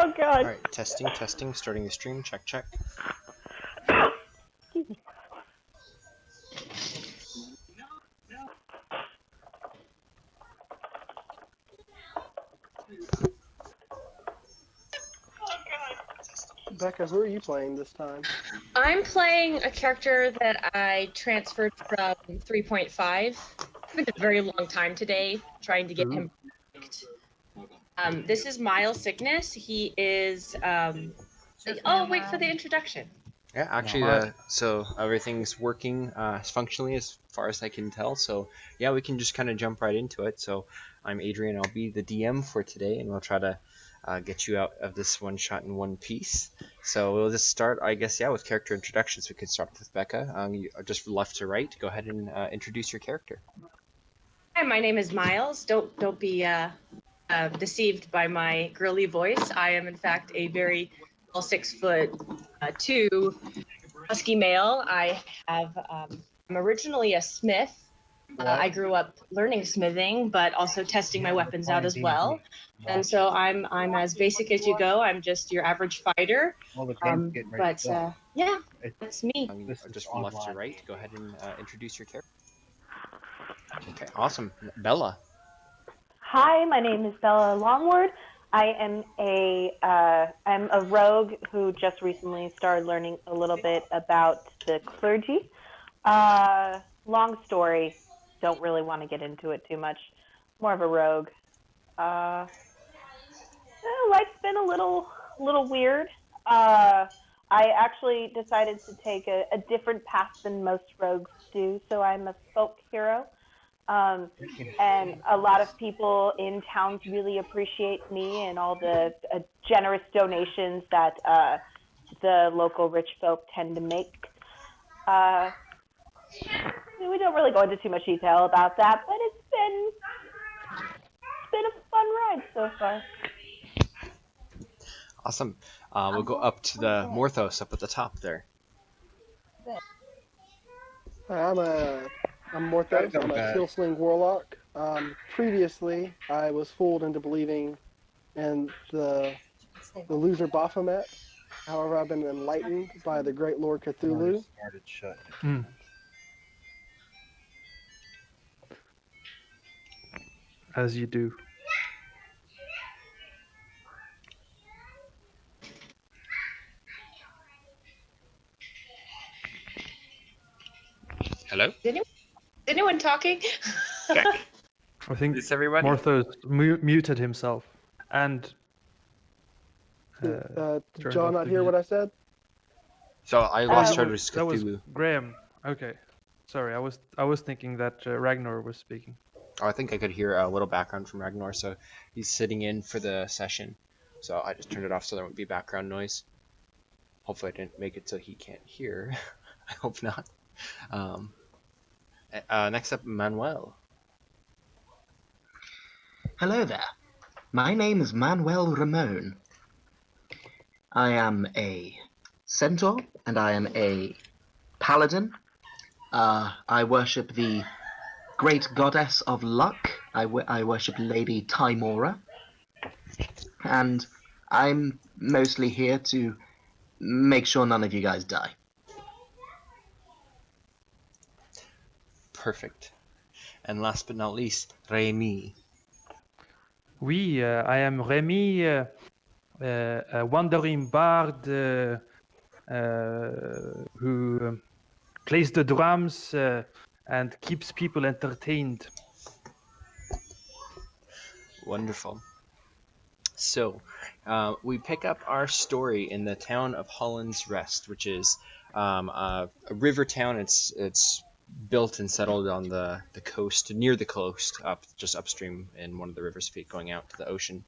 Oh God. All right, testing, starting the stream. Check. Excuse me. Becca, who are you playing this time? I'm playing a character that I transferred from 3.5. It's been a very long time today trying to get him picked. This is Miles Sickness. He is. Wait for the introduction. Yeah, actually, so everything's working functionally as far as I can tell. So yeah, we can just kind of jump right into it. So I'm Adrian. I'll be the DM for today, and we'll try to get you out of this one shot in one piece. So we'll just start, I guess, with character introductions. We could start with Becca. You just left to right. Go ahead and introduce your character. Hi, my name is Miles. Don't be deceived by my girly voice. I am in fact a very 6'2" husky male. I'm originally a smith. I grew up learning smithing, but also testing my weapons out as well. And so I'm as basic as you go. I'm just your average fighter. Yeah, that's me. Just from left to right. Go ahead and introduce your character. Okay, awesome. Bella. Hi, my name is Bella Longward. I'm a rogue who just recently started learning a little bit about the clergy. Long story. Don't really want to get into it too much. More of a rogue. Life's been a little weird. I actually decided to take a different path than most rogues do, so I'm a folk hero. And a lot of people in towns really appreciate me and all the generous donations that the local rich folk tend to make. We don't really go into too much detail about that, but it's been a fun ride so far. Awesome. We'll go up to the Morthos up at the top there. Hi, I'm Morthos. I'm a Tiefling Warlock. Previously, I was fooled into believing in the loser Baphomet. However, I've been enlightened by the great Lord Cthulhu. As you do. Hello? Is anyone talking? Check. I think Is everybody? Morthos muted himself. And Did John not hear what I said? So I lost track of Cthulhu. That was Graham. Okay. Sorry, I was thinking that Ragnar was speaking. Oh, I think I could hear a little background from Ragnar, so he's sitting in for the session. So I just turned it off so there won't be background noise. Hopefully I didn't make it so he can't hear. I hope not. Next up, Manuel. Hello there. My name is Manuel Ramon. I am a Centaur, and I am a Paladin. I worship the great goddess of luck. I worship Lady Timora. And I'm mostly here to make sure none of you guys die. Perfect. And last but not least, Remy. I am Remy, a wandering bard who plays the drums and keeps people entertained. Wonderful. So, we pick up our story in the town of Hollen's Rest, which is a river town. It's built and settled on the coast, near the coast, just upstream in one of the river's feet going out to the ocean.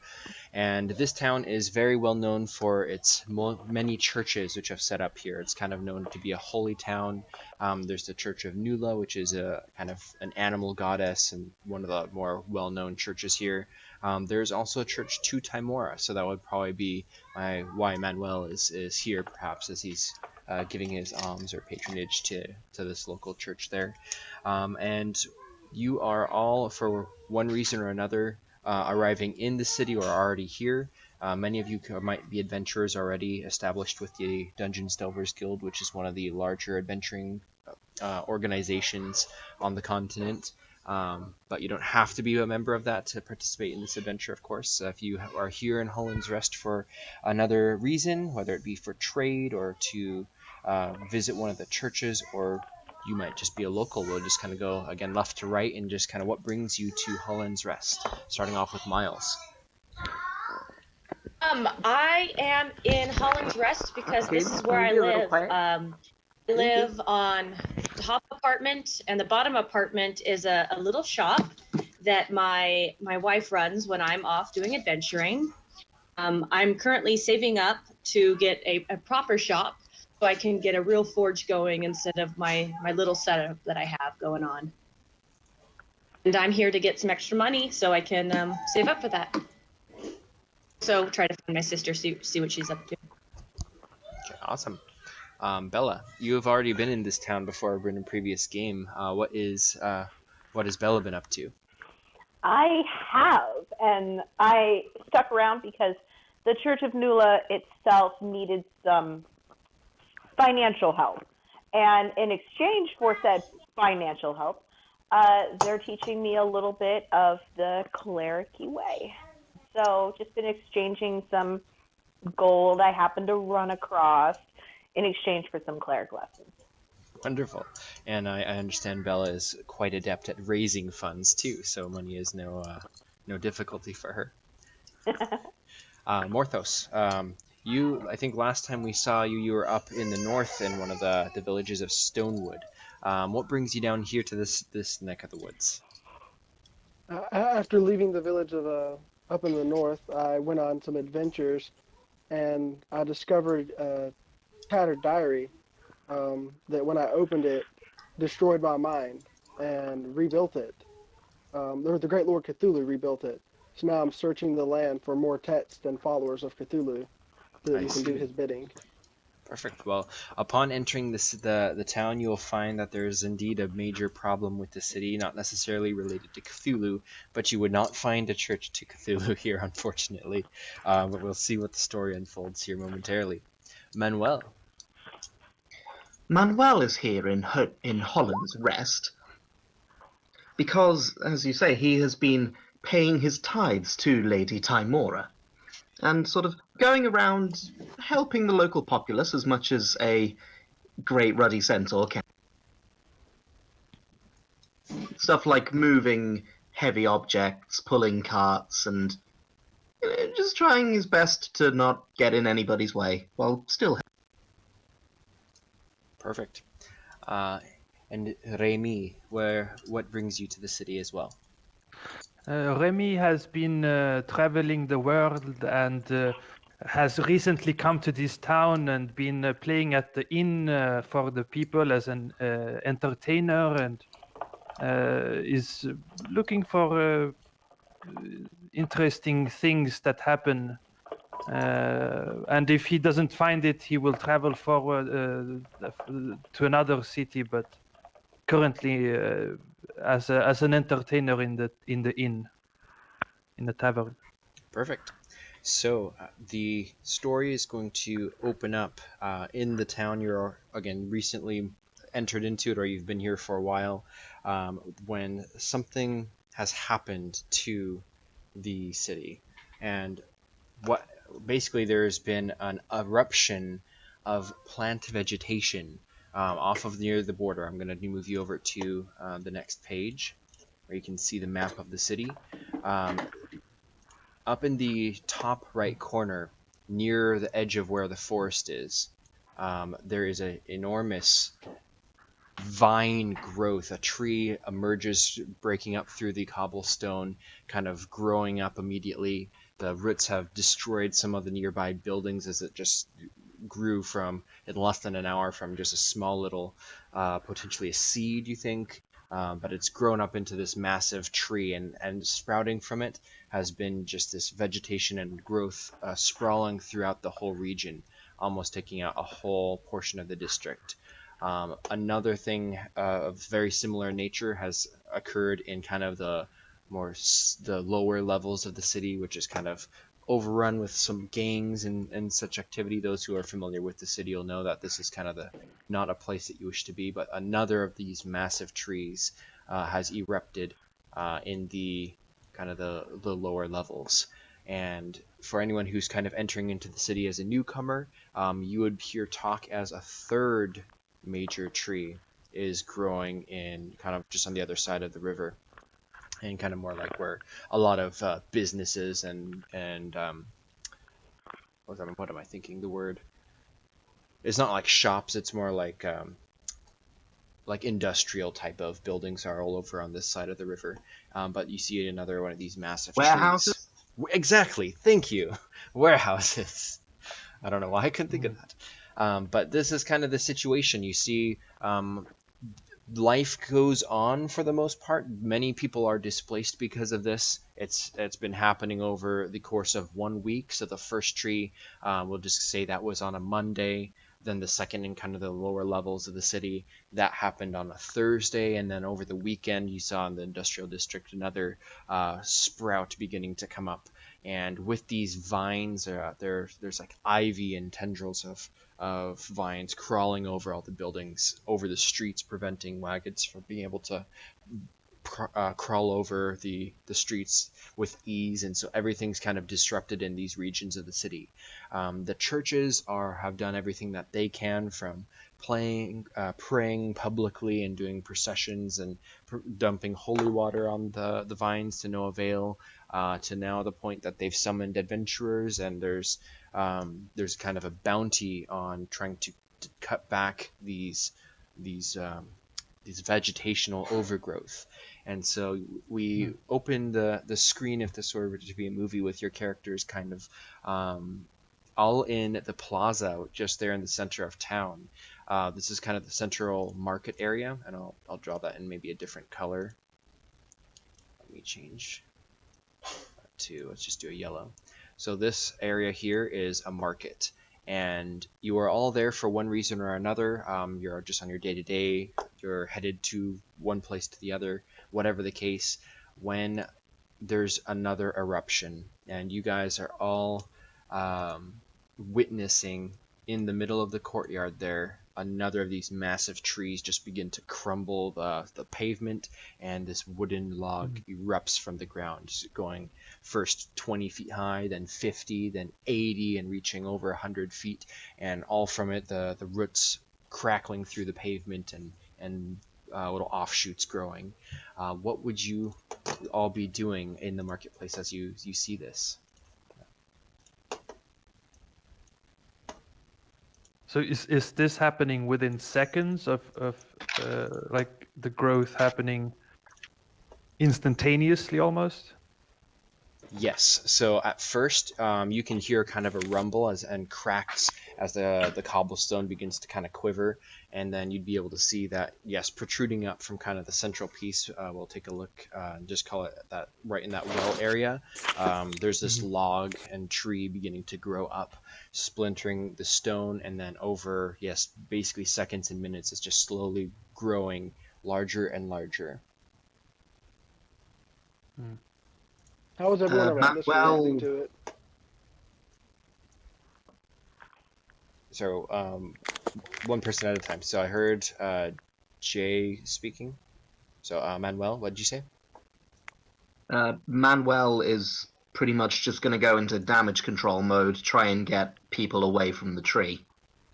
And this town is very well known for its many churches which have set up here. It's kind of known to be a holy town. There's the Church of Nula, which is a kind of an animal goddess and one of the more well-known churches here. There's also a church to Timora, so that would probably be why Manuel is here, perhaps, as he's giving his alms or patronage to this local church there. And you are all, for one reason or another, arriving in the city or already here. Many of you might be adventurers already established with the Dungeons Delvers Guild, which is one of the larger adventuring organizations on the continent. But you don't have to be a member of that to participate in this adventure, of course. If you are here in Hollen's Rest for another reason, whether it be for trade or to visit one of the churches, or you might just be a local, we'll just kind of go, again, left to right, and just kind of what brings you to Hollen's Rest, starting off with Miles. I am in Hollen's Rest because this is where I live. I live on the top apartment, and the bottom apartment is a little shop that my wife runs when I'm off doing adventuring. I'm currently saving up to get a proper shop so I can get a real forge going instead of my little setup that I have going on. And I'm here to get some extra money so I can save up for that. So try to find my sister, see what she's up to. Okay, awesome. Bella, you have already been in this town before in a previous game. What has Bella been up to? I have, and I stuck around because the Church of Nula itself needed some financial help. And in exchange for said financial help, they're teaching me a little bit of the cleric-y way. So just been exchanging some gold I happened to run across in exchange for some cleric lessons. Wonderful. And I understand Bella is quite adept at raising funds too, so money is no difficulty for her. Morthos, I think last time we saw you, you were up in the north in one of the villages of Stonewood. What brings you down here to this neck of the woods? After leaving the village of up in the north, I went on some adventures, and I discovered a tattered diary that when I opened it, destroyed my mind and rebuilt it. The Great Lord Cthulhu rebuilt it. So now I'm searching the land for more texts and followers of Cthulhu so that you can do his bidding. Perfect. Well, upon entering the town, you will find that there is indeed a major problem with the city, not necessarily related to Cthulhu, but you would not find a church to Cthulhu here, unfortunately. But we'll see what the story unfolds here momentarily. Manuel. Manuel is here in Hollen's Rest because, as you say, he has been paying his tithes to Lady Timora and sort of going around helping the local populace as much as a great ruddy centaur can. Stuff like moving heavy objects, pulling carts, and just trying his best to not get in anybody's way while still. Perfect. And Remy, what brings you to the city as well? Remy has been traveling the world and has recently come to this town and been playing at the inn for the people as an entertainer, and is looking for interesting things that happen. And if he doesn't find it, he will travel forward to another city, but currently as an entertainer in the inn, in the tavern. Perfect. So the story is going to open up in the town you're, again, recently entered into it, or you've been here for a while, when something has happened to the city. And basically there's been an eruption of plant vegetation off of near the border. I'm going to move you over to the next page where you can see the map of the city. Up in the top right corner, near the edge of where the forest is, there is an enormous vine growth. A tree emerges, breaking up through the cobblestone, kind of growing up immediately. The roots have destroyed some of the nearby buildings as it just grew in less than an hour from just a small little, potentially a seed, you think, but it's grown up into this massive tree, and sprouting from it has been just this vegetation and growth sprawling throughout the whole region, almost taking out a whole portion of the district. Another thing of very similar nature has occurred in kind of the lower levels of the city, which is kind of overrun with some gangs and such activity. Those who are familiar with the city will know that this is kind of not a place that you wish to be, but another of these massive trees has erupted in the kind of the lower levels. And for anyone who's kind of entering into the city as a newcomer, you would hear talk as a third major tree is growing in kind of just on the other side of the river, and kind of more like where a lot of businesses and what am I thinking the word? It's not like shops, it's more like industrial type of buildings are all over on this side of the river. But you see another one of these massive warehouses. Trees. Exactly, thank you. Warehouses. I don't know why I couldn't think of that. But this is kind of the situation. You see, life goes on for the most part. Many people are displaced because of this. It's been happening over the course of 1 week. So the first tree, we'll just say that was on a Monday. Then the second in kind of the lower levels of the city, that happened on a Thursday. And then over the weekend, you saw in the industrial district another sprout beginning to come up. And with these vines, there's like ivy and tendrils of vines crawling over all the buildings, over the streets, preventing wagons from being able to crawl over the streets with ease. And so everything's kind of disrupted in these regions of the city. The churches have done everything that they can, from praying publicly and doing processions and dumping holy water on the vines to no avail, to now the point that they've summoned adventurers, and there's kind of a bounty on trying to cut back these vegetational overgrowth. And so we open the screen, if this were to be a movie, with your characters kind of all in the plaza just there in the center of town. This is kind of the central market area, and I'll draw that in maybe a different color. Let me change to, let's just do a yellow. So this area here is a market, and you are all there for one reason or another. You're just on your day-to-day, you're headed to one place to the other, whatever the case, when there's another eruption, and you guys are all witnessing in the middle of the courtyard there, another of these massive trees just begin to crumble the pavement, and this wooden log erupts from the ground, going first 20 feet high, then 50, then 80, and reaching over 100 feet, and all from it the roots crackling through the pavement and little offshoots growing. What would you all be doing in the marketplace as you see this? So is this happening within seconds of like the growth happening instantaneously almost? Yes. So at first, you can hear kind of a rumble and cracks as the cobblestone begins to kind of quiver, and then you'd be able to see that, yes, protruding up from kind of the central piece. We'll take a look, just call it that, right in that well area. There's this log and tree beginning to grow up, splintering the stone, and then over, yes, basically seconds and minutes, it's just slowly growing larger and larger. How is everyone around us reacting to it? So, one person at a time. So I heard Jay speaking. So, Manuel, what did you say? Manuel is pretty much just going to go into damage control mode, try and get people away from the tree.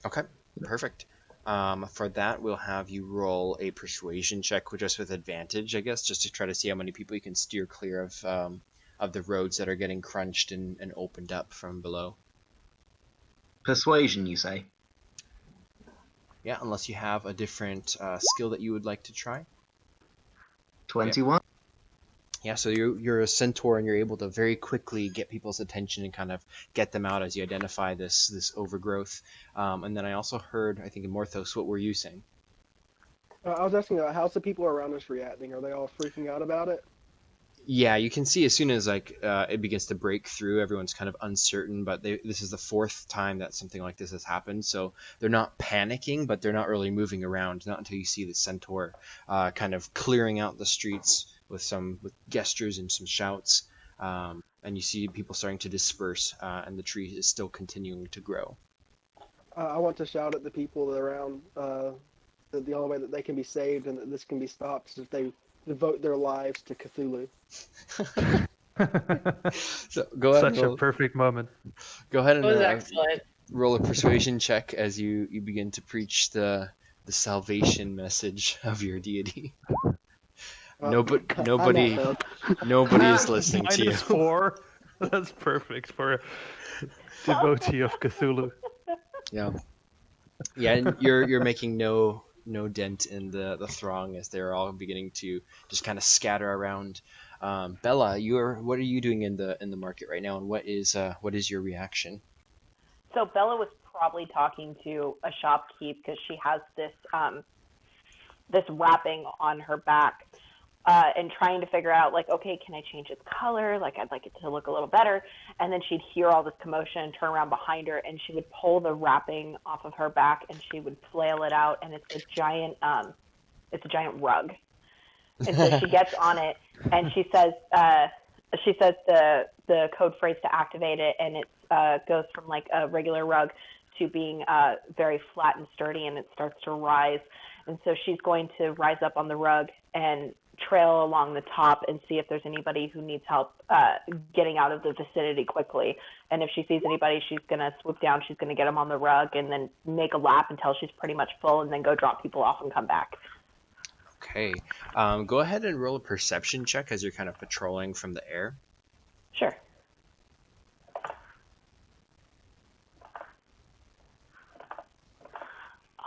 Okay, perfect. For that, we'll have you roll a persuasion check, just with advantage, I guess, just to try to see how many people you can steer clear of the roads that are getting crunched and opened up from below. Persuasion, you say? Yeah, unless you have a different skill that you would like to try. 21. Yeah, so you're a centaur, and you're able to very quickly get people's attention and kind of get them out as you identify this overgrowth. And then I also heard, I think in Morthos, what were you saying? I was asking, how's the people around us reacting? Are they all freaking out about it? Yeah, you can see as soon as it begins to break through, everyone's kind of uncertain, but this is the fourth time that something like this has happened, so they're not panicking, but they're not really moving around, not until you see the centaur kind of clearing out the streets with gestures and some shouts. and you see people starting to disperse, and the tree is still continuing to grow. I want to shout at the people around that the only way that they can be saved and that this can be stopped is if they devote their lives to Cthulhu. So go ahead. Such a perfect moment. Go ahead That was and excellent. roll a persuasion check as you begin to preach the salvation message of your deity. Nobody is listening to you. -4. That's perfect for a devotee of Cthulhu. Yeah, and you're making no dent in the throng as they're all beginning to just kind of scatter around. Bella, what are you doing in the market right now, and what is your reaction? So Bella was probably talking to a shopkeep because she has this wrapping on her back, and trying to figure out, like, okay, can I change its color? Like, I'd like it to look a little better. And then she'd hear all this commotion and turn around behind her, and she would pull the wrapping off of her back, and she would flail it out, and it's a giant rug. And so she gets on it, and she says the code phrase to activate it, and it goes from like a regular rug to being very flat and sturdy, and it starts to rise. And so she's going to rise up on the rug and trail along the top and see if there's anybody who needs help getting out of the vicinity quickly. And if she sees anybody, she's going to swoop down, she's going to get them on the rug, and then make a lap until she's pretty much full, and then go drop people off and come back. Okay. Go ahead and roll a perception check as you're kind of patrolling from the air. Sure.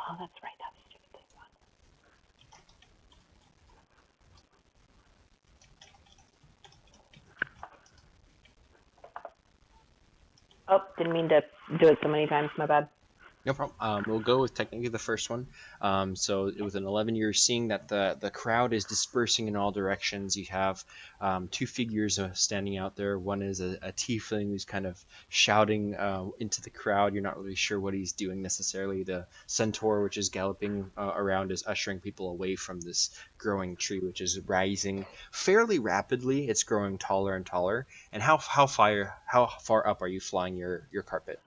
Oh, that's right. That stupid thing one. Oh, didn't mean to do it so many times. My bad. No problem. We'll go with technically the first one. So with an 11, you're seeing that the crowd is dispersing in all directions. You have two figures standing out there. One is a tiefling who's kind of shouting into the crowd. You're not really sure what he's doing necessarily. The centaur, which is galloping around, is ushering people away from this growing tree, which is rising fairly rapidly. It's growing taller and taller. And how far up are you flying your carpet?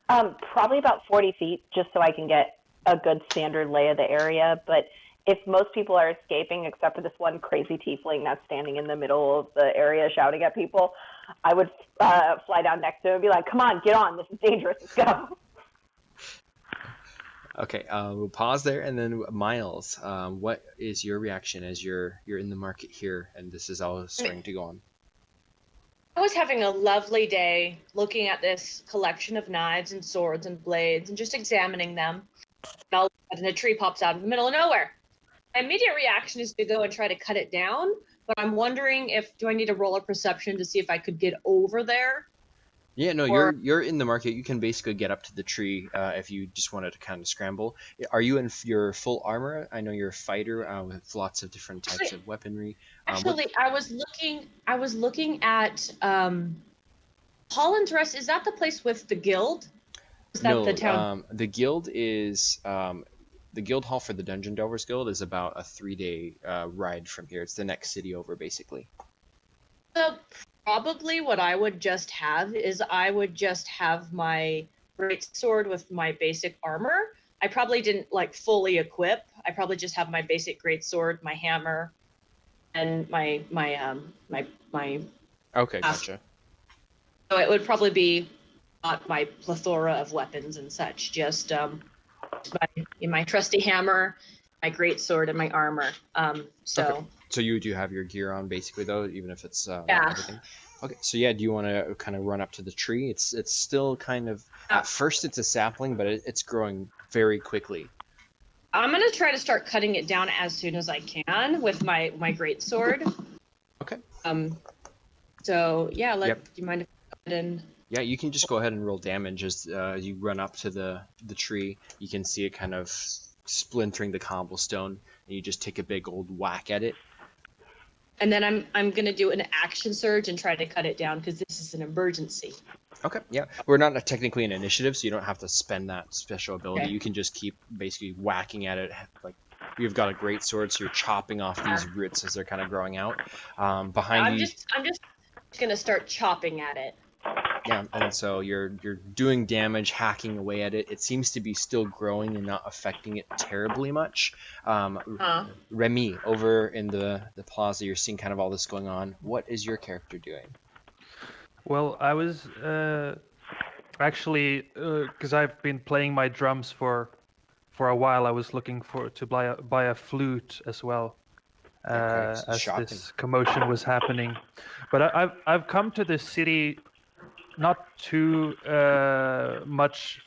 Probably about 40 feet, just so I can get a good standard lay of the area. But if most people are escaping, except for this one crazy tiefling that's standing in the middle of the area shouting at people, I would fly down next to him and be like, come on, get on. This is dangerous. Let's go. Okay, we'll pause there, and then Miles, what is your reaction as you're in the market here, and this is all starting to go on? I was having a lovely day looking at this collection of knives and swords and blades and just examining them. And all of a sudden a tree pops out in the middle of nowhere. My immediate reaction is to go and try to cut it down, but I'm wondering do I need to roll a perception to see if I could get over there? Yeah, no, you're in the market. You can basically get up to the tree if you just wanted to kind of scramble. Are you in your full armor? I know you're a fighter with lots of different types of weaponry. Actually, I was looking at Hollen's Rest. Is that the place with the guild? Is that the town? The guild is the guild hall for the Dungeon Delvers Guild is about a 3-day ride from here. It's the next city over, basically. So probably what I would just have is I would just have my greatsword with my basic armor. I probably didn't fully equip. I probably just have my basic greatsword, my hammer, and my Okay, gotcha. So it would probably be not my plethora of weapons and such, just my trusty hammer, my greatsword, and my armor. Okay. So you do have your gear on basically though, even if it's yeah. Everything. Okay, so yeah, do you want to kind of run up to the tree? It's still kind of at first it's a sapling, but it's growing very quickly. I'm gonna try to start cutting it down as soon as I can with my greatsword. Okay. So yeah, do you mind if I go ahead and? Yeah, you can just go ahead and roll damage as you run up to the tree. You can see it kind of splintering the cobblestone, and you just take a big old whack at it. And then I'm gonna do an action surge and try to cut it down because this is an emergency. Okay, yeah. We're not technically an initiative, so you don't have to spend that special ability. Okay. You can just keep basically whacking at it. Like you've got a great sword, so you're chopping off these roots as they're kind of growing out. Behind you. I'm just just gonna start chopping at it. Yeah, and so you're doing damage, hacking away at it. It seems to be still growing and not affecting it terribly much. Remy, over in the plaza, you're seeing kind of all this going on. What is your character doing? Well, I was actually because I've been playing my drums for a while. I was looking to buy a flute as well, Okay, so as shopping. this commotion was happening. But I've come to this city not too much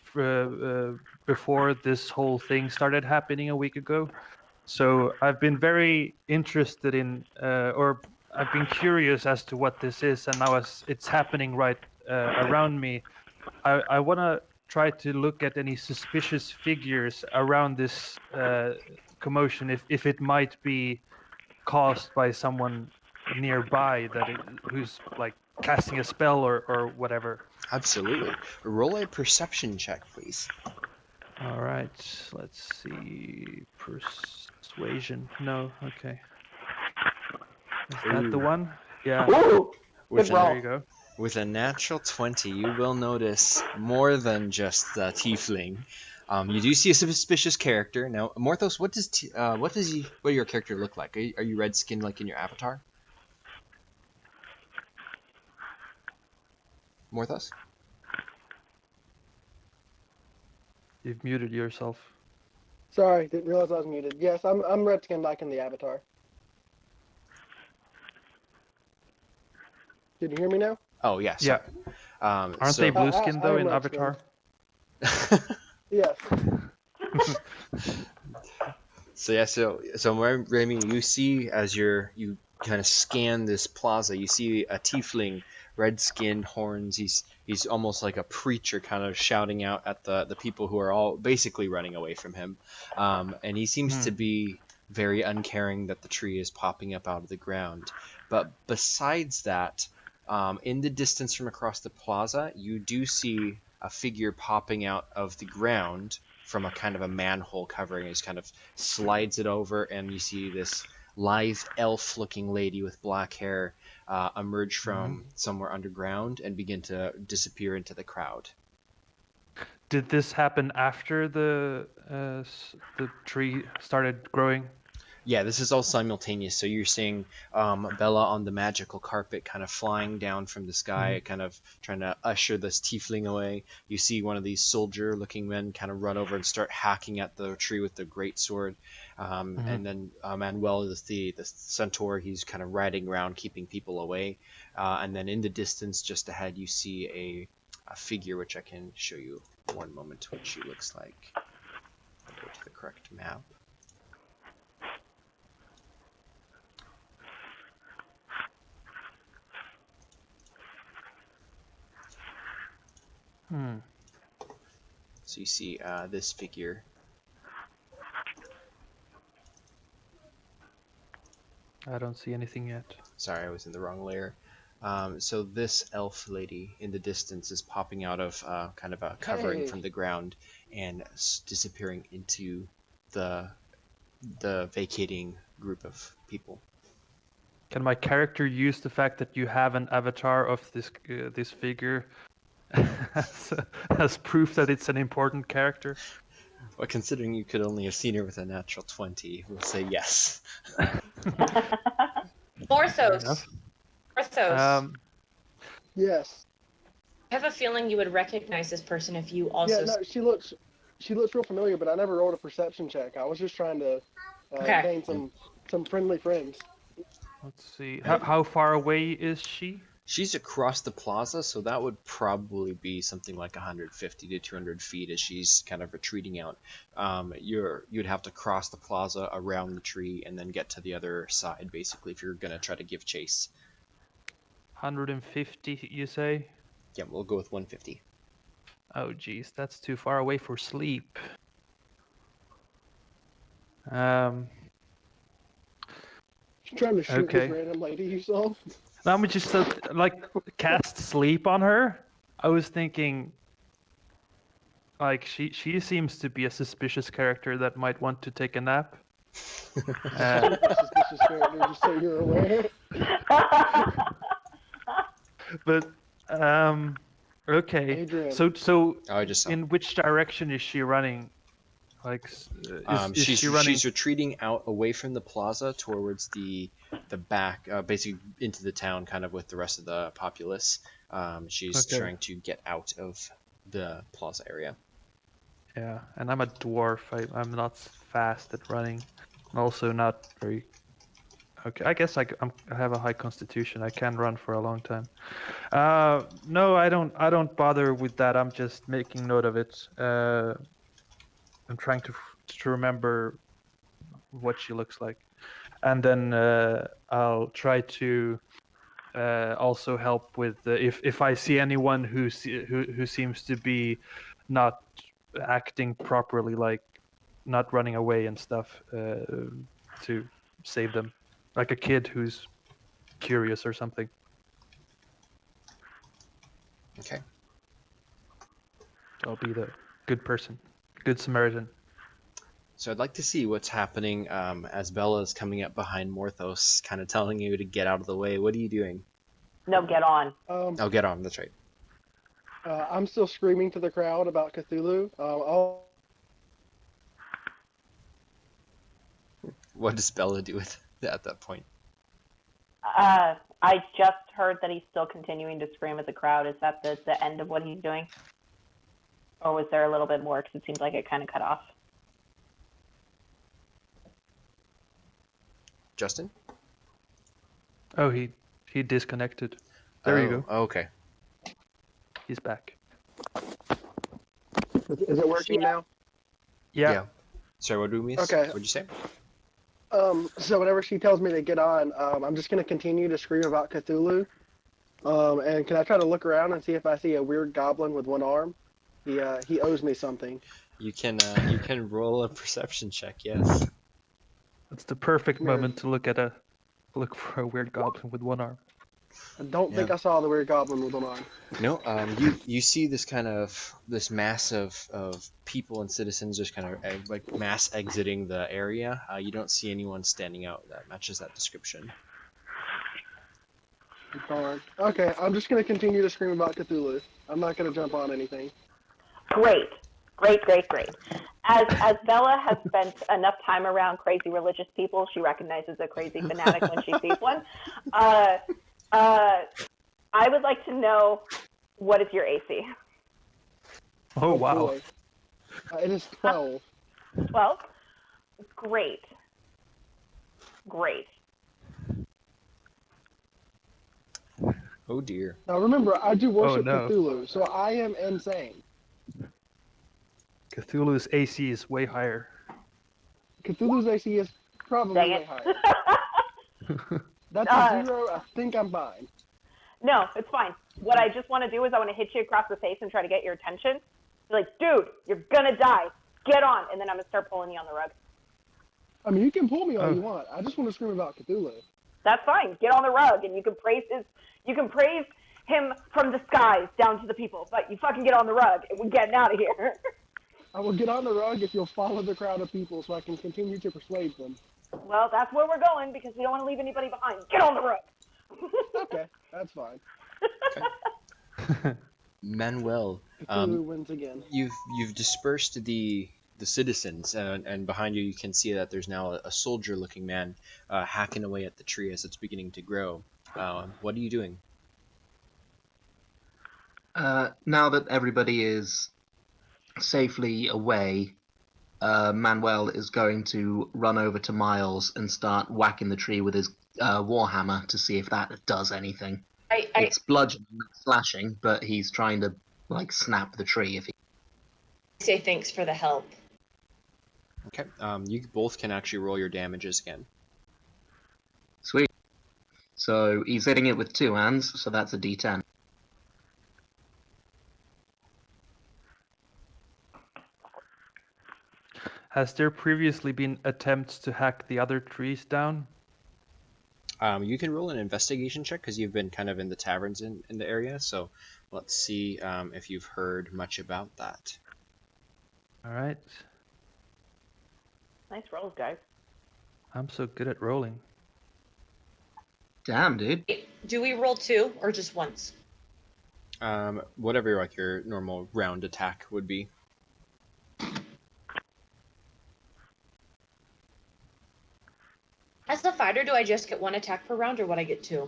before this whole thing started happening a week ago. So I've been very interested in, or I've been curious as to what this is, and now as it's happening right around me, I want to try to look at any suspicious figures around this commotion, if it might be caused by someone nearby who's like casting a spell or whatever. Absolutely. Roll a perception check, please. All right, let's see. Persuasion. No, okay. Is that the one? Yeah. Ooh, With good roll. There you go. With a natural 20, you will notice more than just the tiefling. You do see a suspicious character. Now, Morthos, what does your character look like? Are you red skinned like in your avatar? Morthos? You've muted yourself. Sorry, didn't realize I was muted. Yes, I'm red skinned like in the avatar. Did you hear me now? Oh, yeah. Sorry. Aren't they blue skinned though I am in red Avatar? Yes. So Remy, you see as you kind of scan this plaza, you see a tiefling, red-skinned, horns. He's almost like a preacher, kind of shouting out at the people who are all basically running away from him, and he seems to be very uncaring that the tree is popping up out of the ground. But besides that, in the distance from across the plaza, you do see a figure popping out of the ground from a kind of a manhole covering. He just kind of slides it over, and you see this lithe elf-looking lady with black hair emerge from somewhere underground and begin to disappear into the crowd. Did this happen after the tree started growing? Yeah, this is all simultaneous. So you're seeing Bella on the magical carpet kind of flying down from the sky, kind of trying to usher this tiefling away. You see one of these soldier-looking men kind of run over and start hacking at the tree with the greatsword. And then Manuel, the centaur, he's kind of riding around, keeping people away. And then in the distance, just ahead, you see a figure, which I can show you one moment what she looks like. I'll go to the correct map. So you see this figure. I don't see anything yet. Sorry, I was in the wrong layer. So this elf lady in the distance is popping out of kind of a covering from the ground and disappearing into the vacating group of people. Can my character use the fact that you have an avatar of this figure as proof that it's an important character? Well, considering you could only have seen her with a natural 20, we'll say yes. Morthos. Yes. I have a feeling you would recognize this person if you also. Yeah, no, she looks real familiar, but I never rolled a perception check. I was just trying to gain some friendly friends. Let's see. How far away is she? She's across the plaza, so that would probably be something like 150 to 200 feet as she's kind of retreating out. You'd have to cross the plaza around the tree and then get to the other side, basically, if you're going to try to give chase. 150, you say? Yeah, we'll go with 150. Oh, geez, that's too far away for sleep. Trying to shoot this random lady you saw. Now we just cast sleep on her. I was thinking, like she seems to be a suspicious character that might want to take a nap. Suspicious character, just so you're aware. But okay. Adrian. So Oh, I just saw. in which direction is she running? Like, is she running? She's retreating out away from the plaza towards the back, basically into the town, kind of with the rest of the populace. She's Okay. trying to get out of the plaza area. Yeah, and I'm a dwarf. I'm not fast at running. I'm also not very. Okay, I guess I have a high constitution. I can run for a long time. No, I don't bother with that. I'm just making note of it. I'm trying to remember what she looks like, and then I'll try to also help with if I see anyone who seems to be not acting properly, like not running away and stuff, to save them, like a kid who's curious or something. Okay. I'll be the good person, good Samaritan. So I'd like to see what's happening as Bella is coming up behind Morthos, kind of telling you to get out of the way. What are you doing? No, get on. Oh, get on. That's right. I'm still screaming to the crowd about Cthulhu. What does Bella do with at that point? I just heard that he's still continuing to scream at the crowd. Is that the end of what he's doing? Or was there a little bit more? Because it seems like it kind of cut off. Justin? Oh, he disconnected. There you go. Oh, okay. He's back. Is it working now? Yeah. Sorry, what did we miss? Okay. What'd you say? So whenever she tells me to get on, I'm just going to continue to scream about Cthulhu. And can I try to look around and see if I see a weird goblin with one arm? He owes me something. You can roll a perception check. Yes. That's the perfect moment to look for a weird goblin with one arm. I don't think I saw the weird goblin with one arm. No. You see this mass of people and citizens just kind of like mass exiting the area. You don't see anyone standing out that matches that description. Darn. Okay, I'm just going to continue to scream about Cthulhu. I'm not going to jump on anything. Great. As Bella has spent enough time around crazy religious people, she recognizes a crazy fanatic when she sees one. I would like to know, what is your AC? Oh, wow. Boy. It is 12. 12? Great. Oh dear. Now remember, I do worship no. Cthulhu, so I am insane. Cthulhu's AC is way higher. Cthulhu's AC is probably Dang way it. higher. That's a 0. I think I'm fine. No, it's fine. What I just want to do is I want to hit you across the face and try to get your attention. Be like, dude, you're gonna die. Get on, and then I'm gonna start pulling you on the rug. I mean, you can pull me all you want. I just want to scream about Cthulhu. That's fine. Get on the rug, and you can praise him from the skies down to the people. But you fucking get on the rug, and we're getting out of here. I will get on the rug if you'll follow the crowd of people so I can continue to persuade them. Well, that's where we're going because we don't want to leave anybody behind. Get on the rug. Okay, that's fine. Manuel, Cthulhu wins again. you've dispersed the citizens, and behind you can see that there's now a soldier-looking man hacking away at the tree as it's beginning to grow. What are you doing? Now that everybody is safely away, Manuel is going to run over to Miles and start whacking the tree with his warhammer to see if that does anything. It's bludgeoning, not slashing, but he's trying to snap the tree. If he say thanks for the help. Okay. You both can actually roll your damages again. Sweet. So he's hitting it with 2 hands, so that's a D10. Has there previously been attempts to hack the other trees down? You can roll an investigation check because you've been kind of in the taverns in the area. So let's see if you've heard much about that. All right. Nice rolls, guys. I'm so good at rolling. Damn, dude. Do we roll 2 or just once? Whatever like your normal round attack would be. As a fighter, do I just get 1 attack per round, or would I get 2?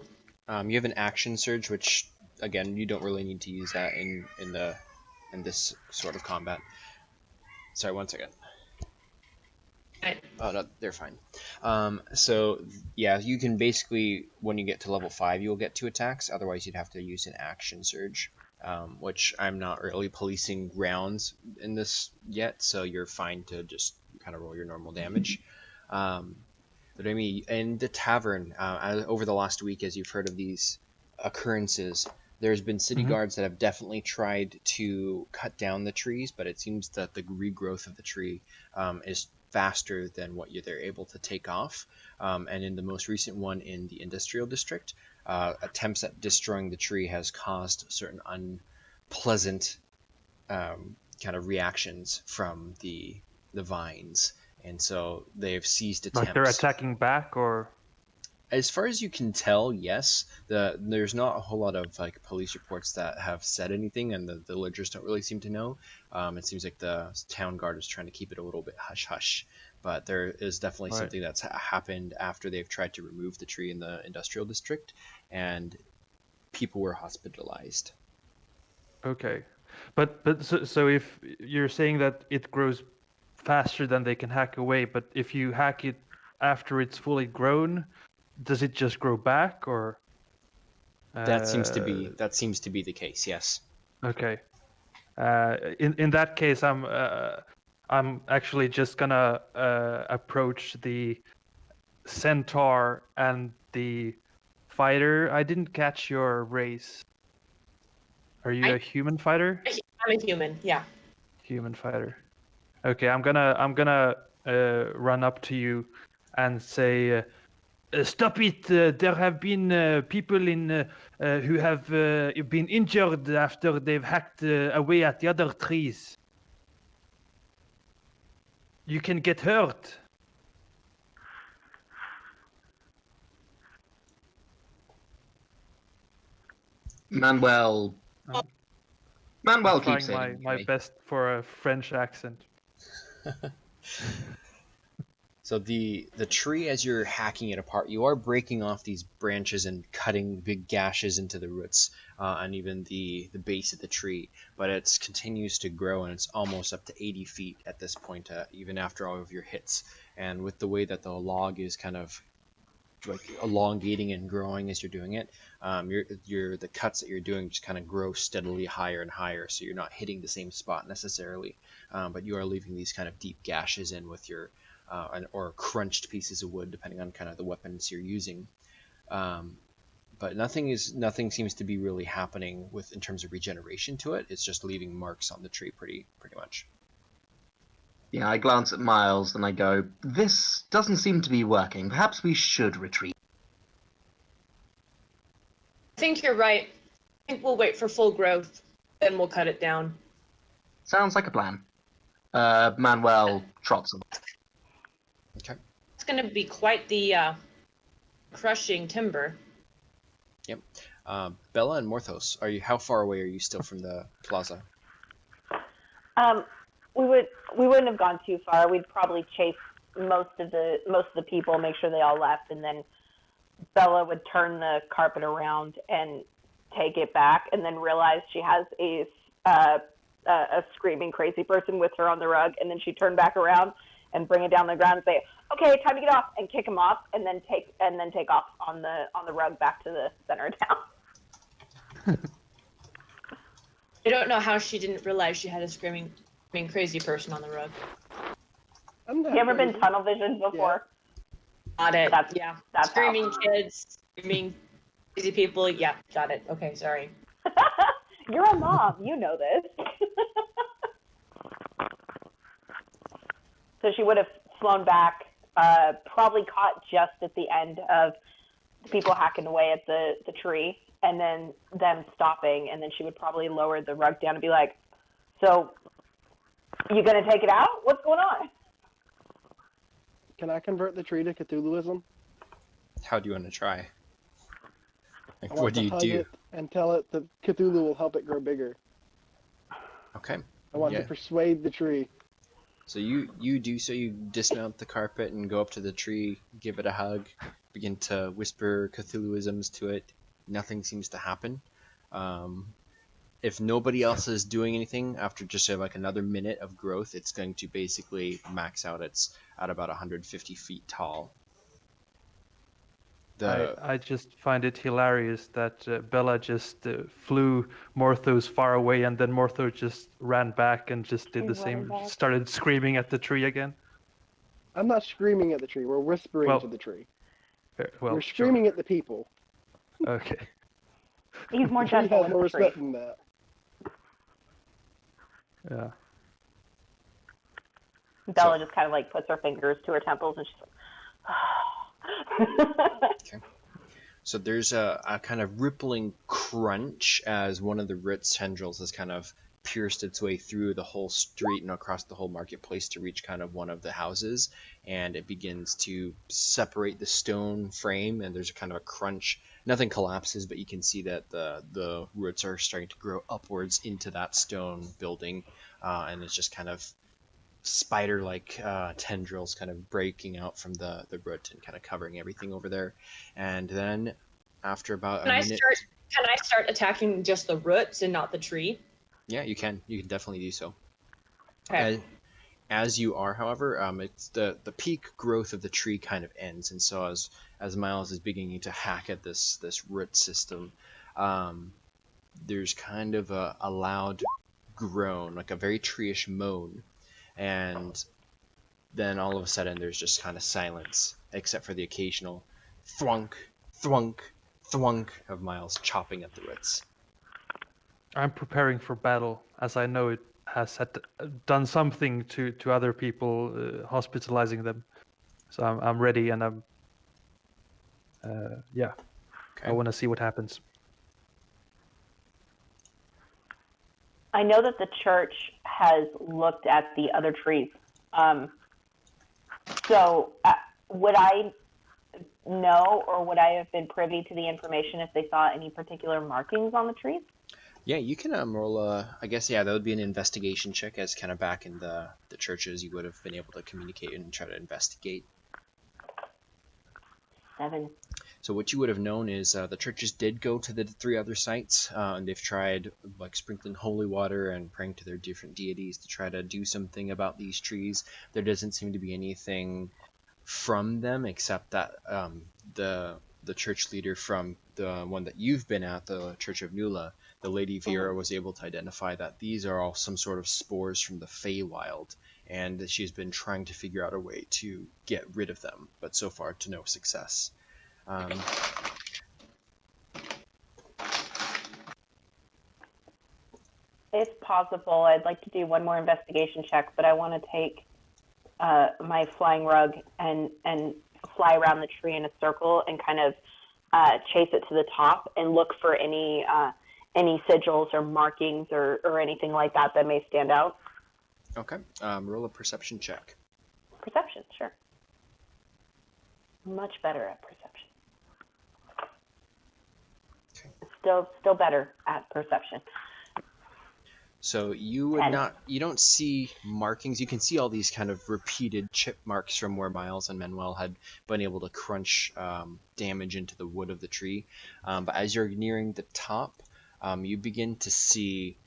You have an action surge, which again you don't really need to use that in this sort of combat. Sorry, 1 second. Right. Oh no, they're fine. So yeah, you can basically when you get to level 5, you'll get 2 attacks. Otherwise, you'd have to use an action surge, which I'm not really policing rounds in this yet. So you're fine to just kind of roll your normal damage. But I mean, in the tavern, over the last week, as you've heard of these occurrences, there's been city guards that have definitely tried to cut down the trees, but it seems that the regrowth of the tree is faster than what they're able to take off. And in the most recent one in the industrial district, attempts at destroying the tree has caused certain unpleasant kind of reactions from the vines. And so they've ceased attempts. Like they're attacking back, or? As far as you can tell, yes. There's not a whole lot of like police reports that have said anything, and the villagers don't really seem to know. It seems like the town guard is trying to keep it a little bit hush-hush. But there is definitely something that's happened after they've tried to remove the tree in the industrial district, and people were hospitalized. Okay, but so if you're saying that it grows faster than they can hack away, but if you hack it after it's fully grown, does it just grow back, or? That seems to be the case. Yes. Okay. In that case, I'm actually just gonna approach the centaur and the fighter. I didn't catch your race. Are you a human fighter? I'm a human. Yeah. Human fighter. Okay, I'm gonna run up to you and say, "Stop it! There have been people who have been injured after they've hacked away at the other trees. You can get hurt." Manuel keeps trying saying my best for a French accent. So the tree, as you're hacking it apart, you are breaking off these branches and cutting big gashes into the roots and even the base of the tree. But it continues to grow, and it's almost up to 80 feet at this point, even after all of your hits. And with the way that the log is kind of like elongating and growing as you're doing it, the cuts that you're doing just kind of grow steadily higher and higher. So you're not hitting the same spot necessarily, but you are leaving these kind of deep gashes in with your or crunched pieces of wood, depending on kind of the weapons you're using. But nothing seems to be really happening in terms of regeneration to it. It's just leaving marks on the tree pretty much. Yeah, I glance at Miles and I go, "This doesn't seem to be working. Perhaps we should retreat." I think you're right. I think we'll wait for full growth, then we'll cut it down. Sounds like a plan. Manuel trots along. Okay. It's going to be quite the crushing timber. Yep. Bella and Morthos, how far away are you still from the plaza? We wouldn't have gone too far. We'd probably chase most of the people, make sure they all left, and then Bella would turn the carpet around and take it back, and then realize she has a screaming crazy person with her on the rug, and then she'd turn back around and bring it down the ground and say, "Okay, time to get off," and kick him off, and then take off on the rug back to the center of town. I don't know how she didn't realize she had a screaming crazy person on the rug. You ever been tunnel visioned before? Got it. That's screaming how. kids, screaming crazy people. Yeah, got it. Okay, sorry. You're a mom. You know this. So she would have flown back, probably caught just at the end of the people hacking away at the tree, and then them stopping, and then she would probably lower the rug down and be like, "So, you gonna take it out? What's going on?" Can I convert the tree to Cthulhuism? How do you want to try? Like, I what want do to you hug do? it and tell it that Cthulhu will help it grow bigger. Okay. I want to persuade the tree. So you do so. You dismount the carpet and go up to the tree, give it a hug, begin to whisper Cthulhuisms to it. Nothing seems to happen. If nobody else is doing anything after just say like another minute of growth, it's going to basically max out. It's at about 150 feet tall. I just find it hilarious that Bella just flew Morthos far away, and then Morthos just ran back and just did the same, started screaming at the tree again. I'm not screaming at the tree. We're whispering Well, to the tree. Well, We're screaming at the people. Okay. He's more The tree gentle has than more the tree. respect than that. Yeah. Bella just kind of like puts her fingers to her temples and she's like, Okay. So there's a kind of rippling crunch as one of the root tendrils has kind of pierced its way through the whole street and across the whole marketplace to reach kind of one of the houses, and it begins to separate the stone frame, and there's a kind of a crunch. Nothing collapses, but you can see that the roots are starting to grow upwards into that stone building, and it's just kind of spider-like tendrils kind of breaking out from the root and kind of covering everything over there. And then after about a minute... Can I start attacking just the roots and not the tree? Yeah, you can. You can definitely do so. Okay. As you are, however, it's the peak growth of the tree kind of ends, and so as Miles is beginning to hack at this root system, there's kind of a loud groan, like a very tree-ish moan, and then all of a sudden there's just kind of silence, except for the occasional thwunk, thwunk, thwunk of Miles chopping at the roots. I'm preparing for battle, as I know it has done something to other people, hospitalizing them. So I'm ready, and I'm yeah. Okay. I want to see what happens. I know that the church has looked at the other trees. So would I know, or would I have been privy to the information if they saw any particular markings on the trees? Yeah, you can roll I guess, yeah, that would be an investigation check, as kind of back in the churches you would have been able to communicate and try to investigate. 7. So what you would have known is the churches did go to the 3 other sites, and they've tried like sprinkling holy water and praying to their different deities to try to do something about these trees. There doesn't seem to be anything from them, except that the church leader from the one that you've been at, the Church of Nula, the Lady Vera, was able to identify that these are all some sort of spores from the Feywild, and that she's been trying to figure out a way to get rid of them, but so far to no success. If possible, I'd like to do one more investigation check, but I want to take my flying rug and fly around the tree in a circle and kind of chase it to the top and look for any sigils or markings or anything like that that may stand out. Okay. Roll a perception check. Perception, sure. Much better at perception. Okay. Still better at perception. So you would you don't see markings. You can see all these kind of repeated chip marks from where Miles and Manuel had been able to crunch damage into the wood of the tree. But as you're nearing the top, you begin to see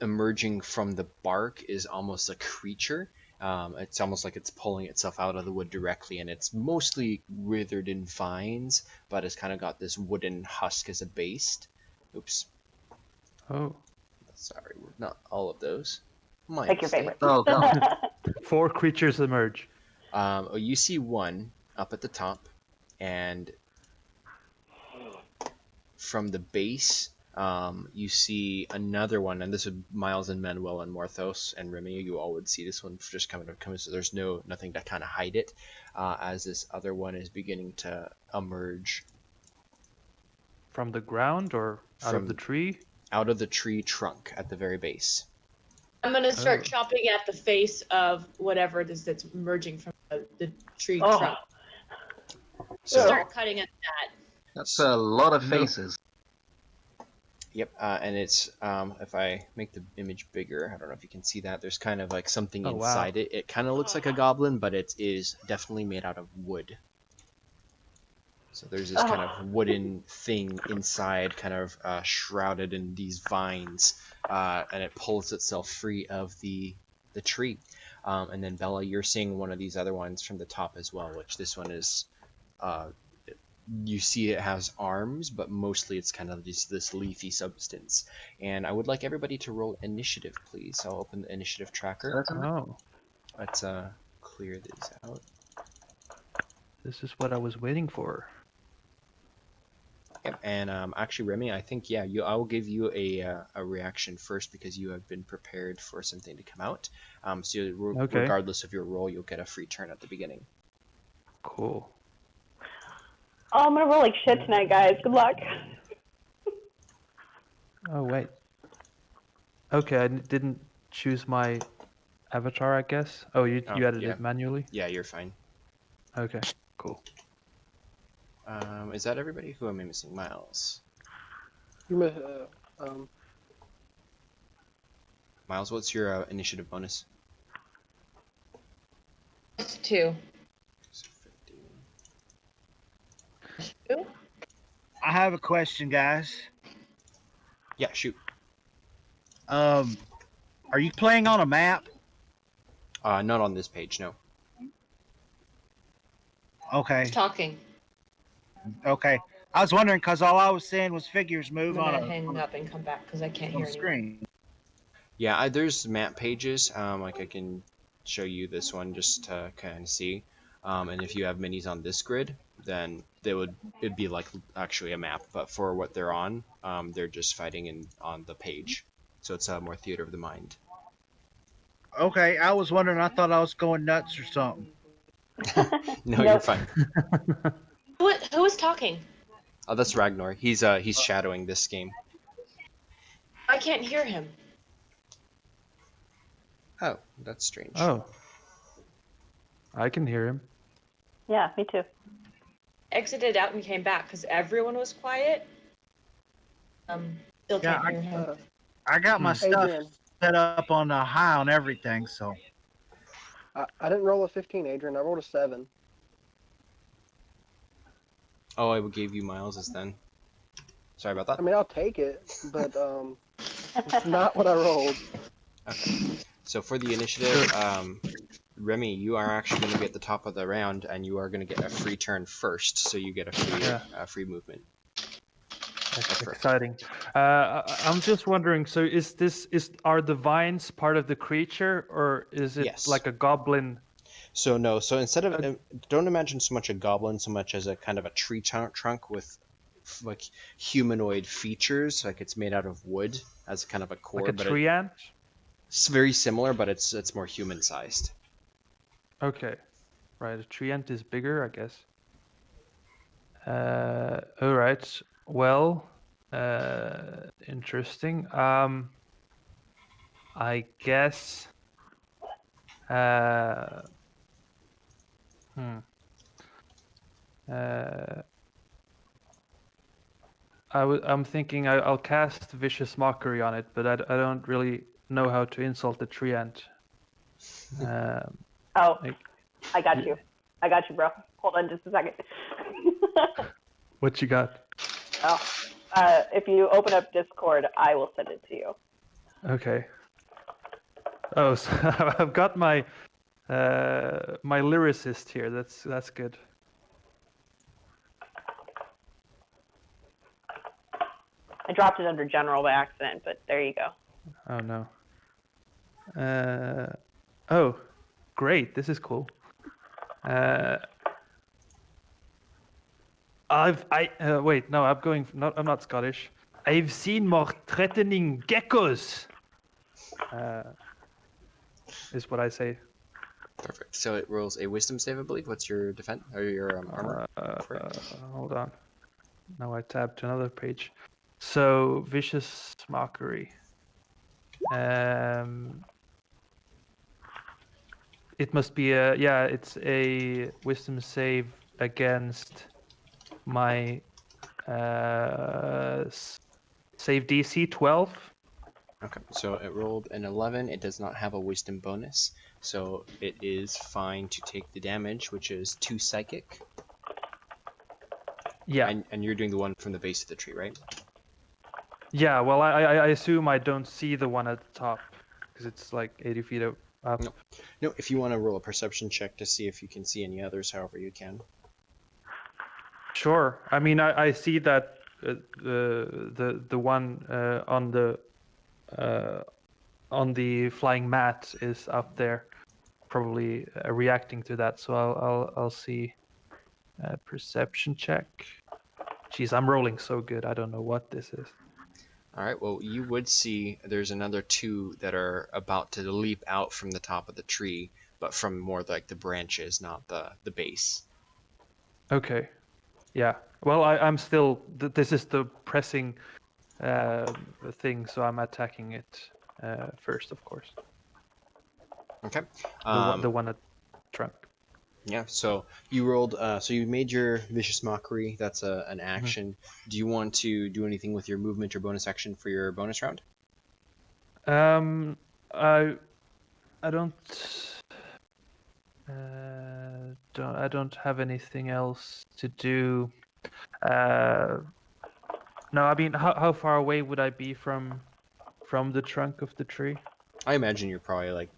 emerging from the bark is almost a creature. It's almost like it's pulling itself out of the wood directly, and it's mostly withered in vines, but it's kind of got this wooden husk as a base. Oops. Oh. Sorry, not all of those. My Pick your mistake. favorite. Oh god. 4 creatures emerge. You see one up at the top, and from the base, you see another one, and this would Miles and Manuel and Morthos and Remy. You all would see this one just coming, so there's nothing to kind of hide it. As this other one is beginning to emerge From the ground or out of the tree? Out of the tree trunk at the very base. I'm gonna start chopping at the face of whatever it is that's emerging from the tree trunk. So Start cutting at that. That's a lot of faces. Yep, and it's if I make the image bigger, I don't know if you can see that. There's kind of like something inside it. It kind of looks like a goblin, but it is definitely made out of wood. So there's this kind of wooden thing inside, kind of shrouded in these vines, and it pulls itself free of the tree. And then Bella, you're seeing one of these other ones from the top as well, which this one is. You see it has arms, but mostly it's kind of just this leafy substance. And I would like everybody to roll initiative, please. I'll open the initiative tracker. Oh, Let's clear these out. this is what I was waiting for. Yep. And actually, Remy, I think I will give you a reaction first because you have been prepared for something to come out. So regardless of your roll, you'll get a free turn at the beginning. Cool. Oh, I'm gonna roll like shit tonight, guys. Good luck. Oh wait. Okay, I didn't choose my avatar, I guess. Oh, you added it manually? Yeah, you're fine. Okay, cool. Is that everybody? Who am I missing? Miles. Miles, what's your initiative bonus? 2. I have a question, guys. Yeah, shoot. Are you playing on a map? Not on this page, no. Okay. Who's talking? Okay. I was wondering because all I was seeing was figures I'm move gonna on hang up and come back because I can't a hear anyone. screen. Yeah, there's map pages. Like I can show you this one just to kind of see. And if you have minis on this grid, then it'd be like actually a map. But for what they're on, they're just fighting on the page. So it's more theater of the mind. Okay, I was wondering. I thought I was going nuts or something. No, you're fine. Who was talking? Oh, that's Ragnar. He's shadowing this game. I can't hear him. Oh, that's strange. Oh. I can hear him. Yeah, me too. Exited out and came back because everyone was quiet. Still can't hear him. I got my stuff Adrian, set up on a high on everything, so. I didn't roll a 15, Adrian. I rolled a 7. Oh, I gave you Miles's then. Sorry about that. I mean, I'll take it, but it's not what I rolled. Okay. So for the initiative, Remy, you are actually going to be at the top of the round, and you are going to get a free turn first, so you get a free movement. That's exciting. I'm just wondering. So, are the vines part of the creature, or is it like a goblin? So no. So instead of don't imagine so much a goblin, so much as a kind of a tree trunk with like humanoid features. Like it's made out of wood as kind of a core. Like a tree ant. It's very similar, but it's more human sized. Okay, right. A tree ant is bigger, I guess. All right. Well, interesting. I guess. I'm thinking I'll cast Vicious Mockery on it, but I don't really know how to insult the tree ant. I got you. I got you, bro. Hold on just a second. What you got? Oh, if you open up Discord, I will send it to you. Okay. Oh, so I've got my my lyricist here. That's good. I dropped it under general by accident, but there you go. Oh no. Oh, great! This is cool. Wait, no, I'm not Scottish. I've seen more threatening geckos. Is what I say. Perfect. So it rolls a wisdom save, I believe. What's your defense or your armor? Hold on. Now I tab to another page. So Vicious Mockery. It must be it's a wisdom save against my Save DC 12. Okay, so it rolled an 11. It does not have a wisdom bonus, so it is fine to take the damage, which is 2 psychic. Yeah. And you're doing the one from the base of the tree, right? Yeah, well, I assume I don't see the one at the top, because it's like 80 feet up. No, if you want to roll a perception check to see if you can see any others, however you can. Sure. I mean, I see that the one on the flying mat is up there, probably reacting to that. So I'll see. Perception check. Jeez, I'm rolling so good. I don't know what this is. All right, well, you would see there's another 2 that are about to leap out from the top of the tree, but from more like the branches, not the base. Okay. Yeah. Well, I'm still. This is the pressing thing, so I'm attacking it first, of course. Okay. The one at trunk. Yeah, so you rolled, so you made your Vicious Mockery. That's an action. Mm-hmm. Do you want to do anything with your movement or bonus action for your bonus round? I don't have anything else to do. No, I mean, how far away would I be from the trunk of the tree? I imagine you're probably like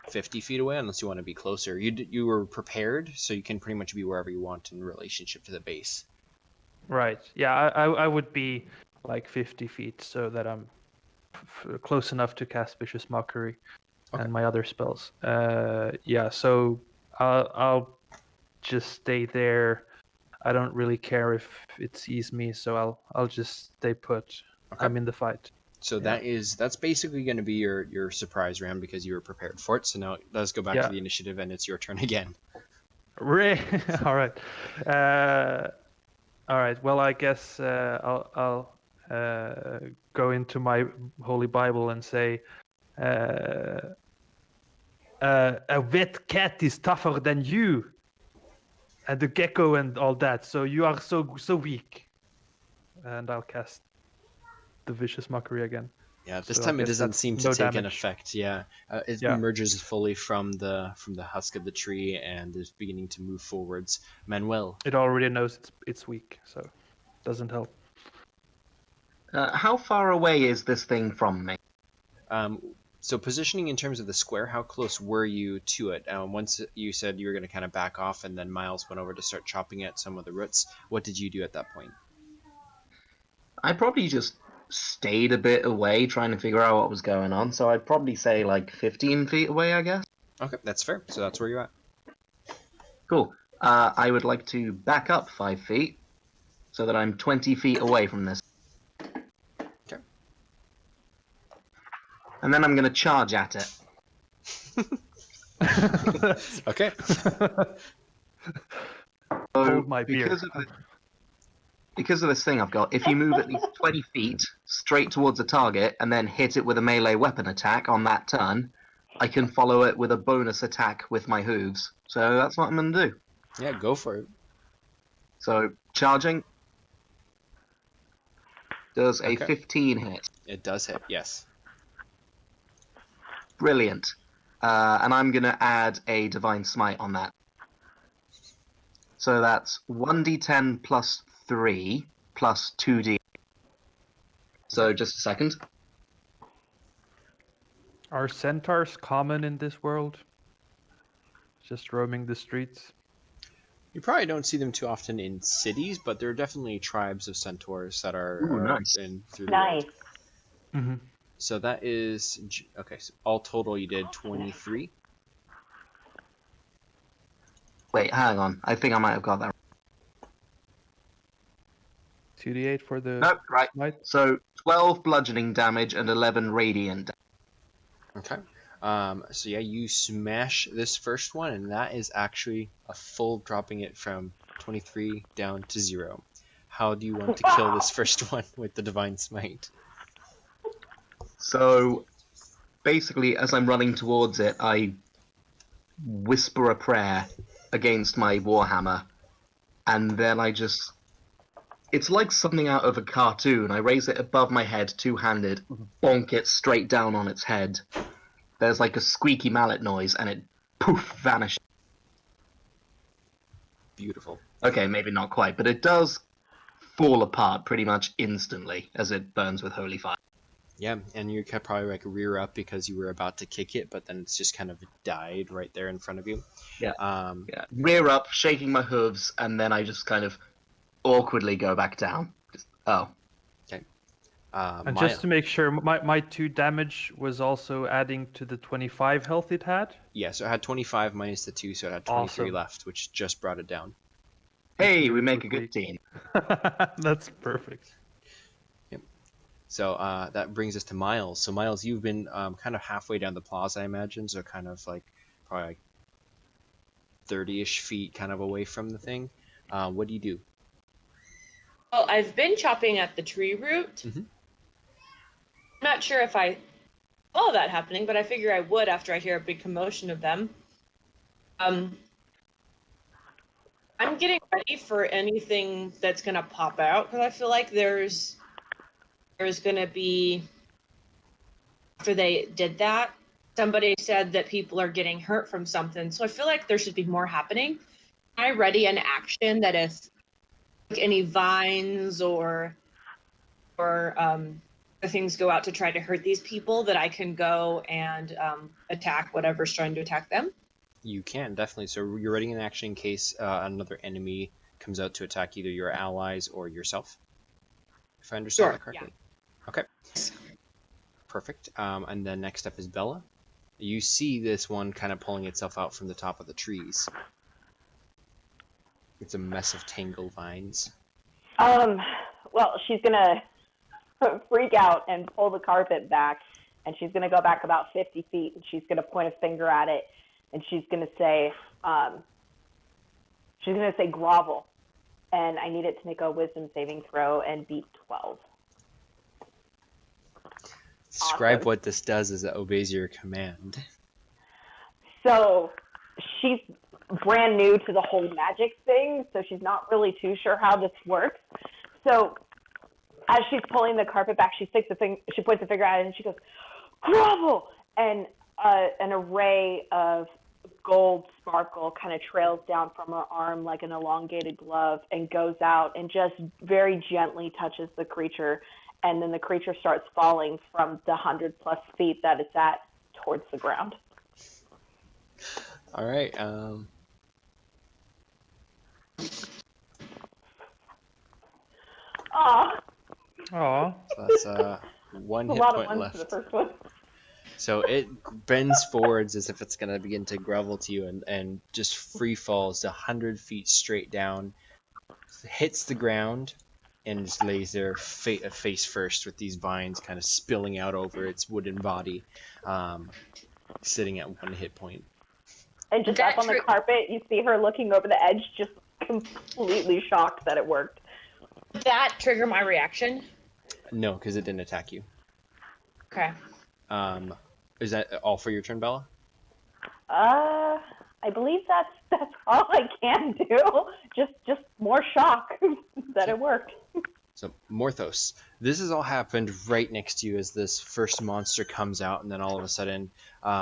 50 feet away, unless you want to be closer. You were prepared, so you can pretty much be wherever you want in relationship to the base. Right. Yeah, I would be like 50 feet, so that I'm close enough to cast Vicious Mockery and my other spells. Yeah, so I'll just stay there. I don't really care if it sees me, so I'll just stay put. Okay. I'm in the fight. So that's basically going to be your surprise round because you were prepared for it. So now let's go back to the initiative, and it's your turn again. All right. All right. Well, I guess I'll go into my Holy Bible and say, a wet cat is tougher than you, and the gecko and all that. So you are so weak. And I'll cast the Vicious Mockery again. Yeah, this time it doesn't seem to take an effect. Yeah, it emerges fully from the husk of the tree and is beginning to move forwards. Manuel. It already knows it's weak, so it doesn't help. How far away is this thing from me? So positioning in terms of the square, how close were you to it? Once you said you were going to kind of back off, and then Miles went over to start chopping at some of the roots. What did you do at that point? I probably just stayed a bit away trying to figure out what was going on, so I'd probably say like 15 feet away, I guess. Okay, that's fair. So that's where you're at. Cool. I would like to back up 5 feet so that I'm 20 feet away from this. Okay. And then I'm going to charge at it. Okay. Hold my beer. Because of this thing I've got, if you move at least 20 feet straight towards a target and then hit it with a melee weapon attack on that turn, I can follow it with a bonus attack with my hooves. So that's what I'm going to do. Yeah, go for it. So, charging. Does a 15 hit? It does hit, yes. Brilliant. And I'm going to add a Divine Smite on that. So that's 1d10 plus 3 plus 2d. So just a second. Are centaurs common in this world? Just roaming the streets? You probably don't see them too often in cities, but there are definitely tribes of centaurs that are nice. in through the Nice. world. Mm-hmm. So that is okay. So all total, you did 23. Wait, hang on. I think I might have got that. 2d8 for the... No, right. Smite? So 12 bludgeoning damage and 11 radiant damage. Okay. So yeah, you smash this first one, and that is actually a full dropping it from 23 down to 0. How do you want to kill this first one with the Divine Smite? So basically, as I'm running towards it, I whisper a prayer against my warhammer, and then I just It's like something out of a cartoon. I raise it above my head, two-handed, bonk it straight down on its head. There's like a squeaky mallet noise, and it poof vanishes. Beautiful. Okay, maybe not quite, but it does fall apart pretty much instantly as it burns with holy fire. Yeah, and you could probably like rear up because you were about to kick it, but then it's just kind of died right there in front of you. Yeah. Yeah. Rear up, shaking my hooves, and then I just kind of awkwardly go back down. Okay. And just to make sure, my 2 damage was also adding to the 25 health it had? Yeah, so it had 25 minus the 2, so it had 23 Awesome. left, which just brought it down. Hey, we make a good team. That's perfect. So that brings us to Miles. So Miles, you've been kind of halfway down the plaza, I imagine, so kind of like probably like 30-ish feet kind of away from the thing. What do you do? Well, I've been chopping at the tree root. Mhm. I'm not sure if I saw that happening, but I figure I would after I hear a big commotion of them. I'm getting ready for anything that's going to pop out, because I feel like there's going to be, after they did that, somebody said that people are getting hurt from something, so I feel like there should be more happening. Am I ready an action that if like, any vines or things go out to try to hurt these people, that I can go and attack whatever's trying to attack them? You can, definitely. So you're ready in action in case another enemy comes out to attack either your allies or yourself, if I understand that correctly. Yeah. Okay. Perfect. And then next up is Bella. You see this one kind of pulling itself out from the top of the trees. It's a mess of tangled vines. Well, she's gonna freak out and pull the carpet back, and she's gonna go back about 50 feet, and she's gonna point a finger at it, and she's gonna say grovel, and I need it to make a wisdom saving throw and beat 12. Describe Awesome. what this does as it obeys your command. So she's brand new to the whole magic thing, so she's not really too sure how this works. So as she's pulling the carpet back, she points the finger at it, and she goes, grovel! And an array of gold sparkle kind of trails down from her arm like an elongated glove and goes out and just very gently touches the creature. And then the creature starts falling from the 100+ feet that it's at towards the ground. All right. Aw. Aw. So that's one A hit lot of point ones left. for the first one. So it bends forwards as if it's going to begin to grovel to you and just free falls 100 feet straight down, hits the ground, and just lays there face first with these vines kind of spilling out over its wooden body, sitting at 1 hit point. And just up on the carpet, you see her looking over the edge, just completely shocked that it worked. Did that trigger my reaction? No, because it didn't attack you. Okay. Is that all for your turn, Bella? I believe that's all I can do. Just more shock that it worked. So, Morthos, this has all happened right next to you as this first monster comes out, and then all of a sudden,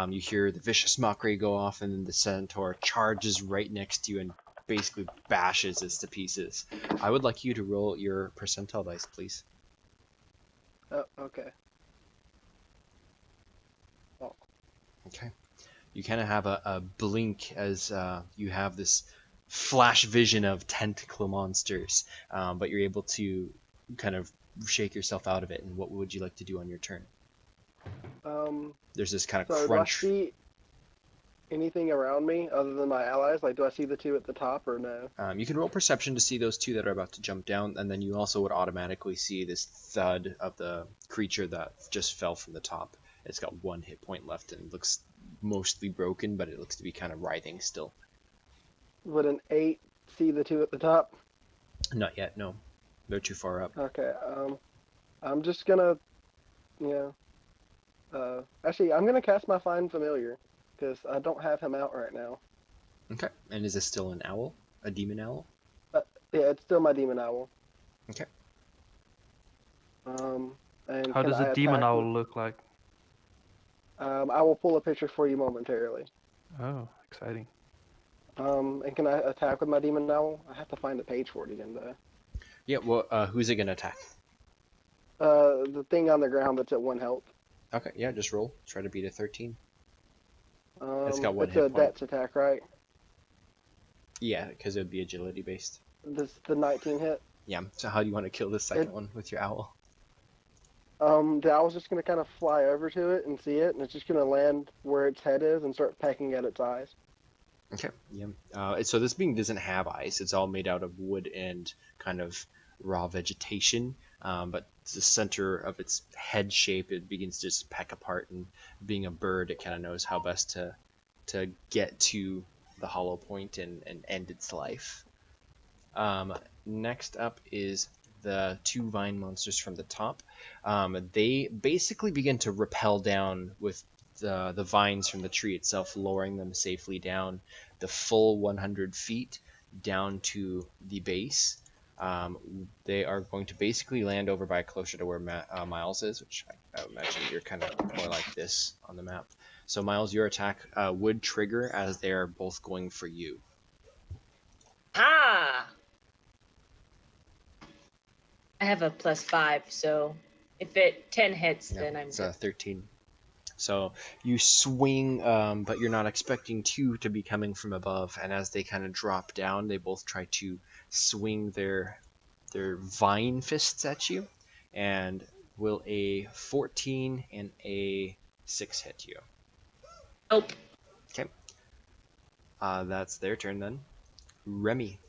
you hear the vicious mockery go off, and then the centaur charges right next to you and basically bashes this to pieces. I would like you to roll your percentile dice, please. Oh, okay. Oh. Okay. You kind of have a blink as you have this flash vision of tentacle monsters, but you're able to kind of shake yourself out of it. And what would you like to do on your turn? There's this kind of crunch. Do I see anything around me other than my allies? Like, do I see the two at the top or no? You can roll perception to see those two that are about to jump down, and then you also would automatically see this thud of the creature that just fell from the top. It's got 1 hit point left and looks mostly broken, but it looks to be kind of writhing still. Would an 8 see the two at the top? Not yet, no. They're too far up. Okay, I'm just gonna, actually, I'm gonna cast my Find Familiar, because I don't have him out right now. Okay, and is this still an owl? A demon owl? Yeah, it's still my Demon Owl. Okay. And How can does I a demon attack owl look like? I will pull a picture for you momentarily. Oh, exciting. And can I attack with my demon owl? I have to find the page for it again, though. Yeah. Well, who's it gonna attack? The thing on the ground that's at 1 health. Okay. Yeah. Just roll. Try to beat a 13. It's got 1 It's hit a point. dex attack, right? Yeah, because it would be agility based. The 19 hit. Yeah. So how do you want to kill the second one with your owl? The owl's just gonna kind of fly over to it and see it, and it's just gonna land where its head is and start pecking at its eyes. Okay. Yeah. So this being doesn't have eyes. It's all made out of wood and kind of raw vegetation. But the center of its head shape, it begins to just peck apart. And being a bird, it kind of knows how best to get to the hollow point and end its life. Next up is the 2 vine monsters from the top. They basically begin to rappel down with the vines from the tree itself, lowering them safely down the full 100 feet down to the base. They are going to basically land over by closer to where Miles is, which I imagine you're kind of more like this on the map. So Miles, your attack would trigger as they are both going for you. Ah! I have a +5, so if it 10 hits, then I'm it's good. 13. So you swing, but you're not expecting 2 to be coming from above. And as they kind of drop down, they both try to swing their vine fists at you. And will a 14 and a 6 hit you? Nope. Okay. That's their turn then. Remy.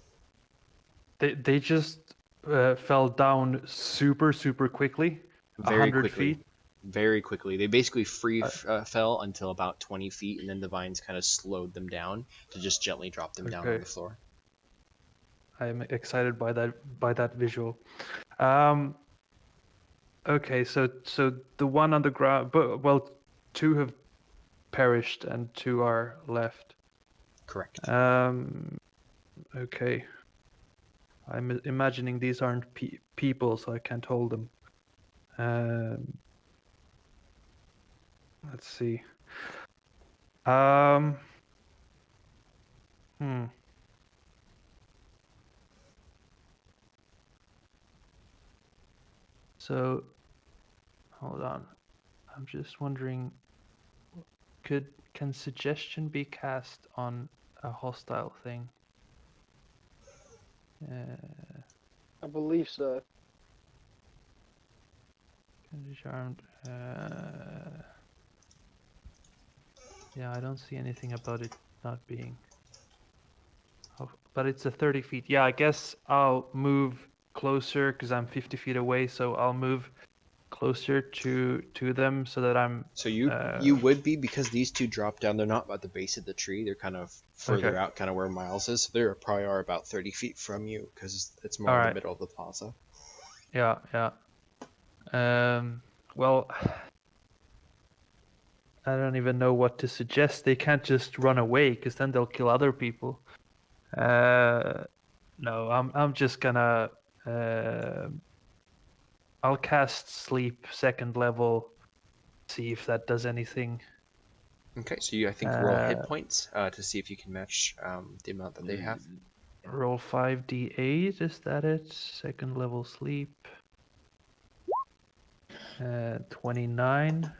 They just fell down super quickly. Very 100 quickly. feet. Very quickly. They basically fell until about 20 feet, and then the vines kind of slowed them down to just gently drop them down on the floor. I'm excited by that visual. Okay, so the one on the ground, well, 2 have perished and 2 are left. Correct. Okay. I'm imagining these aren't people, so I can't hold them. Let's see. So, hold on. I'm just wondering, can suggestion be cast on a hostile thing? I believe so. Charmed. Yeah, I don't see anything about it not being. Oh, but it's a 30 feet. Yeah, I guess I'll move closer because I'm 50 feet away. So I'll move closer to them so that I'm. So you would be, because these 2 drop down. They're not at the base of the tree. They're kind of further out, kind of where Miles is. So they probably are about 30 feet from you because it's more in the middle of the plaza. Yeah. Well, I don't even know what to suggest. They can't just run away because then they'll kill other people. No, I'm just gonna. I'll cast Sleep 2nd level. See if that does anything. Okay, so I think roll hit points to see if you can match the amount that they have. Roll 5d8. Is that it? 2nd level Sleep. 29.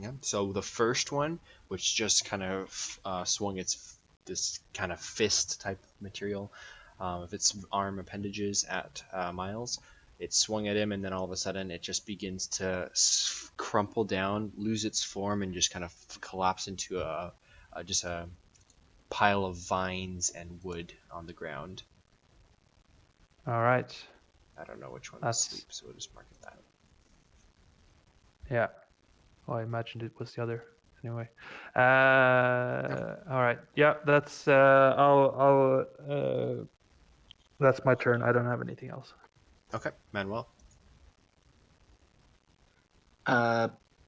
Yeah. So the first one, which just kind of swung this kind of fist type material of its arm appendages at Miles, it swung at him, and then all of a sudden it just begins to crumple down, lose its form, and just kind of collapse into just a pile of vines and wood on the ground. All right. I don't know which one is Sleep, so we'll just mark it that. Yeah. Oh, I imagined it was the other. Anyway. All right. Yeah, that's that's my turn. I don't have anything else. Okay, Manuel.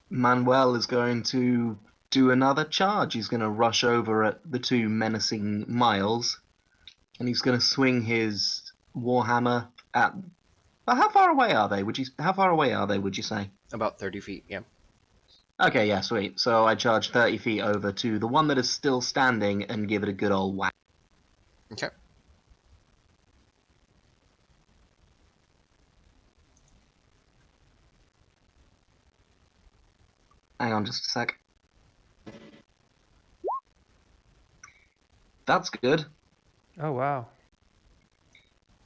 Manuel is going to do another charge. He's going to rush over at the 2 menacing Miles, and he's going to swing his warhammer But how far away are they? How far away are they? Would you say? About 30 feet. Yeah. Okay, yeah, sweet. So I charge 30 feet over to the one that is still standing and give it a good old whack. Okay. Hang on just a sec. That's good. Oh wow.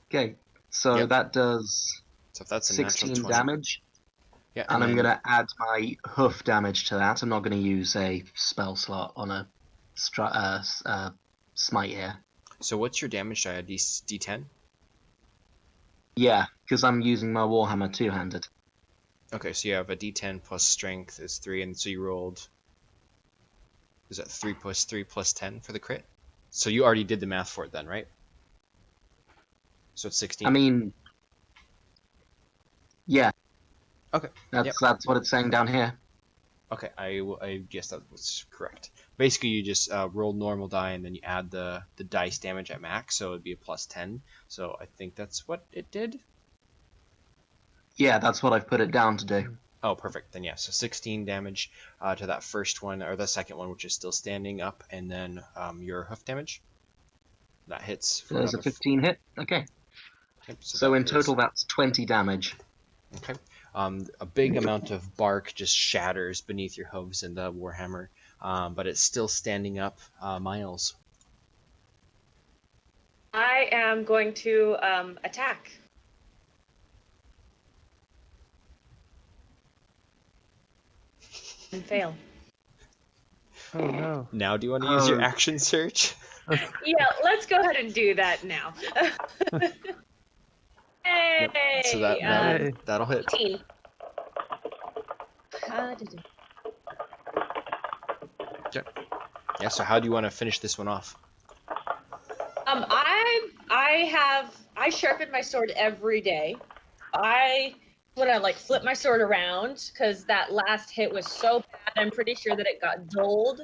Okay, so Yep. that does So if that's a natural 16 20. damage. Yeah. And I'm then- going to add my hoof damage to that. I'm not going to use a spell slot on a smite here. So what's your damage die? A D10? Yeah, because I'm using my Warhammer two-handed. Okay, so you have a D10 plus strength is 3, and so you rolled. Is that 3 plus 3 plus 10 for the crit? So you already did the math for it then, right? So it's 16. I mean, yeah. Okay. That's what it's saying down here. Okay, I guess that was correct. Basically, you just roll normal die, and then you add the dice damage at max, so it'd be a plus 10. So I think that's what it did. Yeah, that's what I've put it down to do. Oh, perfect. Then yeah, so 16 damage to that first one, or the second one, which is still standing up, and then your hoof damage. That hits. For There's a another 15 hit. Okay. Yep, So that in is- total, that's 20 damage. Okay. A big amount of bark just shatters beneath your hooves in the Warhammer, but it's still standing up. Miles. I am going to attack. And fail. Oh no. Now, do you want to use your Oh. action search? Yeah, let's go ahead and do that now. Hey! So that'll hit. 18. Yeah. So how do you want to finish this one off? I sharpen my sword every day. I want to like flip my sword around because that last hit was so bad. I'm pretty sure that it got dulled.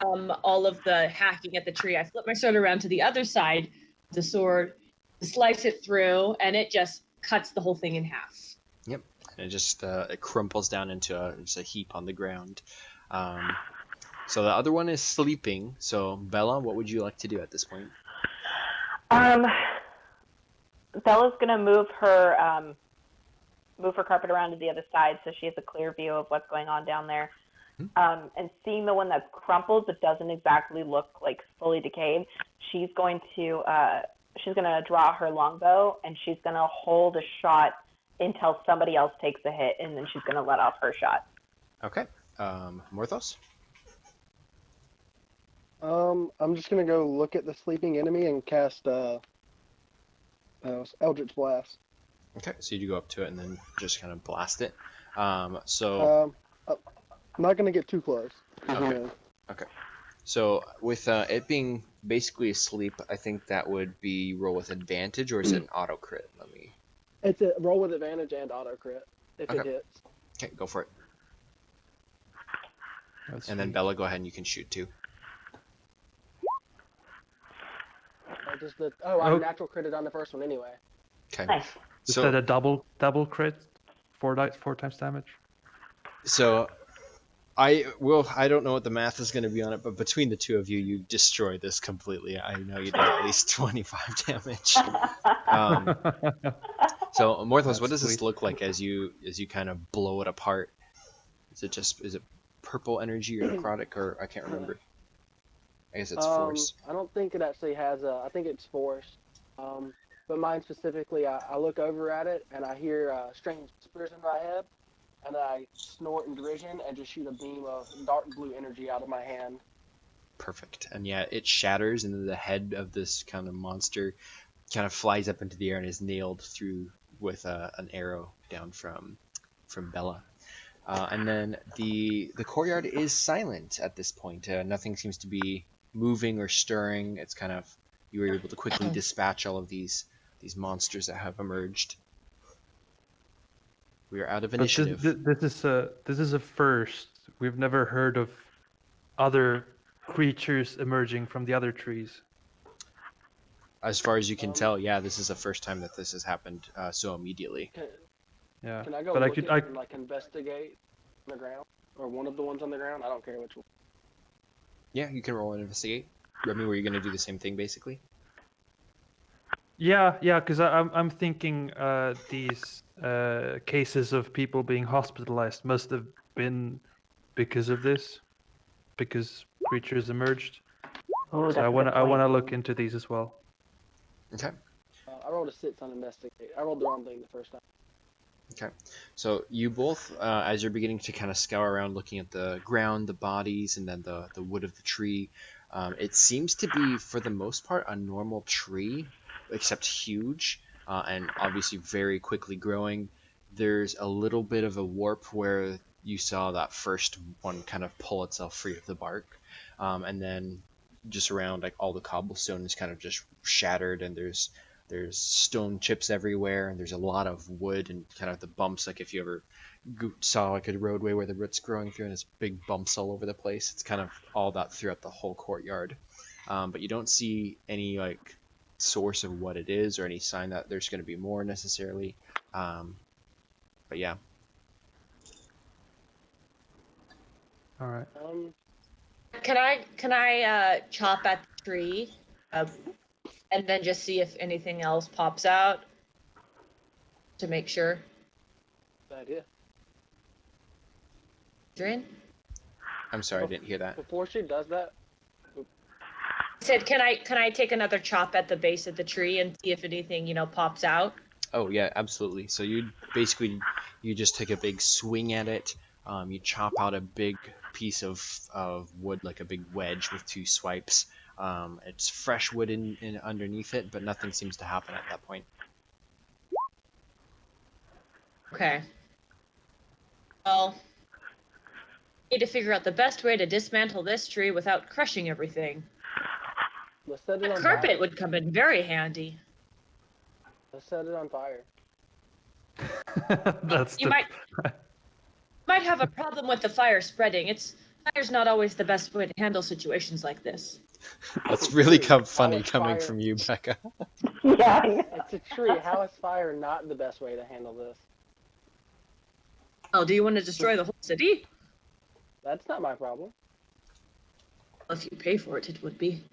All of the hacking at the tree. I flip my sword around to the other side of the sword, slice it through, and it just cuts the whole thing in half. Yep. And it just it crumples down into just a heap on the ground. So the other one is sleeping. So Bella, what would you like to do at this point? Bella's gonna move her carpet around to the other side so she has a clear view of what's going on down there. And seeing the one that's crumpled but doesn't exactly look like fully decayed, she's going to draw her longbow and she's gonna hold a shot until somebody else takes a hit, and then she's gonna let off her shot. Okay. Morthos? I'm just gonna go look at the sleeping enemy and cast Eldritch Blast. Okay. So you go up to it and then just kind of blast it. I'm not gonna get too close. Okay. So with it being basically asleep, I think that would be roll with advantage, or is it an auto crit? Let me. It's a roll with advantage and auto crit if it Okay. hits. Okay, go for it. That's And then sweet. Bella, go ahead and you can shoot too. I Oh. natural critted on the first one anyway. Okay. Nice. Is So that a double crit? 4 times damage? So I don't know what the math is going to be on it, but between the two of you, you destroy this completely. I know you did at least 25 damage. So Morthos, That's what does this sweet. look like as you kind of blow it apart? Is it purple energy or necrotic, or I can't remember. I guess it's force. I don't think it actually has I think it's force. But mine specifically, I look over at it and I hear strange whispers in my head, and I snort in derision and just shoot a beam of dark blue energy out of my hand. Perfect. And yeah, it shatters, and then the head of this kind of monster kind of flies up into the air and is nailed through with an arrow down from Bella. And then the courtyard is silent at this point. Nothing seems to be moving or stirring. It's kind of, you were able to quickly dispatch all of these monsters that have emerged. We are out of But initiative. this is a first. We've never heard of other creatures emerging from the other trees. As far as you can tell, yeah, this is the first time that this has happened so immediately. Yeah. Can I go But look at and like investigate on the ground, or one of the ones on the ground? I don't care which one. Yeah, you can roll and investigate. Remy, were you going to do the same thing, basically? Yeah, because I'm thinking these cases of people being hospitalized must have been because of this, because creatures emerged. Oh, So I wanna look into these as well. Okay. I rolled a 6 on investigate. I rolled the wrong thing the first time. Okay. So you both, as you're beginning to kind of scour around looking at the ground, the bodies, and then the wood of the tree, it seems to be, for the most part, a normal tree, except huge, and obviously very quickly growing. There's a little bit of a warp where you saw that first one kind of pull itself free of the bark, and then just around, like, all the cobblestone is kind of just shattered, and there's stone chips everywhere, and there's a lot of wood and kind of the bumps, like if you ever saw like a roadway where the root's growing through and there's big bumps all over the place. It's kind of all that throughout the whole courtyard. But you don't see any like source of what it is or any sign that there's going to be more necessarily. But yeah. All right. Can I chop at the tree, and then just see if anything else pops out to make sure? Good idea. Adrian? I'm sorry, I didn't hear that. Before she does that, I said, can I take another chop at the base of the tree and see if anything, pops out? Oh yeah, absolutely. So you just take a big swing at it. You chop out a big piece of wood, like a big wedge with 2 swipes. It's fresh wood in underneath it, but nothing seems to happen at that point. Okay. Well, need to figure out the best way to dismantle this tree without crushing everything. let's set it A on carpet fire. would come in very handy. Let's set it on fire. That's You might have a problem with the fire spreading. Fire's not always the best way to handle situations like this. That's really funny How coming fire- from you, Becca. Yeah, I know. It's a tree. How is fire not the best way to handle this? Oh, do you want to destroy the whole city? That's not my problem. If you pay for it, it would be.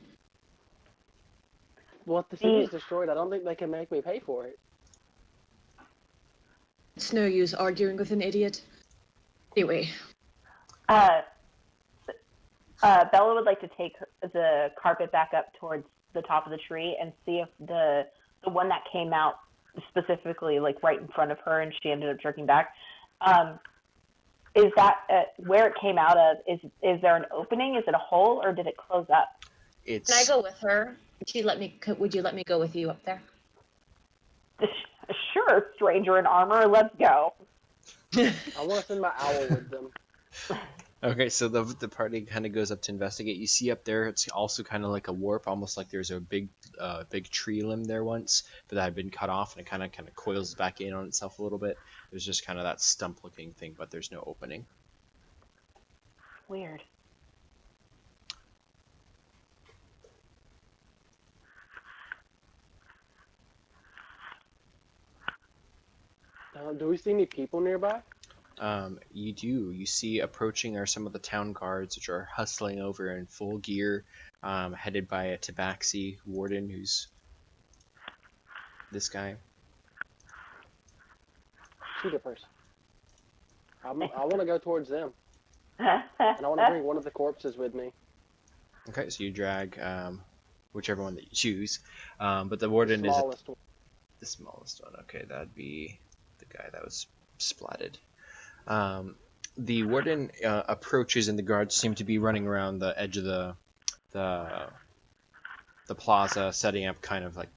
Well, if the city's destroyed, I don't think they can make me pay for it. It's no use arguing with an idiot. Anyway. Bella would like to take the carpet back up towards the top of the tree and see if the one that came out specifically, like right in front of her, and she ended up jerking back. Is that where it came out of? Is there an opening? Is it a hole, or did it close up? Can I go with her? Would you let me go with you up there? Sure, stranger in armor. Let's go. I want to send my owl with them. Okay, so the party kind of goes up to investigate. You see up there, it's also kind of like a warp, almost like there's a big tree limb there once, but that had been cut off, and it kind of coils back in on itself a little bit. There's just kind of that stump-looking thing, but there's no opening. Weird. Do we see any people nearby? You do. You see approaching are some of the town guards, which are hustling over in full gear, headed by a tabaxi warden, who's this guy. Shoot a person. I want to go towards them. And I want to bring one of the corpses with me. Okay, so you drag whichever one that you choose. But the warden The smallest one. the smallest one. Okay, that'd be the guy that was splatted. The warden approaches, and the guards seem to be running around the edge of the plaza, setting up kind of like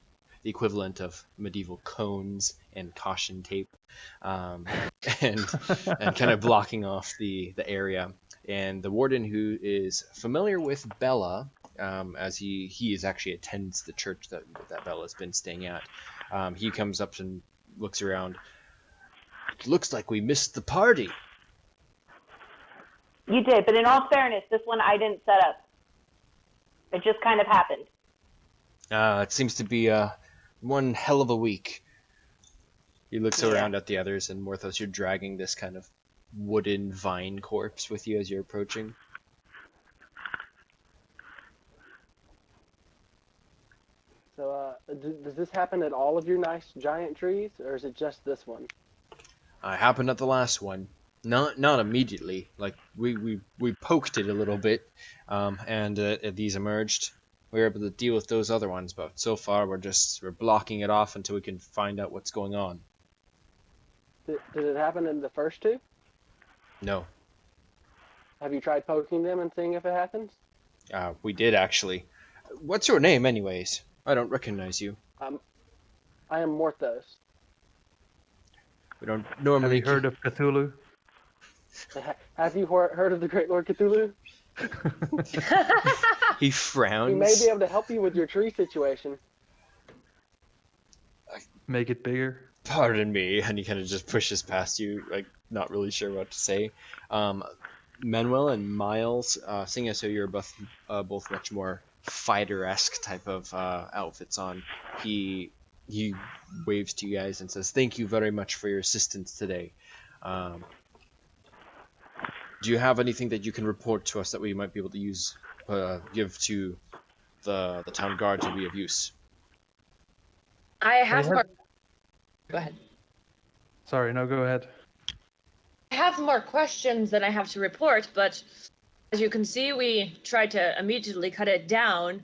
the equivalent of medieval cones and caution tape, and kind of blocking off the area. And the warden, who is familiar with Bella, as he actually attends the church that Bella's been staying at, he comes up and looks around. Looks like we missed the party. You did, but in all fairness, this one I didn't set up. It just kind of happened. It seems to be one hell of a week. He looks around at the others, and Morthos, you're dragging this kind of wooden vine corpse with you as you're approaching. So, does this happen at all of your nice giant trees, or is it just this one? It happened at the last one. Not immediately. Like we poked it a little bit, and these emerged. We were able to deal with those other ones, but so far we're blocking it off until we can find out what's going on. Did it happen in the first two? No. Have you tried poking them and seeing if it happens? We did actually. What's your name, anyways? I don't recognize you. I am Morthos. We don't normally. Have you heard of Cthulhu? Have you heard of the Great Lord Cthulhu? He frowns. He may be able to help you with your tree situation. Make it bigger. Pardon me, and he kind of just pushes past you, like not really sure what to say. Manuel and Miles, seeing as though you're both much more fighter-esque type of outfits on, he waves to you guys and says, "Thank you very much for your assistance today. Do you have anything that you can report to us that we might be able to use, give to the town guard to be of use?" I have more. Go ahead. Sorry, no, go ahead. I have more questions than I have to report, but as you can see, we tried to immediately cut it down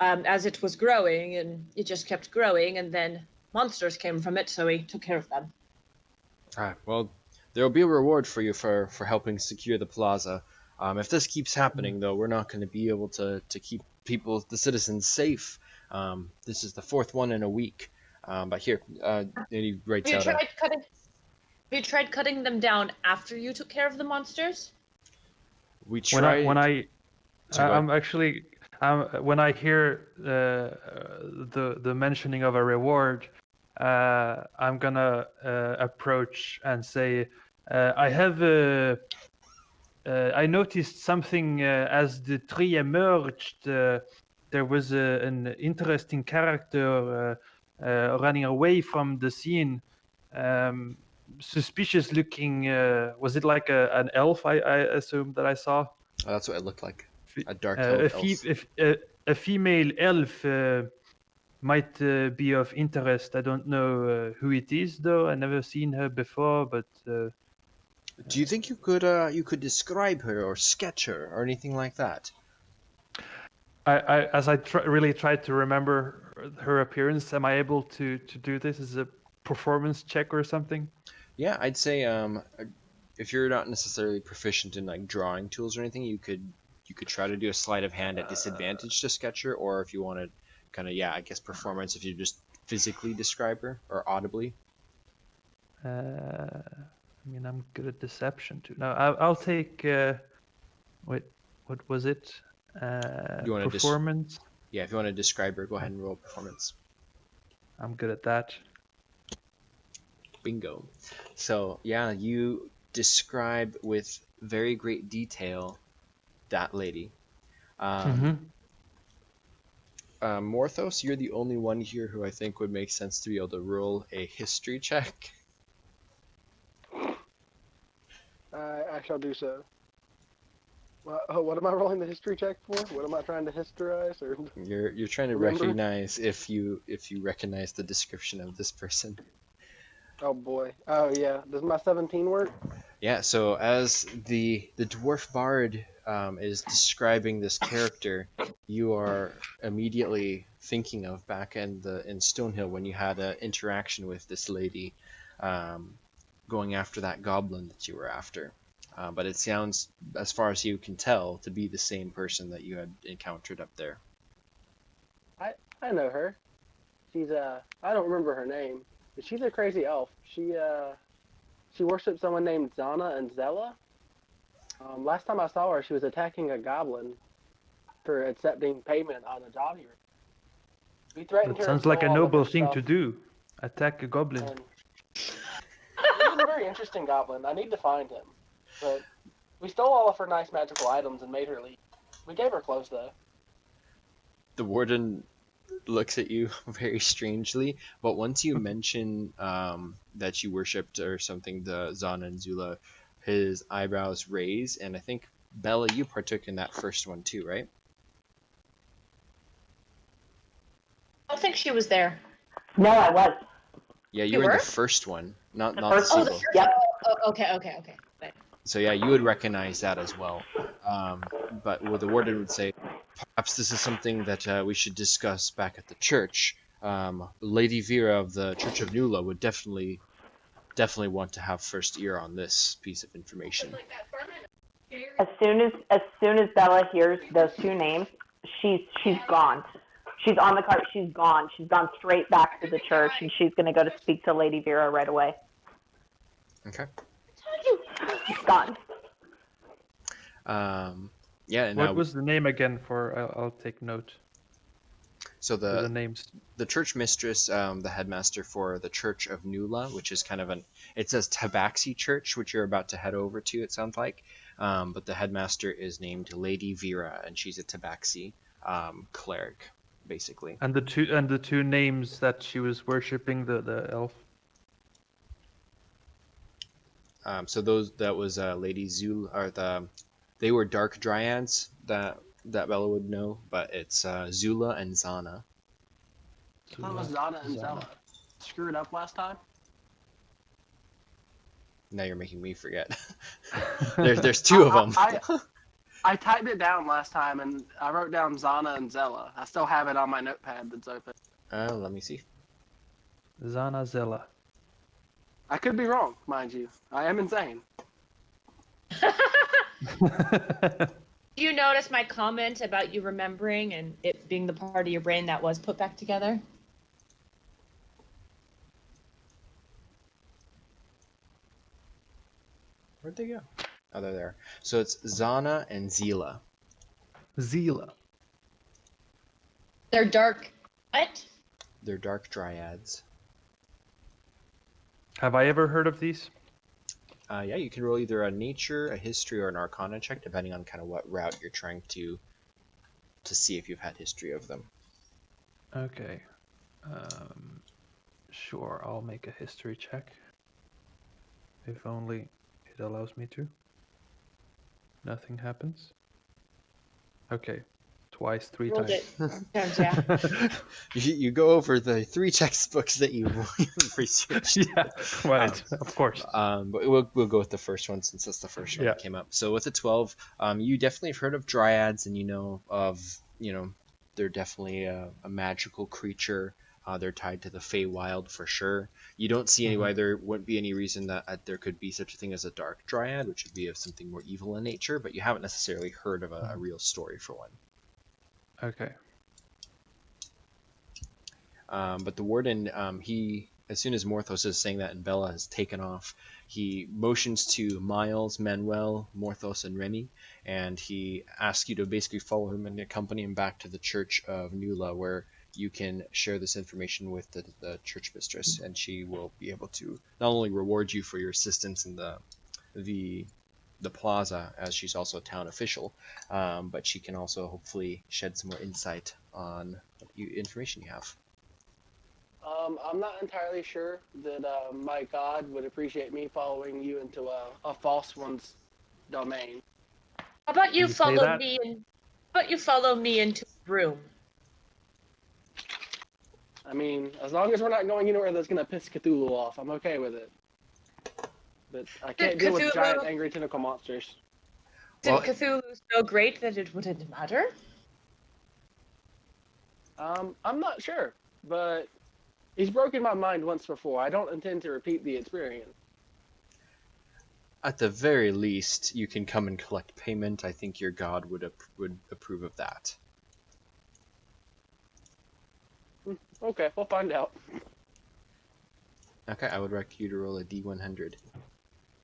as it was growing, and it just kept growing, and then monsters came from it, so we took care of them. Well, there will be a reward for you for helping secure the plaza. If this keeps happening, though, we're not going to be able to keep the citizens safe. This is the fourth one in a week. But here, and he writes out. Have you tried cutting them down after you took care of the monsters? We tried. When I hear the mentioning of a reward, I'm gonna approach and say, I noticed something as the tree emerged. There was an interesting character running away from the scene. Suspicious looking. Was it like an elf? I assume that I saw. Oh, that's what it looked like. A dark elf. A female elf might be of interest. I don't know who it is, though. I never seen her before, but. Do you think you could describe her or sketch her or anything like that? As I really tried to remember her appearance, am I able to do this as a performance check or something? Yeah, I'd say if you're not necessarily proficient in like drawing tools or anything, you could try to do a sleight of hand at disadvantage to sketch her, or if you want to kind of I guess performance if you just physically describe her or audibly. I mean, I'm good at deception too. No, I'll take. Wait, what was it? You want performance? Yeah, if you want to describe her, go ahead and roll performance. I'm good at that. Bingo. So yeah, you describe with very great detail that lady. Morthos, you're the only one here who I think would make sense to be able to roll a history check. I shall do so. What am I rolling the history check for? What am I trying to historize? Or you're trying to recognize if you recognize the description of this person. Oh boy. Oh yeah. Does my 17 work? Yeah. So as the Dwarf Bard is describing this character, you are immediately thinking of back in Stonehill when you had an interaction with this lady, going after that goblin that you were after. But it sounds, as far as you can tell, to be the same person that you had encountered up there. I know her. She's I don't remember her name, but she's a crazy elf. She worships someone named Zana and Zella. Last time I saw her, she was attacking a goblin for accepting payment on a job here. We threatened her. Sounds like a noble thing to do. Attack a goblin. He's a very interesting goblin. I need to find him. But we stole all of her nice magical items and made her leave. We gave her clothes, though. The warden looks at you very strangely, but once you mention that you worshipped or something, the Zana and Zula, his eyebrows raise, and I think, Bella, you partook in that first one too, right? I don't think she was there. No, I was. Yeah, You you were in were? the first one, not the first- Oh, the sequel. first Yep. Oh, okay. Wait. So yeah, you would recognize that as well. But what the warden would say, perhaps this is something that we should discuss back at the church. Lady Vera of the Church of Nula would definitely want to have first ear on this piece of information. As soon as Bella hears those two names, she's gone. She's on the cart. She's gone. She's gone straight back to the church, and she's going to go to speak to Lady Vera right away. Okay. She's gone. Yeah. And What was the name again for? I'll take note. so The names. the church mistress, the headmaster for the Church of Nula, which is kind of it says Tabaxi Church, which you're about to head over to, it sounds like. But the headmaster is named Lady Vera, and she's a Tabaxi cleric, basically. And the two names that she was worshipping, the elf. So that was Lady Zul, or they were dark dryads that Bella would know, but it's Zula and Zana. I thought it was Zana and Zella. Screwed up last time? Now you're making me forget. there's two of them. I typed it down last time, and I wrote down Zana and Zella. I still have it on my notepad that's open. Let me see. Zana Zella. I could be wrong, mind you. I am insane. Do you notice my comment about you remembering and it being the part of your brain that was put back together? Where'd they go? Oh, they're there. So it's Zana and Zila. Zila. They're dark. What? They're dark dryads. Have I ever heard of these? Yeah, you can roll either a nature, a history, or an arcana check, depending on kind of what route you're trying to see if you've had history of them. Okay. Sure, I'll make a history check. If only it allows me to. Nothing happens. Okay. Twice, three Rolled times. it. Yeah. You go over the 3 textbooks that you researched. Yeah, right, of course. But we'll go with the first one since that's the first one that came up. So with the 12, you definitely have heard of dryads, and they're definitely a magical creature. They're tied to the Feywild for sure. You don't see any why there wouldn't be any reason that there could be such a thing as a dark dryad, which would be of something more evil in nature, but you haven't necessarily heard of a real story for one. Okay. But the warden, as soon as Morthos is saying that and Bella has taken off, he motions to Miles, Manuel, Morthos, and Remy, and he asks you to basically follow him and accompany him back to the Church of Nula, where you can share this information with the church mistress, and she will be able to not only reward you for your assistance in the plaza, as she's also a town official, but she can also hopefully shed some more insight on what information you have. I'm not entirely sure that my god would appreciate me following you into a false one's domain. How about you Can you say follow that? me in? How about you follow me into a room? I mean, as long as we're not going anywhere that's gonna piss Cthulhu off, I'm okay with it. But I can't deal with Cthulhu- giant angry tentacle monsters. Isn't Well- Cthulhu so great that it wouldn't matter? I'm not sure, but he's broken my mind once before. I don't intend to repeat the experience. At the very least, you can come and collect payment. I think your god would approve of that. Okay, we'll find out. Okay, I would recommend you to roll a d100.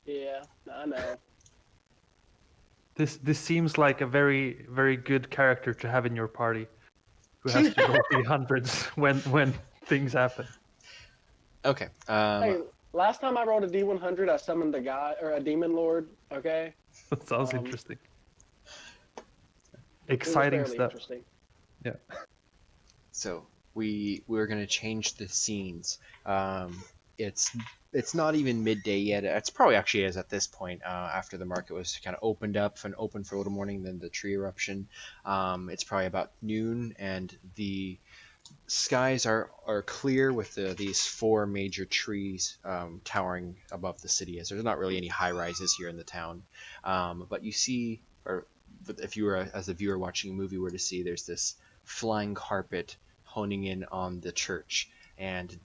Yeah, I know. This seems like a very, very good character to have in your party, who has to roll the hundreds when things happen. Okay. Hey, last time I rolled a D100, I summoned a demon lord. Okay. That sounds Um, interesting. It was Exciting fairly stuff. Interesting. Yeah. So we're gonna change the scenes. It's not even midday yet. It's probably actually is at this point. After the market was kind of opened up and open for a little morning, then the tree eruption. It's probably about noon, and the skies are clear with these 4 major trees towering above the city. As there's not really any high rises here in the town, but you see, or if you were as a viewer watching a movie were to see, there's this flying carpet honing in on the church, and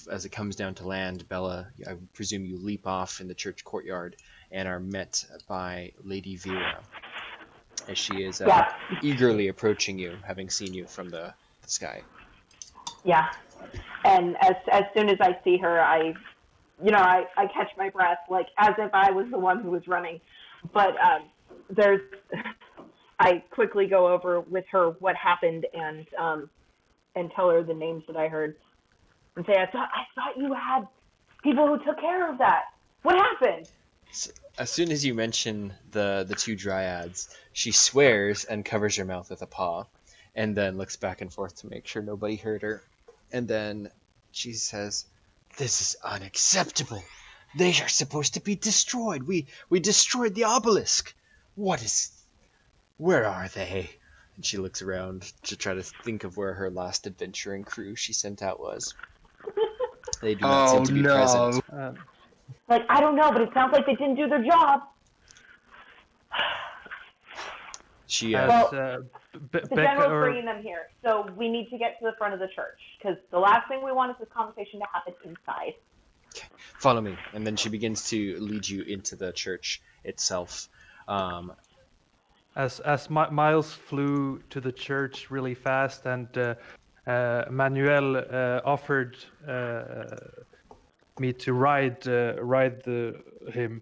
as it comes down to land, Bella, I presume you leap off in the church courtyard and are met by Lady Vera, as she is eagerly approaching you, having seen you from the sky. Yeah, and as soon as I see her, I catch my breath, like as if I was the one who was running. But I quickly go over with her what happened and tell her the names that I heard, and say, I thought you had people who took care of that. What happened? As soon as you mention the 2 dryads, she swears and covers her mouth with a paw, and then looks back and forth to make sure nobody heard her. And then she says, "This is unacceptable. They are supposed to be destroyed. We destroyed the obelisk. Where are they?" And she looks around to try to think of where her last adventuring crew she sent out was. They do not seem to be present. Like, I don't know, but it sounds like they didn't do their job. She the Becca general's bringing them here, so we need to get to the front of the church, because the last thing we want is this conversation to happen inside. Okay, follow me. And then she begins to lead you into the church itself. As Miles flew to the church really fast, and Manuel offered me to ride him,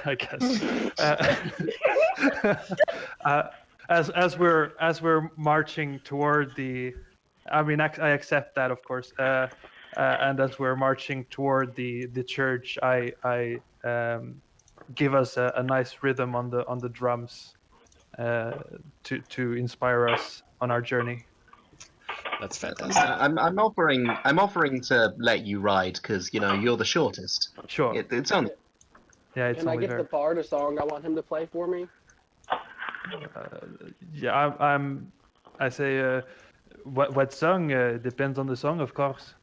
I guess. As we're marching toward the, I mean, I accept that, of course. And as we're marching toward the church, I give us a nice rhythm on the drums to inspire us on our journey. That's fantastic. I'm offering to let you ride because you're the shortest. Sure. It's only. Yeah, it's Can I only give fair. the bard a song I want him to play for me? Yeah, I say, what song? Depends on the song, of course.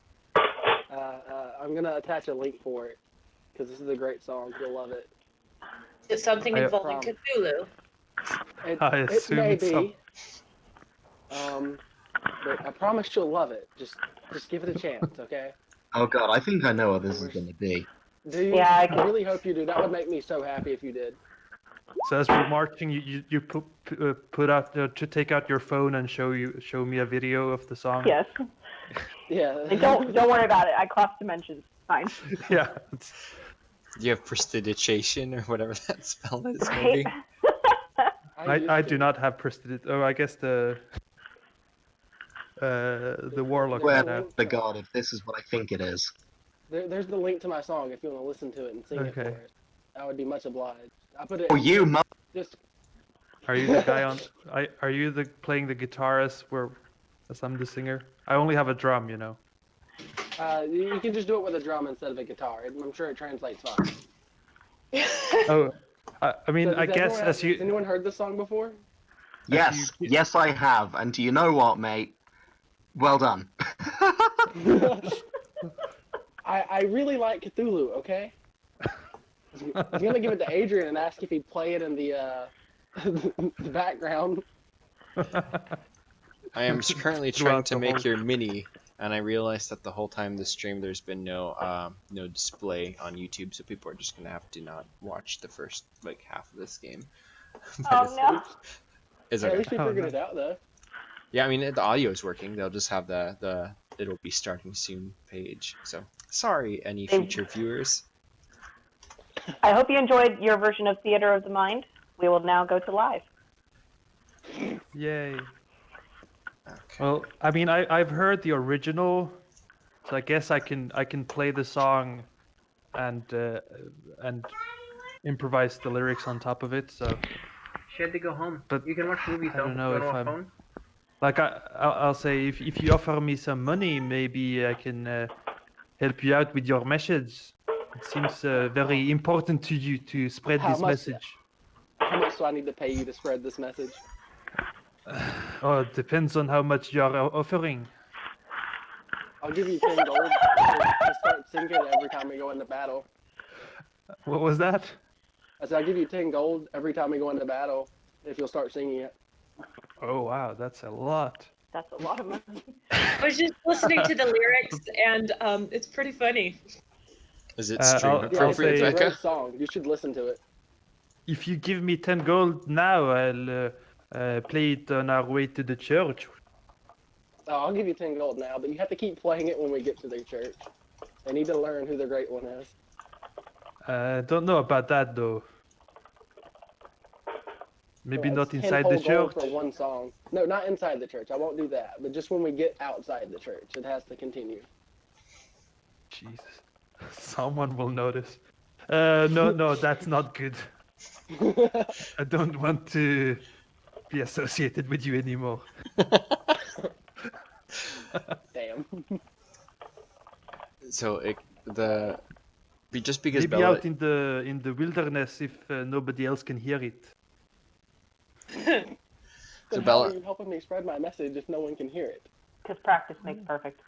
I'm gonna attach a link for it because this is a great song. You'll love it. It's something involving Cthulhu. I It assume may so. be. But I promise you'll love it. Just give it a chance, okay? Oh God, I think I know what this is going to be. Do you? Yeah, I really hope you do. That would make me so happy if you did. So as we're marching, you put out to take out your phone and show me a video of the song. Yes. Yeah. Like, don't worry about it. I cross dimensions. Fine. Yeah. Do you have prestidigitation or whatever that spell is, maybe? I do not have prestidigitation. Oh, I guess the warlock. Swear the God, if this is what I think it is. There's the link to my song if you want to listen to it and sing it for it. I would be much obliged. I put it. Oh, you just. Are you the guy on? Are you playing the guitar as I'm the singer? I only have a drum, you know. You can just do it with a drum instead of a guitar. I'm sure it translates fine. Oh, I mean, So I guess has as you. anyone heard this song before? Yes, I have. And do you know what, mate? Well done. I really like Cthulhu. Okay. I was gonna give it to Adrian and ask if he'd play it in the the background. I am currently trying to make your mini, and I realized that the whole time this stream there's been no display on YouTube, so people are just gonna have to not watch the first half of this game. Oh no. It's At okay. least we figured it out though. Yeah, I mean the audio is working. They'll just have the it'll be starting soon page. So sorry, any future viewers. I hope you enjoyed your version of Theater of the Mind. We will now go to live. Yay. Okay. Well, I mean, I've heard the original, so I guess I can play the song, and improvise the lyrics on top of it. So She had to go home. But you can watch movies I though. don't know if on I'm- phone. Like I'll say, if you offer me some money, maybe I can help you out with your message. It seems very important to you to spread How this much? message. How much do I need to pay you to spread this message? Oh, it depends on how much you are offering. I'll give you 10 gold to start singing it every time we go into battle. What was that? I said I'll give you 10 gold every time we go into battle if you'll start singing it. Oh wow, that's a lot. That's a lot of money. I was just listening to the lyrics, and it's pretty funny. Is it stream I'll appropriate, it's a Becca? great song. You should listen to it. If you give me 10 gold now, I'll play it on our way to the church. Oh, I'll give you 10 gold now, but you have to keep playing it when we get to the church. They need to learn who the Great One is. Don't know about that though. Maybe Well, not it's 10 inside the whole gold church. for one song. No, not inside the church. I won't do that. But just when we get outside the church, it has to continue. Jesus, someone will notice. No, that's not good. I don't want to be associated with you anymore. Damn. So just because Maybe Bella, out in the wilderness if nobody else can hear it. Then how Bella- are you helping me spread my message if no one can hear it? Because practice makes perfect.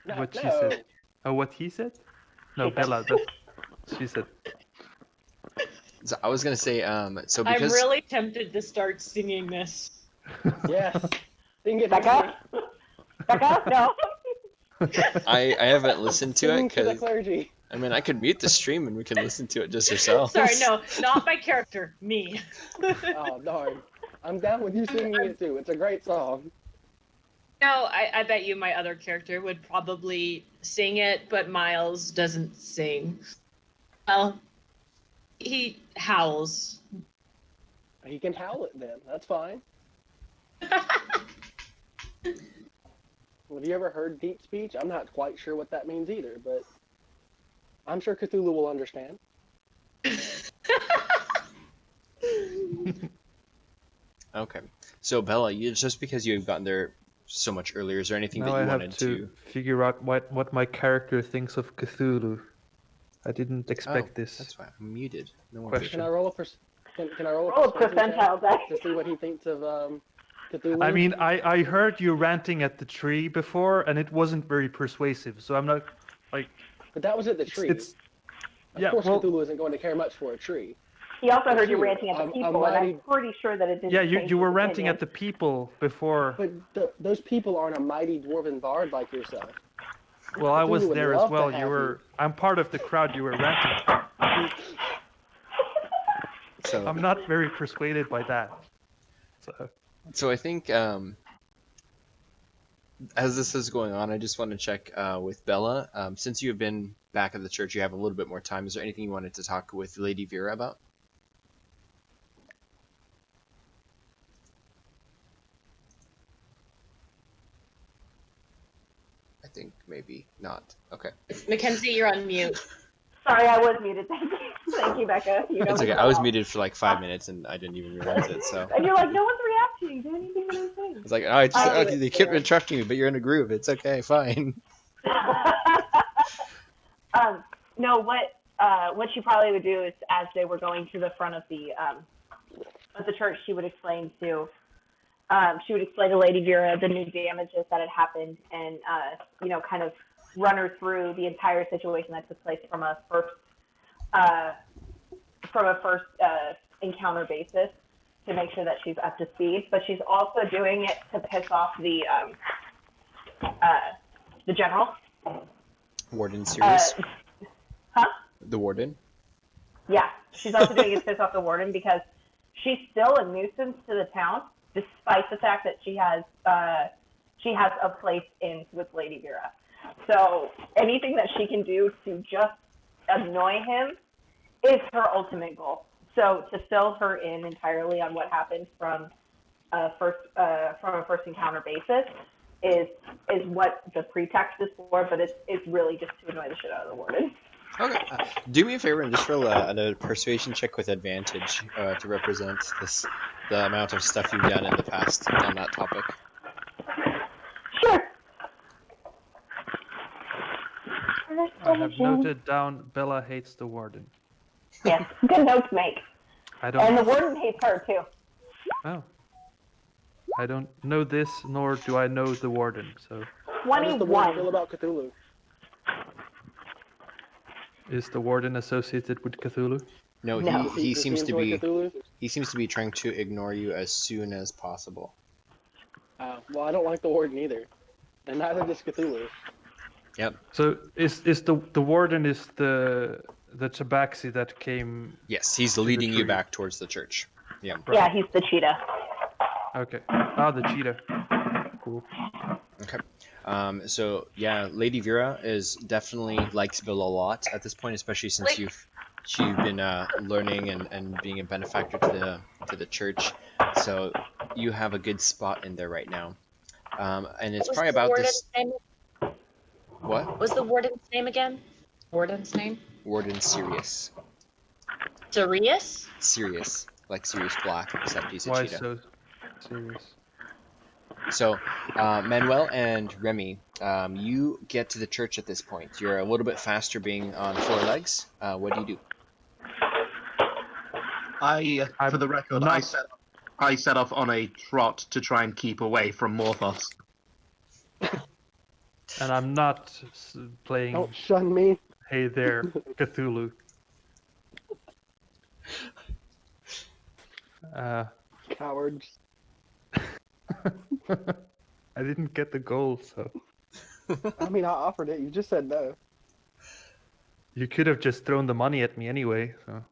No, What she no. said. Oh, what he said? No, She said. Bella. That she said. so I was gonna say, so I'm because really tempted to start singing this. Yes. Sing it. Becca? Becca? No. I haven't listened to it Sing to the because clergy. I mean I could mute the stream and we can listen to it just ourselves. Sorry, no, not my character, me. Oh, darn. I'm down with you singing it too. It's a great song. No, I bet you my other character would probably sing it, but Miles doesn't sing. Well, he howls. He can howl it then. That's fine. Have you ever heard deep speech? I'm not quite sure what that means either, but I'm sure Cthulhu will understand. Okay. So Bella, just because you've gotten there so much earlier, is there anything Now that I you have wanted to figure out what my character thinks of Cthulhu. I didn't expect this. That's fine. I'm muted. No one Question. Can I roll a can I roll Roll a persuasion check percentile die. to see what he thinks of Cthulhu? I mean, I heard you ranting at the tree before, and it wasn't very persuasive. So I'm not like but that was at the tree. it's. Of Yeah, course, well, Cthulhu isn't going to care much for a tree. He also heard you Cute. ranting at the I'm people, and I'm mighty- pretty sure that it didn't. yeah, change you were his ranting opinion. at the people before. But those people aren't a mighty dwarven bard like yourself. Well, I was Cthulhu would there love as to well. have You were. I'm part of the crowd. You were ranting. So I'm not very persuaded by that. So I think as this is going on, I just want to check with Bella. Since you have been back at the church, you have a little bit more time. Is there anything you wanted to talk with Lady Vera about? I think maybe not. Okay. Mckenzie, you're on mute. Sorry, I was muted. Thank you. Thank you, Becca. You know It's me okay. I was well. muted for like 5 minutes and I didn't even realize it. So And you're like, no one's reacting to anything that I'm saying. it's like, oh, I'll do it, they keep Vera. interrupting me, but you're in a groove. It's okay, fine. No, what she probably would do is, as they were going to the front of the church, she would explain to Lady Vera the new damages that had happened, and kind of run her through the entire situation that took place from a first encounter basis to make sure that she's up to speed. But she's also doing it to piss off the general. Warden series. Huh? The warden. Yeah, she's also doing it to piss off the warden because she's still a nuisance to the town, despite the fact that she has a place in with Lady Vera. So anything that she can do to just annoy him is her ultimate goal. So to fill her in entirely on what happened from a first encounter basis is what the pretext is for, but it's really just to annoy the shit out of the warden. Okay. Do me a favor and just roll a persuasion check with advantage to represent this the amount of stuff you've done in the past on that topic? Sure. I have noted down Bella hates the warden. Yes, good note to make. I don't. And the warden hates her too. Oh. I don't know this, nor do I know the warden. So. How does the warden feel 21. about Cthulhu? Is the warden associated with Cthulhu? No, No. he Does seems to enjoy be Cthulhu? he seems to be trying to ignore you as soon as possible. Well, I don't like the warden either, and neither does Cthulhu. Yep. So is the warden is the tabaxi that came? Yes, he's the leading you tree. back towards the church. Yeah. Yeah, he's the cheetah. Okay. Ah, the cheetah. Cool. Okay. So yeah, Lady Vera is definitely likes Bill a lot at this point, especially since you've been learning and being a benefactor to the church. So you have a good spot in there right now. And it's probably about this. What? Was the warden's name again? Warden's name? Warden Sirius. Sirius? Sirius, like Sirius Black, except he's a Why cheetah. so serious? So, Manuel and Remy, you get to the church at this point. You're a little bit faster being on 4 legs. What do you do? For the record, I set off on a trot to try and keep away from Morthos. And I'm not playing. Don't shun me. Hey there, Cthulhu. Cowards. I didn't get the goal, so I mean, I offered it. You just said no. you could have just thrown the money at me anyway. So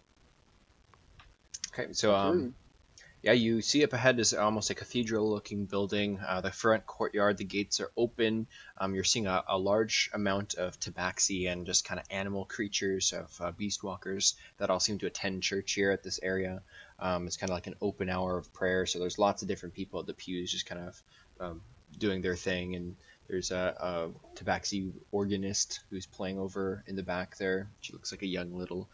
Okay, so That's rude. yeah, you see up ahead is almost a cathedral-looking building. The front courtyard, the gates are open. You're seeing a large amount of tabaxi and just kind of animal creatures of beast walkers that all seem to attend church here at this area. It's kind of like an open hour of prayer, so there's lots of different people at the pews just kind of doing their thing. And there's a tabaxi organist who's playing over in the back there. She looks like a young little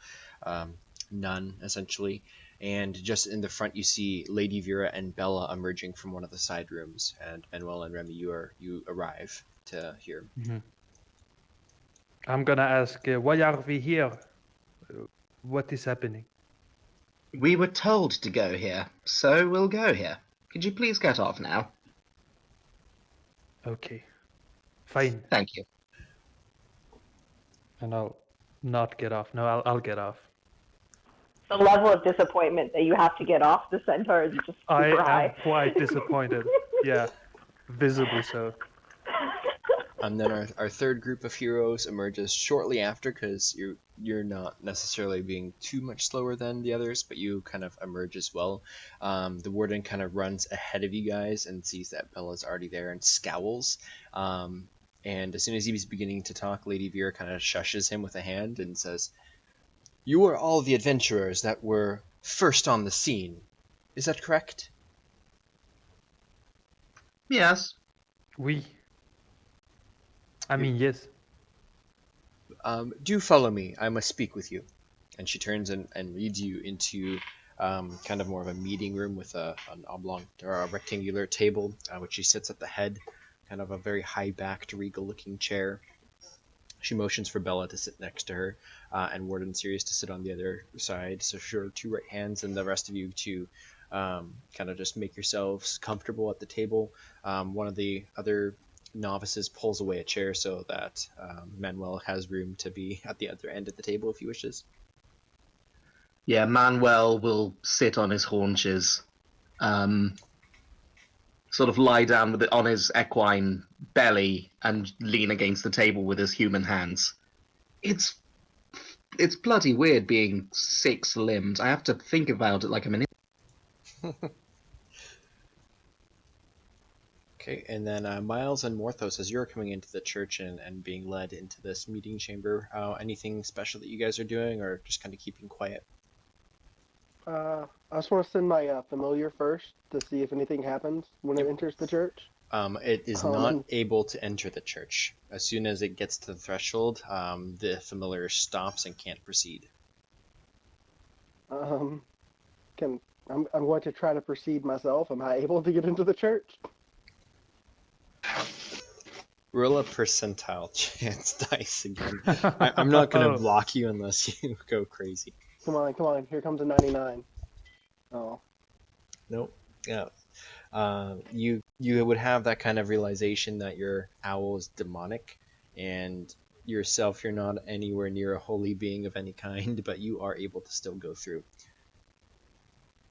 nun, essentially. And just in the front, you see Lady Vera and Bella emerging from one of the side rooms. And Manuel and Remy, you arrive to here. I'm gonna ask, why are we here? What is happening? We were told to go here, so we'll go here. Could you please get off now? Okay, fine. Thank you. And I'll not get off. No, I'll get off. The level of disappointment that you have to get off the centaur is just I super am high. quite disappointed. Yeah, visibly so. And then our third group of heroes emerges shortly after, because you're not necessarily being too much slower than the others, but you kind of emerge as well. The warden kind of runs ahead of you guys and sees that Bella's already there and scowls. And as soon as he's beginning to talk, Lady Vera kind of shushes him with a hand and says, "You are all the adventurers that were first on the scene. Is that correct?" Yes. I mean, yes. Do follow me. I must speak with you. And she turns and leads you into kind of more of a meeting room with an oblong or a rectangular table, which she sits at the head, kind of a very high-backed, regal-looking chair. She motions for Bella to sit next to her, and Warden Sirius to sit on the other side. So sure, 2 right hands, and the rest of you to kind of just make yourselves comfortable at the table. One of the other novices pulls away a chair so that Manuel has room to be at the other end of the table if he wishes. Yeah, Manuel will sit on his haunches, sort of lie down with it on his equine belly and lean against the table with his human hands. It's bloody weird being 6-limbed. I have to think about it like I'm an Okay, and then Miles and Morthos, as you're coming into the church and being led into this meeting chamber, anything special that you guys are doing, or just kind of keeping quiet? I just want to send my familiar first to see if anything happens when it enters the church. It is not able to enter the church. As soon as it gets to the threshold, the familiar stops and can't proceed. Can I'm going to try to proceed myself. Am I able to get into the church? Roll a percentile chance dice again. I'm not going to block you unless you go crazy. Come on. Here comes a 99. Oh. Nope. Yeah. You would have that kind of realization that your owl is demonic, and yourself, you're not anywhere near a holy being of any kind, but you are able to still go through.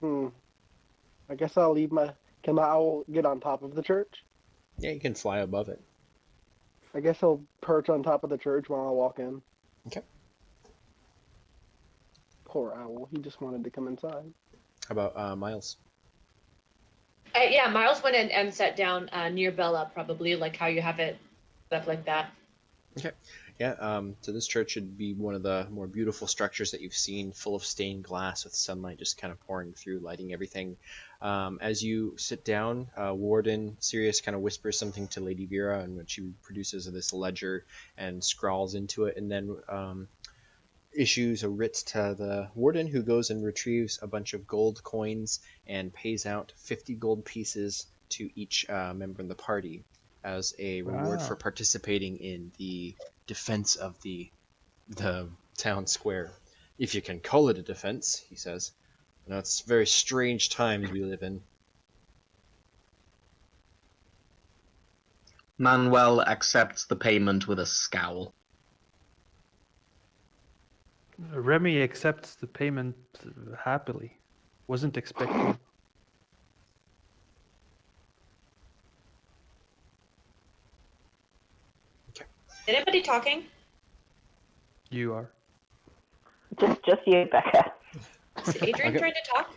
I guess I'll leave my... Can my owl get on top of the church? Yeah, you can fly above it. I guess he'll perch on top of the church while I walk in. Okay. Poor owl. He just wanted to come inside. How about Miles? Yeah, Miles went in and sat down near Bella, probably, like how you have it set up like that. Okay. Yeah, so this church should be one of the more beautiful structures that you've seen, full of stained glass with sunlight just kind of pouring through, lighting everything. As you sit down, Warden Sirius kind of whispers something to Lady Vera, and she produces this ledger and scrawls into it, and then issues a writ to the Warden, who goes and retrieves a bunch of gold coins and pays out 50 gold pieces to each member in the party as a reward for participating in the defense of the town square. If you can call it a defense, he says. You know, it's very strange times we live in. Manuel accepts the payment with a scowl. Remy accepts the payment happily. Wasn't expecting. Anybody talking? You are. Just you, Becca. Is Adrian trying to talk?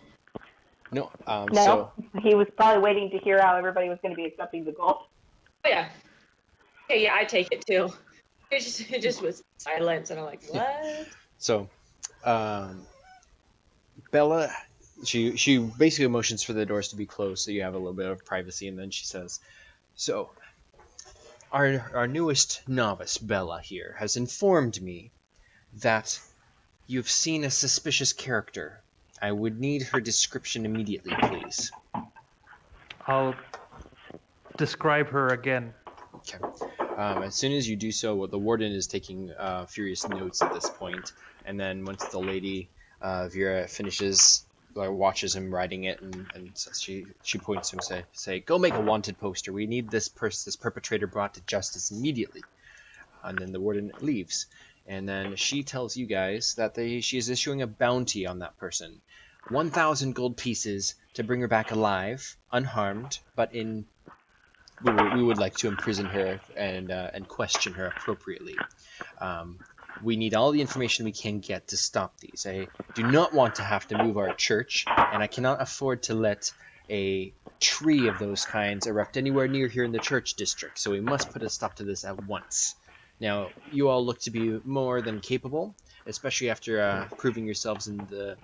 No, No, so he was probably waiting to hear how everybody was going to be accepting the gold. Oh, yeah. Okay, yeah, I take it too. It just was silence, and I'm like, what? So, Bella, she basically motions for the doors to be closed so you have a little bit of privacy, and then she says, so, our newest novice, Bella, here, has informed me that you've seen a suspicious character. I would need her description immediately, please. I'll describe her again. Okay. As soon as you do so, the warden is taking furious notes at this point, and then once the lady Vera finishes, watches him writing it, and she points to him and say, "Go make a wanted poster. We need this perpetrator brought to justice immediately." And then the warden leaves, and then she tells you guys that she is issuing a bounty on that person, 1,000 gold pieces to bring her back alive, unharmed, but in. We would like to imprison her and question her appropriately. We need all the information we can get to stop these. I do not want to have to move our church, and I cannot afford to let a tree of those kinds erupt anywhere near here in the church district, so we must put a stop to this at once. Now, you all look to be more than capable, especially after proving yourselves in the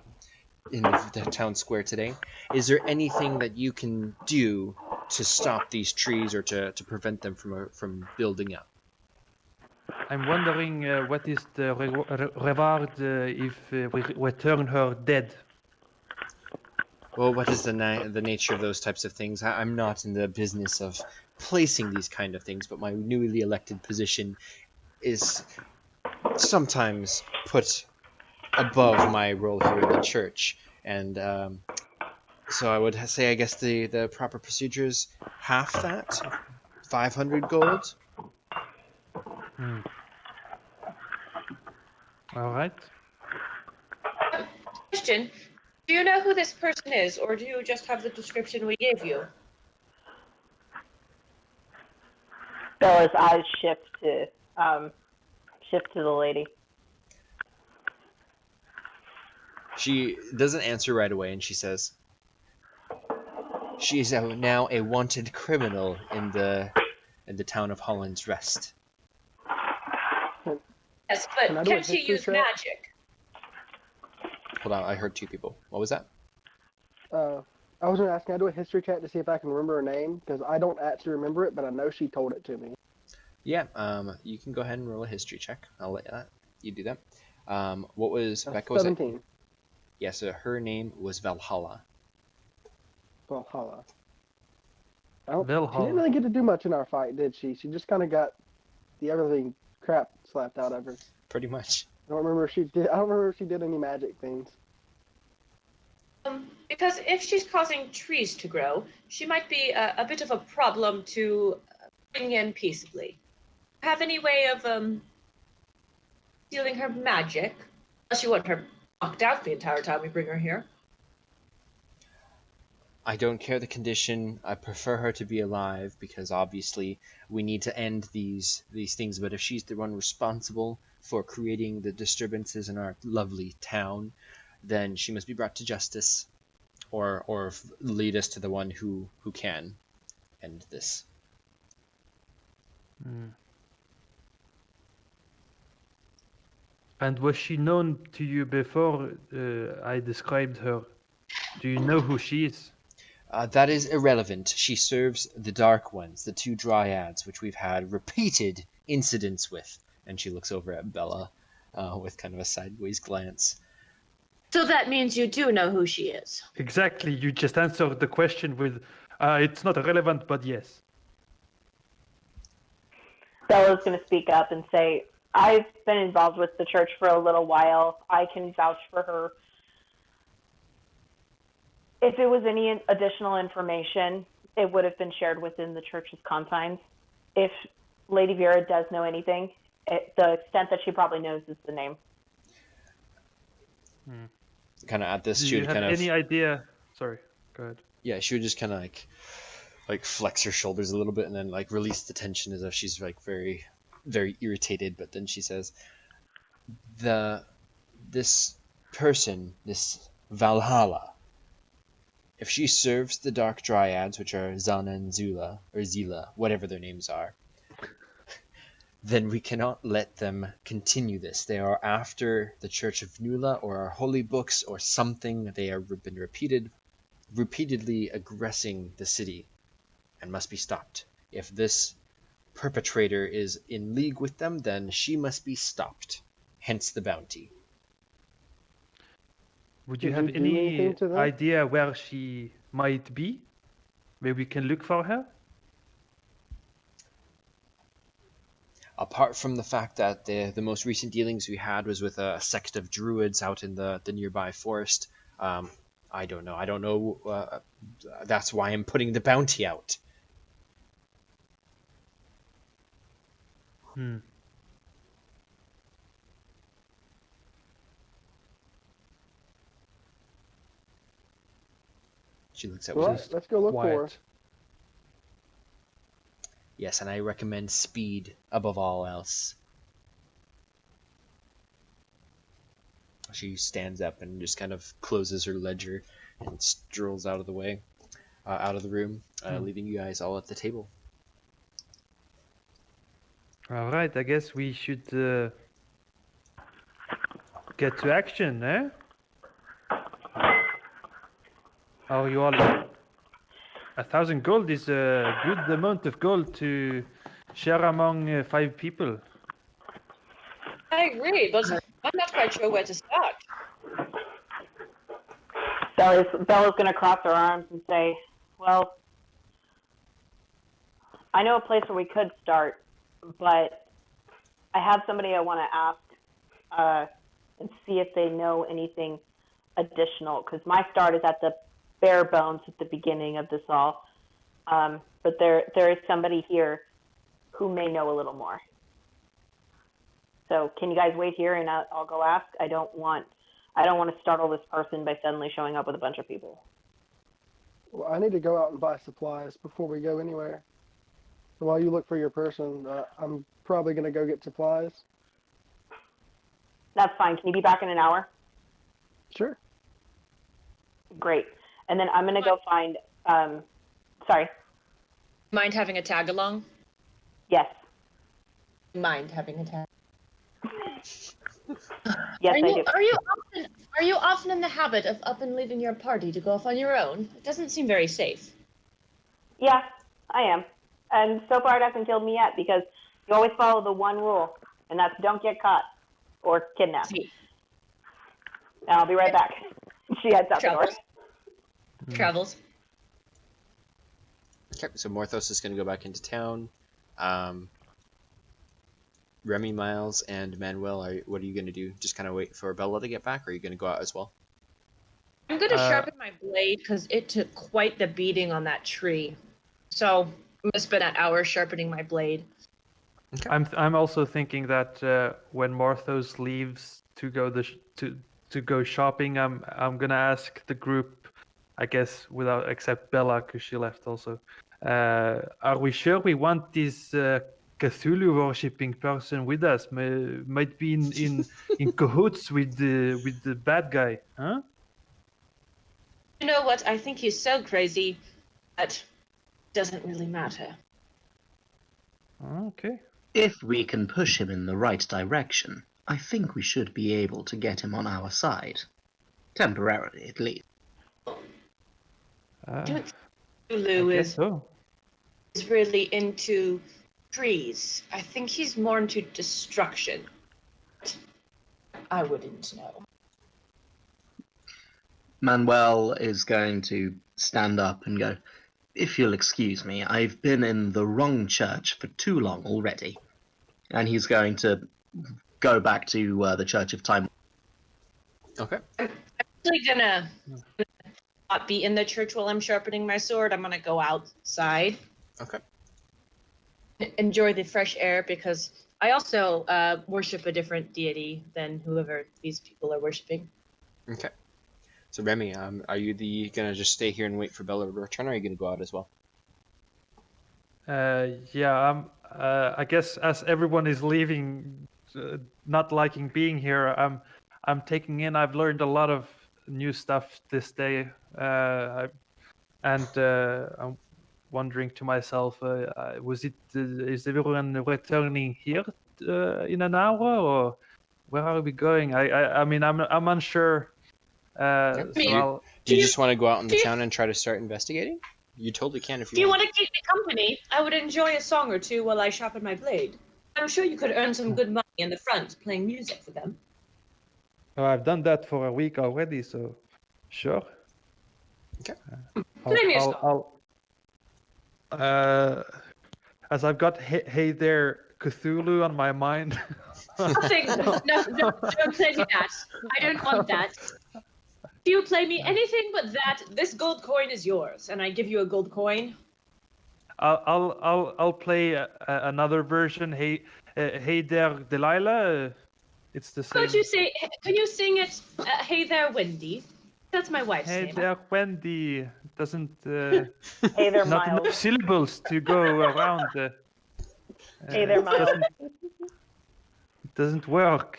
town square today. Is there anything that you can do to stop these trees or to prevent them from building up? I'm wondering what is the reward if we return her dead? Well, what is the nature of those types of things? I'm not in the business of placing these kind of things, but my newly elected position is sometimes put above my role here in the church, and so I would say, I guess the proper procedure is half that, 500 gold. All right. Question: do you know who this person is, or do you just have the description we gave you? Bella's eyes shift to the lady. She doesn't answer right away, and she says, "She is now a wanted criminal in the town of Hollen's Rest." Yes, but can she use magic? Hold on, I heard two people. What was that? I was going to ask, can I do a history check to see if I can remember her name? Because I don't actually remember it, but I know she told it to me. Yeah, you can go ahead and roll a history check. I'll let you do that. What was Becca? Was 17. Yeah, so her name was Valhalla. Valhalla. She didn't Valhalla. really get to do much in our fight, did she? She just kind of got the everything crap slapped out of her. Pretty much. I don't remember if she did any magic things. Because if she's causing trees to grow, she might be a bit of a problem to bring in peaceably. Have any way of stealing her magic? Unless you want her knocked out the entire time we bring her here. I don't care the condition. I prefer her to be alive because obviously we need to end these things. But if she's the one responsible for creating the disturbances in our lovely town, then she must be brought to justice, or lead us to the one who can end this. And was she known to you before I described her? Do you know who she is? That is irrelevant. She serves the Dark Ones, the two Dryads, which we've had repeated incidents with. And she looks over at Bella with kind of a sideways glance. So that means you do know who she is. Exactly. You just answered the question with, it's not relevant, but yes. Bella's going to speak up and say, I've been involved with the church for a little while. I can vouch for her. If it was any additional information, it would have been shared within the church's confines. If Lady Vera does know anything, the extent that she probably knows is the name. Kind of at this, Do she you would have kind of... any idea? Sorry, go ahead. Yeah, she would just kind of like flex her shoulders a little bit and then like release the tension as if she's like very, very irritated. But then she says, this person, this Valhalla, if she serves the Dark Dryads, which are Zana and Zula, or Zila, whatever their names are, then we cannot let them continue this. They are after the Church of Nula or our holy books or something. They have been repeatedly aggressing the city and must be stopped. If this perpetrator is in league with them, then she must be stopped. Hence the bounty. Would you Did have you do anything any to that? idea where she might be? Where we can look for her? Apart from the fact that the most recent dealings we had was with a sect of druids out in the nearby forest, I don't know. I don't know. That's why I'm putting the bounty out. She looks at All me. right, let's go look for her. Quiet. Yes, and I recommend speed above all else. She stands up and just kind of closes her ledger and strolls out of the way, out of the room, leaving you guys all at the table. All right, I guess we should get to action, eh? Are you all... 1,000 gold is a good amount of gold to share among 5 people. I agree, but I'm not quite sure where to start. Bella's going to cross her arms and say, well, I know a place where we could start, but I have somebody I want to ask and see if they know anything additional, because my start is at the bare bones at the beginning of this all. But there is somebody here who may know a little more. So can you guys wait here and I'll go ask? I don't want to startle this person by suddenly showing up with a bunch of people. Well, I need to go out and buy supplies before we go anywhere. So while you look for your person, I'm probably going to go get supplies. That's fine. Can you be back in an hour? Sure. Great. And then I'm going to go find, sorry. Mind having a tag along? Yes. Mind having a tag. Yes, I do. Are you often in the habit of up and leaving your party to go off on your own? It doesn't seem very safe. Yeah, I am. And so far it hasn't killed me yet because you always follow the one rule, and that's don't get caught or kidnapped. See. And I'll be right back. She heads out the door. Travels. Okay, so Morthos is going to go back into town. Remy, Miles, and Manuel, what are you going to do? Just kind of wait for Bella to get back, or are you going to go out as well? I'm going to sharpen my blade because it took quite the beating on that tree. So I'm going to spend an hour sharpening my blade. Okay. I'm also thinking that when Morthos leaves to go to go shopping, I'm gonna ask the group, I guess, except Bella because she left also. Are we sure we want this Cthulhu worshipping person with us? Might be in cahoots with the bad guy, huh? You know what? I think he's so crazy that it doesn't really matter. Okay. If we can push him in the right direction, I think we should be able to get him on our side. Temporarily, at least. Cthulhu is really into trees. I think he's more into destruction. I wouldn't know. Manuel is going to stand up and go, "If you'll excuse me, I've been in the wrong church for too long already." And he's going to go back to the Church of Time. Okay. I'm actually gonna not be in the church while I'm sharpening my sword. I'm gonna go outside. Okay. Enjoy the fresh air because I also worship a different deity than whoever these people are worshiping. Okay. So Remy, are you gonna just stay here and wait for Bella to return, or are you gonna go out as well? Yeah, I guess as everyone is leaving, not liking being here, I'm taking in. I've learned a lot of new stuff this day, and I'm wondering to myself, is everyone returning here in an hour, or where are we going? I mean, I'm unsure. Do you just want to go out in the town and try to start investigating? You totally can if you want. Do you want to keep me company? I would enjoy a song or two while I sharpen my blade. I'm sure you could earn some good money in the front playing music for them. Oh, I've done that for a week already, so sure. Okay. Play me a song. As I've got Hey There Cthulhu on my mind. Nothing. No, don't play me that. I don't want that. If you play me anything but that, this gold coin is yours, and I give you a gold coin. I'll play another version. Hey There Delilah. It's the same. Can you sing it? Hey there, Wendy. That's my wife's name. Hey there, Wendy. Doesn't. Hey there, not Miles. enough syllables to go around. Hey there, Miles. It doesn't work.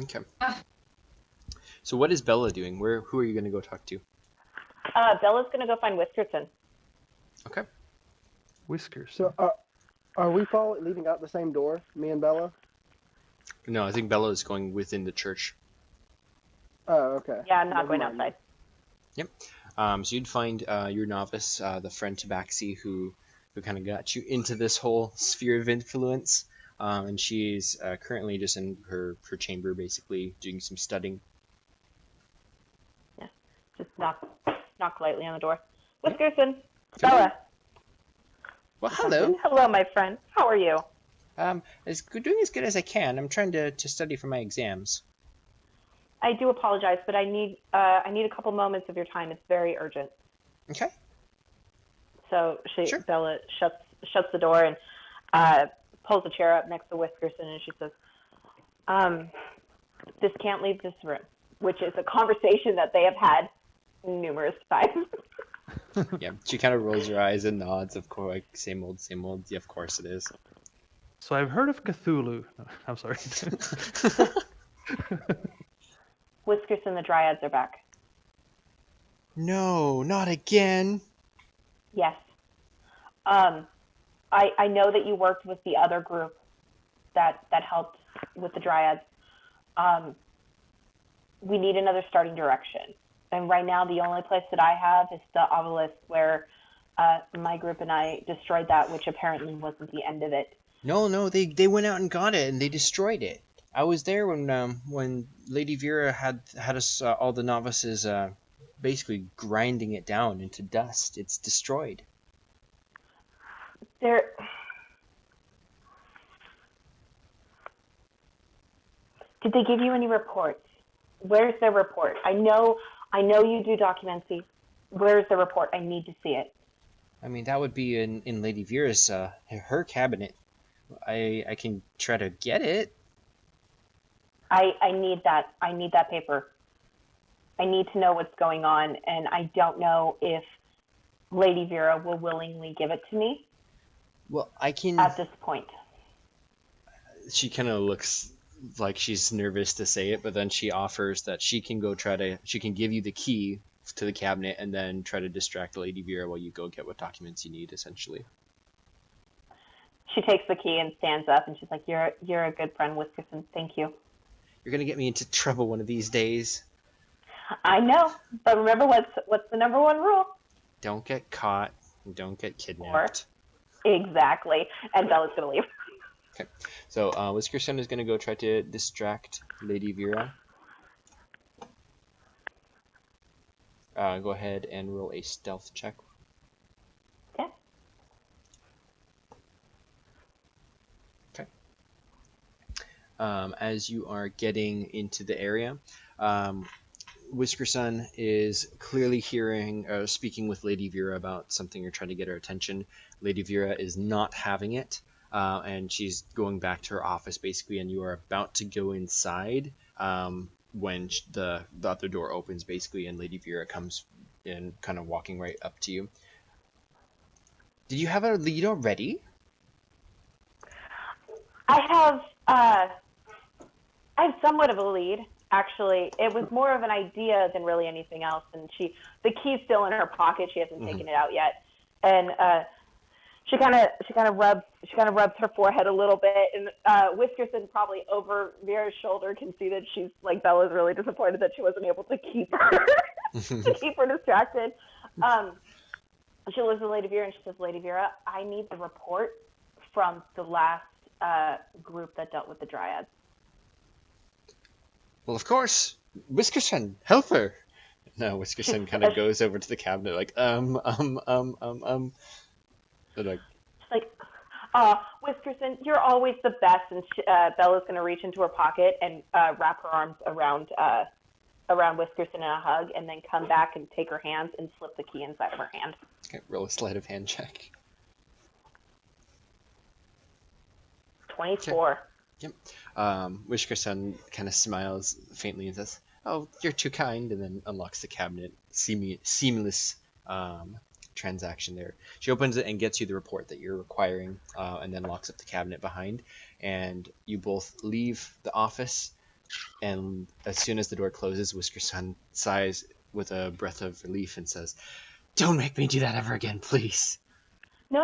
Okay. So what is Bella doing? Who are you going to go talk to? Bella's going to go find Whiskerson. Okay. Whiskers. So, are we leaving out the same door, me and Bella? No, I think Bella is going within the church. Oh, okay. Yeah, I'm not going outside. Yep. So you'd find your novice, the friend Tabaxi, who kind of got you into this whole sphere of influence. And she's currently just in her chamber, basically doing some studying. Yeah, just knock lightly on the door. Whiskerson, Bella. Well, hello. Hello, my friend. How are you? Doing as good as I can. I'm trying to study for my exams. I do apologize, but I need a couple moments of your time. It's very urgent. Okay. So Sure. Bella shuts the door and pulls a chair up next to Whiskerson, and she says, "This can't leave this room," which is a conversation that they have had numerous times. Yeah, she kind of rolls her eyes and nods. Of course, like, same old. Yeah, of course it is. So I've heard of Cthulhu. No, I'm sorry. Whiskerson, the Dryads are back. No, not again. Yes. I know that you worked with the other group that helped with the Dryads. We need another starting direction. And right now, the only place that I have is the obelisk where my group and I destroyed that, which apparently wasn't the end of it. No, they went out and got it, and they destroyed it. I was there when Lady Vera had us, all the novices, basically grinding it down into dust. It's destroyed. There. Did they give you any reports? Where's their report? I know you do documency. Where's the report? I need to see it. I mean, that would be in Lady Vera's her cabinet. I can try to get it. I need that. I need that paper. I need to know what's going on, and I don't know if Lady Vera will willingly give it to me. Well, I can. At this point. She kind of looks like she's nervous to say it, but then she offers that she can go she can give you the key to the cabinet and then try to distract Lady Vera while you go get what documents you need, essentially. She takes the key and stands up, and she's like, "You're a good friend, Whiskerson. Thank you." You're gonna get me into trouble one of these days. I know, but remember what's the number one rule? Don't get caught. And don't get kidnapped. Exactly. And Bella's gonna leave. Okay. So Whiskerson is gonna go try to distract Lady Vera. Go ahead and roll a stealth check. Okay. Okay. As you are getting into the area, Whiskerson is clearly speaking with Lady Vera about something. You're trying to get her attention. Lady Vera is not having it, and she's going back to her office basically, and you are about to go inside when the other door opens basically, and Lady Vera comes in, kind of walking right up to you. Did you have a lead already? I have somewhat of a lead. Actually, it was more of an idea than really anything else. And the key's still in her pocket. She hasn't taken it out yet. And she kind of rubs her forehead a little bit. And Whiskerson, probably over Vera's shoulder, can see that she's like, Bella's really disappointed that she wasn't able to keep her distracted. She looks at Lady Vera and she says, "Lady Vera, I need the report from the last group that dealt with the Dryads." Well, of course. Whiskerson, help her. No, Whiskerson kind of goes over to the cabinet like, They're like, she's like, Whiskerson, you're always the best. And Bella's going to reach into her pocket and wrap her arms around Whiskerson in a hug, and then come back and take her hands and slip the key inside of her hand. Okay, roll a sleight of hand check. 24. Okay. Yep. Whiskerson kind of smiles faintly and says, "Oh, you're too kind," and then unlocks the cabinet. Seamless transaction there. She opens it and gets you the report that you're requiring, and then locks up the cabinet behind. And you both leave the office. And as soon as the door closes, Whiskerson sighs with a breath of relief and says, "Don't make me do that ever again, please." No.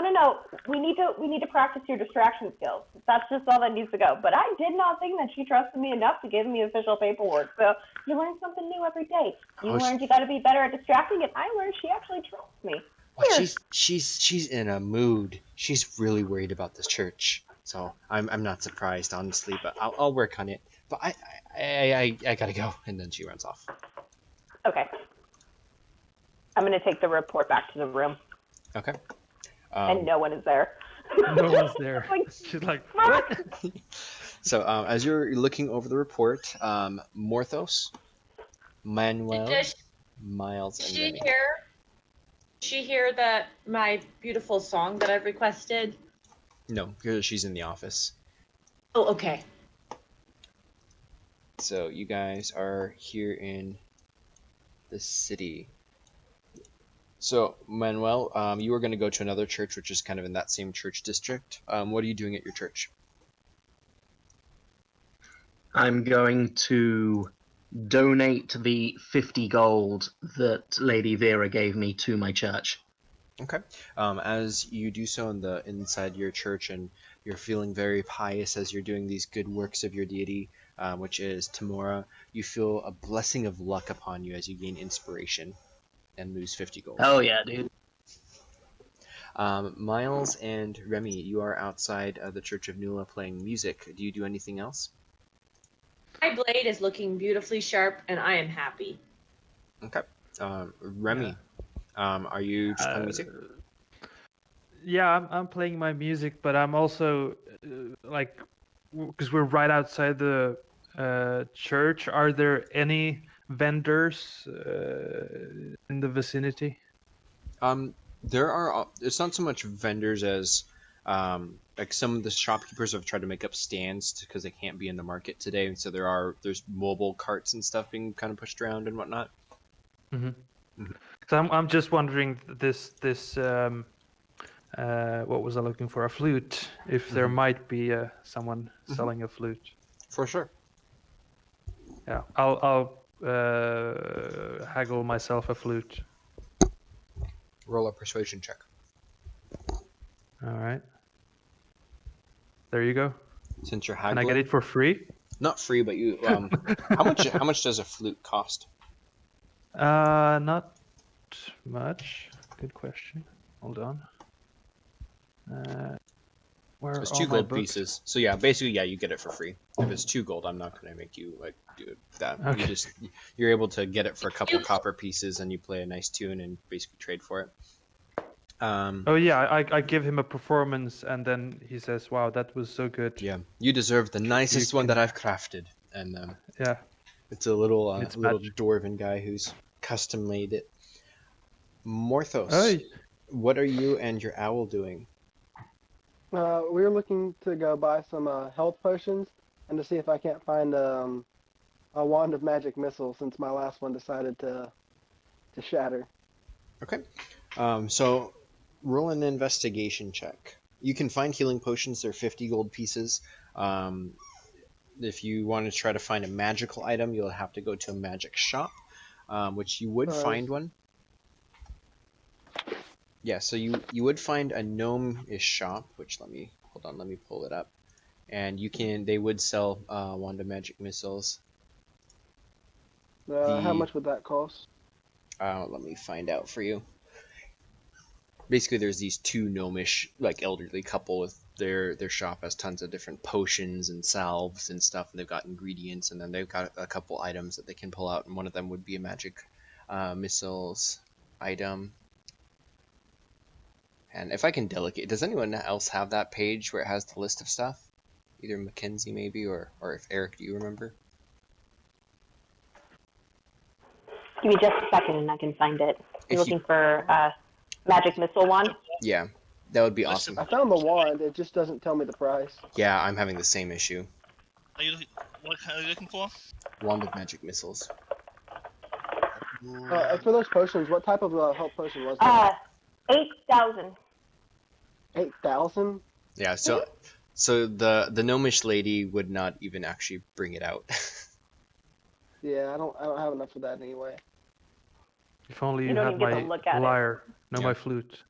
We need to practice your distraction skills. That's just all that needs to go. But I did not think that she trusted me enough to give me official paperwork. So you learn something new every day. You learned you got to be better at distracting, and I learned she actually trusts me. Well, she's in a mood. She's really worried about this church. So I'm not surprised, honestly. But I'll work on it. But I gotta go. And then she runs off. Okay. I'm gonna take the report back to the room. Okay. And no one is there. No one's there. She's like, what? So as you're looking over the report, Morthos, Manuel, Miles, and Remy. She hear that my beautiful song that I've requested? No, she's in the office. Oh, okay. So you guys are here in the city. So, Manuel, you are going to go to another church, which is kind of in that same church district. What are you doing at your church? I'm going to donate the 50 gold that Lady Vera gave me to my church. Okay. As you do so inside your church, and you're feeling very pious as you're doing these good works of your deity, which is Tamora, you feel a blessing of luck upon you as you gain inspiration and lose 50 gold. Oh yeah, dude. Miles and Remy, you are outside of the Church of Nula playing music. Do you do anything else? My blade is looking beautifully sharp, and I am happy. Okay. Remy, are you just playing music? Yeah, I'm playing my music, but I'm also like, because we're right outside the church. Are there any vendors in the vicinity? There are. It's not so much vendors as like some of the shopkeepers have tried to make up stands because they can't be in the market today. And so there's mobile carts and stuff being kind of pushed around and whatnot. So I'm just wondering this what was I looking for? A flute. If there might be someone selling a flute. For sure. Yeah, I'll haggle myself a flute. Roll a persuasion check. All right. There you go. Since you're Can haggling, I get it for free? not free, but you how much does a flute cost? Not much. Good question. Hold on. Where It's are 2 all my gold books? pieces. So yeah, basically you get it for free. If it's 2 gold, I'm not gonna make you like do that. Okay. You're able to get it for a couple copper pieces, and you play a nice tune and basically trade for it. Oh yeah, I give him a performance, and then he says, "Wow, that was so good." Yeah, you deserve the nicest one that I've crafted, and Yeah. it's a little It's little magic. dwarven guy who's custom made it. Morthos, Hey. what are you and your owl doing? We were looking to go buy some health potions and to see if I can't find a wand of magic missile since my last one decided to shatter. Okay, so roll an investigation check. You can find healing potions. They're 50 gold pieces. If you want to try to find a magical item, you'll have to go to a magic shop, which you would find one. Yeah, so you would find a gnome-ish shop, which let me pull it up, and they would sell wand of magic missiles. How much would that cost? Let me find out for you. Basically, there's these 2 gnomish, like elderly couple with their shop has tons of different potions and salves and stuff, and they've got ingredients, and then they've got a couple items that they can pull out, and one of them would be a magic missiles item. And if I can delegate, does anyone else have that page where it has the list of stuff? Either Mckenzie maybe, or if Eric, do you remember? Give me just a second and I can find it. You're looking for magic missile wand? Yeah, that would be awesome. I found the wand. It just doesn't tell me the price. Yeah, I'm having the same issue. What are you looking for? Wand of magic missiles. For those potions, what type of health potion was it? 8,000. 8,000? Yeah, so the gnomish lady would not even actually bring it out. Yeah, I don't have enough of that anyway. If only You you don't had even get to my look at it. lyre, no Yeah. my flute.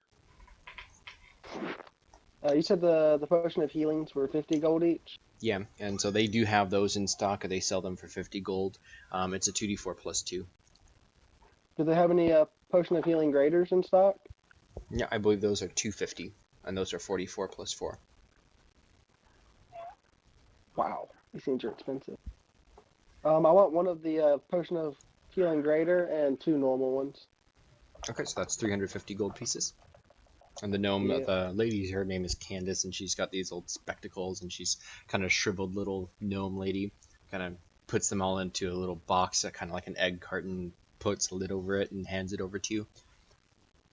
You said the potion of healings were 50 gold each? Yeah, and so they do have those in stock, or they sell them for 50 gold. It's a 2d4 plus 2. Do they have any potion of healing graders in stock? Yeah, I believe those are 250, and those are 44 plus 4. Wow, these things are expensive. I want one of the potion of healing greater and 2 normal ones. Okay, so that's 350 gold pieces. And the gnome, the lady, her name is Candace, and she's got these old spectacles, and she's kind of shriveled little gnome lady. Kind of puts them all into a little box, kind of like an egg carton, puts a lid over it, and hands it over to you.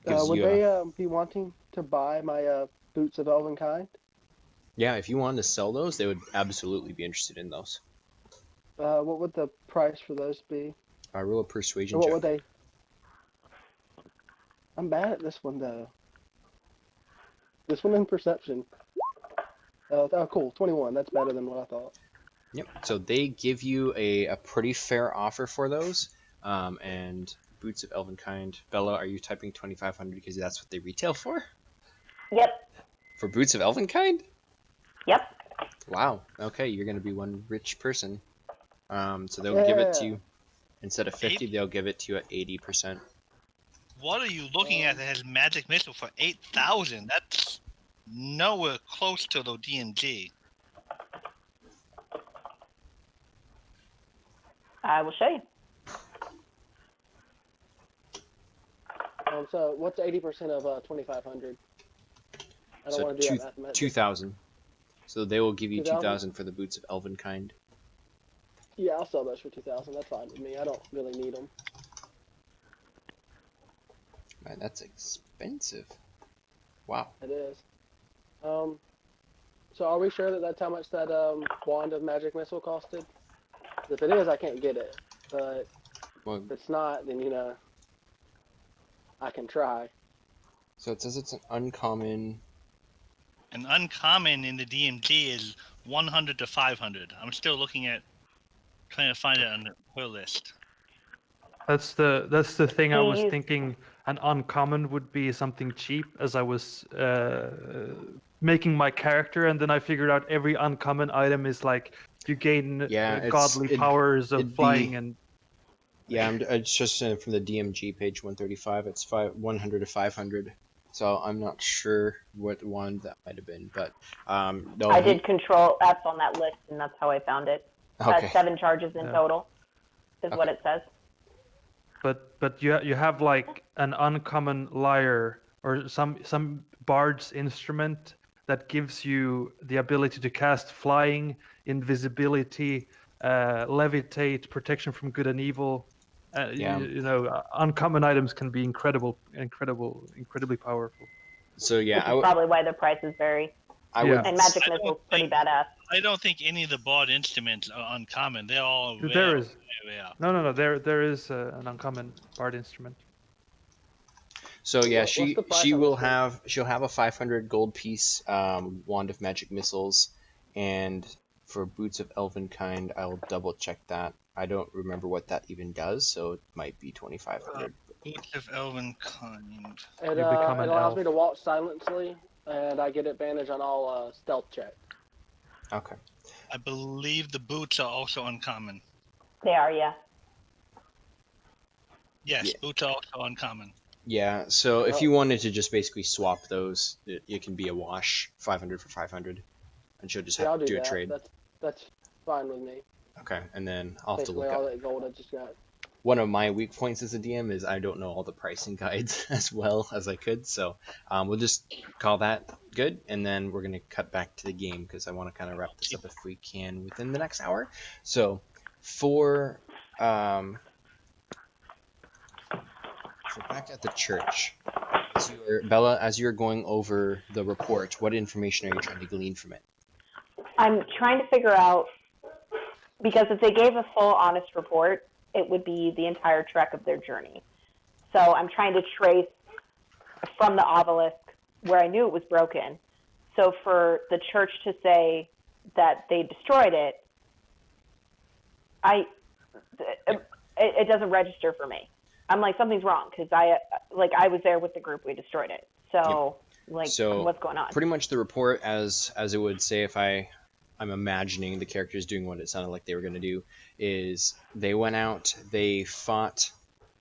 Would they be wanting to buy my boots of Elvenkind? Yeah, if you wanted to sell those, they would absolutely be interested in those. What would the price for those be? Roll a persuasion What check. would they? I'm bad at this one though. This one in perception. Oh, cool. 21. That's better than what I thought. Yep. So they give you a pretty fair offer for those. And boots of Elvenkind. Bella, are you typing 2,500 because that's what they retail for? Yep. For boots of Elvenkind? Yep. Wow. Okay, you're going to be one rich person. So they'll give it to you. Instead of 50, they'll give it to you at 80%. What are you looking at that has magic missile for 8,000? That's nowhere close to the D&D. I will show you. So what's 80% of 2,500? I don't want to do that mathematics. 2,000. So they will give you 2,000? 2,000 for the boots of Elvenkind. Yeah, I'll sell those for 2,000. That's fine with me. I don't really need them. Man, that's expensive. Wow. It is. So are we sure that that's how much that wand of magic missile costed? If it is, I can't get it. But Well, if it's not, then I can try. so it says it's an uncommon. An uncommon in the DMG is 100 to 500. I'm still looking at trying to find it on her list. That's the thing I was Please. thinking. An uncommon would be something cheap, as I was making my character, and then I figured out every uncommon item is like you gain godly powers of flying and. Yeah, it's just from the DMG page 135. It's 100 to 500. So I'm not sure what one that might have been, but no. I did Control F on that list, and that's how I found it. Okay. 7 charges in total, is what it says. But you have like an uncommon lyre or some bard's instrument that gives you the ability to cast flying, invisibility, levitate, protection from good and evil. You know, uncommon items can be incredibly powerful. So yeah, Which is probably why the prices vary. And magic missile's pretty badass. I don't think any of the bard instruments are uncommon. They're all rare. There is. Rare. No. There is an uncommon bard instrument. So yeah, she'll have a 500 gold piece wand of magic missiles, and for boots of Elvenkind, I'll double check that. I don't remember what that even does, so it might be 2,500. Boots of Elvenkind. It allows me to walk silently, and I get advantage on all stealth checks. Okay. I believe the boots are also uncommon. They are, yeah. Yes, boots are also uncommon. Yeah, so if you wanted to just basically swap those, it can be a wash, 500 for 500, and she'll just have to do a trade. That's fine with me. Okay, and then I'll have to look all up. that gold I just got. One of my weak points as a DM is I don't know all the pricing guides as well as I could, so we'll just call that good, and then we're going to cut back to the game because I want to kind of wrap this up if we can within the next hour. So for back at the church, Bella, as you're going over the report, what information are you trying to glean from it? I'm trying to figure out, because if they gave a full, honest report, it would be the entire trek of their journey. So I'm trying to trace from the obelisk where I knew it was broken. So for the church to say that they destroyed it, it doesn't register for me. I'm like, something's wrong, because I was there with the group, we destroyed it. So what's going on? Pretty much the report, as it would say, if I'm imagining the characters doing what it sounded like they were going to do, is they went out, they fought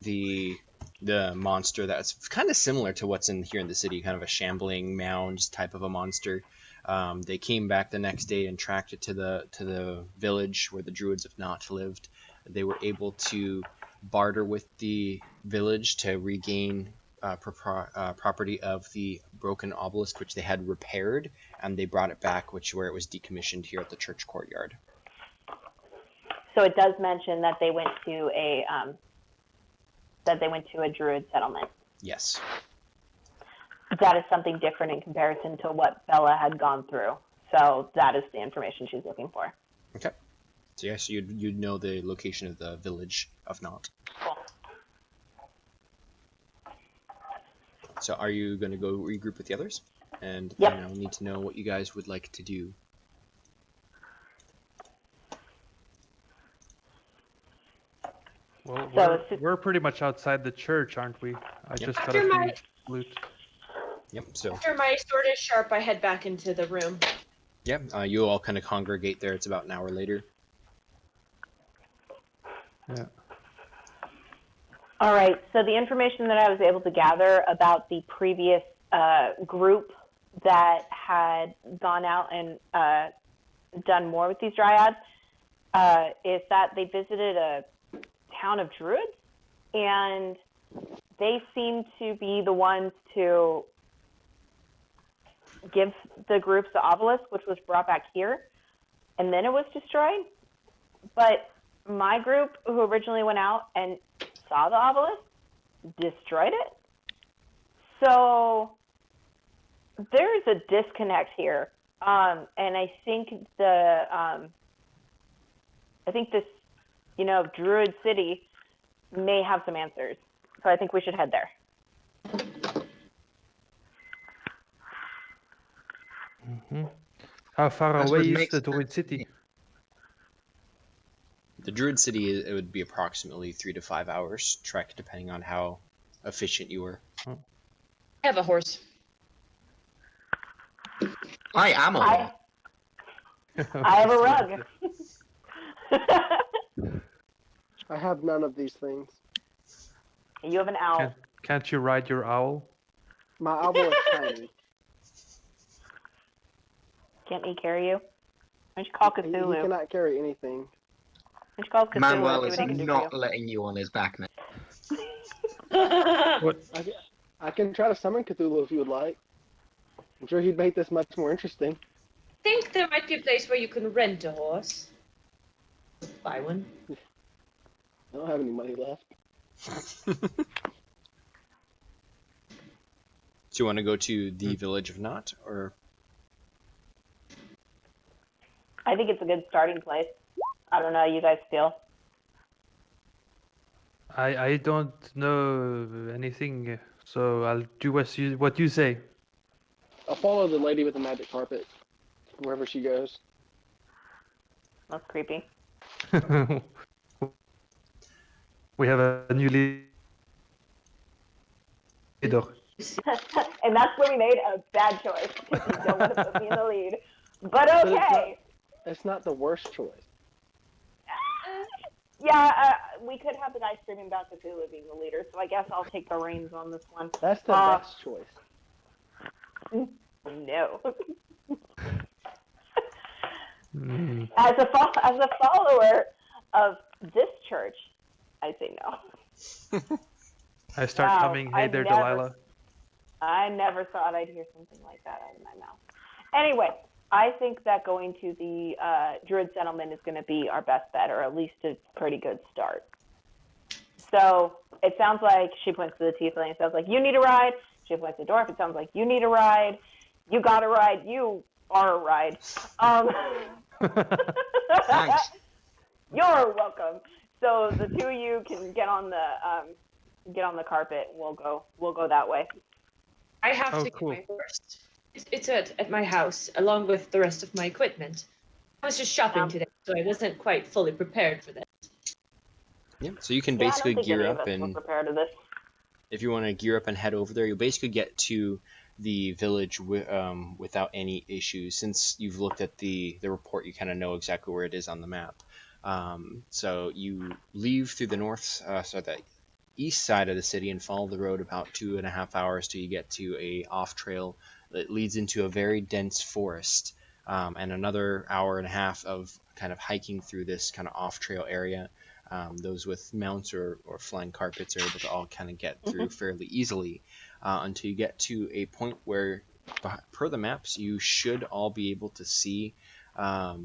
the monster that's kind of similar to what's in here in the city, kind of a shambling mound type of a monster. They came back the next day and tracked it to the village where the Druids of Nott lived. They were able to barter with the village to regain property of the broken obelisk, which they had repaired, and they brought it back, where it was decommissioned here at the church courtyard. So it does mention that they went to a druid settlement. Yes. That is something different in comparison to what Bella had gone through. So that is the information she's looking for. Okay. So yes, you'd know the location of the village of Nott. Cool. So are you going to go regroup with the others? And yep. I need to know what you guys would like to do. Well, we're pretty much outside the church, aren't we? I just got a loot. Yep. So after my sword is sharp, I head back into the room. Yeah. You all kind of congregate there. It's about an hour later. Yeah. All right. So the information that I was able to gather about the previous group that had gone out and done more with these dryads is that they visited a town of druids, and they seem to be the ones to give the groups the obelisk, which was brought back here, and then it was destroyed. But my group, who originally went out and saw the obelisk, destroyed it. So there's a disconnect here, and I think this, Druid City may have some answers. So I think we should head there. Mm-hmm. How far away is the Druid City? The Druid City, it would be approximately 3 to 5 hours trek, depending on how efficient you were. I have a horse. I am a horse. I have a rug. I have none of these things. You have an owl. Can't you ride your owl? My owl is tiny. Can't he carry you? Why don't you call Cthulhu? He cannot carry anything. Why don't you call Cthulhu? Manuel and is see what he can do not for you? letting you on his back now. What? I can try to summon Cthulhu if you would like. I'm sure he'd make this much more interesting. I think there might be a place where you can rent a horse. Buy one. I don't have any money left. Do you want to go to the village of Knot, or? I think it's a good starting place. I don't know how you guys feel. I don't know anything, so I'll do what you say. I'll follow the lady with the magic carpet wherever she goes. That's creepy. We have a new leader. And that's where we made a bad choice. You don't want to put me in the lead. But okay. It's not the worst choice. Yeah, we could have the guy screaming about Cthulhu being the leader, so I guess I'll take the reins on this one. That's the best choice. No. Mm. As a follower of this church, I say no. I start Wow, humming, "Hey there, never- Delilah." I never thought I'd hear something like that out of my mouth. Anyway, I think that going to the Druid settlement is going to be our best bet, or at least a pretty good start. So it sounds like she points to the Tiefling. It sounds like you need a ride. She points to the Dwarf. It sounds like you need a ride. You got a ride. You are a ride. Thanks. You're welcome. So the two of you can get on the carpet. We'll go that way. I have Oh, to cool. get my horse. It's at my house, along with the rest of my equipment. I was just shopping today, so I wasn't quite fully prepared for that. Yeah, so you can Yeah, I don't basically think gear any of up, us were and prepared to this. if you want to gear up and head over there, you'll basically get to the village without any issues. Since you've looked at the report, you kind of know exactly where it is on the map. So you leave through the the east side of the city and follow the road about 2.5 hours till you get to a off trail that leads into a very dense forest, and another hour and a half of kind of hiking through this kind of off trail area. Those with mounts or flying carpets are able to all kind of get through fairly easily until you get to a point where, per the maps, you should all be able to see a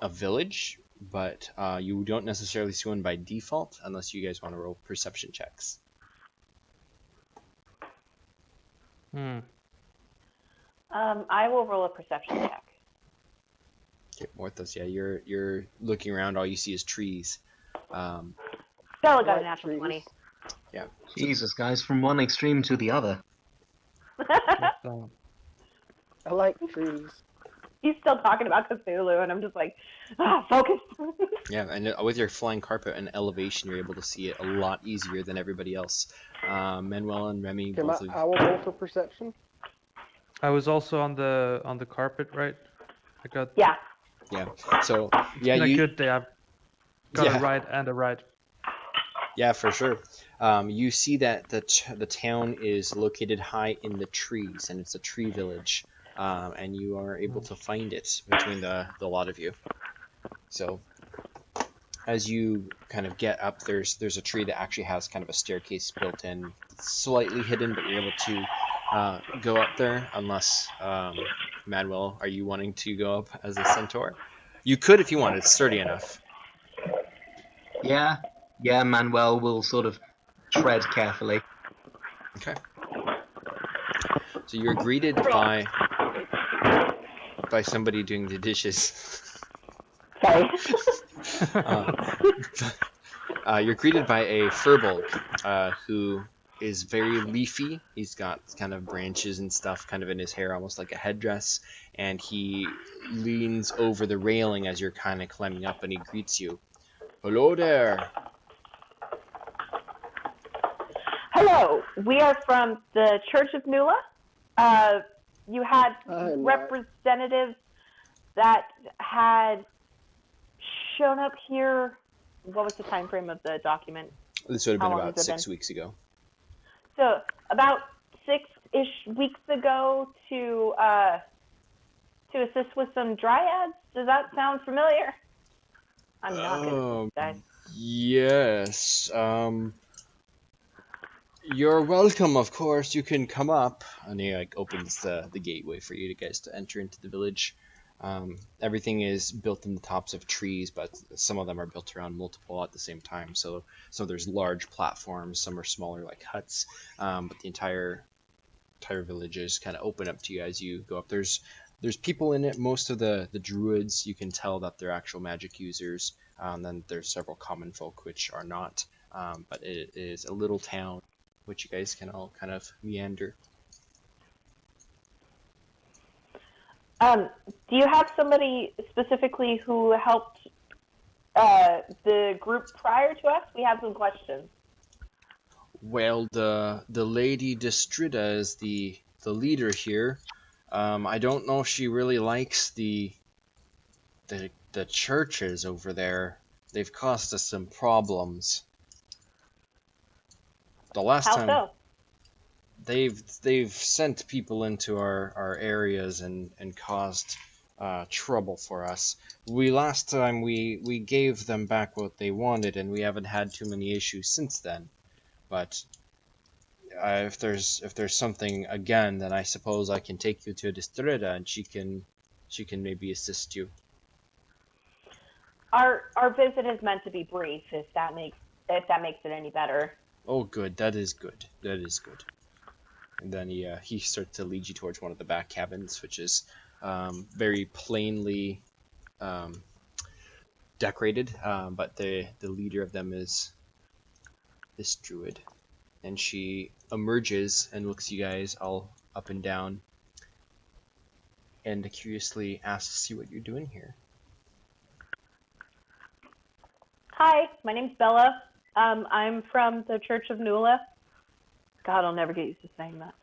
village, but you don't necessarily see one by default unless you guys want to roll perception checks. I will roll a perception check. Okay, Morthos, yeah, you're looking around. All you see is trees. Bella got a Like natural trees. 20. Yeah. Jesus, guys, from one extreme to the other. So, I like trees. He's still talking about Cthulhu, and I'm just like, focus. Yeah, and with your flying carpet and elevation, you're able to see it a lot easier than everybody else. Manuel and Remy, Can both my of owl roll for perception? I was also on the carpet, right? I got Yeah. yeah. So yeah, been a you good day. I've got Yeah. a ride and a ride. yeah for sure. You see that the town is located high in the trees, and it's a tree village, and you are able to find it between the lot of you. So as you kind of get up, there's a tree that actually has kind of a staircase built in. It's slightly hidden, but you're able to go up there, unless Manuel, are you wanting to go up as a centaur? You could if you wanted. It's sturdy enough. Yeah, Manuel will sort of tread carefully. Okay. So you're greeted by somebody doing the dishes. Sorry. You're greeted by a furbolg who is very leafy. He's got kind of branches and stuff kind of in his hair, almost like a headdress, and he leans over the railing as you're kind of climbing up, and he greets you. Hello there. Hello, we are from the Church of Nula. You had representatives that had shown up here. What was the time frame of the document? This would have been about 6 weeks ago. So about 6-ish weeks ago to assist with some dryads. Does that sound familiar? I'm not good at this, guys. Yes. You're welcome, of course. You can come up. And he opens the gateway for you guys to enter into the village. Everything is built in the tops of trees, but some of them are built around multiple at the same time. So there's large platforms, some are smaller like huts, but the entire village is kind of open up to you as you go up. There's people in it. Most of the druids, you can tell that they're actual magic users. Then there's several common folk which are not, but it is a little town which you guys can all kind of meander. Do you have somebody specifically who helped the group prior to us? We have some questions. Well, the Lady Destrida is the leader here. I don't know if she really likes the churches over there. They've caused us some problems. The last How time so? they've sent people into our areas and caused trouble for us. Last time we gave them back what they wanted, and we haven't had too many issues since then. But if there's something again, then I suppose I can take you to Destrida, and she can maybe assist you. Our visit is meant to be brief, if that makes it any better. Oh, good. That is good. And then he starts to lead you towards one of the back cabins, which is very plainly decorated, but the leader of them is this druid. And she emerges and looks you guys all up and down and curiously asks you what you're doing here. Hi, my name's Bella. I'm from the Church of Nula. God, I'll never get used to saying that.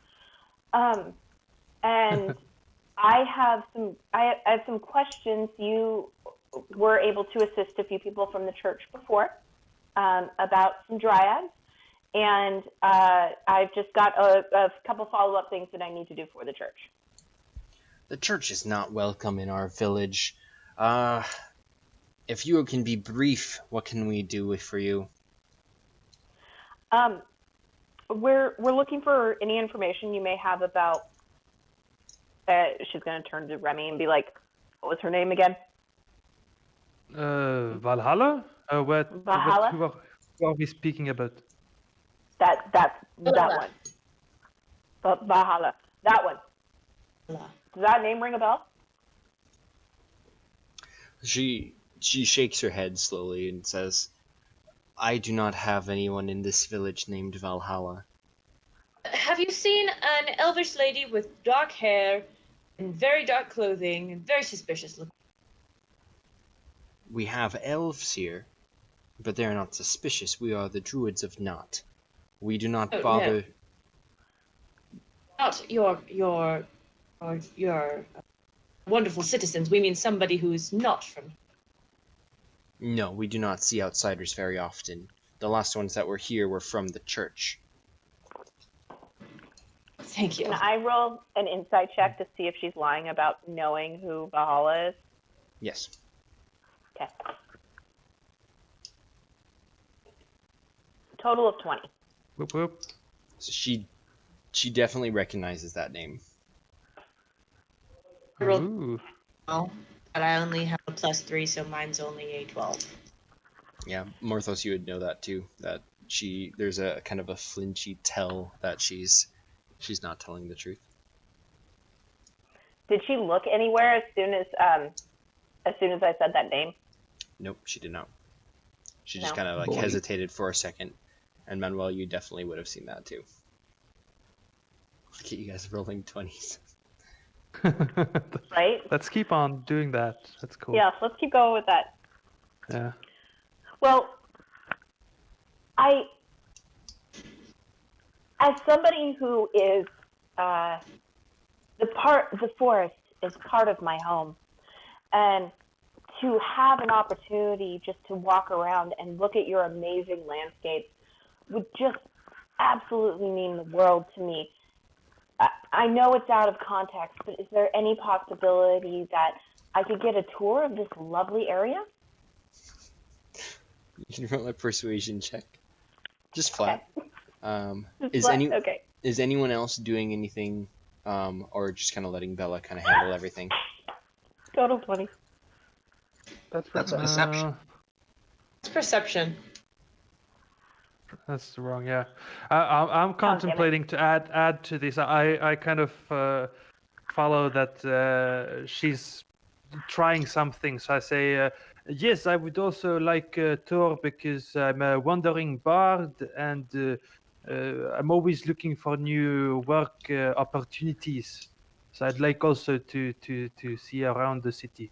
And I have some questions. You were able to assist a few people from the church before about some dryads, and I've just got a couple follow-up things that I need to do for the church. The church is not welcome in our village. If you can be brief, what can we do for you? We're looking for any information you may have about. She's going to turn to Remy and be like, "What was her name again?" Valhalla? Valhalla? Who are we speaking about? That one. Valhalla. That one. Does that name ring a bell? She shakes her head slowly and says, I do not have anyone in this village named Valhalla. Have you seen an elvish lady with dark hair and very dark clothing and very suspicious looking? We have elves here, but they are not suspicious. We are the druids of Nott. We do not bother... No. Not your wonderful citizens. We mean somebody who's not from... No, we do not see outsiders very often. The last ones that were here were from the church. Thank you. Can I roll an insight check to see if she's lying about knowing who Valhalla is? Yes. Okay. Total of 20. Whoop whoop. So she She definitely recognizes that name. Ooh. Oh, but I only have a +3, so mine's only a 12. Yeah, Morthos, you would know that too. That there's a kind of a flinchy tell that she's not telling the truth. Did she look anywhere as soon as I said that name? Nope, she did not. She just No. kind of like Boy. hesitated for a second. And Manuel, you definitely would have seen that too. Look at you guys rolling 20s. Right? Let's keep on doing that. That's cool. Yeah, let's keep going with that. Yeah. Well, as somebody who is, the forest is part of my home, and to have an opportunity just to walk around and look at your amazing landscape would just absolutely mean the world to me. I know it's out of context, but is there any possibility that I could get a tour of this lovely area? You can roll a persuasion check. Just flat. Okay. Is anyone else doing anything, or just kind of letting Bella kind of handle everything? Total 20. That's perception. perception. It's perception. That's wrong. Yeah, I'm contemplating to add to this. I kind of follow that she's trying something. So I say, yes, I would also like a tour because I'm a wandering bard and I'm always looking for new work opportunities. So I'd like also to see around the city.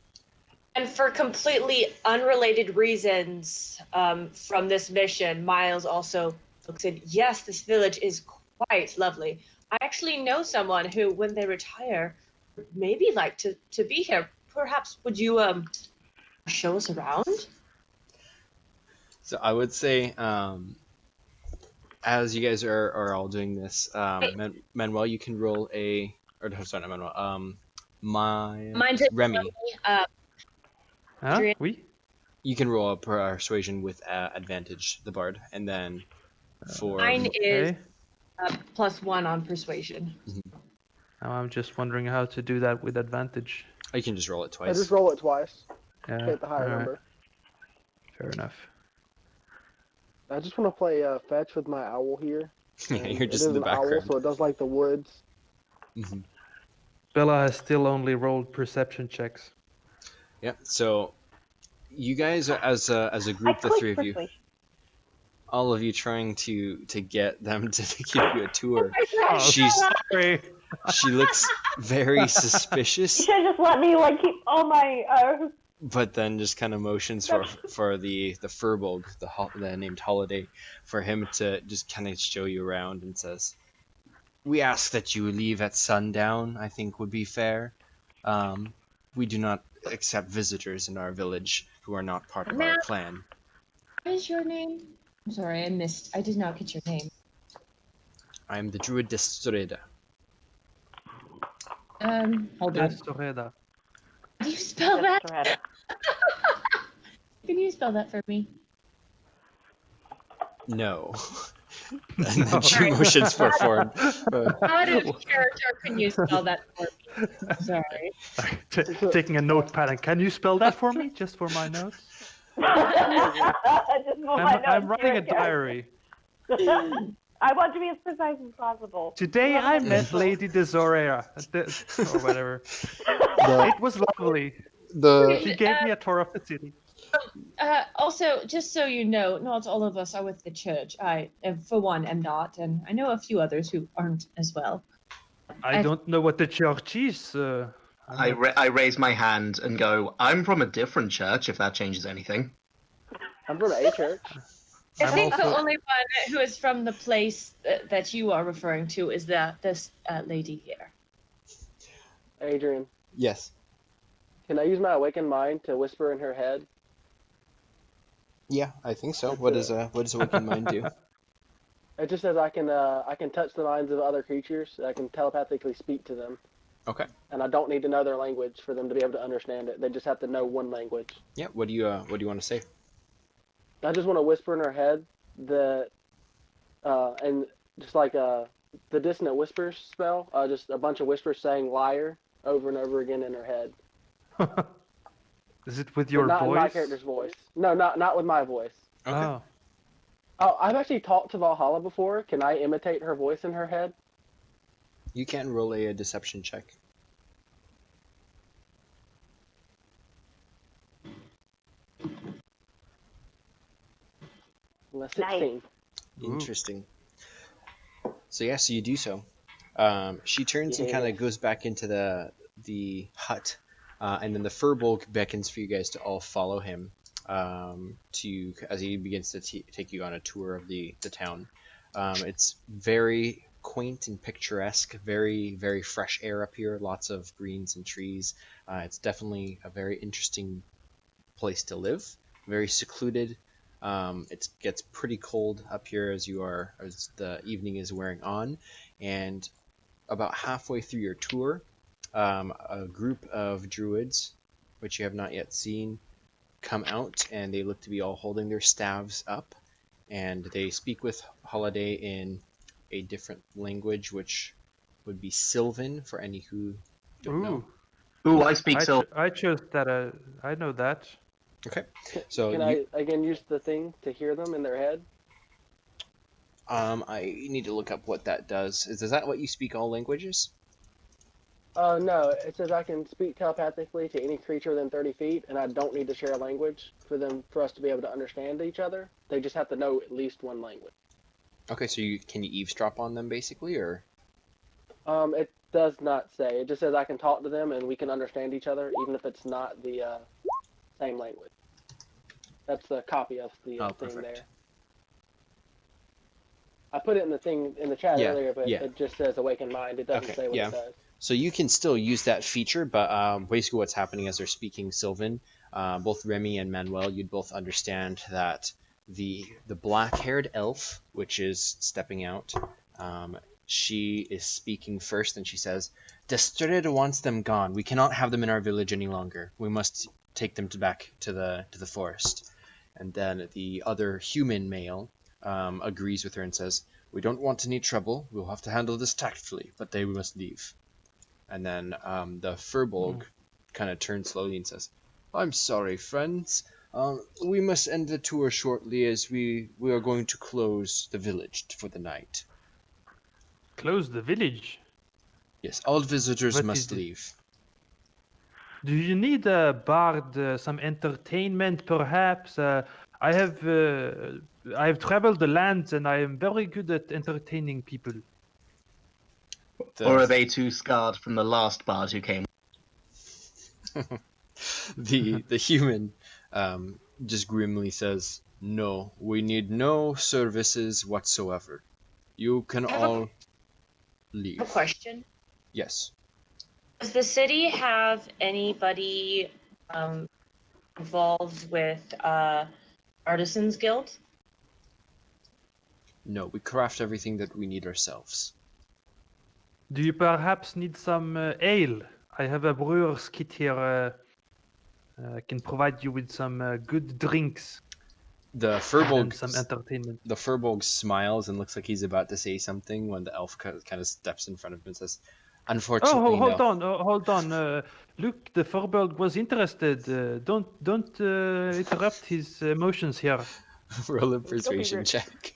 And for completely unrelated reasons from this mission, Miles also looks at, yes, this village is quite lovely. I actually know someone who, when they retire, would maybe like to be here. Perhaps would you show us around? So I would say, as you guys are all doing this, Manuel, you can roll sorry, not Manuel. Mine's Remy. Huh? Adrian. Oui? You can roll a persuasion with advantage, the bard, and then for Mine is Okay. +1 on persuasion. Now I'm just wondering how to do that with advantage. you can just roll it I twice. just roll it twice. Yeah. Hit the higher alright, number. Fair enough. I just want to play fetch with my owl here. Yeah, And you're just it in is the an owl, background. so it does like the woods. Mhm. Bella has still only rolled perception checks. Yeah. So you guys, as a group, the three of you, all of you trying to get them to give you a tour. Oh, She's sorry. she looks very You suspicious, should have just let me keep all my. but then just kind of motions for the furbolg, the named Holiday, for him to just kind of show you around, and says, "We ask that you leave at sundown. I think would be fair. We do not accept visitors in our village who are not part of our clan." What is your name? I'm sorry, I did not get your name. I am the Druid Destreda. Hold on. Soreda. Can you spell that? Can you spell that for me? No. And then she motions for form. Out of character, can you spell that for me? Sorry. Taking a notepad and can you spell that for me, just for my notes? I'm writing a diary. I want to be as precise as possible. Today I met Lady Desorera, or whatever. It was lovely. She gave me a tour of the city. Also, just so you know, not all of us are with the church. I, for one, am not, and I know a few others who aren't as well. I don't know what the church is. I raise my hand and go, I'm from a different church, if that changes anything. I'm from a church. I I'm think the also- only one who is from the place that you are referring to is this lady here. Adrian, Yes. can I use my awakened mind to whisper in her head? Yeah, I think so. What does Awakened Mind do? It just says I can touch the minds of other creatures. I can telepathically speak to them, Okay. and I don't need to know their language for them to be able to understand it. They just have to know one language. Yeah. What do you want to say? I just want to whisper in her head that, and just the Dissonant Whispers spell. Just a bunch of whispers saying "liar" over and over again in her head. Is it with your not voice? in my character's voice. No, not with my voice. Okay. Oh, I've actually talked to Valhalla before. Can I imitate her voice in her head? You can roll a deception check. Unless Nice. 16. Interesting. So yeah, so you do so. She turns and kind of goes back into the hut, and then the Furbolg beckons for you guys to all follow him as he begins to take you on a tour of the town. It's very quaint and picturesque, very, very fresh air up here, lots of greens and trees. It's definitely a very interesting place to live, very secluded. It gets pretty cold up here as the evening is wearing on, and about halfway through your tour, a group of druids, which you have not yet seen, come out, and they look to be all holding their staves up, and they speak with Holiday in a different language, which would be Sylvan for any who don't know. Ooh, I speak Sylvan. I chose that. I know that. Okay, so Can I again use the thing to hear them in their head? I need to look up what that does. Is that what you speak all languages? No, it says I can speak telepathically to any creature within 30 feet, and I don't need to share a language for us to be able to understand each other. They just have to know at least one language. Okay, so can you eavesdrop on them basically, or? It does not say. It just says I can talk to them and we can understand each other, even if it's not the same language. That's the copy of the thing there. I put it in the chat earlier, but it just says Awakened Mind. It doesn't say what it does. So you can still use that feature, but basically what's happening as they're speaking Sylvan, both Remy and Manuel, you'd both understand that the black-haired elf, which is stepping out, she is speaking first, and she says, "Destrid wants them gone. We cannot have them in our village any longer. We must take them back to the forest." And then the other human male agrees with her and says, "We don't want any trouble. We'll have to handle this tactfully, but they must leave." And then the Furbolg kind of turns slowly and says, "I'm sorry, friends. We must end the tour shortly as we are going to close the village for the night." Close the village? Yes, all visitors must leave. Do you need a bard, some entertainment perhaps? I have traveled the lands and I am very good at entertaining people. Or are they too scarred from the last bard who came? The human just grimly says, "No, we need no services whatsoever. You can all leave." I have a question. Yes. Does the city have anybody involved with Artisans Guild? No, we craft everything that we need ourselves. Do you perhaps need some ale? I have a brewer's kit here. I can provide you with some good drinks. The Furbolg, some entertainment. The Furbolg smiles and looks like he's about to say something when the elf kind of steps in front of him and says, "Unfortunately, hold on. Look, the Furbolg was interested. Don't interrupt his emotions here. Roll a persuasion check.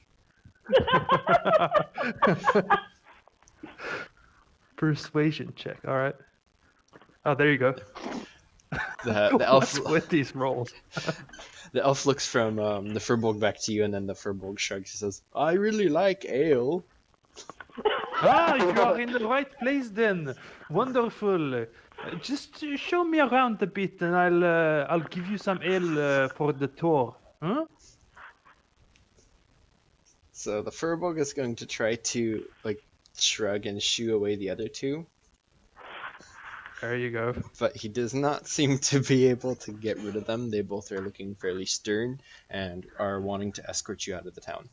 Persuasion check. All right. Oh, there you go. The elf with these rolls. The elf looks from the Furbolg back to you, and then the Furbolg shrugs. He says, "I really like ale." You are in the right place then. Wonderful. Just show me around a bit, and I'll give you some ale for the tour. Huh? So the Furbolg is going to try to shrug and shoo away the other two. There you go. But he does not seem to be able to get rid of them. They both are looking fairly stern and are wanting to escort you out of the town.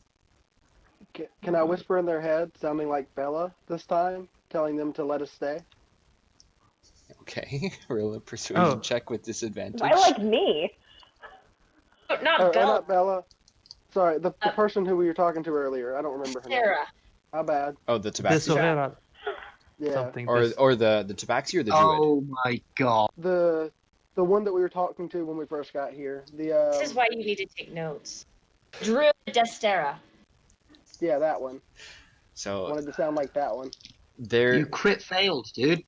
Can I whisper in their head, sounding like Bella this time, telling them to let us stay? Okay, roll a persuasion check with disadvantage. Why like me? Not Bella. Not Bella. Sorry, the person who we were talking to earlier. I don't remember her name. Sarah. My bad. Oh, the tabaxi. Tesorera. Yeah. Something. Or the tabaxi or the druid? Oh my god. The one that we were talking to when we first got here. This is why you need to take notes. Druid Destera. Yeah, that one. So Wanted to sound like that one. You crit failed, dude.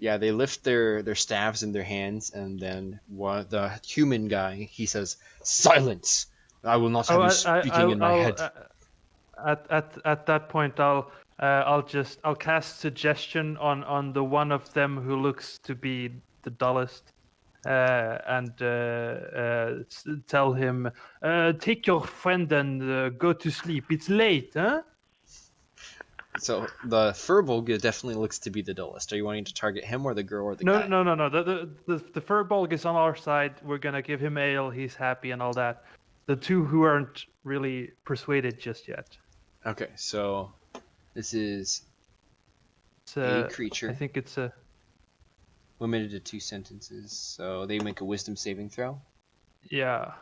Yeah, they lift their staves in their hands, and then the human guy, he says, "Silence! I will not have you speaking in my head." At that point, I'll cast suggestion on the one of them who looks to be the dullest, and tell him, take your friend and go to sleep. It's late, huh? So the Furbolg definitely looks to be the dullest. Are you wanting to target him or the girl or the guy? No. The Furbolg is on our side. We're gonna give him ale. He's happy and all that. The two who aren't really persuaded just yet. Okay, so this is It's a creature. I think it's a. Limited to 2 sentences, so they make a wisdom saving throw. Yeah.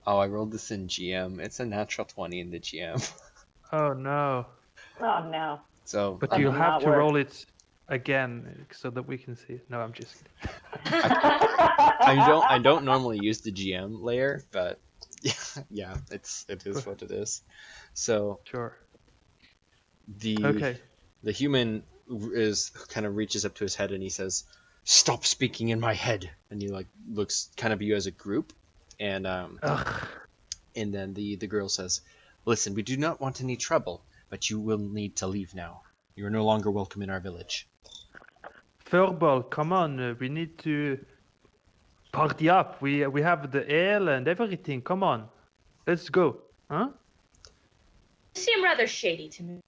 Oh, I rolled this in GM. It's a natural 20 in the GM. Oh no. Oh no. So, But That you did have not to work. roll it again so that we can see it. No, I'm just kidding. I don't normally use the GM layer, but yeah, it is what it is. So Sure. the human is kind of reaches up to his head and he says, "Stop speaking in my head," and he like looks kind of you as a group, and then the girl says, "Listen, we do not want any trouble, but you will need to leave now. You are no longer welcome in our village." Furball, come on, we need to party up. We have the ale and everything. Come on, let's go, huh? You seem rather shady to me.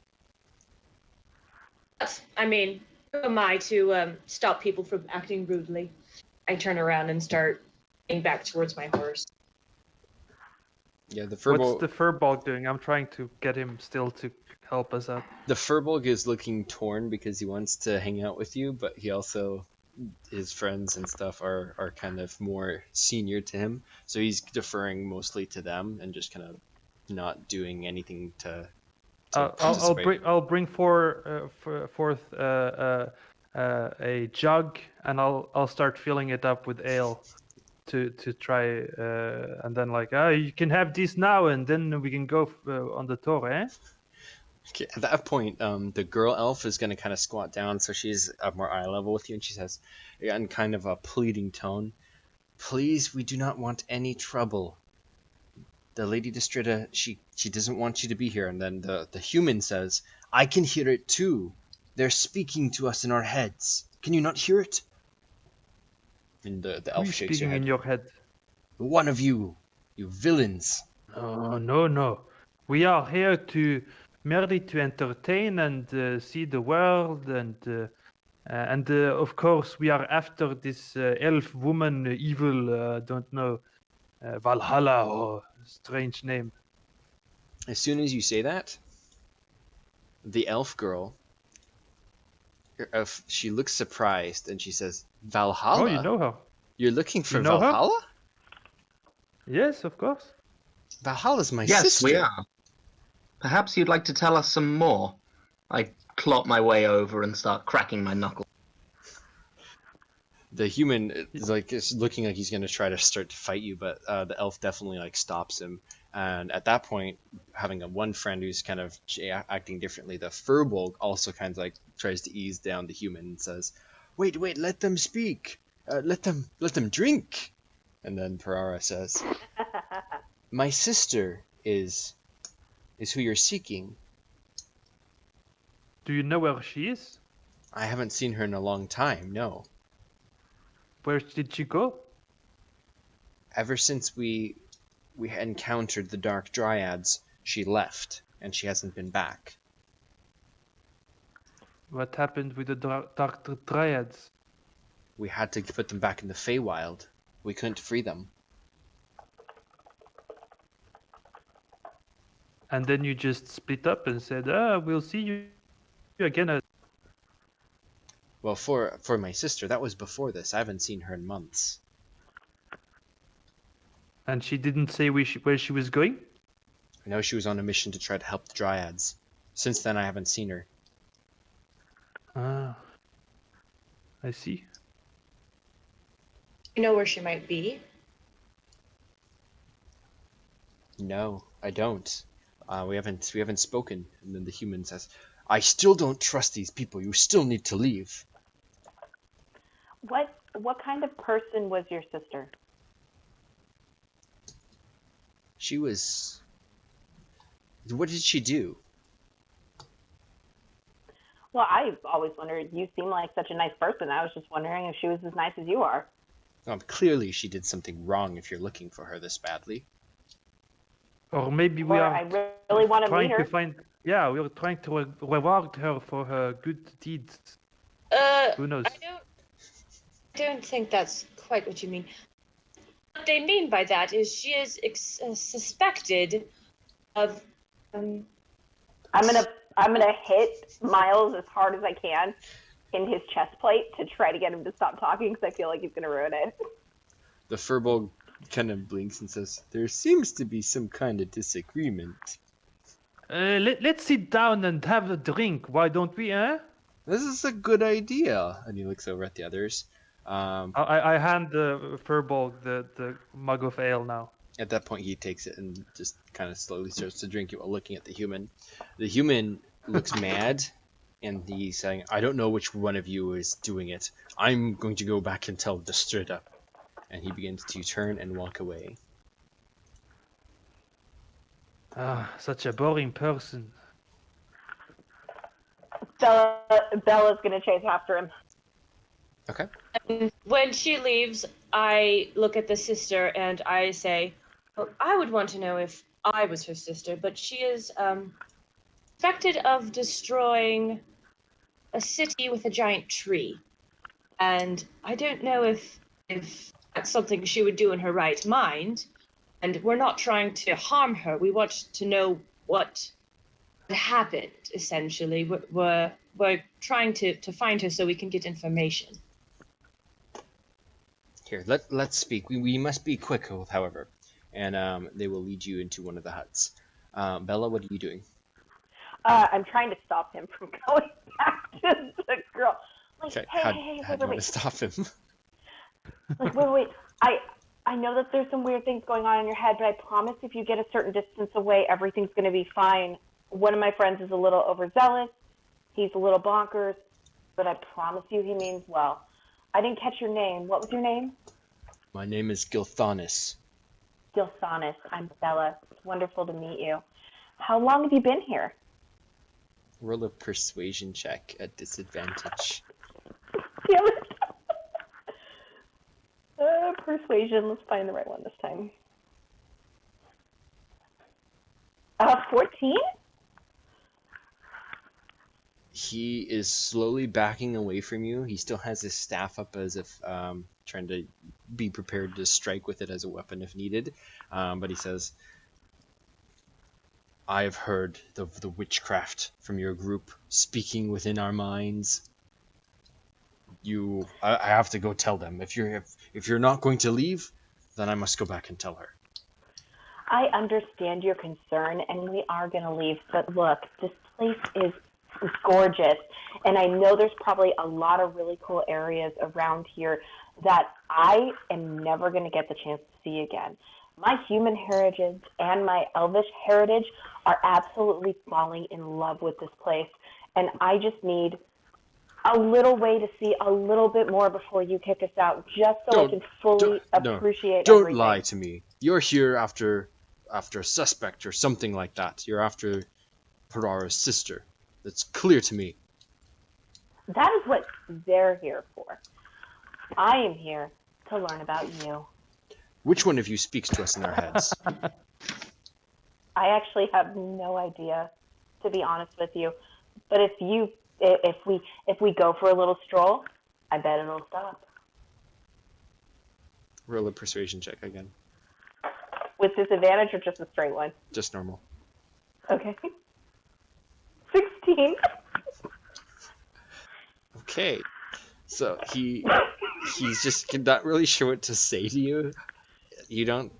But, I mean, who am I to stop people from acting rudely? I turn around and start getting back towards my horse. Yeah, the What's Furbolg. the Furbolg doing? I'm trying to get him still to help us out. The Furbolg is looking torn because he wants to hang out with you, but he also, his friends and stuff are kind of more senior to him, so he's deferring mostly to them and just kind of not doing anything to I'll bring forth a jug, and I'll start filling it up with ale to try, and then you can have this now, and then we can go on the tour, eh? Okay, at that point, the girl elf is going to kind of squat down, so she's at more eye level with you, and she says, in kind of a pleading tone, "Please, we do not want any trouble. The Lady Destrida, she doesn't want you to be here." And then the human says, "I can hear it too. They're speaking to us in our heads. Can you not hear it?" And the elf Who's shakes speaking her head. in your head? "One of you villains." Oh, no. We are here merely to entertain and see the world, and of course we are after this elf woman, evil, don't know, Valhalla or strange name. As soon as you say that, the elf girl, she looks surprised and she says, "Valhalla? Oh, you know her? You're looking for You know her? Valhalla? Yes, of course. Valhalla's my Yes, sister." we are. Perhaps you'd like to tell us some more. I clop my way over and start cracking my knuckles. The human is looking like he's going to try to start to fight you, but the elf definitely stops him. And at that point, having one friend who's kind of acting differently, the Furbolg also kind of tries to ease down the human and says, "Wait, let them speak. Let them drink." And then Perara says, "My sister is who you're seeking." Do you know where she is? "I haven't seen her in a long time, no. Where did she go? Ever since we encountered the Dark Dryads, she left, and she hasn't been back." What happened with the Dark Dryads? "We had to put them back in the Feywild. We couldn't free them." And then you just split up and said, we'll see you again. Well, for my sister, that was before this. I haven't seen her in months. And she didn't say where she was going? I know she was on a mission to try to help the Dryads. Since then, I haven't seen her. Ah, I see. You know where she might be? No, I don't. We haven't spoken. And then the human says, "I still don't trust these people. You still need to leave." What kind of person was your sister? She was. What did she do? Well, I've always wondered. You seem like such a nice person. I was just wondering if she was as nice as you are. Clearly, she did something wrong if you're looking for her this badly. Or maybe we Or are I really want to meet trying her. to find. Yeah, we are trying to reward her for her good deeds. Who knows? I don't think that's quite what you mean. What they mean by that is she is suspected of. I'm gonna hit Miles as hard as I can in his chest plate to try to get him to stop talking because I feel like he's gonna ruin it. The Furbolg kind of blinks and says, "There seems to be some kind of disagreement." Let's sit down and have a drink. Why don't we, eh? This is a good idea. And he looks over at the others. I hand the Furbolg the mug of ale now. At that point, he takes it and just kind of slowly starts to drink it while looking at the human. The human looks mad, and he's saying, "I don't know which one of you is doing it. I'm going to go back and tell the straight up." And he begins to turn and walk away. Ah, such a boring person. Bella's gonna chase after him. Okay. And when she leaves, I look at the sister and I say, well, I would want to know if I was her sister, but she is suspected of destroying a city with a giant tree. And I don't know if that's something she would do in her right mind. And we're not trying to harm her. We want to know what happened, essentially. We're trying to find her so we can get information. Here, let's speak. We must be quick, however. And they will lead you into one of the huts. Bella, what are you doing? I'm trying to stop him from going back to the girl. Like, Okay, hey, how hey, do you wait, want to stop him? Like, wait. I know that there's some weird things going on in your head, but I promise if you get a certain distance away, everything's going to be fine. One of my friends is a little overzealous. He's a little bonkers, but I promise you he means well. I didn't catch your name. What was your name? My name is Gilthanis. Gilthanis. I'm Bella. It's wonderful to meet you. How long have you been here? Roll a persuasion check at disadvantage. Damn it. Persuasion. Let's find the right one this time. 14? He is slowly backing away from you. He still has his staff up as if trying to be prepared to strike with it as a weapon if needed. But he says, "I've heard the witchcraft from your group speaking within our minds. I have to go tell them. If you're not going to leave, then I must go back and tell her." I understand your concern, and we are going to leave. But look, this place is gorgeous, and I know there's probably a lot of really cool areas around here that I am never going to get the chance to see again. My human heritage and my elvish heritage are absolutely falling in love with this place, and I just need a little way to see a little bit more before you kick us out, just so I can fully appreciate Don't everything. lie to me. You're here after a suspect or something like that. You're after Parara's sister. That's clear to me. That is what they're here for. I am here to learn about you. Which one of you speaks to us in our heads? I actually have no idea, to be honest with you. But if we go for a little stroll, I bet it'll stop. Roll a persuasion check again. With disadvantage or just a straight one? Just normal. Okay. 16. Okay. So he's just not really sure what to say to you. You don't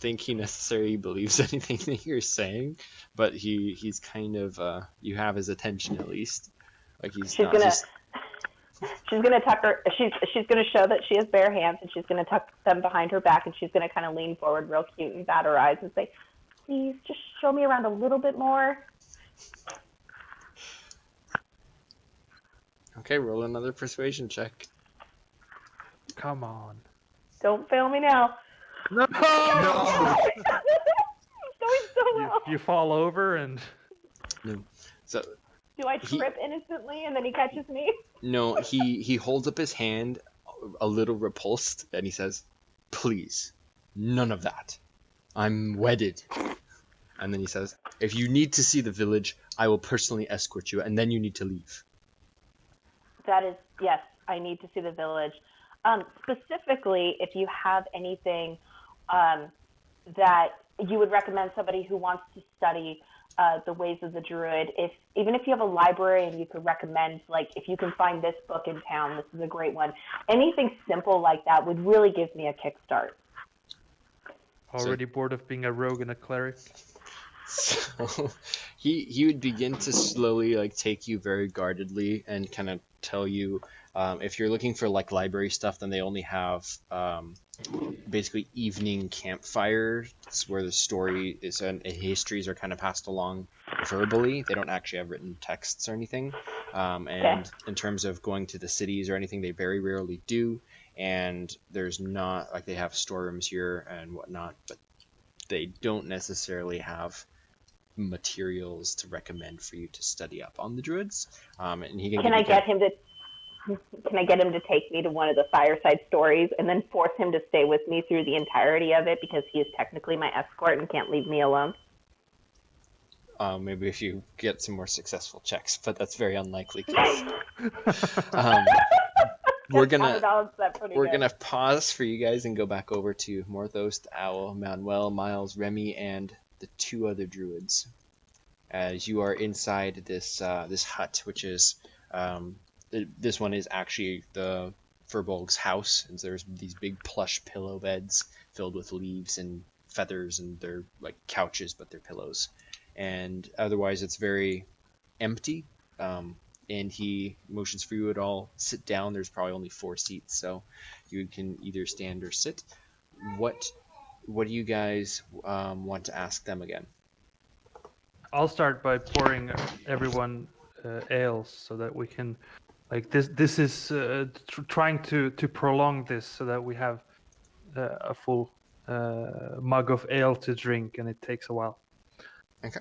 think he necessarily believes anything that you're saying, but he's kind of you have his attention at least. Like he's not just. She's gonna tuck her. She's gonna show that she has bare hands, and she's gonna tuck them behind her back, and she's gonna kind of lean forward, real cute, and bat her eyes, and say, "Please, just show me around a little bit more." Okay, roll another persuasion check. Come on. Don't fail me now. No! No! He's going so well. You fall over and... No. So Do I trip innocently and then he catches me? no, he holds up his hand, a little repulsed, and he says, "Please, none of that. I'm wedded." And then he says, "If you need to see the village, I will personally escort you, and then you need to leave." That is, yes, I need to see the village. Specifically, if you have anything that you would recommend somebody who wants to study the ways of the druid, even if you have a library and you could recommend, like, if you can find this book in town, this is a great one. Anything simple like that would really give me a kickstart. Already bored of being a rogue and a cleric? So he would begin to slowly like take you very guardedly and kind of tell you if you're looking for like library stuff, then they only have basically evening campfires where the story is and histories are kind of passed along verbally. They don't actually have written texts or anything. And in terms of going to the cities or anything, they very rarely do. And there's not like they have storerooms here and whatnot, but they don't necessarily have materials to recommend for you to study up on the druids. And he can I get him to take me to one of the fireside stories and then force him to stay with me through the entirety of it because he is technically my escort and can't leave me alone? Maybe if you get some more successful checks, but that's very unlikely. We're gonna pause for you guys and go back over to Morthos, the Owl, Manuel, Miles, Remy, and the two other druids. As you are inside this hut, which is this one is actually the Furbolg's house, and there's these big plush pillow beds filled with leaves and feathers, and they're like couches, but they're pillows. And otherwise, it's very empty. And he motions for you to all sit down. There's probably only 4 seats, so you can either stand or sit. What do you guys want to ask them again? I'll start by pouring everyone ales so that we can, like this is trying to prolong this so that we have a full mug of ale to drink, and it takes a while. Okay.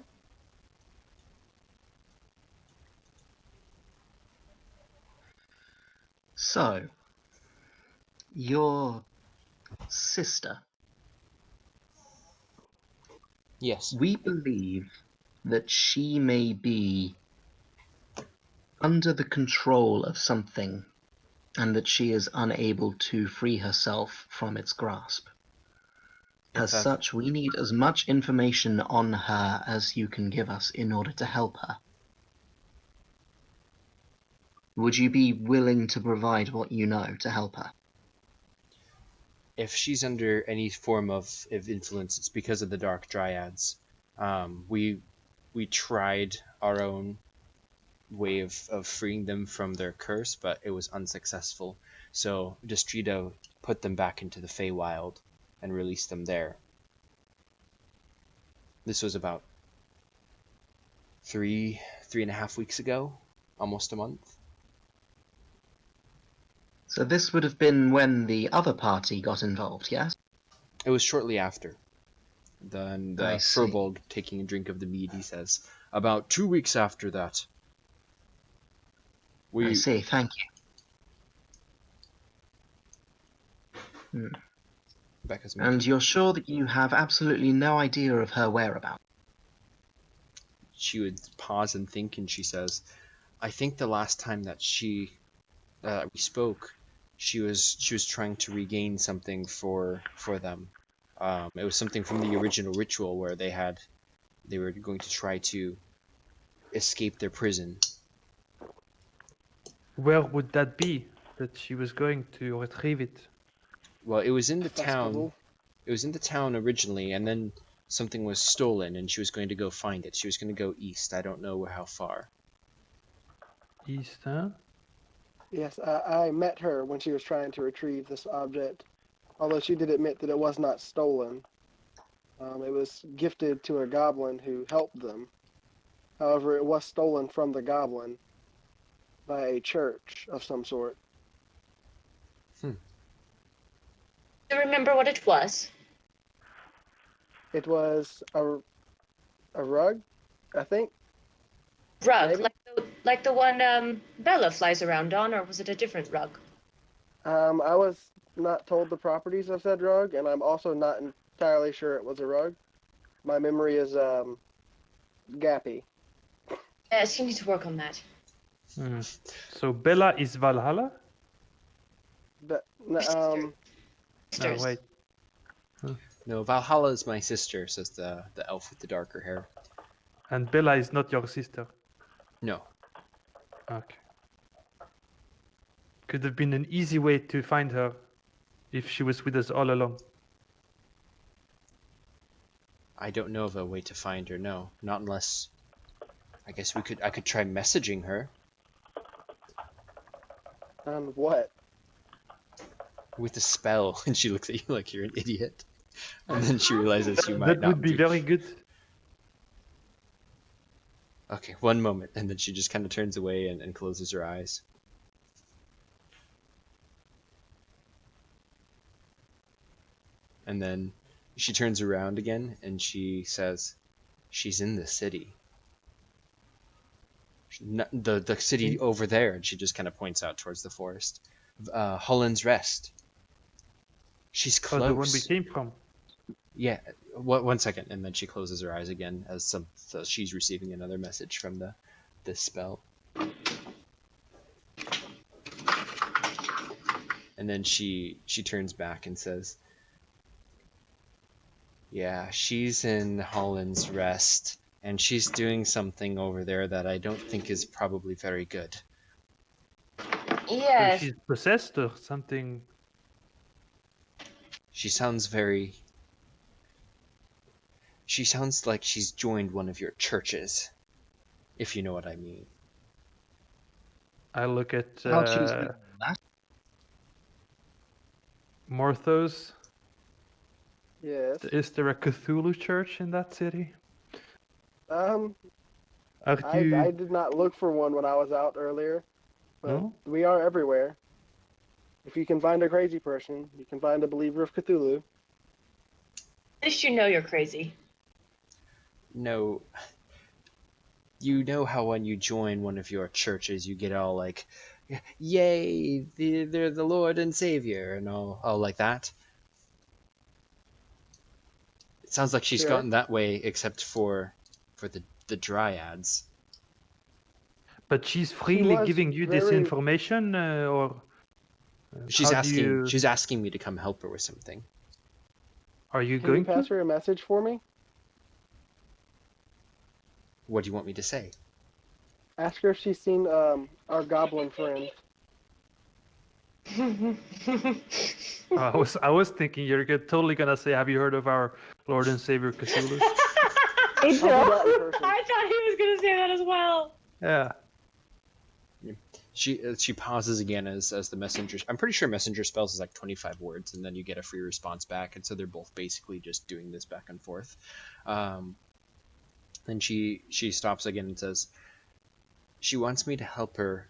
So, your sister. Yes. We believe that she may be under the control of something, and that she is unable to free herself from its grasp. As such, we need as much information on her as you can give us in order to help her. Would you be willing to provide what you know to help her? If she's under any form of influence, it's because of the Dark Dryads. We tried our own way of freeing them from their curse, but it was unsuccessful. So Destrito put them back into the Feywild and released them there. This was about 3.5 weeks ago, almost a month. So this would have been when the other party got involved, yes? It was shortly after. Then the I see. Furbolg, taking a drink of the mead, he says, about 2 weeks after that. I see, thank you. Becca's And you're sure that you have absolutely no idea of her whereabouts? She would pause and think, and she says, I think the last time that we spoke, she was trying to regain something for them. It was something from the original ritual where they were going to try to escape their prison. Where would that be that she was going to retrieve it? Well, it was in the town. It was in the town originally, and then something was stolen, and she was going to go find it. She was going to go east. I don't know how far. East, huh? Yes, I met her when she was trying to retrieve this object, although she did admit that it was not stolen. It was gifted to a goblin who helped them. However, it was stolen from the goblin by a church of some sort. Do you remember what it was? It was a rug, I think. Rug, Maybe. like the one Bella flies around on, or was it a different rug? I was not told the properties of said rug, and I'm also not entirely sure it was a rug. My memory is gappy. Yes, you need to work on that. So Bella is Valhalla? But No, Sisters. wait. No, Valhalla is my sister, says the elf with the darker hair. And Bella is not your sister. No. Okay. Could have been an easy way to find her if she was with us all along. I don't know of a way to find her, no. Not unless... I guess I could try messaging her. on what? With a spell, and she looks at you like you're an idiot. And then she realizes you might That not would be very good. Okay, one moment, and then she just kind of turns away and closes her eyes. And then she turns around again, and she says, she's in the city. The city over there, and she just kind of points out towards the forest. Hollen's Rest. She's close. Oh, the one we came from. Yeah, one second, and then she closes her eyes again as so she's receiving another message from this spell. And then she turns back and says, yeah, she's in Hollen's Rest, and she's doing something over there that I don't think is probably very good. Yes. She's possessed or something. She sounds like she's joined one of your churches, if you know what I mean. I look at How she's doing that? Morthos. Yes. Is there a Cthulhu church in that city? I Are you... did not look for one when I was out earlier, but No? we are everywhere. If you can find a crazy person, you can find a believer of Cthulhu. At least you know you're crazy. No. You know how when you join one of your churches, you get all like, yay, they're the Lord and Savior, and all like that? It sounds like she's Sure. gotten that way, except for the dryads. But she's freely was giving you this very- information, or She's how do you... She's asking me to come help her with something. Are you Can you going pass to? her a message for me? What do you want me to say? Ask her if she's seen our goblin friend. I was thinking you're totally gonna say, "Have you heard of our Lord and Savior Cthulhu?" I'll do that in person. I thought he was gonna say that as well. Yeah. She pauses again as the messenger. I'm pretty sure messenger spells is like 25 words, and then you get a free response back, and so they're both basically just doing this back and forth. Then she stops again and says, she wants me to help her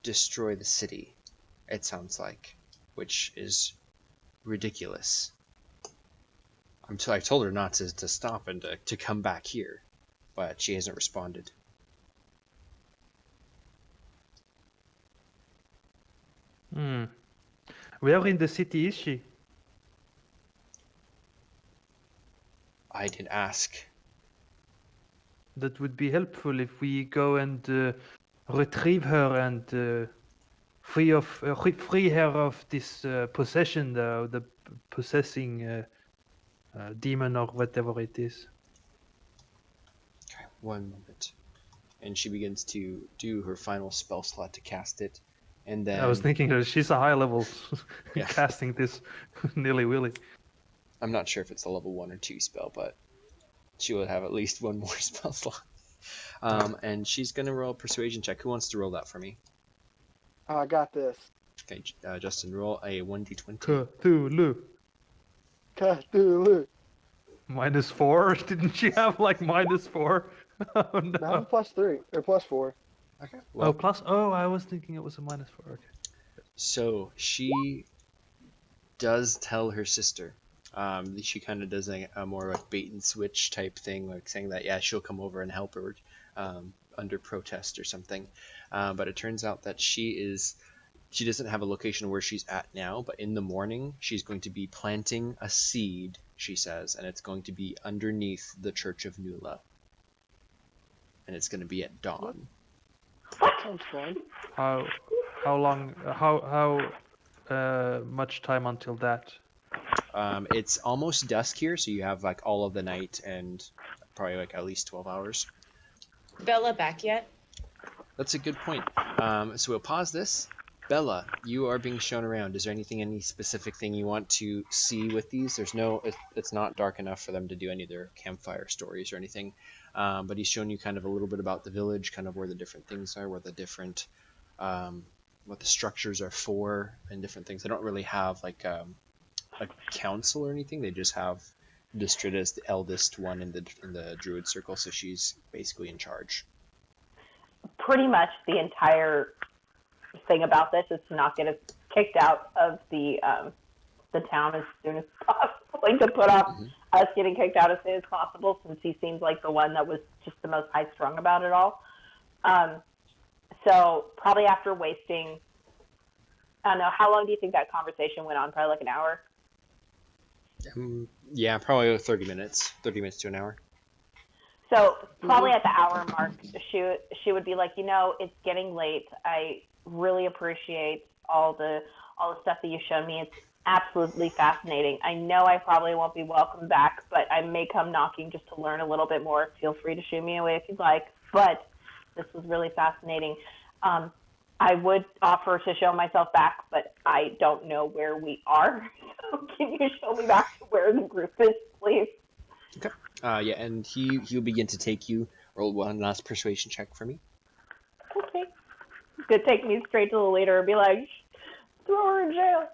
destroy the city, it sounds like, which is ridiculous. I told her not to stop and to come back here, but she hasn't responded. Where in the city is she? I didn't ask. That would be helpful if we go and retrieve her and free her of this possession, the possessing demon or whatever it is. Okay, one moment. And she begins to do her final spell slot to cast it. And then I was thinking she's a high level Yeah. casting this nilly-willy. I'm not sure if it's a level 1 or 2 spell, but she will have at least one more spell slot. And she's going to roll a persuasion check. Who wants to roll that for me? I got this. Okay, Justin, roll a 1d20. Cthulhu. Cthulhu. -4? Didn't she have like -4? Oh no. Now I'm +3 or +4. Okay. Oh, plus. Oh, I was thinking it was a -4. Okay. So she does tell her sister. She kind of does a more like bait and switch type thing, like saying that yeah, she'll come over and help her under protest or something. But it turns out that she doesn't have a location where she's at now, but in the morning she's going to be planting a seed, she says, and it's going to be underneath the Church of Nula. And it's going to be at dawn. That sounds fun. How long? How much time until that? It's almost dusk here, so you have like all of the night and probably like at least 12 hours. Bella back yet? That's a good point. So we'll pause this. Bella, you are being shown around. Is there any specific thing you want to see with these? It's not dark enough for them to do any of their campfire stories or anything. But he's shown you kind of a little bit about the village, kind of where the different things are, where the different, what the structures are for, and different things. They don't really have like a council or anything. They just have Distrita's the eldest one in the druid circle, so she's basically in charge. Pretty much the entire thing about this is to not get us kicked out of the town as soon as possible, like to put off us getting kicked out as soon as possible, since he seems like the one that was just the most high strung about it all. So probably after wasting, I don't know, how long do you think that conversation went on? Probably like an hour? Yeah, probably 30 minutes to an hour. So probably at the hour mark, she would be like, it's getting late. I really appreciate all the stuff that you've shown me. It's absolutely fascinating. I know I probably won't be welcome back, but I may come knocking just to learn a little bit more. Feel free to shoo me away if you'd like. But this was really fascinating. I would offer to show myself back, but I don't know where we are. So can you show me back to where the group is, please? Okay. Yeah, and he'll begin to take you. Roll one last persuasion check for me. Okay. He's gonna take me straight to the leader and be like, throw her in jail.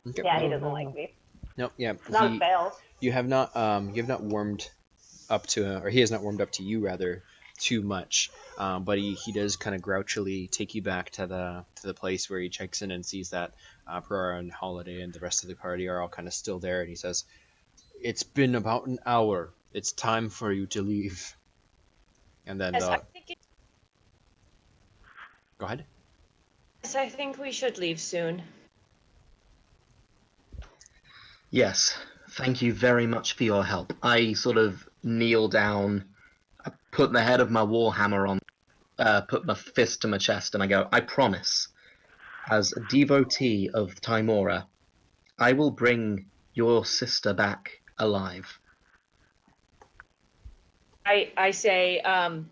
Okay. Yeah, he doesn't like me. No, yeah. Not a fail. You have not warmed up to, or he has not warmed up to you rather, too much. But he does kind of grouchily take you back to the place where he checks in and sees that Peril and Holiday and the rest of the party are all kind of still there, and he says, "It's been about an hour. It's time for you to leave." And then Yes, go ahead. Yes, I think we should leave soon. Yes, thank you very much for your help. I sort of kneel down, I put the head of my warhammer on, put my fist to my chest, and I go, I promise, as a devotee of Timora, I will bring your sister back alive. I say, I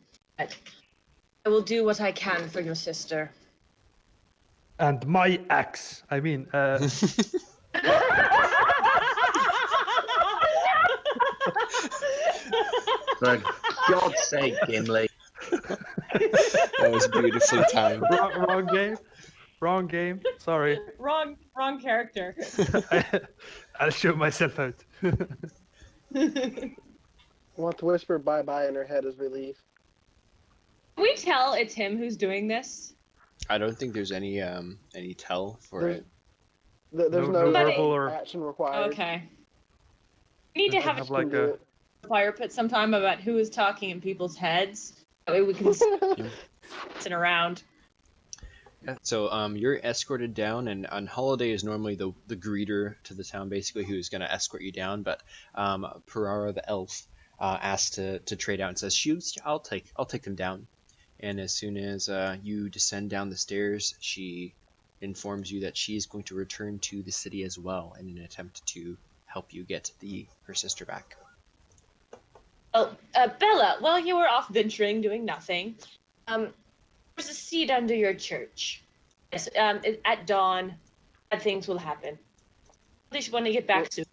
will do what I can for your sister. And my axe. I mean, For God's sake, Gimli. That was beautifully timed. Wrong game. Sorry. Wrong character. I'll show myself out. I want to whisper bye-bye in her head as we leave. Can we tell it's him who's doing this? I don't think there's any tell for it. There's No no verbal or action required. Okay. We need to have a like a. fire pit sometime about who is talking in people's heads. That way we can sit around. Yeah, so you're escorted down, and on Holiday is normally the greeter to the town, basically, who's going to escort you down. But Perara the elf asked to trade out and says, "Shoot, I'll take them down." And as soon as you descend down the stairs, she informs you that she is going to return to the city as well in an attempt to help you get her sister back. Oh, Bella, while you were off venturing, doing nothing, there's a seed under your church. Yes, at dawn, bad things will happen. At least want to get back soon.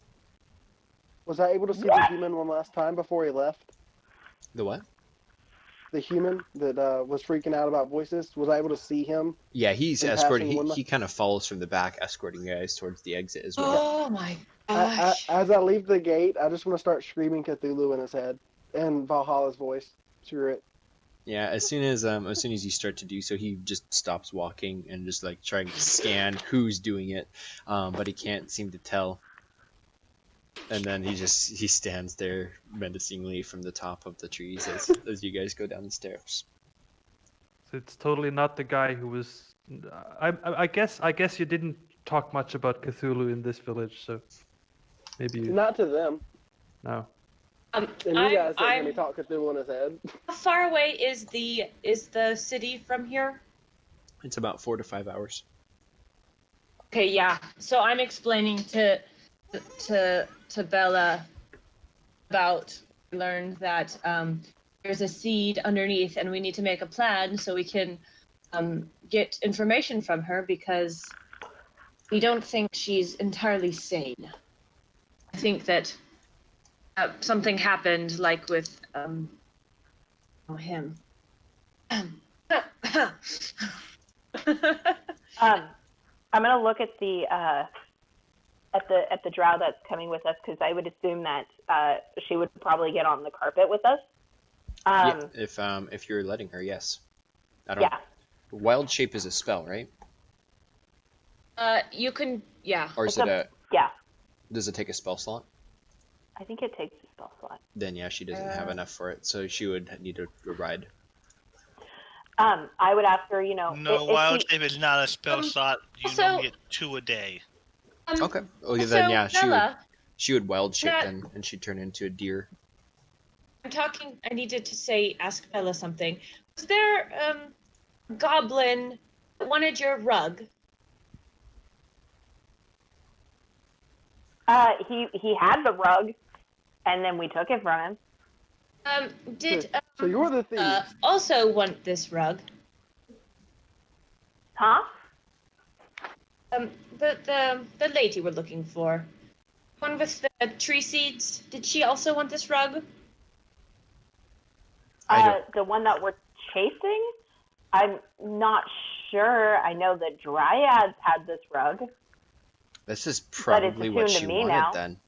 Was I able to see the human one last time before he left? The what? The human that was freaking out about voices. Was I able to see him? Yeah, he's In escorting. passing He kind of follows from the back, escorting you guys towards the exit as well. Oh my gosh. As I leave the gate, I just want to start screaming Cthulhu in his head and Valhalla's voice. Screw it. Yeah, as soon as you start to do so, he just stops walking and just like trying to scan who's doing it, but he can't seem to tell. And then he stands there menacingly from the top of the trees as you guys go down the stairs. So it's totally not the guy who was. I guess you didn't talk much about Cthulhu in this village, so maybe you. Not to them. No. And you guys said when he talked Cthulhu in his head. How far away is the city from here? It's about 4 to 5 hours. Okay, yeah. So I'm explaining to Bella about learned that there's a seed underneath, and we need to make a plan so we can get information from her because we don't think she's entirely sane. I think that something happened, like with him. I'm gonna look at the drow that's coming with us because I would assume that she would probably get on the carpet with us. Yeah, if you're letting her, yes. I don't. Yeah. Wild shape is a spell, right? You can, yeah. Or is it a? Yeah. Does it take a spell slot? I think it takes a spell slot. Then yeah, she doesn't have enough for it, so she would need a ride. I would ask her, No, wild shape is not a spell slot. You only get 2 a day. Okay. Oh, yeah, so then yeah, Bella, she would wild shape then, and she'd turn into a deer. I needed to ask Bella something. Was there a goblin that wanted your rug? He had the rug, and then we took it from him. Did So you're the thief. also want this rug? Huh? The lady we're looking for. One with the tree seeds. Did she also want this rug? The one that we're chasing? I'm not sure. I know the dryads had this rug. This is probably what she wanted now. then.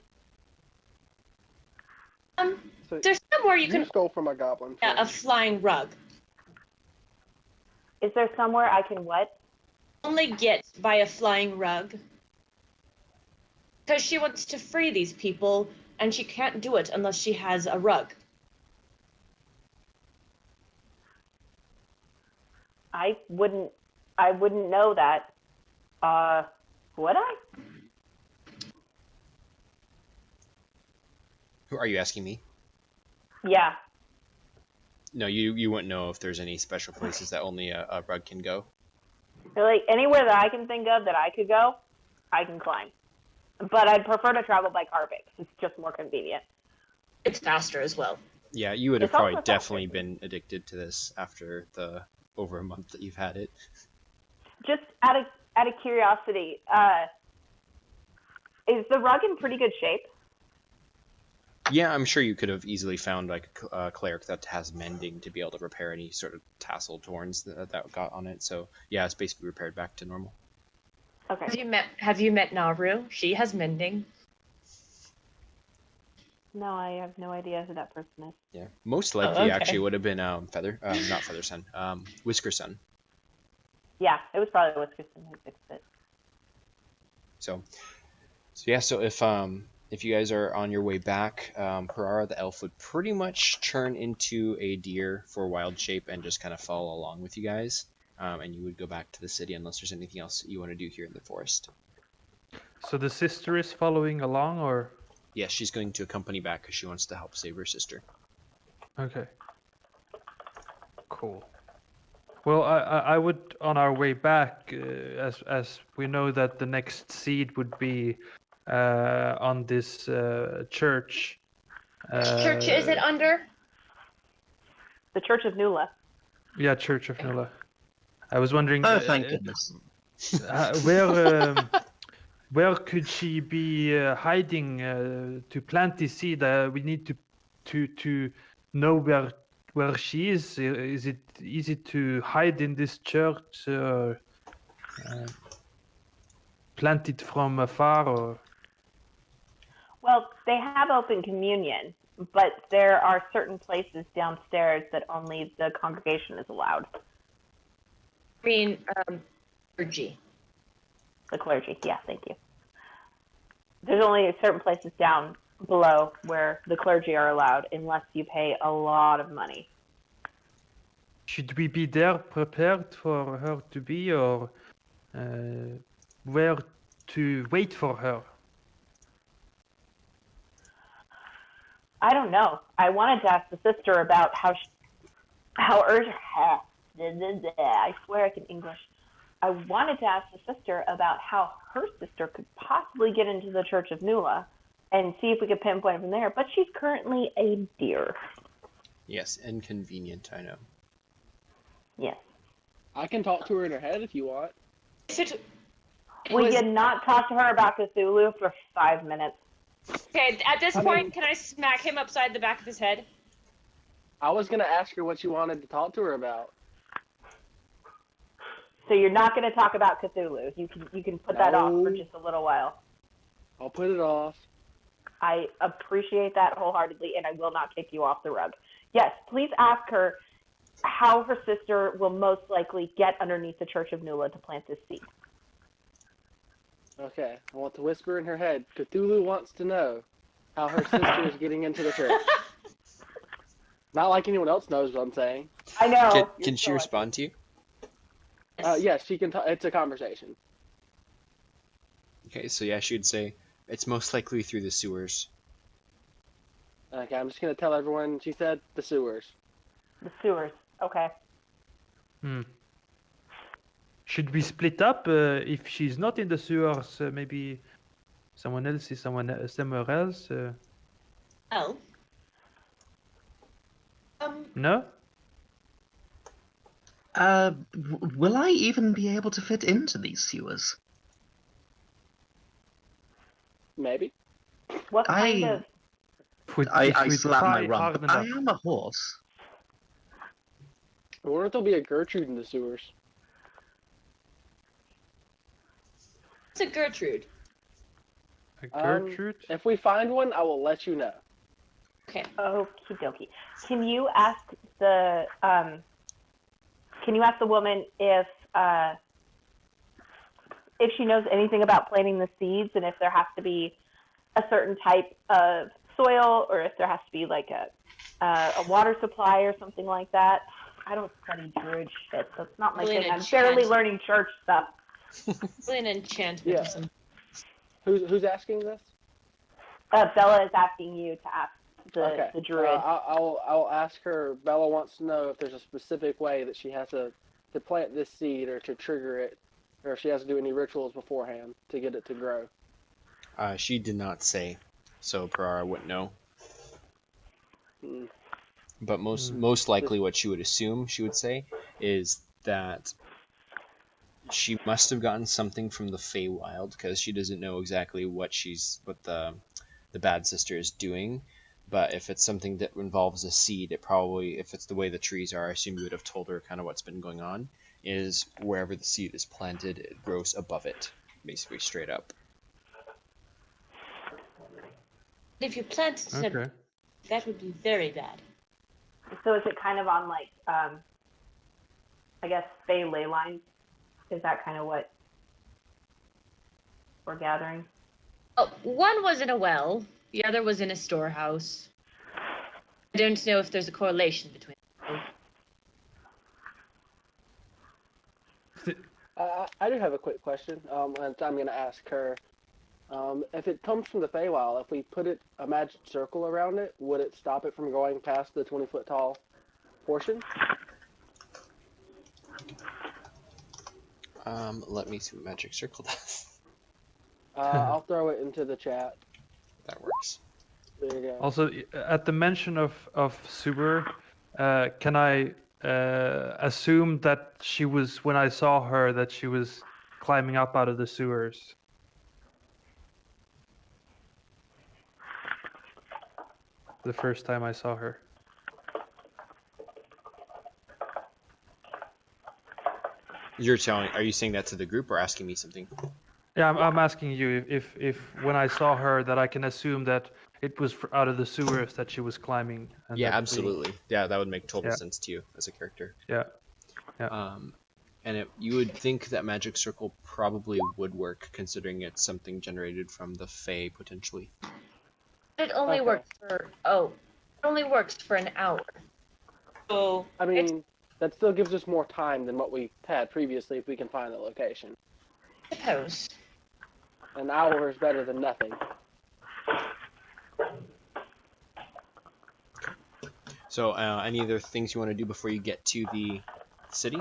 So There's somewhere you can stole from a goblin. a flying rug. Is there somewhere I can what? Only get by a flying rug. Because she wants to free these people, and she can't do it unless she has a rug. I wouldn't know that. Would I? Who are you asking me? Yeah. No, you wouldn't know if there's any special places that only a rug can go. Like anywhere that I can think of that I could go, I can climb. But I'd prefer to travel by carpet because it's just more convenient. It's faster as well. Yeah, you would have It's also probably faster. definitely been addicted to this after the over a month that you've had it. Just out of curiosity, is the rug in pretty good shape? Yeah, I'm sure you could have easily found like a cleric that has mending to be able to repair any sort of tassel torns that got on it. So yeah, it's basically repaired back to normal. Okay. Have you met Naru? She has mending. No, I have no idea who that person is. Yeah, most likely okay. actually would have been not Feather Sun, Whisker Sun. Yeah, it was probably Wisconsin who fixed it. So yeah, so if you guys are on your way back, Harara the elf would pretty much turn into a deer for wild shape and just kind of follow along with you guys, and you would go back to the city unless there's anything else that you want to do here in the forest. So the sister is following along, or? Yes, she's going to accompany back because she wants to help save her sister. Okay. Cool. Well, I would, on our way back, as we know that the next seed would be on this church. Which church is it under? The Church of Nula. Yeah, Church of Nula. I was wondering. Oh, thank goodness. Where where could she be hiding to plant the seed? We need to know where she is. Is it easy to hide in this church? Plant it from afar, or Well, they have open communion, but there are certain places downstairs that only the congregation is allowed. I mean, clergy. The clergy, yeah, thank you. There's only certain places down below where the clergy are allowed, unless you pay a lot of money. should we be there prepared for her to be, or where to wait for her? I don't know. I wanted to ask the sister about how urgent. I swear I can English. I wanted to ask the sister about how her sister could possibly get into the Church of Nula, and see if we could pinpoint from there. But she's currently a deer. Yes, inconvenient, I know. Yes. I can talk to her in her head if you want. We did not talk to her about Cthulhu for 5 minutes. Okay, at this point, can I smack him upside the back of his head? I was gonna ask her what you wanted to talk to her about. So you're not going to talk about Cthulhu. You can put that off for just a little while. I'll put it off. I appreciate that wholeheartedly, and I will not kick you off the rug. Yes, please ask her how her sister will most likely get underneath the Church of Nula to plant this seed. Okay, I want to whisper in her head. Cthulhu wants to know how her sister is getting into the church. Not like anyone else knows what I'm saying. I know. Can she respond to you? Yes, she can. It's a conversation. Okay, so yeah, she would say, it's most likely through the sewers. Okay, I'm just gonna tell everyone. She said the sewers. The sewers. Okay. Should we split up if she's not in the sewers? Maybe someone else is somewhere else. Oh. No. Will I even be able to fit into these sewers? Maybe. What kind of... I slap my rump. I am a horse. I wonder if there'll be a Gertrude in the sewers. It's a Gertrude. A Gertrude? If we find one, I will let you know. Okay. Okie dokie. Can you ask the woman if she knows anything about planting the seeds, and if there has to be a certain type of soil, or if there has to be like a water supply or something like that? I don't study druid shit, so it's not my thing. I'm barely learning church stuff. Really an enchantment. Yeah. Who's asking this? Bella is asking you to ask the druid. I'll ask her. Bella wants to know if there's a specific way that she has to plant this seed, or to trigger it, or if she has to do any rituals beforehand to get it to grow. She did not say, so Perara wouldn't know. But most likely what she would assume she would say is that she must have gotten something from the Feywild, because she doesn't know exactly what the bad sister is doing. But if it's something that involves a seed, it probably, if it's the way the trees are, I assume you would have told her kind of what's been going on, is wherever the seed is planted, it grows above it, basically straight up. If you planted it, that would be very bad. So is it kind of on like, I guess, Fey ley lines? Is that kind of what we're gathering? Oh, one was in a well. The other was in a storehouse. I don't know if there's a correlation between them. I do have a quick question, and I'm going to ask her. If it comes from the Feywild, if we put a magic circle around it, would it stop it from going past the 20-foot tall portion? Let me see what magic circle does. I'll throw it into the chat. That works. There you go. Also, at the mention of sewer, can I assume that she was, when I saw her, that she was climbing up out of the sewers? the first time I saw her. Are you saying that to the group or asking me something? Yeah, I'm asking you if when I saw her that I can assume that it was out of the sewers that she was climbing. And Yeah, that absolutely. Yeah, that would make total Yeah. sense to you as a character. Yeah. And you would think that magic circle probably would work, considering it's something generated from the Fae potentially. It only Okay. works for it only works for an hour. So I mean, that still gives us more time than what we had previously if we can find the location. I suppose. An hour is better than nothing. So, any other things you want to do before you get to the city?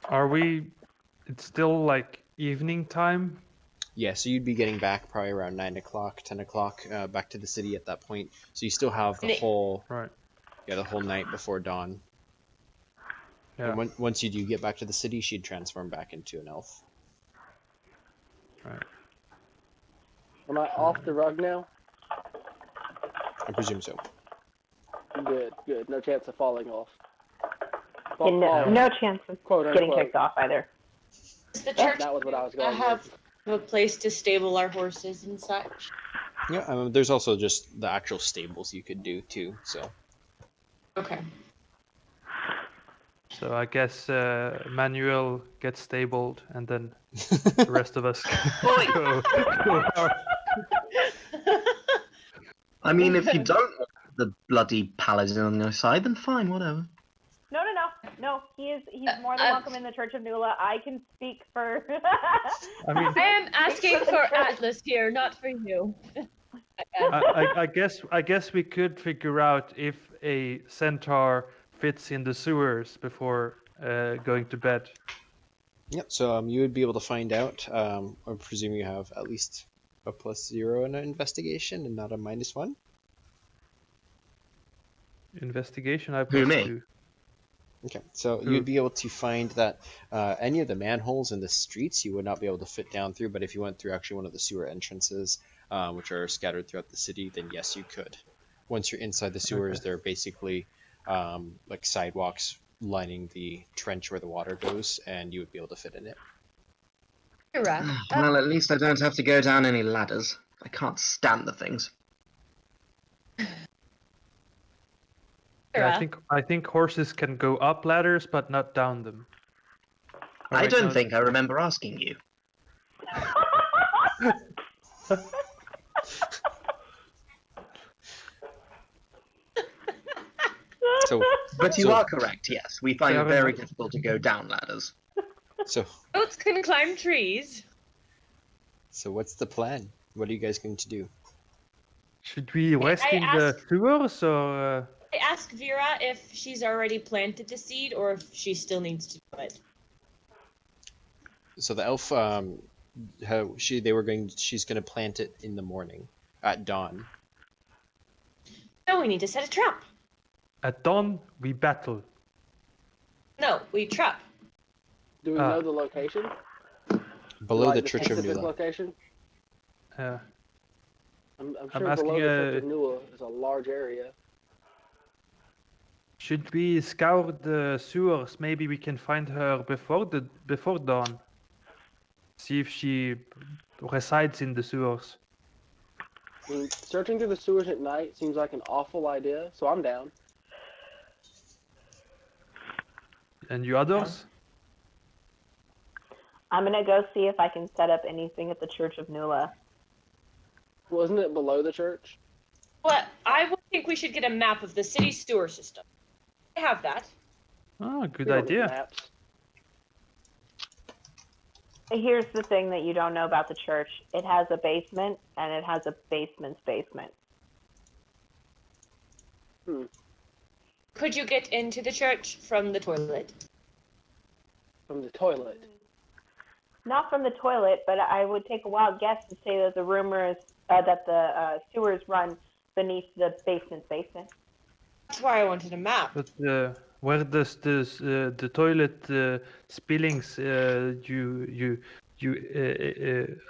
Are we? It's still like evening time. Yeah, so you'd be getting back probably around 9 o'clock, 10 o'clock, back to the city at that point. So you still have the whole night before dawn. Yeah. And once you do get back to the city, she'd transform back into an elf. Right. Am I off the rug now? I presume so. Good. No chance of falling off. No chance of Quote, getting unquote. kicked off either. Does the church That was what I was going have with. a place to stable our horses and such? Yeah, there's also just the actual stables you could do too. So. Okay. So I guess Manuel gets stabled, and then the rest of us go. I mean, if you don't want the bloody paladin on your side, then fine, whatever. No. He's more than welcome in the Church of Nula. I can speak for. I mean, I am asking for Atlas here, not for you. I guess we could figure out if a centaur fits in the sewers before going to bed. Yep. So you would be able to find out. I presume you have at least a +0 in an investigation and not a -1. Investigation, I Who, me? +2. Okay, so you'd be able to find that any of the manholes in the streets you would not be able to fit down through, but if you went through actually one of the sewer entrances, which are scattered throughout the city, then yes, you could. Once you're inside the sewers, they're basically like sidewalks lining the trench where the water goes, and you would be able to fit in it. Well, at least I don't have to go down any ladders. I can't stand the things. Yeah, I think horses can go up ladders, but not down them. I don't think I remember asking you. But you are correct, yes. We find it very difficult to go down ladders. Goats can climb trees. So what's the plan? What are you guys going to do? Should we rest in the sewers, or...? I ask Vera if she's already planted the seed or if she still needs to do it. So the elf, she's going to plant it in the morning, at dawn. No, we need to set a trap. At dawn, we battle. No, we trap. Do we know the location? Below the Church of specific Nula. location? Yeah. I'm I'm sure asking, below the Church of Nula is a large area. Should we scour the sewers? Maybe we can find her before dawn. See if she resides in the sewers. I mean, searching through the sewers at night seems like an awful idea, so I'm down. And you others? I'm gonna go see if I can set up anything at the Church of Nula. Wasn't it below the church? Well, I would think we should get a map of the city sewer system. I have that. Oh, good We don't need idea. maps. Here's the thing that you don't know about the church. It has a basement, and it has a basement's basement. Could you get into the church from the toilet? From the toilet. Not from the toilet, but I would take a wild guess to say that the rumors that the sewers run beneath the basement's basement. That's why I wanted a map. But where does the toilet spillings you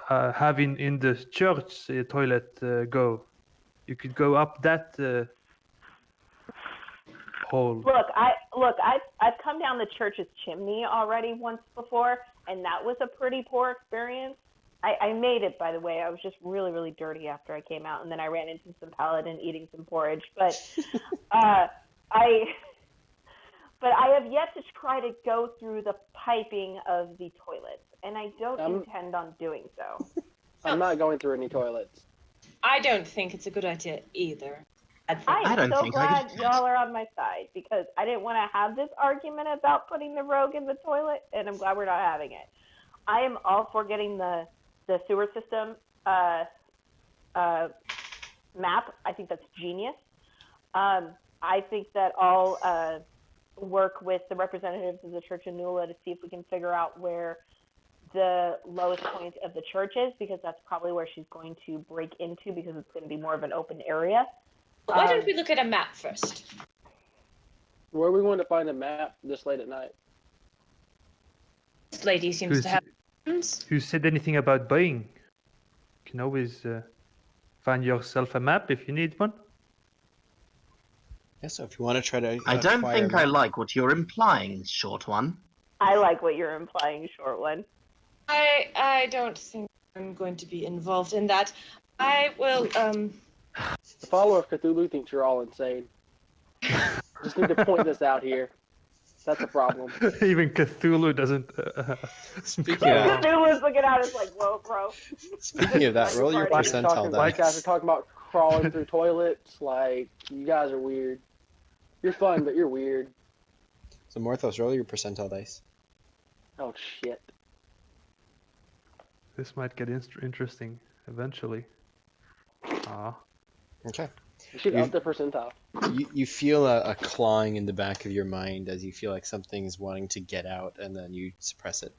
have in the church toilet go? You could go up that hole. I've come down the church's chimney already once before, and that was a pretty poor experience. I made it, by the way. I was just really, really dirty after I came out, and then I ran into some paladin eating some porridge. But I have yet to try to go through the piping of the toilets, and I don't intend on doing so. I'm not going through any toilets. I don't think it's a good idea either. I'm so glad y'all are on my side, because I didn't want to have this argument about putting the rogue in the toilet, and I'm glad we're not having it. I am all for getting the sewer system map. I think that's genius. I think that I'll work with the representatives of the Church of Nula to see if we can figure out where the lowest point of the church is, because that's probably where she's going to break into, because it's going to be more of an open area. Why don't we look at a map first? Where are we going to find a map this late at night? This lady seems to have... Who said anything about buying? You can always find yourself a map if you need one. Yeah, so if you want to try to... I don't think I like what you're implying, short one. I like what you're implying, short one. I don't think I'm going to be involved in that. I will, The follower of Cthulhu thinks you're all insane. Just need to point this out here. That's a problem. Even Cthulhu doesn't... Speaking of... Cthulhu's looking at us like, whoa, bro. Speaking of that, roll your percentile Like dice. guys are talking about crawling through toilets. Like, you guys are weird. You're fun, but you're weird. So Morthos, roll your percentile dice. Oh, shit. This might get interesting eventually. Okay. You should up the percentile. You feel a clawing in the back of your mind as you feel like something's wanting to get out, and then you suppress it.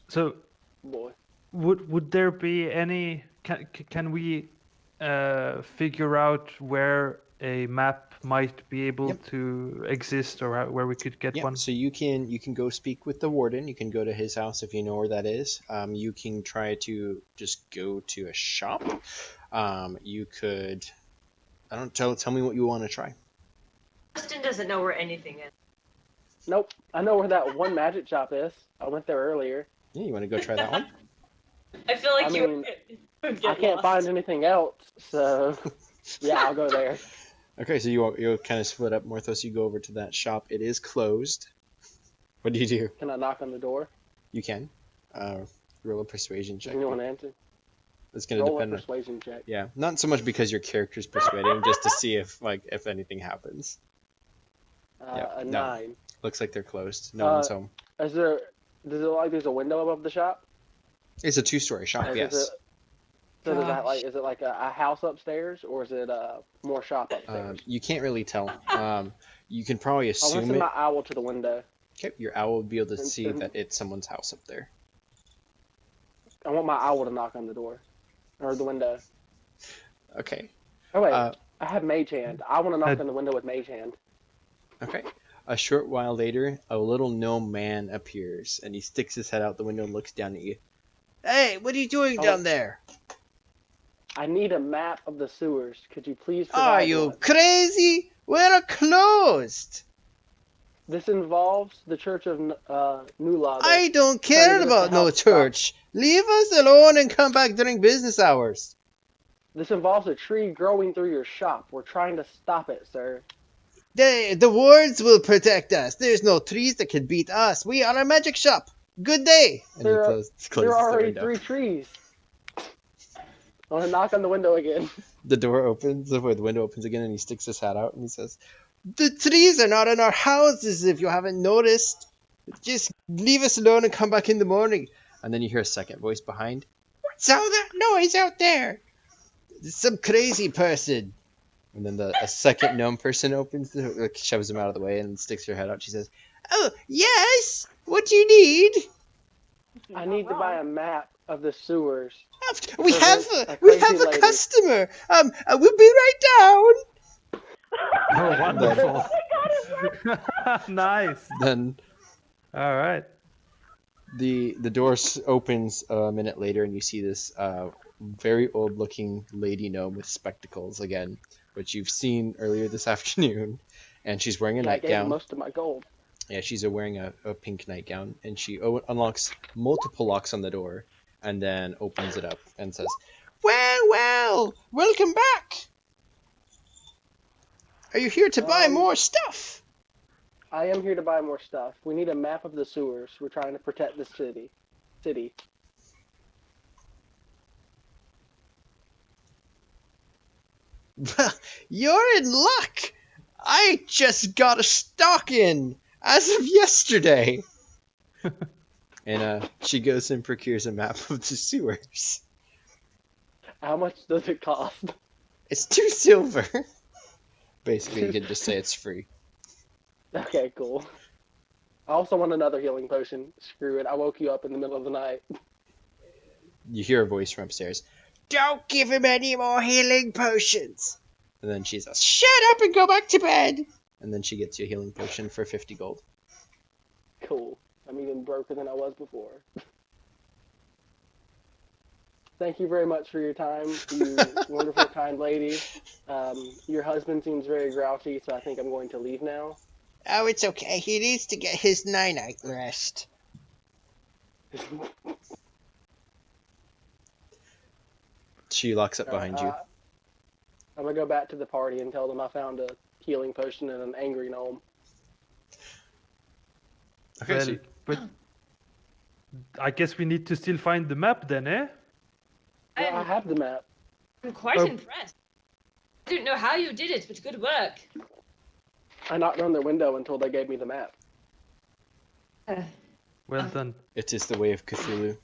So, Boy. would there be any? Can we figure out where a map might be able to exist, or where we could get one? So you can go speak with the warden. You can go to his house if you know where that is. You can try to just go to a shop. You could. Tell me what you want to try. Justin doesn't know where anything is. Nope. I know where that one magic shop is. I went there earlier. Yeah, you want to go try that one? I feel like I can't find anything else, so yeah, I'll go there. Okay, so you'll kind of split up. Morthos, you go over to that shop. It is closed. What do you do? Can I knock on the door? You can. Roll a persuasion check. Does anyone answer? It's going to depend on persuasion check. Yeah, not so much because your character's persuading, just to see if anything happens. A 9. Looks like they're closed. No one's home. Does it look like there's a window above the shop? It's a 2-story shop. Yes. So does that is it like a house upstairs, or is it more shop upstairs? You can't really tell. You can probably assume I'll send my owl to the window. Okay, your owl will be able to see that it's someone's house up there. I want my owl to knock on the door. Or the window. Okay. Oh wait, I have Mage Hand. I want to knock on the window with Mage Hand. Okay. A short while later, a little gnome man appears, and he sticks his head out the window and looks down at you. Hey, what are you doing down there? I need a map of the sewers. Could you please provide Are you one? crazy? We're closed. This involves the Church of Nula. I don't care about no church. Leave us alone and come back during business hours. This involves a tree growing through your shop. We're trying to stop it, sir. The wards will protect us. There's no trees that can beat us. We are a magic shop. Good day. And there are already 3 trees. I want to knock on the window again. The door opens, the window opens again, and he sticks his hat out and he says, "The trees are not in our houses if you haven't noticed. Just leave us alone and come back in the morning." And then you hear a second voice behind. "What's all that noise out there? It's some crazy person." And then a second gnome person shoves him out of the way and sticks her head out. She says, "Oh, yes? What do you need?" I need to buy a map of the sewers. We have a customer. We'll be right down. Oh, wonderful. Nice. Then, all right. The door opens a minute later, and you see this very old-looking lady gnome with spectacles again, which you've seen earlier this afternoon, and she's wearing a I gave nightgown. most of my gold. Yeah, she's wearing a pink nightgown, and she unlocks multiple locks on the door, and then opens it up and says, "Well, welcome back. Are you here to buy more stuff?" I am here to buy more stuff. We need a map of the sewers. We're trying to protect the city. Well, you're in luck. I just got a stock in as of yesterday. And she goes and procures a map of the sewers. How much does it cost? It's 2 silver. Basically, you could just say it's free. Okay, cool. I also want another healing potion. Screw it. I woke you up in the middle of the night. You hear a voice from upstairs. "Don't give him any more healing potions." And then she says, "Shut up and go back to bed." And then she gets you a healing potion for 50 gold. Cool. I'm even broker than I was before. Thank you very much for your time, you wonderful, kind lady. Your husband seems very grouchy, so I think I'm going to leave now. Oh, it's okay. He needs to get his night rest. She locks up behind you. I'm going to go back to the party and tell them I found a healing potion and an angry gnome. Okay, Well, but I guess we need to still find the map then, eh? Yeah, I have the map. I'm quite impressed. I don't know how you did it, but good work. I knocked on their window until they gave me the map. Well done. It is the way of Cthulhu.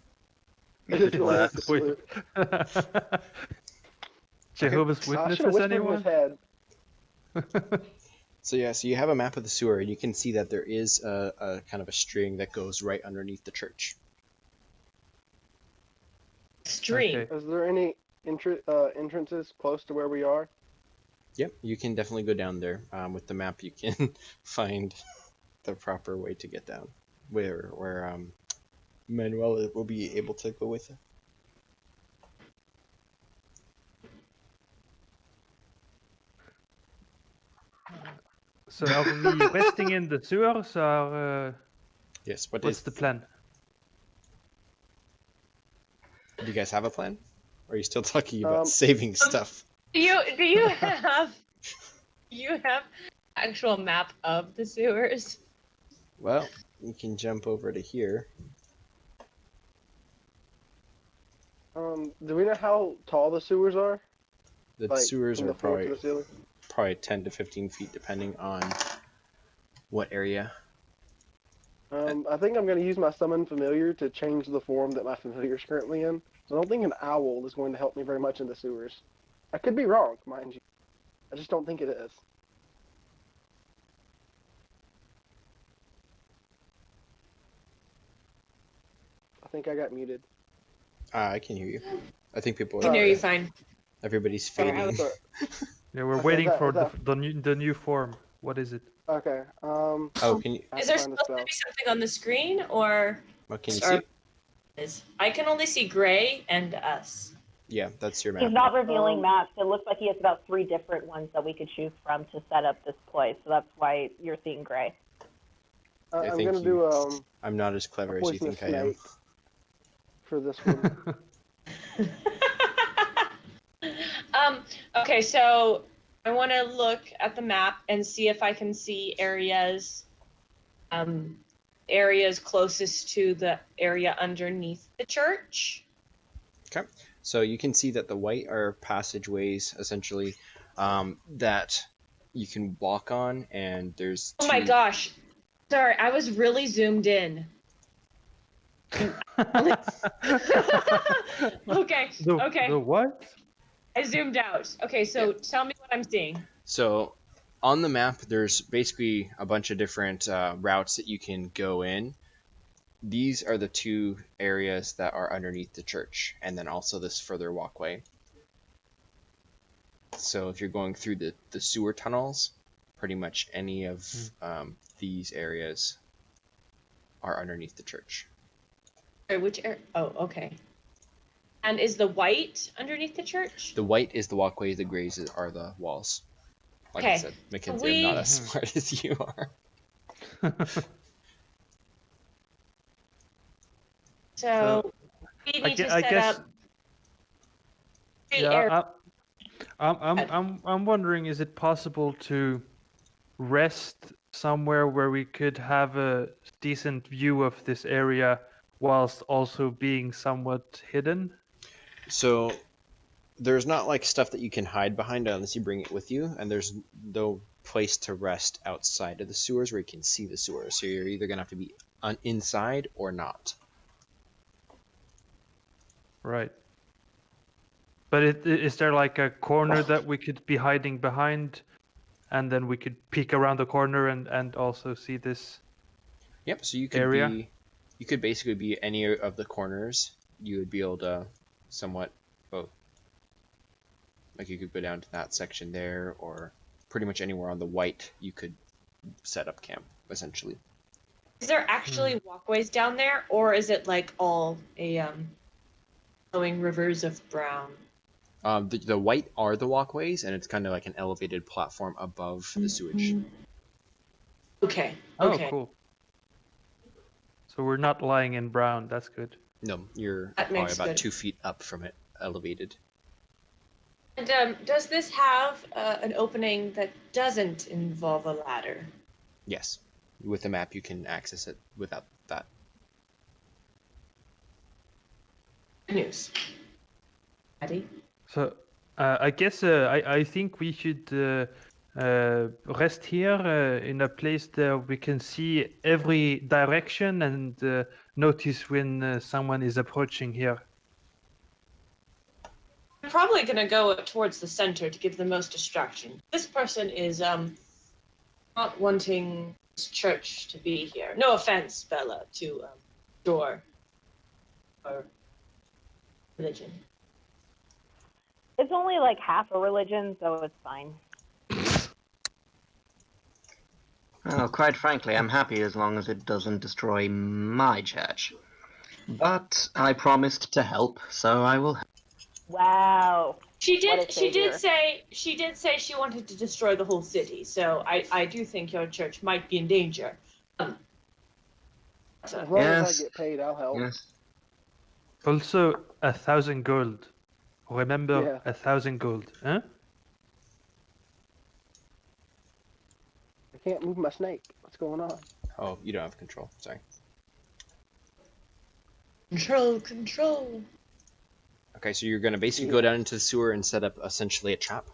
Jehovah's Witnesses, anyone? So you have a map of the sewer, and you can see that there is a kind of a string that goes right underneath the church. String. Okay. Is there any entrances close to where we are? Yep, you can definitely go down there. With the map, you can find the proper way to get down, where Manuel will be able to go with it. So are we resting in the sewers, or Yes. what's the plan? Do you guys have a plan? Or are you still talking about saving stuff? Do you have actual map of the sewers? Well, you can jump over to here. Do we know how tall the sewers are? The Like, sewers from are the floor to probably the ceiling? 10 to 15 feet, depending on what area. I think I'm going to use my summon familiar to change the form that my familiar is currently in. So I don't think an owl is going to help me very much in the sewers. I could be wrong, mind you. I just don't think it is. I think I got muted. I can hear you. I think people I can hear you fine. Everybody's Sorry, fading. Yeah, we're Okay, waiting is for that- the new form. What is it? Okay. Oh, can you? I have Is to there find the supposed to spell. be something on the screen, or What can you Sorry. see? I can only see Gray and us. Yeah, that's your He's map. not revealing Um, maps. It looks like he has about 3 different ones that we could choose from to set up this place. So that's why you're seeing gray. I I'm think going to do I'm not as clever as you poisonous think I am. snake for this one. Okay, so I want to look at the map and see if I can see areas closest to the area underneath the church. Okay. So you can see that the white are passageways, essentially, that you can walk on, and there's Oh my gosh. Sorry, I was really zoomed in. Okay, okay. The what? I zoomed out. Okay, so tell me what I'm seeing. So on the map, there's basically a bunch of different routes that you can go in. These are the 2 areas that are underneath the church, and then also this further walkway. So if you're going through the sewer tunnels, pretty much any of these areas are underneath the church. Which area? Oh, okay. And is the white underneath the church? The white is the walkway, the grays are the walls. Like I Okay. said, Mckenzie, I'm not as Mhm. smart as you are. So we need to I set guess. up 3 areas. I'm wondering, is it possible to rest somewhere where we could have a decent view of this area whilst also being somewhat hidden? So there's not like stuff that you can hide behind unless you bring it with you, and there's no place to rest outside of the sewers where you can see the sewers. So you're either gonna have to be inside or not. Right. But is there like a corner that we could be hiding behind, and then we could peek around the corner and also see this? Yep. So you could area? you could basically be any of the corners. You would be able to somewhat, well, like you could go down to that section there, or pretty much anywhere on the white you could set up camp essentially. Is there actually walkways down there, or is it like all a flowing rivers of brown? The white are the walkways, and it's kind of like an elevated platform above the sewage. Okay. Oh, Okay. cool. So we're not lying in brown. That's good. No, you're That probably makes about good. 2 feet up from it, elevated. And does this have an opening that doesn't involve a ladder? Yes. With the map, you can access it without that. Good news. Ready? So I guess I think we should rest here in a place that we can see every direction and notice when someone is approaching here. I'm probably gonna go towards the center to give the most distraction. This person is not wanting this church to be here. No offense, Bella, to your or religion. It's only like half a religion, so it's fine. Well, quite frankly, I'm happy as long as it doesn't destroy my church. But I promised to help, so I will help. Wow. She What did. a She did savior. say she wanted to destroy the whole city. So I do think your church might be in danger. As long Yes. as I get paid, I'll help. Yes. Also, 1,000 gold. Remember, Yeah. 1,000 gold. Huh? I can't move my snake. What's going on? Oh, you don't have control. Sorry. Control. Okay, so you're going to basically go down into the sewer and set up essentially a trap.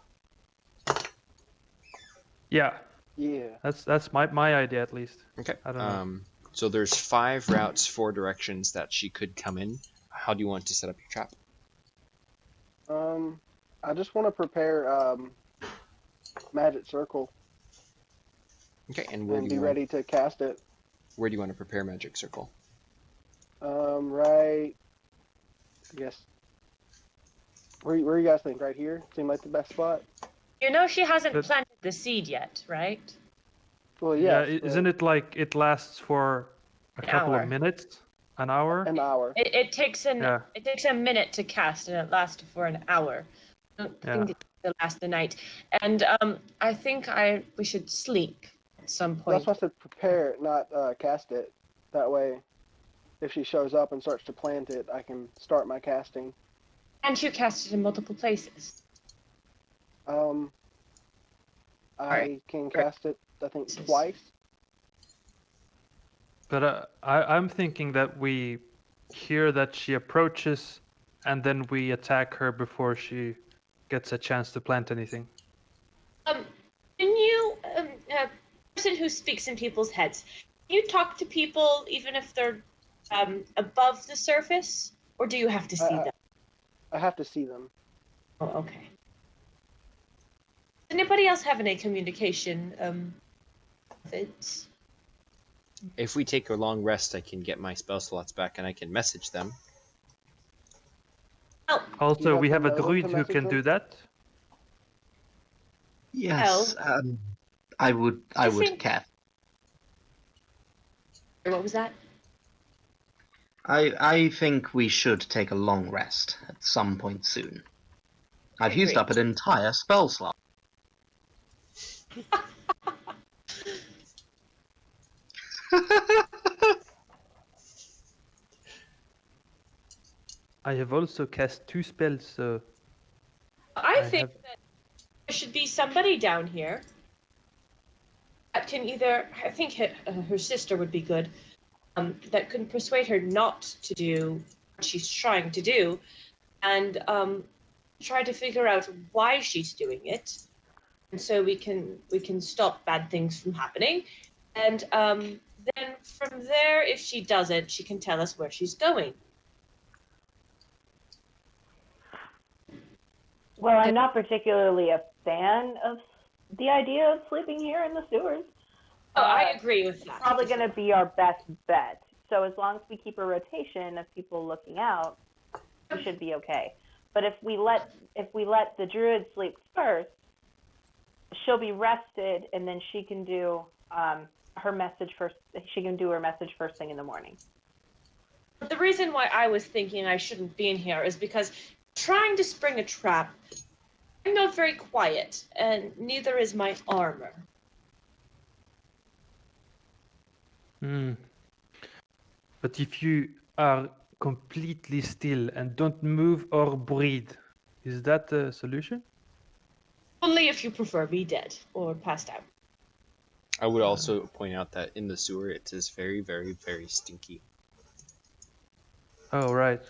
Yeah, Yeah. that's my idea at least. Okay. I don't know. So there's 5 routes, 4 directions that she could come in. How do you want to set up your trap? I just want to prepare magic circle Okay, and where and do be you want, ready to cast it. where do you want to prepare magic circle? Right. I guess. Where you guys think? Right here? Seem like the best spot? You know she hasn't But- planted the seed yet, right? Well, Yeah, yes. isn't it like it lasts for a An couple hour. of minutes? An hour? An hour. It takes Yeah. it takes a minute to cast, and it lasts for an hour. I don't Yeah. think it'll last the night. And I think we should sleep at some That's point. why I said prepare it, not cast it. That way, if she shows up and starts to plant it, I can start my casting. And you cast it in multiple places. I can cast it, I think, twice. But I'm thinking that we hear that she approaches, and then we attack her before she gets a chance to plant anything. Can you, person who speaks in people's heads, can you talk to people even if they're above the surface, or do you have to see them? I have to see them. Oh, okay. Does anybody else have any communication methods? If we take a long rest, I can get my spell slots back and I can message them. Oh, Also, have we to have a know to druid who message can them? do that. Yes. I would think- care. what was that? I think we should take a long rest at some point soon. I've used up an entire spell slot. I have also cast 2 spells, so I think that there should be somebody down here that can either, I think her sister would be good, that can persuade her not to do what she's trying to do, and try to figure out why she's doing it, and so we can stop bad things from happening, and then from there, if she doesn't, she can tell us where she's going. Well, I'm not particularly a fan of the idea of sleeping here in the sewers. Oh, I agree with that. It's probably going to be our best bet. So as long as we keep a rotation of people looking out, we should be okay. But if we let the druid sleep first, she'll be rested, and then she can do her message first. She can do her message first thing in the morning. The reason why I was thinking I shouldn't be in here is because trying to spring a trap, I'm not very quiet, and neither is my armor. But if you are completely still and don't move or breathe, is that a solution? Only if you prefer me dead or passed out. I would also point out that in the sewer it is very, very, very stinky. Oh, right.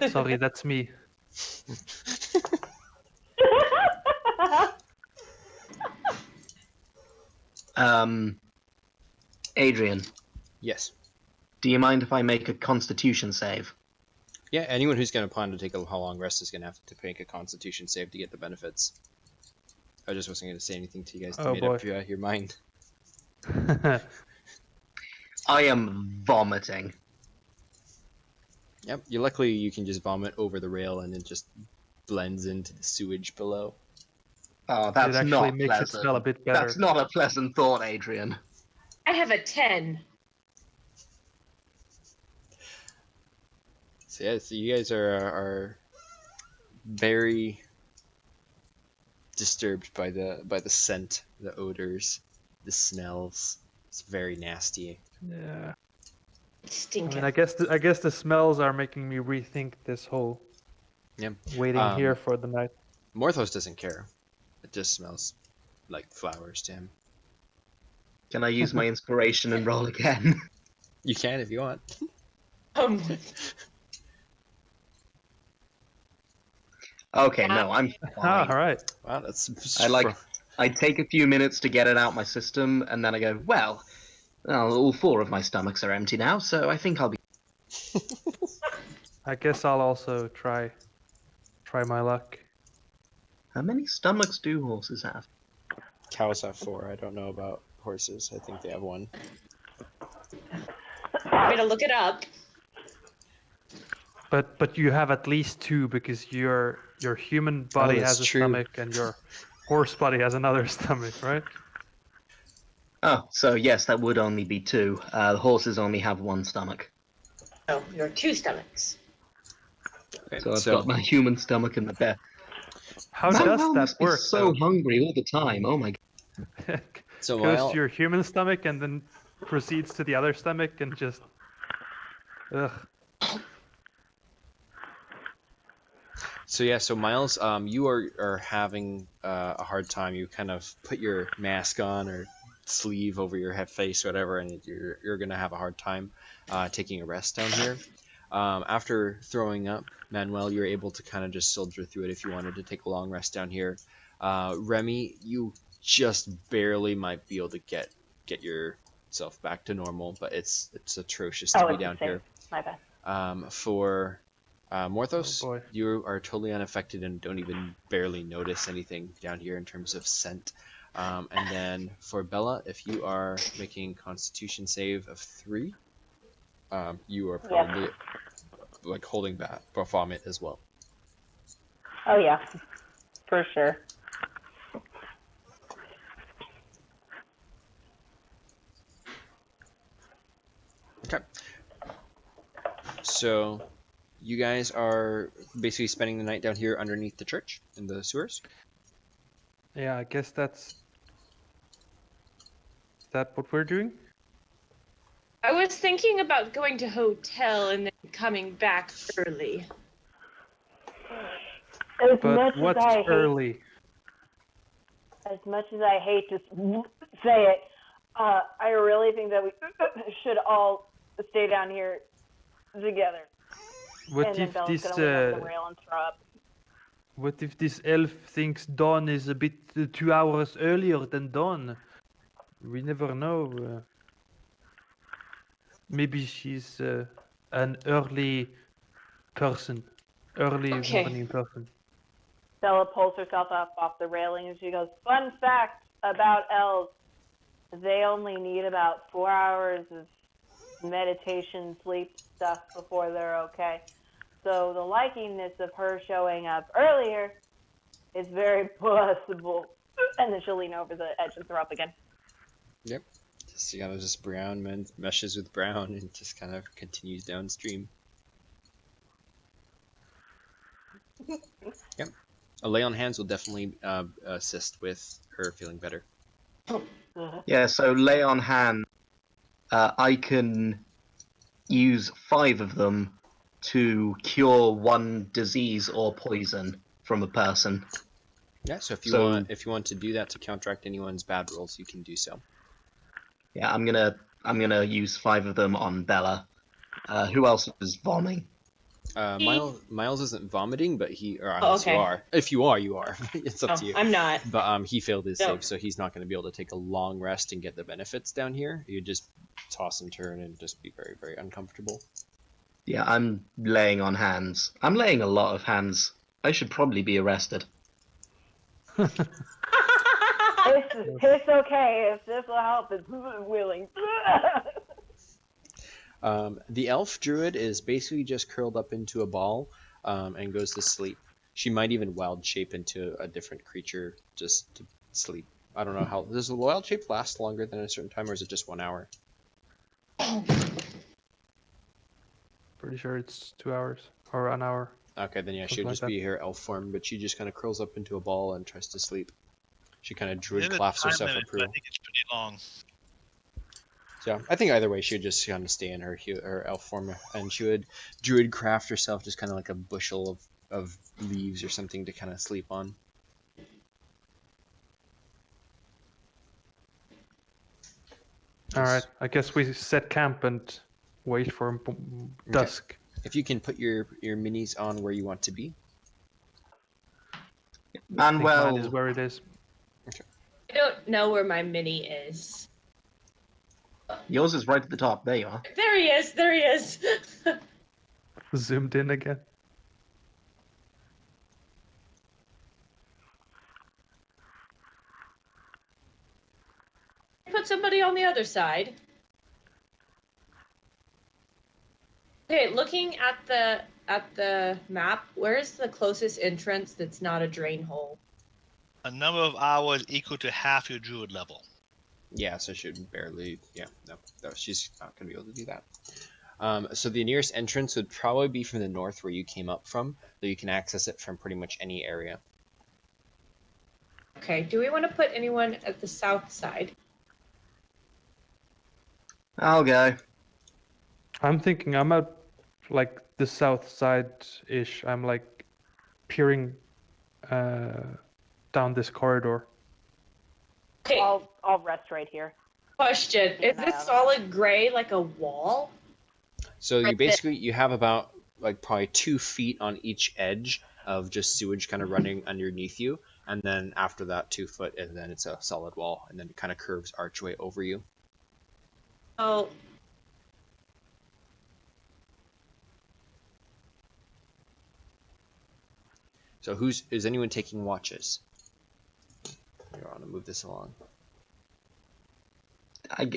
Sorry, that's me. Adrian, Yes. do you mind if I make a Constitution save? Yeah, anyone who's going to plan to take a long rest is going to have to make a Constitution save to get the benefits. I just wasn't going to say anything to you guys to make up your mind. I am vomiting. Yep. Luckily, you can just vomit over the rail and it just blends into the sewage below. Oh, that's it actually not makes pleasant. it smell a bit better. That's not a pleasant thought, Adrian. I have a 10. So yeah, so you guys are very disturbed by the scent, the odors, the smells. It's very nasty. Yeah. Stinking. I mean, I guess the smells are making me rethink this whole waiting here for the night. Morthos doesn't care. It just smells like flowers to him. Can I use my inspiration and roll again? You can if you want. Okay, no, I'm fine. All right. Wow, that's. I take a few minutes to get it out my system, and then I go, well, all 4 of my stomachs are empty now, so I think I'll be. I guess I'll also try my luck. How many stomachs do horses have? Cows have 4. I don't know about horses. I think they have 1. I'm gonna look it up. But you have at least 2 because your human body has a stomach and your horse body has another stomach, right? Oh, so yes, that would only be 2. The horses only have 1 stomach. Oh, your 2 stomachs. Okay, So I've got my human stomach and the bear. How does that must work? Be so hungry all the time. Oh my god. So goes to your human stomach and then proceeds to the other stomach and just. Ugh. So yeah, so Miles, you are having a hard time. You kind of put your mask on or sleeve over your head, face, whatever, and you're gonna have a hard time taking a rest down here. After throwing up, Manuel, you're able to kind of just soldier through it if you wanted to take a long rest down here. Remy, you just barely might be able to get yourself back to normal, but it's atrocious to be down here. My bad. For Morthos, Oh boy. you are totally unaffected and don't even barely notice anything down here in terms of scent. And then for Bella, if you are making Constitution save of 3, you are probably like holding back vomit as well. Oh yeah, for sure. Okay. So, you guys are basically spending the night down here underneath the church in the sewers. Yeah, I guess that's... Is that what we're doing? I was thinking about going to hotel and then coming back early. As But much what's as I early? As much as I hate to say it, I really think that we should all stay down here together. What And then if Bella's this gonna lean up the rail and throw up. what if this elf thinks dawn is a bit 2 hours earlier than dawn? We never know. Maybe she's an early person, early Okay. morning person. Bella pulls herself up off the railing and she goes, "Fun fact about elves, they only need about 4 hours of meditation, sleep stuff before they're okay. So the likingness of her showing up earlier is very possible." And then she'll lean over the edge and throw up again. Yep. Just kind of just brown meshes with brown and just kind of continues downstream. Yep. A lay on hands will definitely assist with her feeling better. Yeah, so lay on hand. I can use 5 of them to cure 1 disease or poison from a person. Yeah, so if you want to do that to counteract anyone's bad rolls, you can do so. Yeah, I'm gonna use 5 of them on Bella. Who else is vomiting? Miles isn't vomiting, but he, or Oh, unless okay. you are. If you are, you are. It's up to you. I'm not. But he failed his No. save, so he's not going to be able to take a long rest and get the benefits down here. You just toss and turn and just be very, very uncomfortable. Yeah, I'm laying on hands. I'm laying a lot of hands. I should probably be arrested. It's okay if this will help. It's willing. The elf druid is basically just curled up into a ball and goes to sleep. She might even wild shape into a different creature just to sleep. I don't know how. Does the wild shape last longer than a certain time, or is it just 1 hour? Pretty sure it's 2 hours or an hour. Okay, then yeah, she Something would like just that. be her elf form, but she just kind of curls up into a ball and tries to sleep. She kind of druid There's a claps time herself limit, up. but I think it's pretty long. So I think either way, she would just kind of stay in her elf form, and she would druid craft herself just kind of like a bushel of leaves or something to kind of sleep on. All right, I guess we set camp and wait for dusk. If you can put your minis on where you want to be. I think mine is Manuel, where it is. I don't know where my mini is. yours is right at the top. There you are. There he is. There he is. Zoomed in again. Put somebody on the other side. Okay, looking at the map, where's the closest entrance that's not a drain hole? A number of hours equal to half your druid level. Yeah, so she would barely. Yeah, no, she's not gonna be able to do that. So the nearest entrance would probably be from the north where you came up from, though you can access it from pretty much any area. Okay, do we want to put anyone at the south side? I'll go. I'm thinking I'm at like the south side-ish. I'm like peering down this corridor. Okay, I'll rest right here. question. Is this solid gray like a wall? So you Right basically you have about like probably 2 feet on each edge of just sewage kind of running underneath you, and then after that 2 foot, and then it's a solid wall, and then it kind of curves archway over you. Oh. So is anyone taking watches? I want to move this along.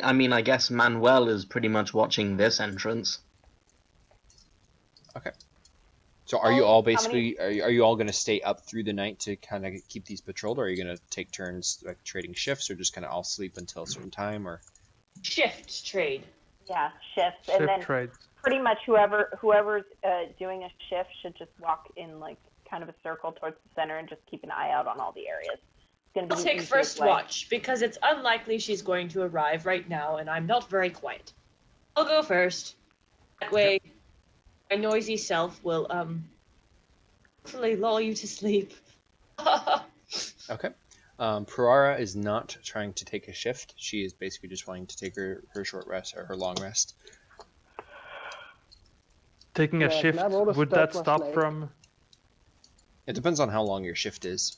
I mean, I guess Manuel is pretty much watching this entrance. Okay. So are you all How many- basically are you all going to stay up through the night to kind of keep these patrolled, or are you going to take turns like trading shifts, or just kind of all sleep until a certain time, or? Shift trade. Yeah, shifts, Shift and then trades. pretty much whoever's doing a shift should just walk in like kind of a circle towards the center and just keep an eye out on all the areas. It's gonna be I'll the take easiest first way. watch because it's unlikely she's going to arrive right now, and I'm not very quiet. I'll go first. That way, my noisy self will hopefully lull you to sleep. Okay. Perara is not trying to take a shift. She is basically just wanting to take her short rest or her long rest. Taking a Yeah, shift, can I roll to would stealth that my stop snake? from... It depends on how long your shift is.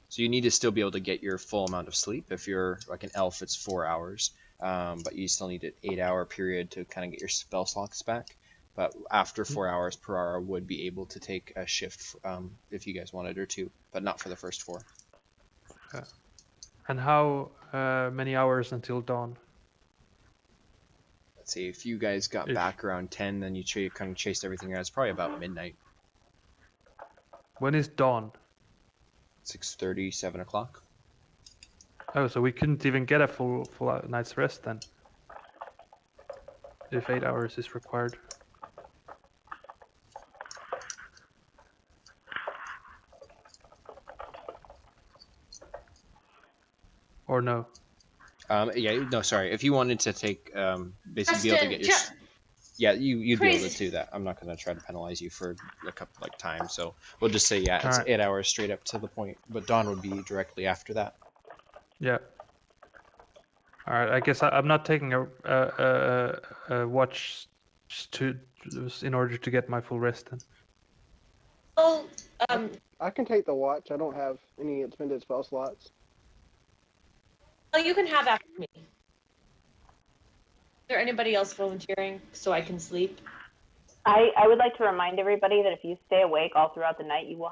So you need to still be able to get your full amount of sleep. If you're like an elf, it's 4 hours. But you still need an 8-hour period to kind of get your spell slots back. But after 4 hours, Perara would be able to take a shift if you guys wanted her to, but not for the first 4. Okay. And how many hours until dawn? Let's see, if you guys got Ish. back around 10, then you kind of chased everything around. It's probably about midnight, When is dawn? 6:30, 7 o'clock. Oh, so we couldn't even get a full night's rest then. If 8 hours is required. Or no? Yeah, no, sorry. If you wanted to take, basically be able to get your... Yeah, you'd be able to Crazy. do that. I'm not going to try to penalize you for a couple time, so we'll just say, yeah, it's Alright. 8 hours straight up to the point, but dawn would be directly after that. Yeah. Alright, I guess I'm not taking a watch in order to get my full rest then. Well, I can take the watch. I don't have any expended spell slots. well, you can have after me. Is there anybody else volunteering so I can sleep? I would like to remind everybody that if you stay awake all throughout the night, you will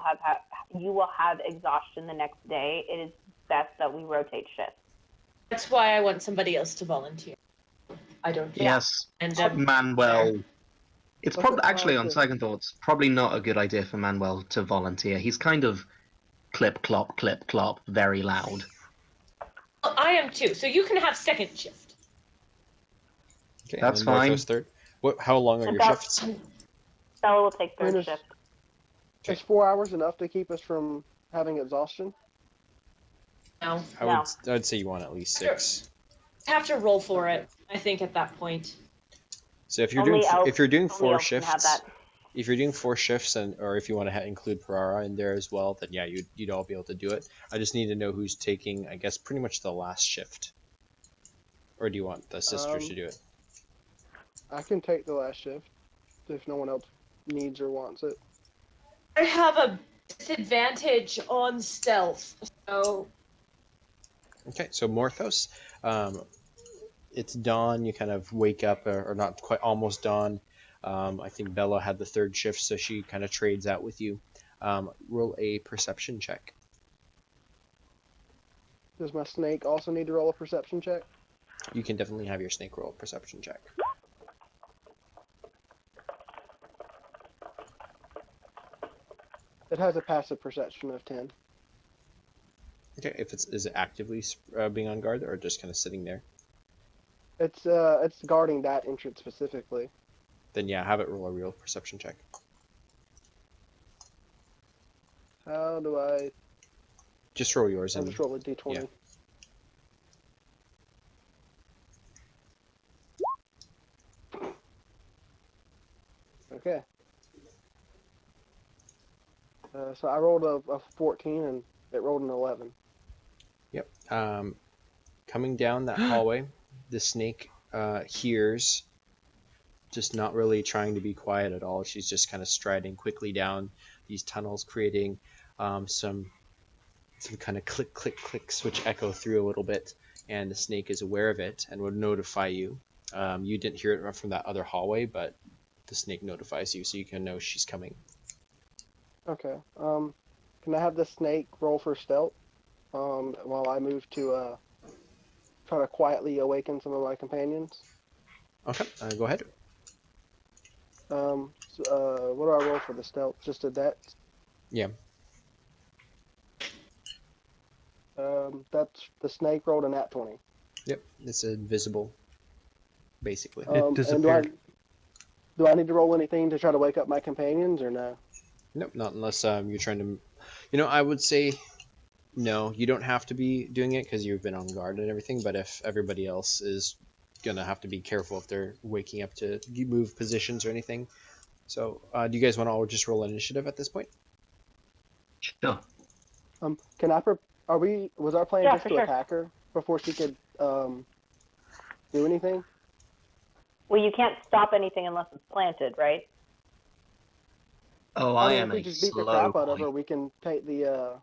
have exhaustion the next day. It is best that we rotate shifts. That's why I want somebody else to volunteer. I don't do Yes, And Manuel. It's What's probably the actually, on policy? second thoughts, probably not a good idea for Manuel to volunteer. He's kind of clip clop, very loud. Well, I am too, so you can have second shift. Okay, That's and then fine. Morthos third. How long are your About- shifts? Bella will take third Finish. shift. Is 4 hours enough to keep us from having exhaustion? No, I'd say you want at least 6. have to roll for it. I think at that point. So if you're Only doing elves- if you're doing only 4 elves can have shifts, that. if you're doing 4 shifts, or if you want to include Perara in there as well, then yeah, you'd all be able to do it. I just need to know who's taking, I guess, pretty much the last shift. Or do you want the sisters to do it? I can take the last shift if no one else needs or wants it. I have a disadvantage on stealth, so Okay, so Morthos, it's dawn. You kind of wake up, or not quite, almost dawn. I think Bella had the third shift, so she kind of trades out with you. Roll a perception check. Does my snake also need to roll a perception check? You can definitely have your snake roll a perception check. It has a passive perception of 10. Okay, is it actively being on guard, or just kind of sitting there? It's guarding that entrance specifically. Then yeah, have it roll a real perception check. How do I? Just roll yours I'll and just roll a d20. yeah. Okay. So I rolled a 14 and it rolled an 11. Yep. Coming down that hallway, the snake hears, just not really trying to be quiet at all. She's just kind of striding quickly down these tunnels, creating some kind of click, click, clicks, which echo through a little bit. And the snake is aware of it and would notify you. You didn't hear it from that other hallway, but the snake notifies you, so you can know she's coming. Okay. Can I have the snake roll for stealth? While I move to try to quietly awaken some of my companions. Okay, go ahead. What do I roll for the stealth? Just a dex? Yeah. That's the snake rolled a nat 20. Yep, it's invisible. basically. It And disappeared. do I need to roll anything to try to wake up my companions or no? Nope, not unless you're trying to. I would say no. You don't have to be doing it because you've been on guard and everything. But if everybody else is gonna have to be careful if they're waking up to move positions or anything. So, do you guys want to all just roll initiative at this point? Sure. Can I? Was our plan Yeah, just for to sure. attack her before she could do anything? Well, you can't stop anything unless it's planted, right? Oh, I I mean, am if we a just beat the slow crap out of boy. her, we can take the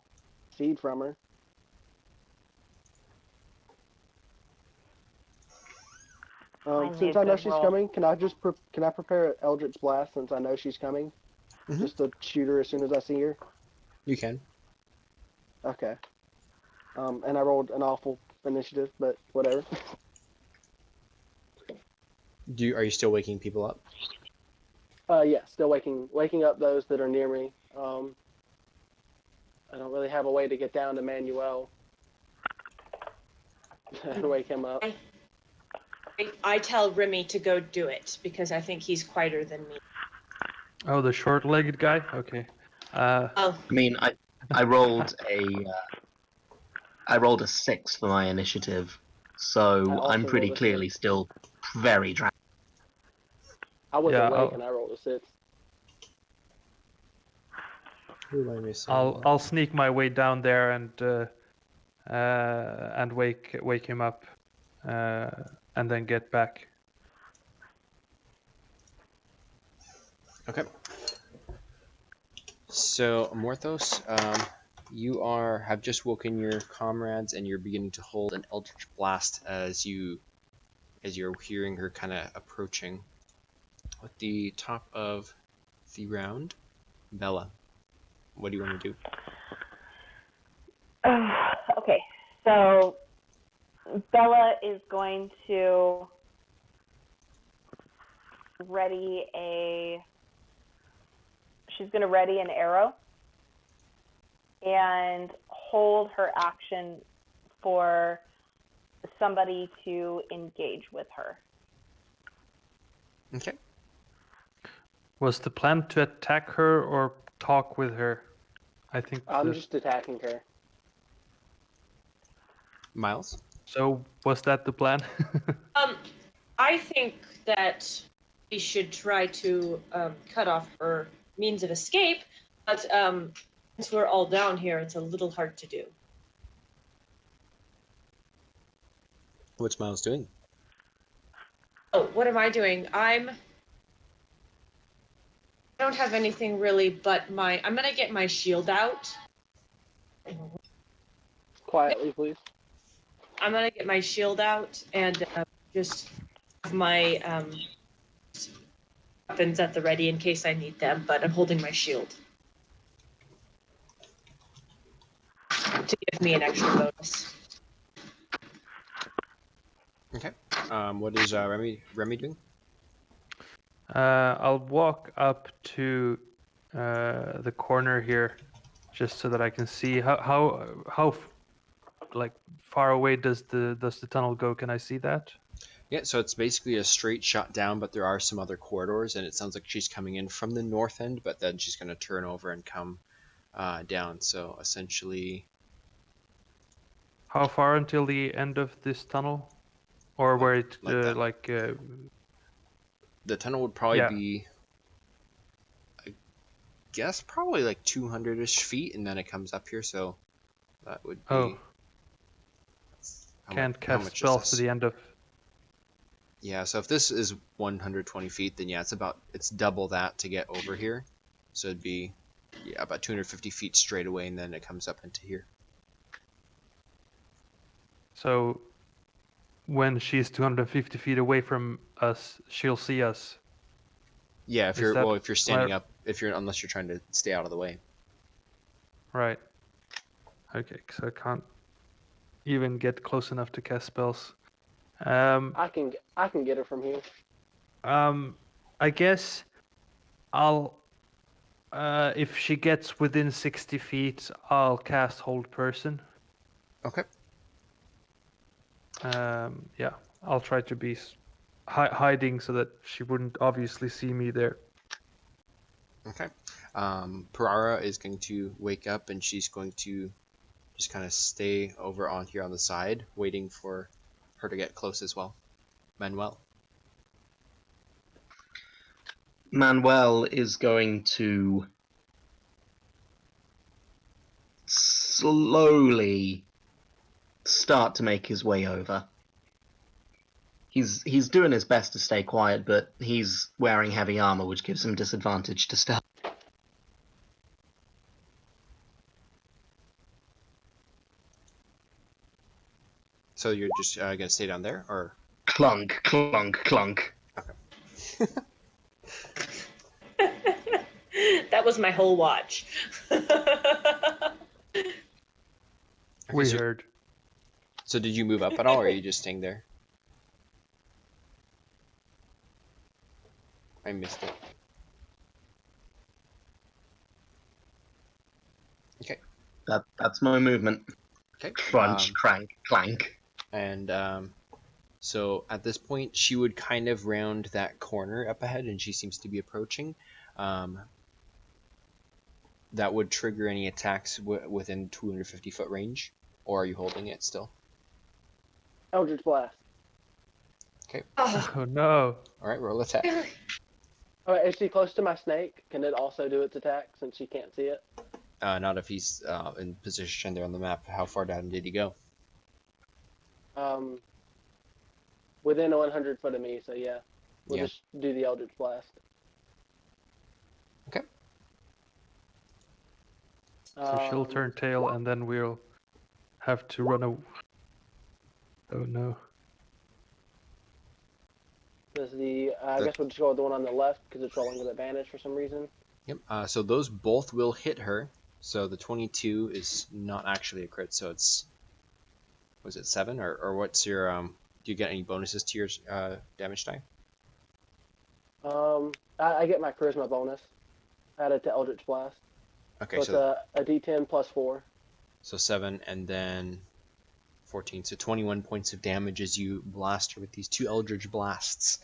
seed from her. I need Since a I know good she's roll. coming, can I prepare an Eldritch Blast since I know she's coming? Mhm. Just to shoot her as soon as I see her? You can. Okay. And I rolled an awful initiative, but whatever. Are you still waking people up? Yeah, still waking up those that are near me. I don't really have a way to get down to Manuel and wake him up. I tell Remy to go do it because I think he's quieter than me. Oh, the short-legged guy. Okay. Oh, I mean, I rolled a 6 for my initiative, I so also I'm pretty rolled a clearly 6. still very drunk. I was Yeah, awake and I rolled a 6. I'll sneak my way down there and wake him up, and then get back. Okay. So, Morthos, you have just woken your comrades, and you're beginning to hold an Eldritch Blast as you're hearing her kind of approaching. At the top of the round, Bella, what do you want to do? Okay, so Bella is going to ready an arrow and hold her action for somebody to engage with her. Okay. Was the plan to attack her or talk with her? I think. I'm just attacking her. Miles? So was that the plan? I think that we should try to cut off her means of escape, but since we're all down here, it's a little hard to do. What's Miles doing? Oh, what am I doing? I don't have anything really but I'm gonna get my shield out. Quietly, please. I'm gonna get my shield out and just have my weapons at the ready in case I need them, but I'm holding my shield to give me an extra bonus. Okay. What is Remy doing? I'll walk up to the corner here, just so that I can see how like far away does the tunnel go? Can I see that? Yeah, so it's basically a straight shot down, but there are some other corridors, and it sounds like she's coming in from the north end, but then she's going to turn over and come down. So essentially, How far until the end of this tunnel, or where it like that. The tunnel would probably be, I guess, probably like 200-ish feet, and then it comes up here. So that would be. Oh. Can't cast spells to the end of. Yeah, so if this is 120 feet, then yeah, it's double that to get over here. So it'd be about 250 feet straight away, and then it comes up into here. So when she's 250 feet away from us, she'll see us. Yeah, if you're standing up, unless you're trying to stay out of the way. Right. Okay, so I can't even get close enough to cast spells. I can get her from here. I guess I'll if she gets within 60 feet, I'll cast Hold Person. Okay. Yeah, I'll try to be hiding so that she wouldn't obviously see me there. Okay. Perara is going to wake up, and she's going to just kind of stay over on here on the side, waiting for her to get close as well. Manuel. Manuel is going to slowly start to make his way over. He's doing his best to stay quiet, but he's wearing heavy armor, which gives him disadvantage to stealth. So you're just gonna stay down there, or? Clunk, clunk, clunk. Okay. That was my whole watch. We heard. So did you move up at all, or are you just staying there? I missed it. Okay. That's my movement. Okay. Crunch, crank, clank. And so at this point, she would kind of round that corner up ahead, and she seems to be approaching. That would trigger any attacks within 250-foot range, or are you holding it still? Eldritch Blast. Okay. Oh no. All right, roll attack. Alright, is she close to my snake? Can it also do its attack since she can't see it? Not if he's in position there on the map. How far down did he go? Within 100 foot of me, so yeah. We'll Yeah. just do the Eldritch Blast. Okay. So she'll turn tail, and then we'll have to run away. Oh no. Does I guess we'll just go with the one on the left because it's rolling with advantage for some reason. Yep. So those both will hit her. So the 22 is not actually a crit. So it's, was it 7 or what's your do you get any bonuses to your damage die? I get my charisma bonus added to Eldritch Blast. Okay, So it's so a D10 plus 4. so 7 and then 14. So 21 points of damage as you blast her with these 2 Eldritch Blasts.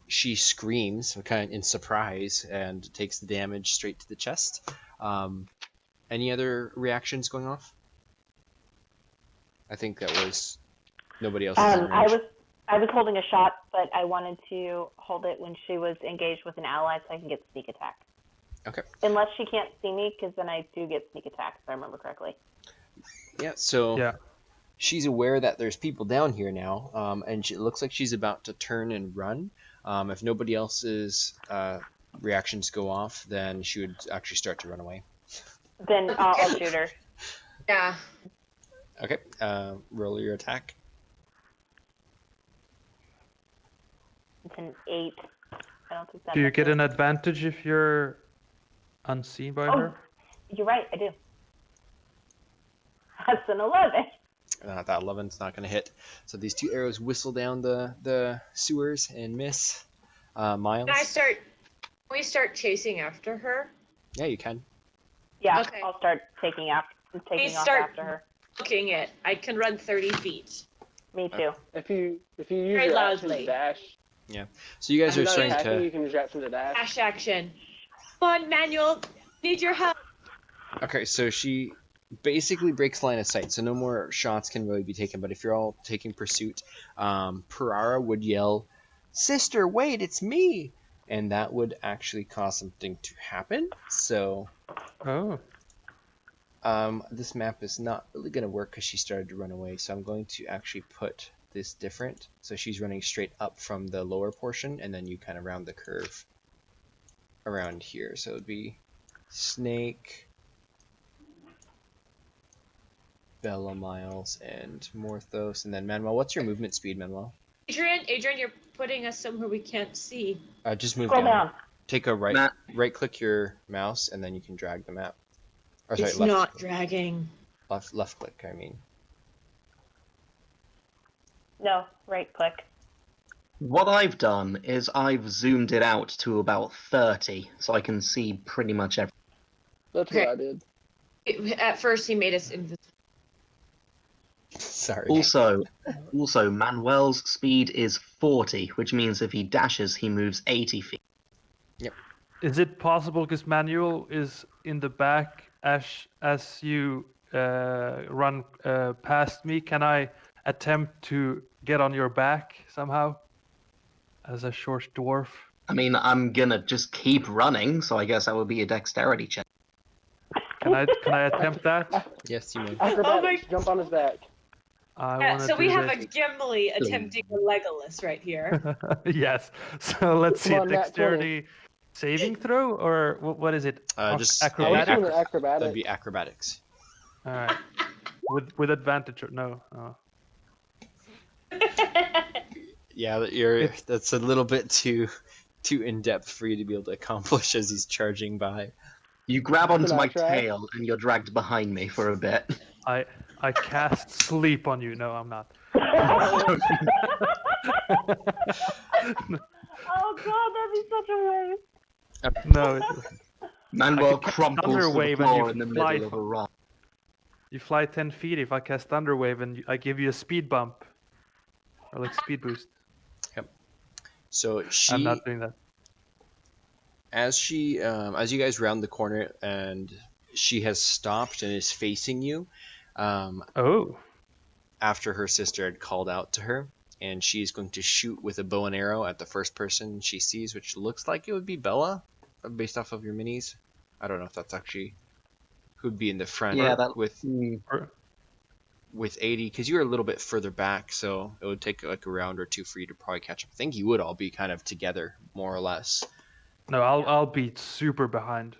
She screams kind of in surprise and takes the damage straight to the chest. Any other reactions going off? I think that was nobody else. I was holding a shot, but I wanted to hold it when she was engaged with an ally so I can get sneak attack. Okay. Unless she can't see me, because then I do get sneak attack, if I remember correctly. Yeah, so Yeah. she's aware that there's people down here now, and it looks like she's about to turn and run. If nobody else's reactions go off, then she would actually start to run away. Then I'll shoot her. Yeah. Okay, roll your attack. It's an 8. I don't think that. Do you get much. an advantage if you're unseen by Oh, her? you're right, I do. That's an 11. That 11's not going to hit. So these 2 arrows whistle down the sewers and miss. Miles? Can we start chasing after her? Yeah, you can. Yeah, Okay. I'll start taking off after her. Looking it. I can run 30 feet. Me too. If you use Very your action loudly. to dash, So you guys if are you're not starting attacking, to... you can use your action to dash. Dash action. Come on, Manuel. Need your help. Okay, so she basically breaks line of sight, so no more shots can really be taken. But if you're all taking pursuit, Perara would yell, "Sister, wait, it's me!" And that would actually cause something to happen. So Oh. this map is not really going to work because she started to run away. So I'm going to actually put this different. So she's running straight up from the lower portion, and then you kind of round the curve around here. So it would be Snake, Bella, Miles, and Morthos, and then Manuel. What's your movement speed, Manuel? Adrian, you're putting us somewhere we can't see. Just move Scroll down. Take a Matt. right click your mouse, and then you can drag the map. Or sorry, It's left, not dragging. left click, I mean. No, right click. What I've done is I've zoomed it out to about 30, so I can see pretty much everything. That's Okay. what I did. At first, he made us invisible. Sorry. Also, Manuel's speed is 40, which means if he dashes, he moves 80 feet. Is it possible, because Manuel is in the back as you run past me, can I attempt to get on your back somehow as a short dwarf? I mean, I'm gonna just keep running, so I guess that would be a dexterity check. Can I attempt that? Yes, you may. Acrobatics, jump on his back. I Yeah, want to so we do have this. a Gimli attempting a Legolas right here. Yes. So let's see. Come on, Nat 20. Dexterity saving throw, or what is it? Just I was Acrobatics. doing an acrobatics. That'd be acrobatics. All right. With advantage or no? Oh. Yeah, that's a little bit too in depth for you to be able to accomplish as he's charging by. You grab onto Can I my try? tail, and you're dragged behind me for a bit. I cast sleep on you. No, I'm not. Oh god, that'd be such a waste. No. Manuel I could cast crumples to the Thunderwave and floor you in the fly middle of a run. You fly 10 feet if I cast Thunderwave, and I give you a speed bump. Or like speed boost. So I'm not doing that. as you guys round the corner and she has stopped and is facing you, Oh. after her sister had called out to her, and she's going to shoot with a bow and arrow at the first person she sees, which looks like it would be Bella, based off of your minis. I don't know if that's actually who'd be in the front. Yeah, that with 80, because you're a little bit further back, so it would take like a round or two for you to probably catch up. I think you would all be kind of together, more or less. No, I'll be super behind.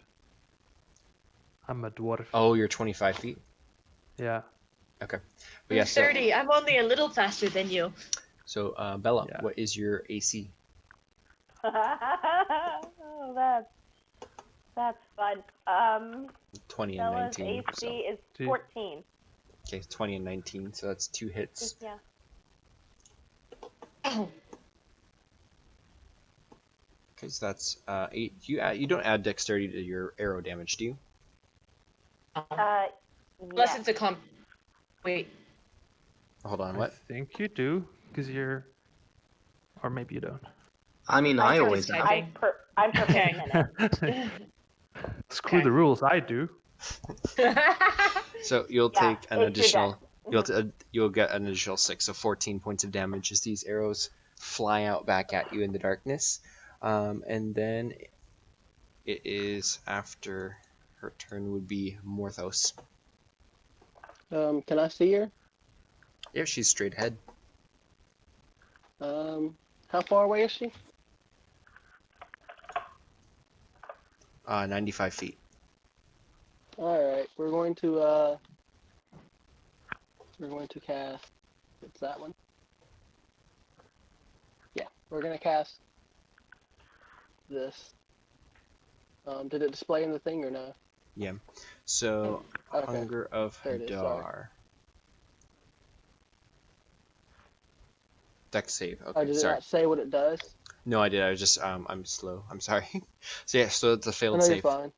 I'm a dwarf. Oh, you're 25 feet? Yeah. Okay. But I'm yeah, so, 30. I'm only a little faster than you. so Bella, Yeah. what is your AC? Oh, that's fun. 20 and Bella's 19. AC So. is 14. Okay, 20 and 19, so that's 2 hits. Yeah. Oh, Okay, so that's 8. You don't add dexterity to your arrow damage, do you? unless Yeah. it's a comp. Wait. Hold on, I what? think you do, because you're... Or maybe you don't. I mean, I always I- have. I'm preparing it. Screw Okay. the rules, I do. So you'll Yeah, take an it's your additional. dex. You'll get an additional 6, so 14 points of damage as these arrows fly out back at you in the darkness. And then it is after her turn would be Morthos. Can I see her? Yeah, she's straight ahead. How far away is she? 95 feet. Alright, we're going to cast, it's that one? Yeah, we're going to cast this. Did it display in the thing or no? Yeah. So Okay. Hunger of There it is, sorry. Hadar. Dex save. Oh, Okay, did it sorry. not say what it does? No, I did. I was just I'm slow. I'm sorry. So yeah, so it's a I failed know you're save. fine.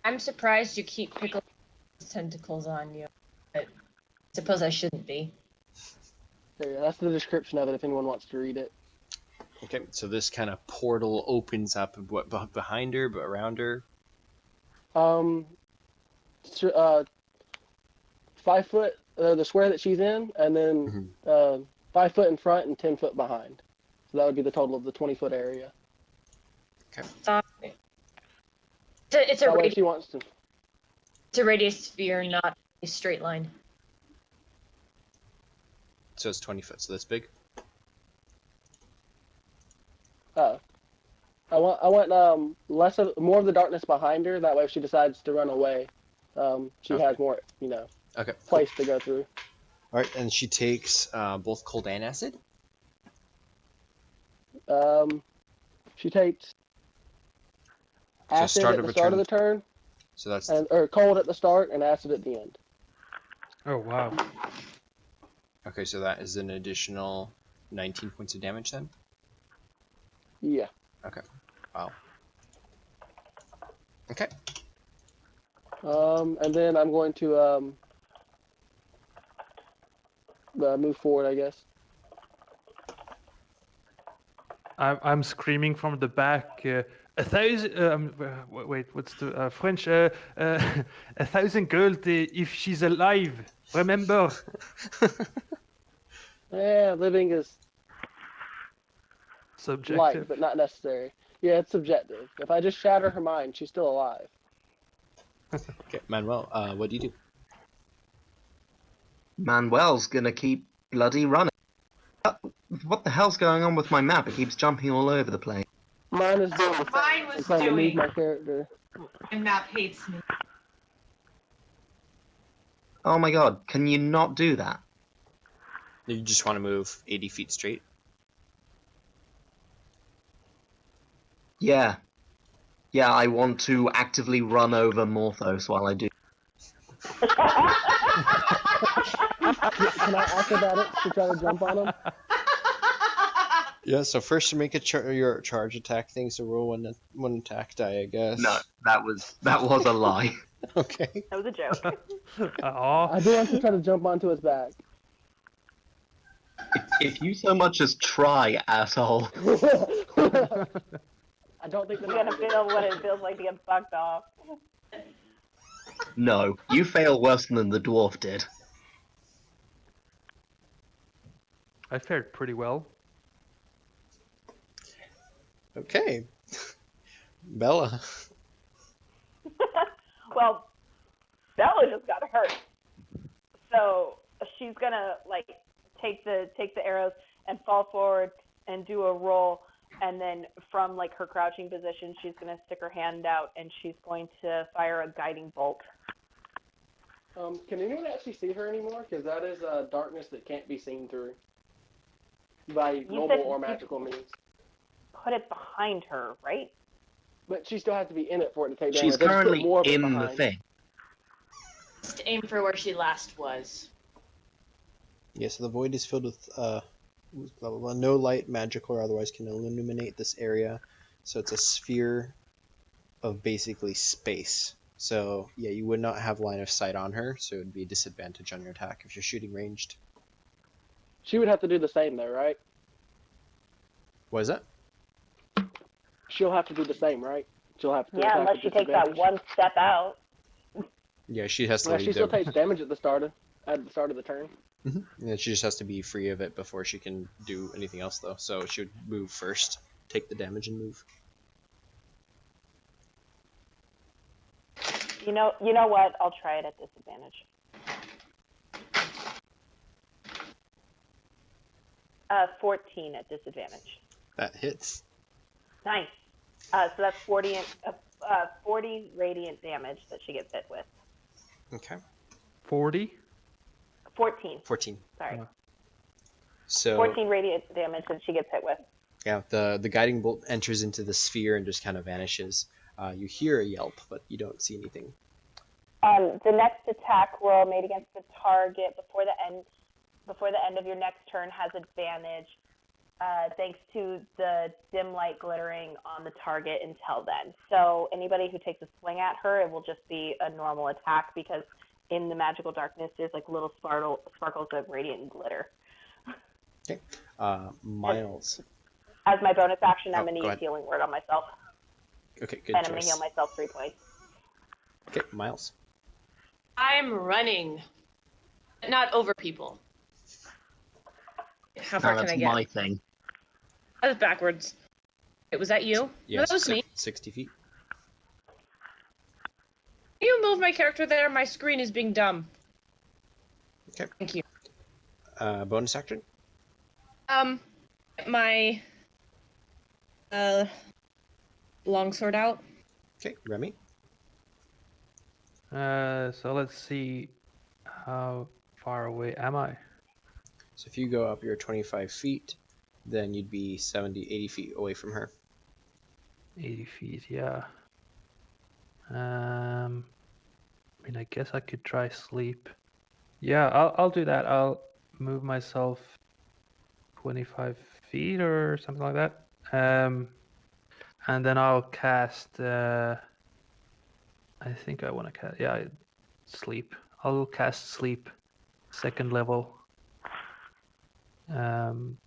I'm surprised you keep pickling tentacles on you. But I suppose I shouldn't be. There, that's the description of it if anyone wants to read it. Okay, so this kind of portal opens up behind her, but around her. 5 foot, the square that she's in, and then 5 foot in front and 10 foot behind. So that would be the total of the 20-foot area. It's a That way radius, she wants to. it's a radius sphere, not a straight line. So it's 20 foot. So that's big. I want more of the darkness behind her. That way, if she decides to run away, she Okay. has more, Okay. place to go through. All right, and she takes both cold and acid. She takes acid start at of the a start turn. of the turn, So that's or cold at the start and acid at the end. Oh, wow. okay. So that is an additional 19 points of damage then. Yeah. Okay. Wow. Okay. And then I'm going to move forward, I guess. I'm screaming from the back. 1,000. Wait, what's the French? 1,000 gold if she's alive. Remember. Yeah, living is Subjective. light, but not necessary. Yeah, it's subjective. If I just shatter her mind, she's still alive. Okay, Manuel, what do you do? Manuel's gonna keep bloody running. What the hell's going on with my map? It keeps jumping all over the place. Mine is doing the same. Mine I'm was trying to move doing. my character. My map hates me. Oh my god, can you not do that? You just want to move 80 feet straight? Yeah. Yeah, I want to actively run over Morthos while I do. Can I acrobatics to try to jump on him? Yeah, so first you make your charge attack thing, so roll one attack die, I guess. No, that was a lie. Okay. That was a joke. Aw. I do want to try to jump onto his back. If you so much as try, asshole. I don't think You're gonna feel what it feels like to get fucked off. No, you fail worse than the dwarf did. I fared pretty well. Okay. Bella. Well, Bella just got hurt, so she's gonna like take the arrows and fall forward and do a roll, and then from like her crouching position, she's gonna stick her hand out and she's going to fire a guiding bolt. Can anyone actually see her anymore? Because that is darkness that can't be seen through by normal or magical means. Put it behind her, right? But she still has to be in it for it to take damage. She's They just put currently more of it in the behind. thing. Just aim for where she last was. Yeah, so the void is filled with blah, blah, blah. No light, magical, or otherwise can illuminate this area. So it's a sphere of basically space. So yeah, you would not have line of sight on her, so it would be a disadvantage on your attack if you're shooting ranged. She would have to do the same though, right? What is that? She'll have to do the same, right? She'll have to. Yeah, attack unless with she takes that disadvantage. one step out. Yeah, she has to Well, leave she still there. takes damage at the start of the turn. And then she just has to be free of it before she can do anything else, though. So she would move first, take the damage, and move. You know what? I'll try it at disadvantage. 14 at disadvantage. That hits. Nice. So that's 40 radiant damage that she gets hit with. Okay. 40? 14. 14. Sorry. Yeah. So 14 radiant damage that she gets hit with. yeah, the guiding bolt enters into the sphere and just kind of vanishes. You hear a yelp, but you don't see anything. The next attack roll made against the target before the end of your next turn has advantage, thanks to the dim light glittering on the target until then. So anybody who takes a swing at her, it will just be a normal attack because in the magical darkness, there's like little sparkles of radiant glitter. Okay. Miles. As my bonus action, I'm Oh, going to go use ahead. Healing Word on myself. Okay, good And I'm going to choice. heal myself 3 points. Okay, Miles. I'm running. Not over people. How far No, can that's I get? my thing. That was backwards. Wait, was that you? No, Yes, that was me. 60 feet. Can you move my character there? My screen is being dumb. Okay. Thank you. Bonus action? My longsword out. Okay, Remy. So let's see. How far away am I? So if you go up your 25 feet, then you'd be 70, 80 feet away from her. 80 feet, yeah. I mean, I guess I could try sleep. Yeah, I'll do that. I'll move myself 25 feet or something like that. And then I'll cast. I think I want to cast. Yeah, sleep. I'll cast sleep, 2nd level. And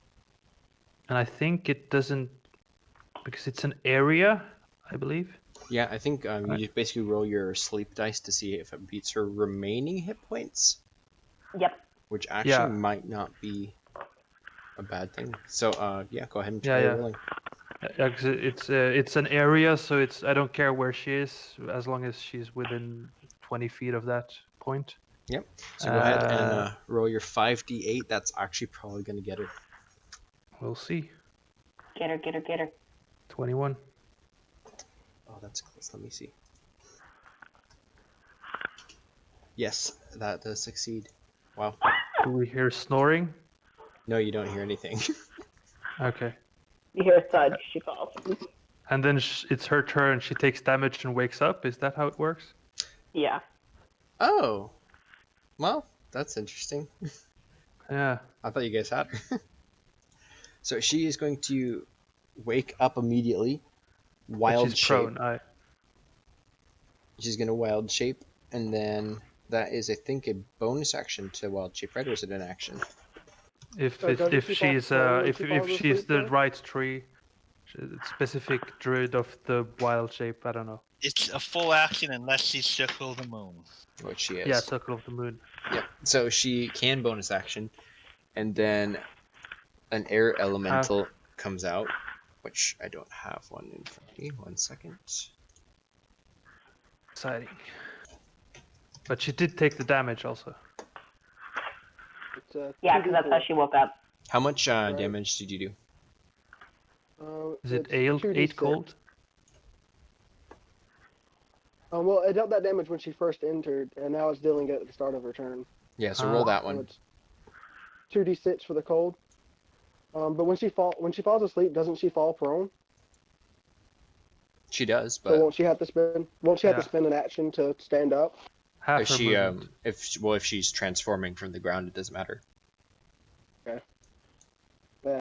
I think it doesn't because it's an area, I believe. Yeah, I think you just basically roll your sleep dice to see if it beats her remaining hit points. Yep. Which actually might not be a bad thing. So, yeah, go ahead and try rolling. Yeah, 'cause it's an area, so I don't care where she is as long as she's within 20 feet of that point. Yep. So go ahead and roll your 5d8. That's actually probably going to get her. We'll see. Get her. 21. Oh, that's close. Let me see. Yes, that does succeed. Wow. Do we hear snoring? No, you don't hear anything. Okay. You hear a thud. She falls. And then it's her turn. She takes damage and wakes up. Is that how it works? Yeah. Oh. Well, that's interesting. Yeah. I thought you guys had her. So she is going to wake up immediately. Wild she's shape. prone. She's going to wild shape, and then that is, I think, a bonus action to wild shape, right? Or is it an action? If she's the right tree, specific druid of the wild shape, I don't know. It's a full action unless she's Circle of the Moon. Which she is. Yeah, Circle of the Moon. Yep. So she can bonus action, and then an air elemental comes out, which I don't have one in front of me. 1 second. Exciting. But she did take the damage also. Yeah, because that's how she woke up. How much damage did you do? Is it 8 cold? Well, it dealt that damage when she first entered, and now it's dealing it at the start of her turn. Yeah, so roll that one. It's 2d6 for the cold. But when she falls asleep, doesn't she fall prone? She does, but so won't she have to spend an action to stand up? If she's transforming from the ground, it doesn't matter. Okay. Yeah.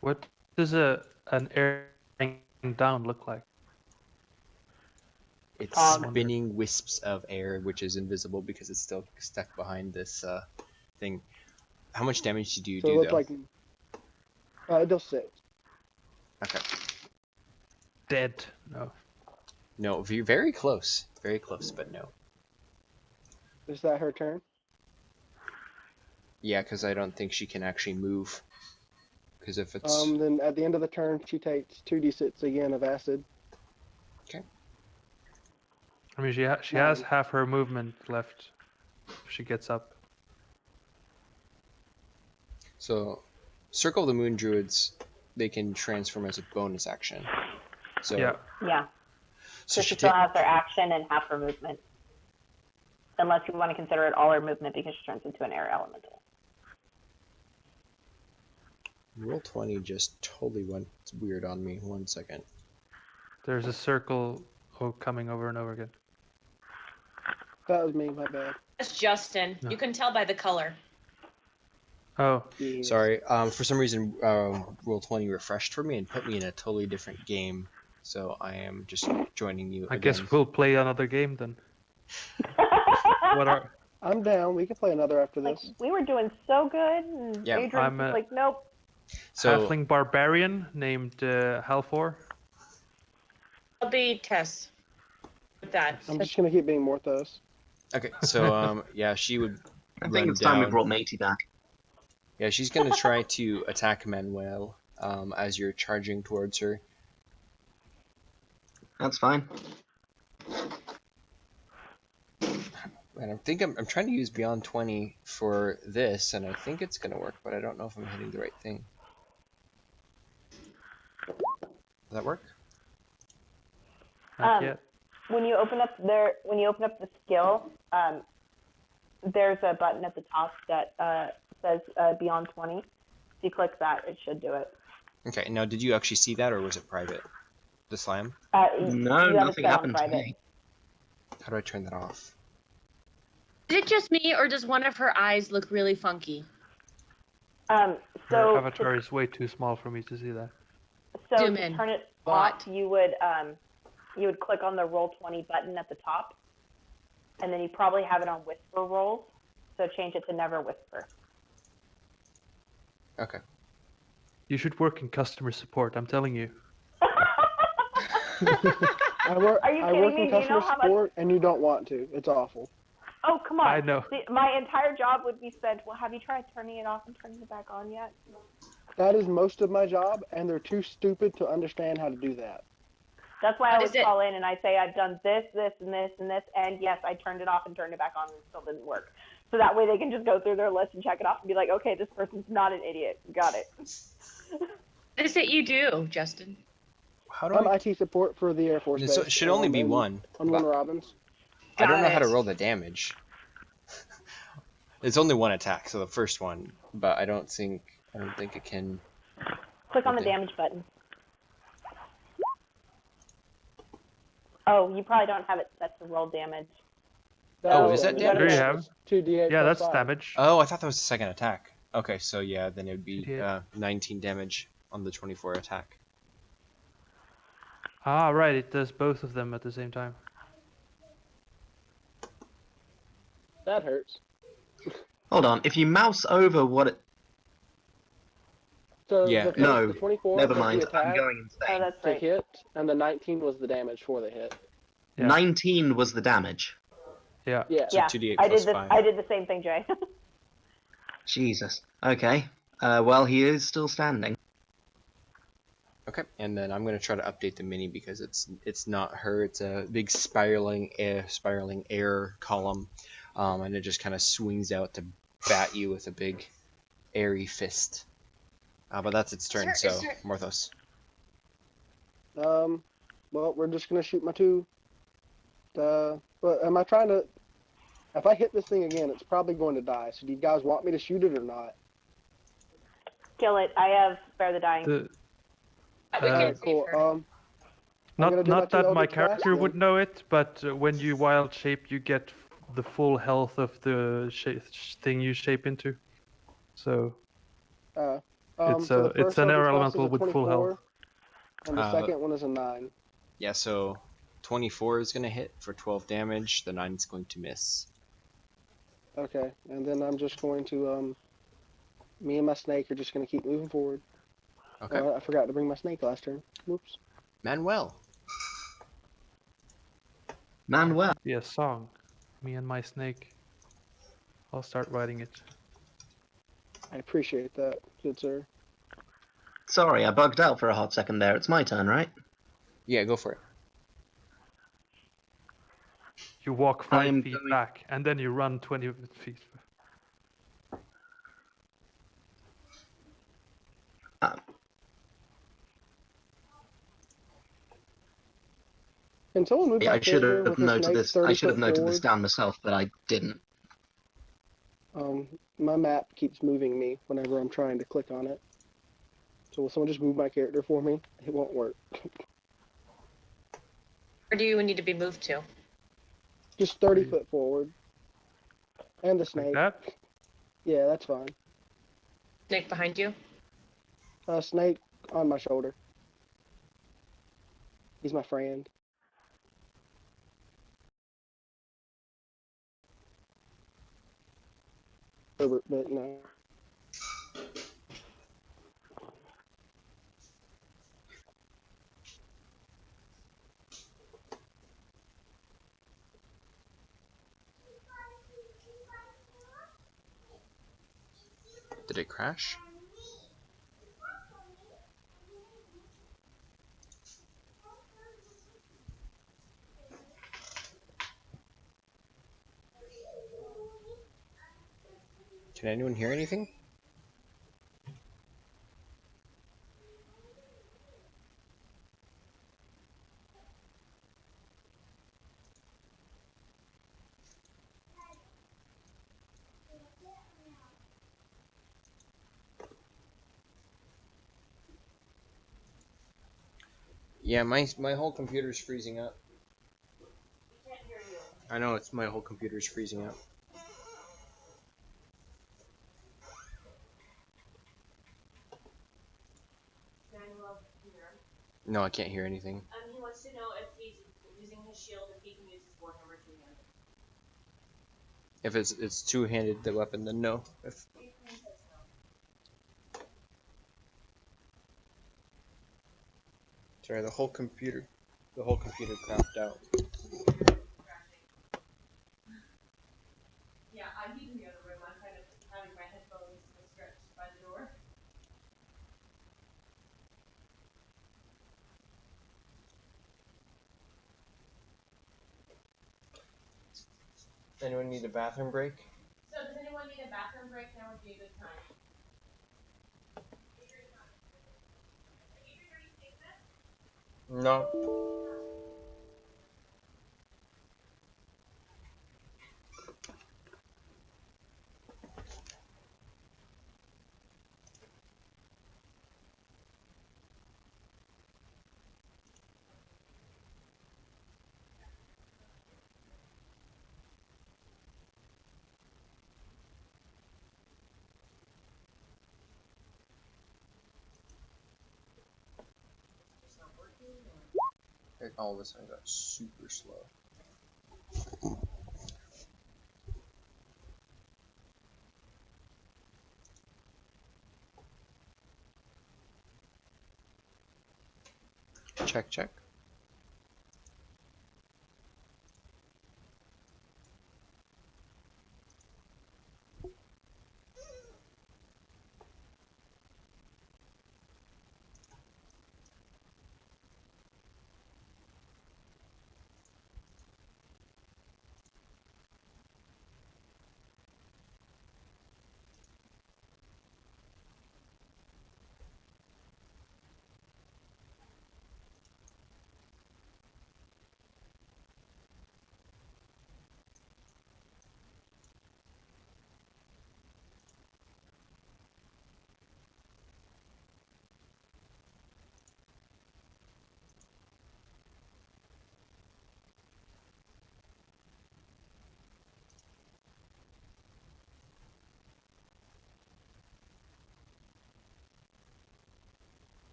What does an air down look like? It's spinning wisps of air, which is invisible because it's still stuck behind this thing. How much damage did you do, it looks though? Like, it does 6. Okay. Dead. No. No, very close. Very close, but no. Is that her turn? Yeah, because I don't think she can actually move. Because if it's... Then at the end of the turn, she takes 2d6 again of acid. Okay. I mean, she has half her movement left if she gets up. So, Circle of the Moon Druids, they can transform as a bonus action. So yeah. So she still has her action and half her movement. Unless you want to consider it all her movement because she turns into an air elemental. Roll 20 just totally went weird on me. 1 second. There's a circle coming over and over again. That was me, my bad. That's Justin. No. You can tell by the color. Oh. Yes. Sorry. For some reason, Roll 20 refreshed for me and put me in a totally different game. So I am just joining you I again. guess we'll play another game then. I'm down. We can play another after this. We were doing so good, and Adrian's was like, nope. So, Halfling barbarian named Halfor. I'll be Tess with that. I'm just gonna keep being Morthos. Okay, so yeah, she would. I think it's time we brought Matey back. Yeah, she's gonna try to attack Manuel as you're charging towards her. That's fine. And I think I'm trying to use Beyond 20 for this, and I think it's gonna work, but I don't know if I'm hitting the right thing. Does that work? Not yet. When you open up the skill, there's a button at the top that says Beyond 20. If you click that, it should do it. Okay. Now, did you actually see that, or was it private? The slam? No, nothing happened to me. How do I turn that off? Is it just me, or does one of her eyes look really funky? So her avatar is way too small for me to see that. So to turn it off, you would click on the Roll 20 button at the top, and then you probably have it on Whisper rolls. So change it to Never Whisper. Okay. You should work in customer support. I'm telling you. I work Are you I work kidding in me? Do you know customer how much- support, and you don't want to. It's awful. Oh, come on. I know. My entire job would be spent, well, have you tried turning it off and turning it back on yet? That is most of my job, and they're too stupid to understand how to do that. That's why I What always is it? call in and I say I've done this, this, and this, and this, and yes, I turned it off and turned it back on and it still didn't work. So that way they can just go through their list and check it off and be like, okay, this person's not an idiot. Got it. What is it you do, Justin? How do I'm I? IT support for the Air Force So Base. it should only be in- one. On Warner Robins. I don't know how to Got it. roll the damage. It's only one attack, so the first one, but I don't think it can. Click on the Okay. damage button. Oh, you probably don't have it set to roll damage. Oh, is that damage? Do you have? 2d8 Yeah, plus that's 5. damage. Oh, I thought that was the second attack. Okay, so yeah, then it would be Idiot. 19 damage on the 24 attack. Ah, right. It does both of them at the same time. That hurts. Hold on. If you mouse over what it... So Yeah. the, No, the 24 Never was mind. the attack I'm going Oh, insane. that's to right. hit, and the 19 was the damage for the hit. Yeah. 19 was the damage. Yeah. Yeah. So Yeah, 2d8 I plus did 5. I did the same thing, Jay. Jesus. Okay. Well, he is still standing. Okay, and then I'm gonna try to update the mini because it's not her. It's a big spiraling air column, and it just kind of swings out to bat you with a big airy fist. But that's its turn. So Morthos. Well, we're just gonna shoot my two. But am I trying to? If I hit this thing again, it's probably going to die. So do you guys want me to shoot it or not? Kill it. I have spare the dying. The, We Uh, can Cool. save her. I'm gonna not do my not two that my Eldritch Blast character then. would know it, but when you wild shape, you get the full health of the thing you shape into. So It's so the it's first an Eldritch air Blast is elemental a with full 24, health. and the Uh, second one is a 9. Yeah, so 24 is gonna hit for 12 damage. The 9 is going to miss. Okay, and then I'm just going to me and my snake are just gonna keep moving forward. Okay, I forgot to bring my snake last turn. Whoops. Manuel. Manuel. Be a song. Me and my snake. I'll start writing it. I appreciate that, good sir. Sorry, I bugged out for a hot second there. It's my turn, right? Yeah, go for it. You walk 5 I'm feet going- back, and then you run 20 feet. Can someone move Yeah, my I should character have with his noted snake this. 30 I should have foot noted forward? this down myself, but I didn't. My map keeps moving me whenever I'm trying to click on it. So will someone just move my character for me? It won't work. Where do you need to be moved to? Just 30 foot forward. And the Like snake. that? Yeah, that's fine. Snake behind you? Snake on my shoulder. He's my friend. Herbert, but no. Did it crash? Can anyone hear anything? Yeah, my whole computer's freezing up. I know, it's my whole computer's freezing up. No, I can't hear anything. He wants to know if he's using his shield, if he can use his warhammer two-handed. If it's two-handed, the weapon, then no. If Sorry, the whole computer crapped out. Yeah, I'm in the other room. I'm kind of having my headphones stretched by the door. Anyone need a bathroom break? So does anyone need a bathroom break? Now would be a good time. No. It all of a sudden got super slow. Check, check.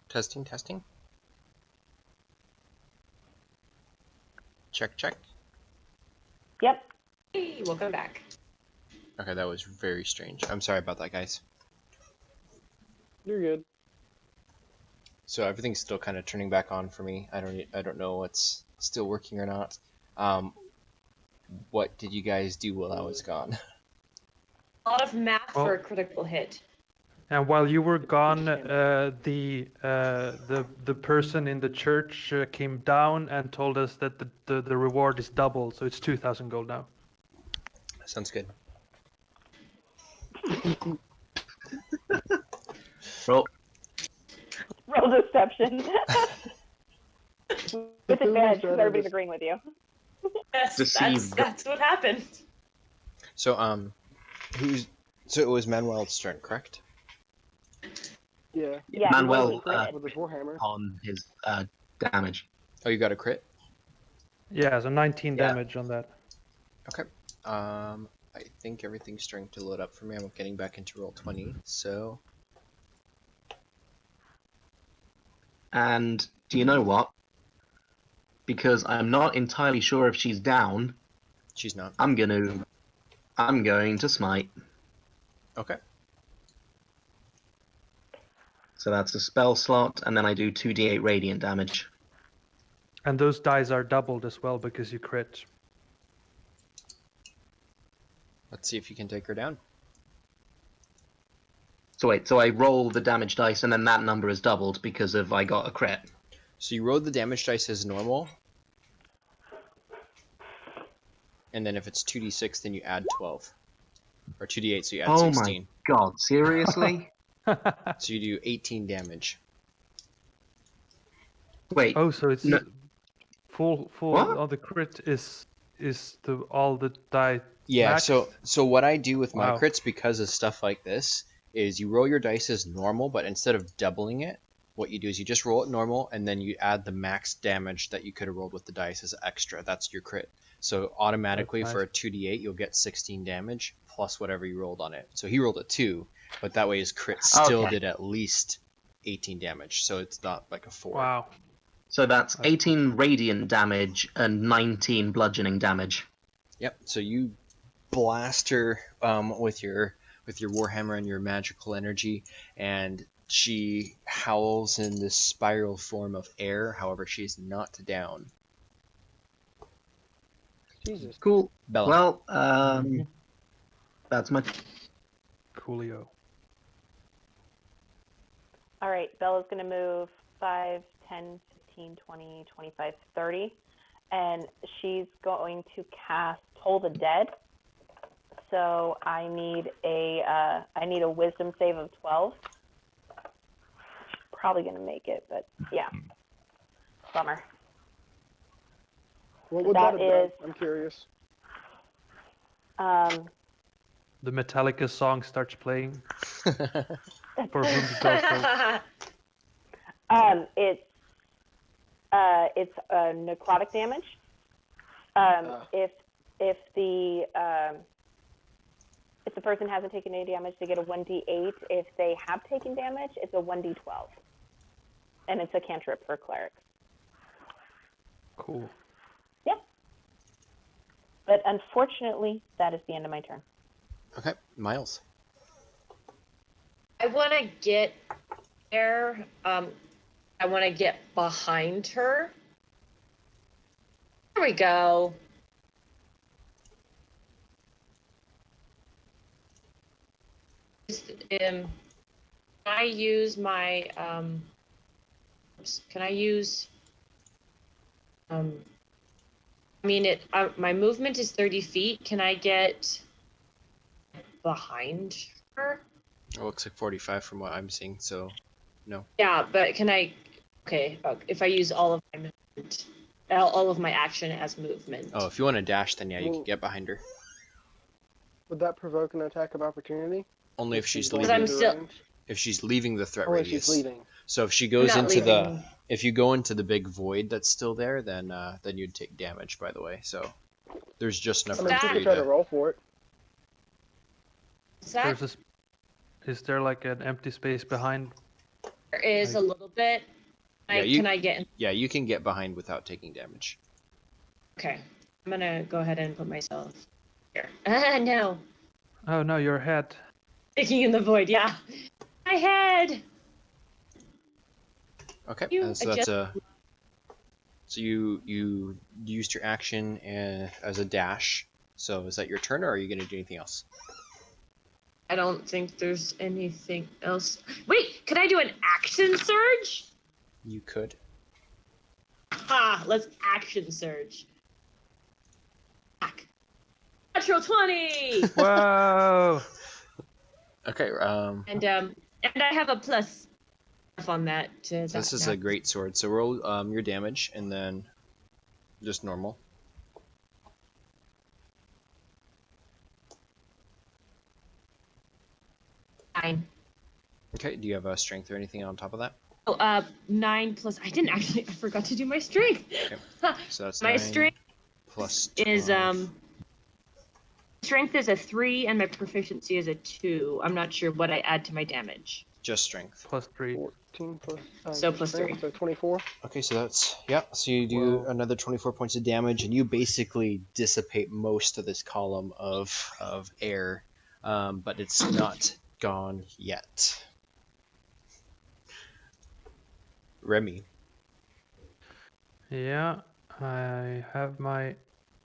Testing, testing. Check, check. Yep. Hey, welcome back. Okay, that was very strange. I'm sorry about that, guys. You're good. So everything's still kind of turning back on for me. I don't know what's still working or not. What did you guys do while I was gone? A lot of math for a critical hit. And while you were gone, the person in the church came down and told us that the reward is double, so it's 2,000 gold now. Sounds good. Roll. Roll deception. With advantage, because everybody's agreeing with you. Yes, Deceive. that's what happened. So so it was Manuel's turn, correct? Yeah. Yeah, Manuel with his warhammer. on his damage. Oh, you got a crit? Yeah, so 19 Yeah. damage on that. Okay. I think everything's starting to load up for me. I'm getting back into roll 20, so And do you know what? Because I'm not entirely sure if she's down, she's not. I'm going to smite. Okay. So that's a spell slot, and then I do 2d8 radiant damage. And those dice are doubled as well because you crit. Let's see if you can take her down. So wait, so I roll the damage dice, and then that number is doubled because of I got a crit. So you roll the damage dice as normal, and then if it's 2d6, then you add 12. Or 2d8, so you add 16. Oh my god, seriously? So you do 18 damage. Wait. Oh, so it's No. full. What? All the crit is all the die. Yeah, maxed? so what I do with my Wow. crits because of stuff like this is you roll your dice as normal, but instead of doubling it, what you do is you just roll it normal, and then you add the max damage that you could have rolled with the dice as extra. That's your crit. So automatically That's for a nice. 2d8, you'll get 16 damage plus whatever you rolled on it. So he rolled a 2, but that way his crit still Okay. did at least 18 damage. So it's not like a 4. Wow. So that's 18 radiant damage and 19 bludgeoning damage. Yep. So you blast her with your warhammer and your magical energy, and she howls in this spiral form of air. However, she's not down. Jesus. Cool. Bella. Well, that's my... Coolio. All right, Bella's going to move 5, 10, 15, 20, 25, 30, and she's going to cast Toll the Dead. So I need a Wisdom save of 12. Probably going to make it, but yeah, bummer. What would That that have done? is- I'm curious. The Metallica song starts playing. For whom the bell tolls. It's necrotic damage. If the person hasn't taken any damage, they get a 1d8. If they have taken damage, it's a 1d12. And it's a cantrip for clerics. Cool. Yep. But unfortunately, that is the end of my turn. Okay, Miles. I want to get there. I want to get behind her. There we go. Can I use my can I use I mean my movement is 30 feet. Can I get behind her? It looks like 45 from what I'm seeing, so no. Yeah, but can I if I use all of my movement, all of my action as movement. Oh, if you want to dash, then yeah, you can Well- get behind her. Would that provoke an attack of opportunity? Only if she's going leaving. I'm into still- range? If she's leaving the threat Oh, if radius. she's leaving. So if she goes not into the, leaving. if you go into the big void that's still there, then you'd take damage. By the way, so there's just enough I room mean, for she you could try to to. roll for it. Is that Is there like an empty space behind? there is a little bit. Yeah, you- Can I get in? Yeah, you can get behind without taking damage. Okay. I'm gonna go ahead and put myself here. No. Oh no, your head. Sticking in the void, yeah. My head! Okay, You so that's adjust- a. So you used your action as a dash. So is that your turn, or are you going to do anything else? I don't think there's anything else. Wait, could I do an action surge? You could. Ha! Let's action surge. Back. Natural 20! Whoa! Okay. and I have a plus on that. So this is now. a great sword. So roll your damage and then just normal. Nine. Okay. Do you have a strength or anything on top of that? Oh, 9 plus. I forgot to do my strength. Okay. So that's My 9 strength plus is 12. strength is a 3 and my proficiency is a 2. I'm not sure what I add to my damage. Just strength. +3. 14 plus. So plus strength, 3. So 24. Okay, so that's So you do Whoa. another 24 points of damage, and you basically dissipate most of this column of air, but it's not gone yet. Remy. Yeah, I have my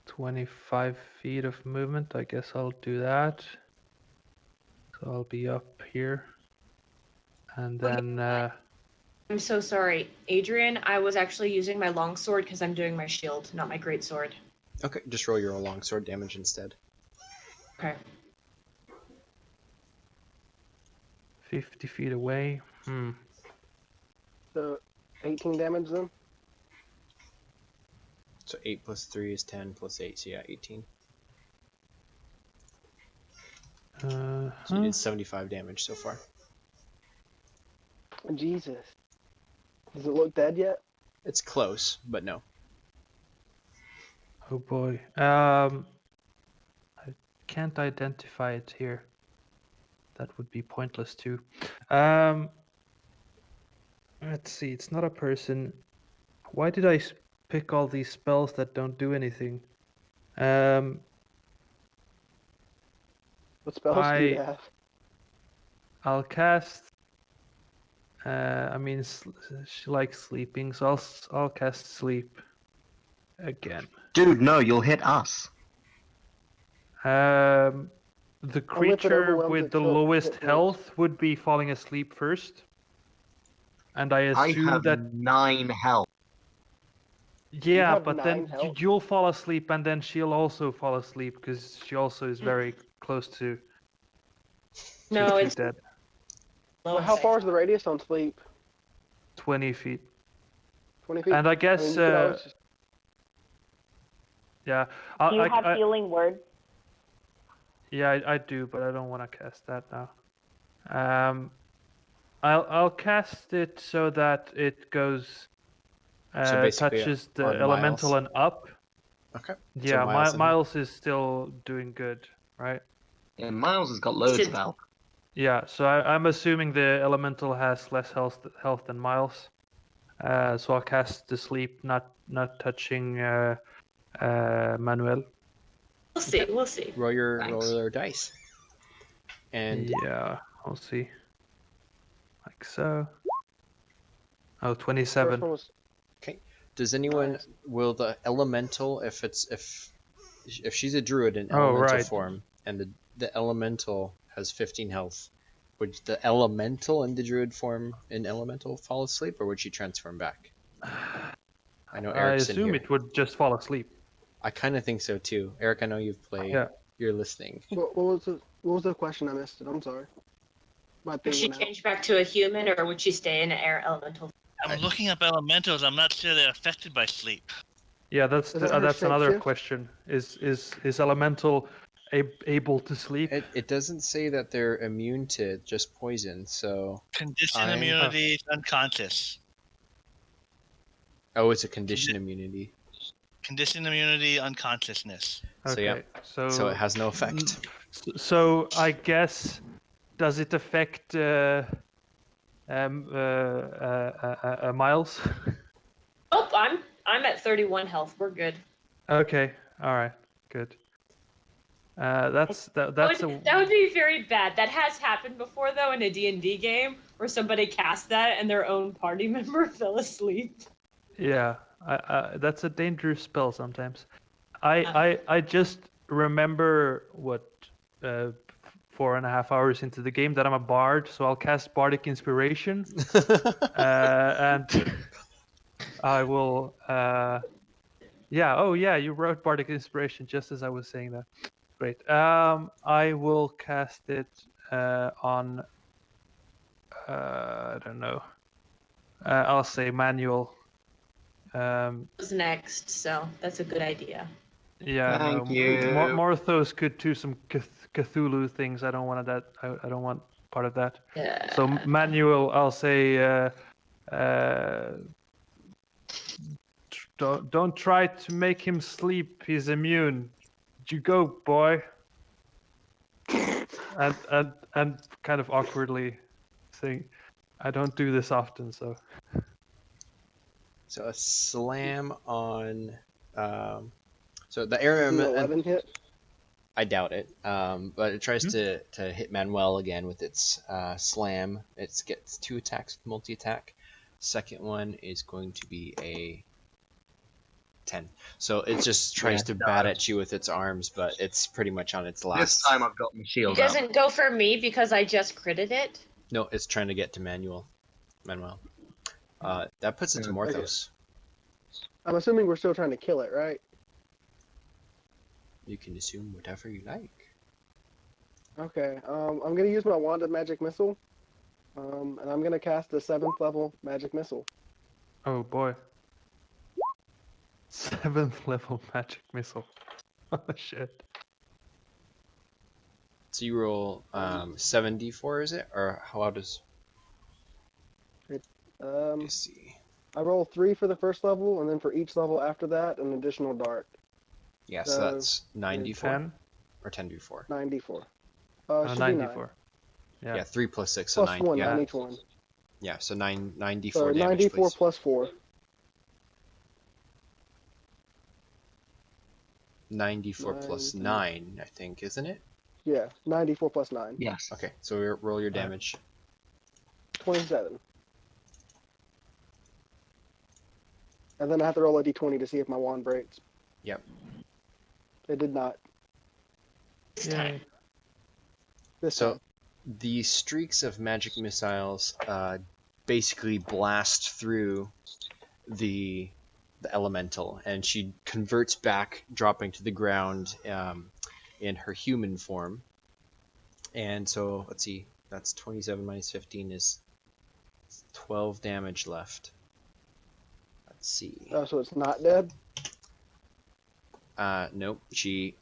25 feet of movement. I guess I'll do that. So I'll be up here. And then, I'm so sorry, Adrian. I was actually using my longsword because I'm doing my shield, not my greatsword. Okay, just roll your longsword damage instead. Okay. 50 feet away. So 18 damage then. So 8 plus 3 is 10 plus 8, so yeah, 18. So you did 75 damage so far. Jesus. Does it look dead yet? It's close, but no. Oh boy. I can't identify it here. That would be pointless too. Let's see. It's not a person. Why did I pick all these spells that don't do anything? What spells do you have? I'll cast. I mean, she likes sleeping, so I'll cast sleep again. Dude, no, you'll hit us. The creature with the lowest health would be falling asleep first, and I assume I have that 9 health. yeah, but then you'll fall asleep, and then she'll also fall asleep because she also is very close to. No, it's dead. Well, how far is the radius on sleep? 20 feet. 20 feet. And I guess you could always just... yeah. Do you have healing word? Yeah, I do, but I don't want to cast that now. I'll cast it so that it goes So basically touches the on elemental Miles. and up. Okay. Yeah, So Miles is still doing good, right? Yeah, Miles has got loads of health. Yeah, so I'm assuming the elemental has less health than Miles. So I'll cast the sleep, not touching Manuel. We'll see. We'll see. roll your dice. And yeah, I'll see. Like so. Oh, 27. Okay. Does anyone will the elemental if she's a druid in elemental form and the elemental has 15 health, would the elemental in the druid form in elemental fall asleep, or would she transform back? I know Eric's in here. I assume it would just fall asleep. I kind of think so too. Eric, I know you've played. Yeah. You're listening. What was the question? I missed it. I'm sorry. Would she change back to a human, or would she stay in an air elemental? I'm looking up elementals. I'm not sure they're affected by sleep. Yeah, that's another question. Is elemental able to sleep? It doesn't say that they're immune to just poison, so... Condition immunity is unconscious. Oh, it's a condition immunity. Condition immunity, unconsciousness. Okay, so it has no effect. So I guess, does it affect Miles? Oh, I'm at 31 health. We're good. Okay, all right, good. That would be very bad. That has happened before, though, in a D&D game where somebody cast that and their own party member fell asleep. Yeah, that's a dangerous spell sometimes. I just remember 4.5 hours into the game that I'm a bard, so I'll cast Bardic Inspiration, and I will. Yeah. Oh, yeah. You wrote Bardic Inspiration just as I was saying that. Great. I will cast it on. I don't know. I'll say Manuel. Was next, so that's a good idea. Yeah. Thank you. Morthos could do some Cthulhu things. I don't want that. I don't want part of that. Yeah. So Manuel, I'll say. Don't try to make him sleep. He's immune. You go, boy. and kind of awkwardly saying, I don't do this often, so. So a slam on. So the area. 11 hit? I doubt it. But it tries to hit Manuel again with its slam. It gets 2 attacks with multi-attack. Second one is going to be a 10. So it just tries to bat at you with its arms, but it's pretty much on its last. This time I've got my shield It doesn't go for me because I just critted it? No, it's trying to get to Manuel. That puts it to Morthos. I'm assuming we're still trying to kill it, right? You can assume whatever you like. Okay, I'm going to use my Wand of Magic Missile, and I'm going to cast the 7th level Magic Missile. Oh boy. 7th level Magic Missile. Oh shit. So you roll 7d4, is it? Or how does... Let's see. I roll 3 for the first level, and then for each level after that, an additional dart. Yeah, so So, that's 9d4 10. or 10d4. 9d4. It should 94. be 9. Yeah, 3 plus 6, so Plus 9. 1 Yeah, on each one. yeah. So 9d4 So damage, 9d4 please. plus 4. 9d4 plus 9, I think, isn't it? Yeah, 9d4 plus 9. Yes. Okay, so roll your damage. 27. And then I have to roll a d20 to see if my wand breaks. Yep. It did not. This time. This So time. the streaks of magic missiles basically blast through the elemental, and she converts back, dropping to the ground in her human form. And so let's see, that's 27 minus 15 is 12 damage left. Let's see. Oh, so it's not dead? Nope. She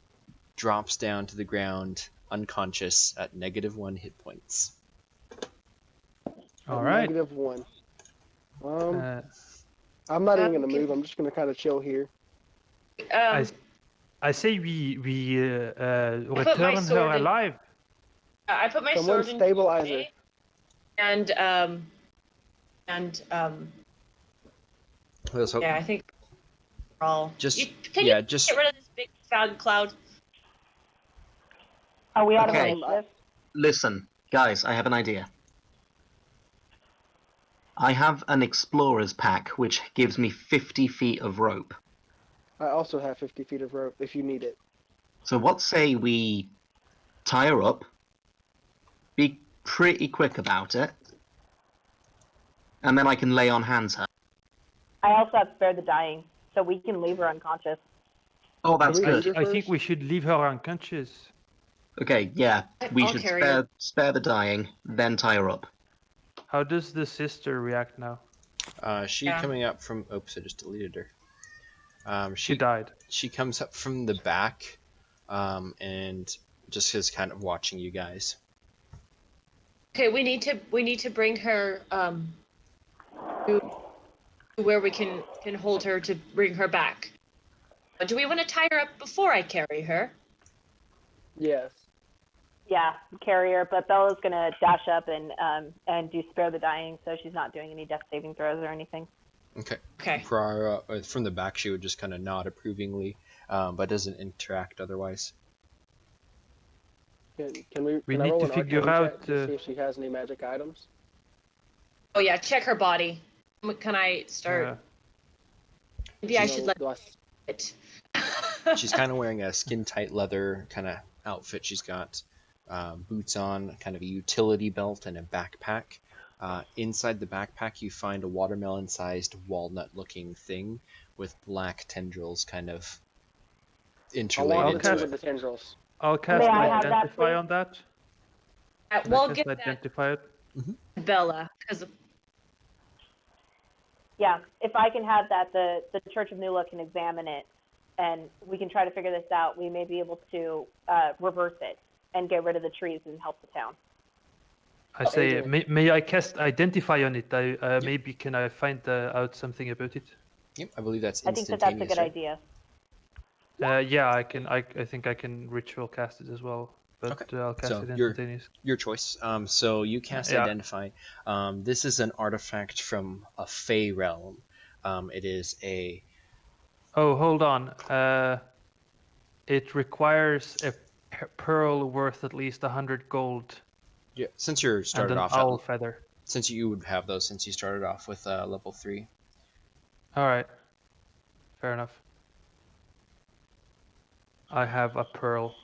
drops down to the ground unconscious at -1 hit points. All right. -1. I'm not even going to move. I'm just going to kind of chill here. I say we put my return her sword in- alive. I put my Someone sword in stabilizer. and Let's hope. yeah, I think we're all Just- can yeah, you just- get rid of this big fog cloud? Are we out Okay. of initiative? Listen, guys, I have an idea. I have an explorer's pack which gives me 50 feet of rope. I also have 50 feet of rope if you need it. So what say we tie her up, be pretty quick about it, and then I can lay on hands her. I also have Spare the Dying, so we can leave her unconscious. Oh, that's Can we good. leave her I think first? we should leave her unconscious. Okay, yeah, we I'll should carry spare the dying, then tie her up. How does the sister react now? She Yeah. coming up from. Oops, I just deleted her. She died. She comes up from the back, and just is kind of watching you guys. Okay, we need to bring her to where we can hold her to bring her back. But do we want to tie her up before I carry her? Yes. Yeah, carrier, but Bella's gonna dash up and do Spare the Dying, so she's not doing any death saving throws or anything. Okay. Okay. From the back, she would just kind of nod approvingly, but doesn't interact otherwise. Can we? We Can I need roll to an figure Arcana check out, to see if she has any magic items? Oh yeah, check her body. Can I start? Maybe I should let Do I- it. She's kind of wearing a skin-tight leather kind of outfit. She's got boots on, kind of a utility belt, and a backpack. Inside the backpack, you find a watermelon-sized walnut-looking thing with black tendrils kind of I interlated want to to it. with the tendrils. I'll cast May I have that, Identify please? on that. We'll Cast get that Identify it. to Bella because Yeah, if I can have that, the Church of Nula can examine it, and we can try to figure this out. We may be able to reverse it and get rid of the trees and help the town. I say, Okay. may I cast Identify on it? Maybe can I find out something about it? Yep, I believe that's I think that instantaneous. that's a good right? idea. Yeah, I can. I think I can ritual cast it as well, but Okay. I'll cast So it you're- instantaneous. Your choice. So you cast Yeah. Identify. This is an artifact from a Fey realm. It is a Oh, hold on. It requires a pearl worth at least 100 gold yeah. Since you're and started an off, owl at, feather. since you would have those since you started off with level 3. All right. Fair enough. I have a pearl.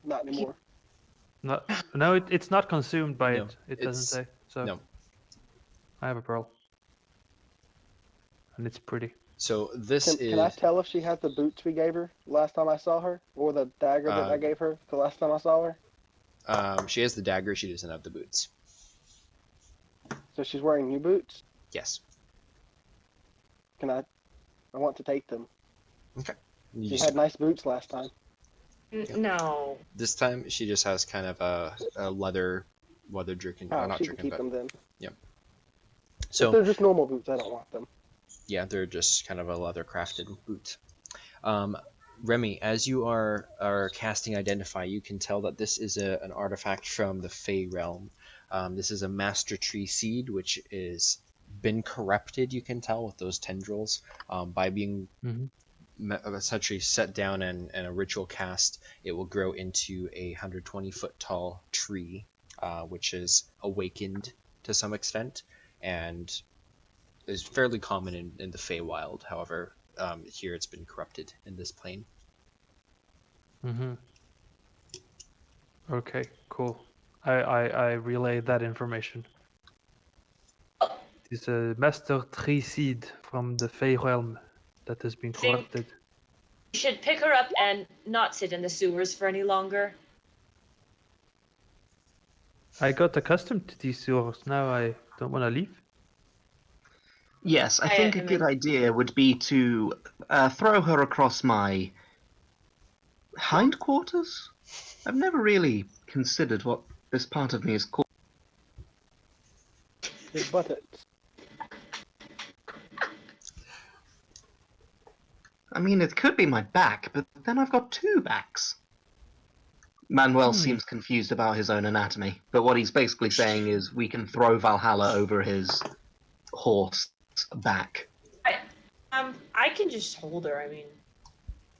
Not anymore. No, it's not consumed by No, it. It doesn't say. So No. I have a pearl, and it's pretty. So this Can I is tell if she has the boots we gave her last time I saw her, or the dagger that I gave her the last time I saw her? she has the dagger. She doesn't have the boots. So she's wearing new boots. Yes. Can I? I want to take them. You She just- had nice boots last time. no. This time she just has kind of a leather jerkin. Oh, not she can jerkin, keep but them then. So if they're just normal boots, I don't want them. yeah, they're just kind of a leather crafted boot. Remy, as you are casting Identify, you can tell that this is an artifact from the Fey realm. This is a Master Tree Seed, which is been corrupted, you can tell, with those tendrils. By being essentially set down and a ritual cast, it will grow into a 120-foot tall tree, which is awakened to some extent, and is fairly common in the Feywild. However, here it's been corrupted in this plane. Okay, cool. I relay that information. It's a Master Tree Seed from the Fey realm that has been corrupted. You should pick her up and not sit in the sewers for any longer. I got accustomed to these sewers. Now I don't want to leave. Yes, I think a good idea would be to throw her across my hindquarters. I've never really considered what this part of me is called. Your buttocks. I mean, it could be my back, but then I've got two backs. Manuel seems confused about his own anatomy, but what he's basically saying is we can throw Valhalla over his horse back. I can just hold her. I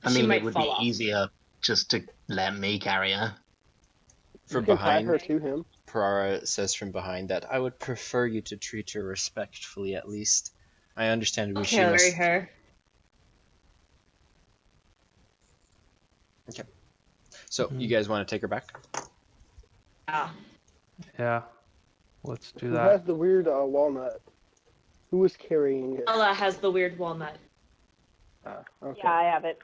she mean, might it would fall be off. easier just to let me carry her. From You can tie behind, her to him. Parara says from behind that I would prefer you to treat her respectfully, at least. I understand we Carry must... her. Okay. So, you guys want to take her back? Yeah, let's do Who that. has the weird walnut? Who is carrying it? Bella has the weird walnut. Okay. Yeah, I have it.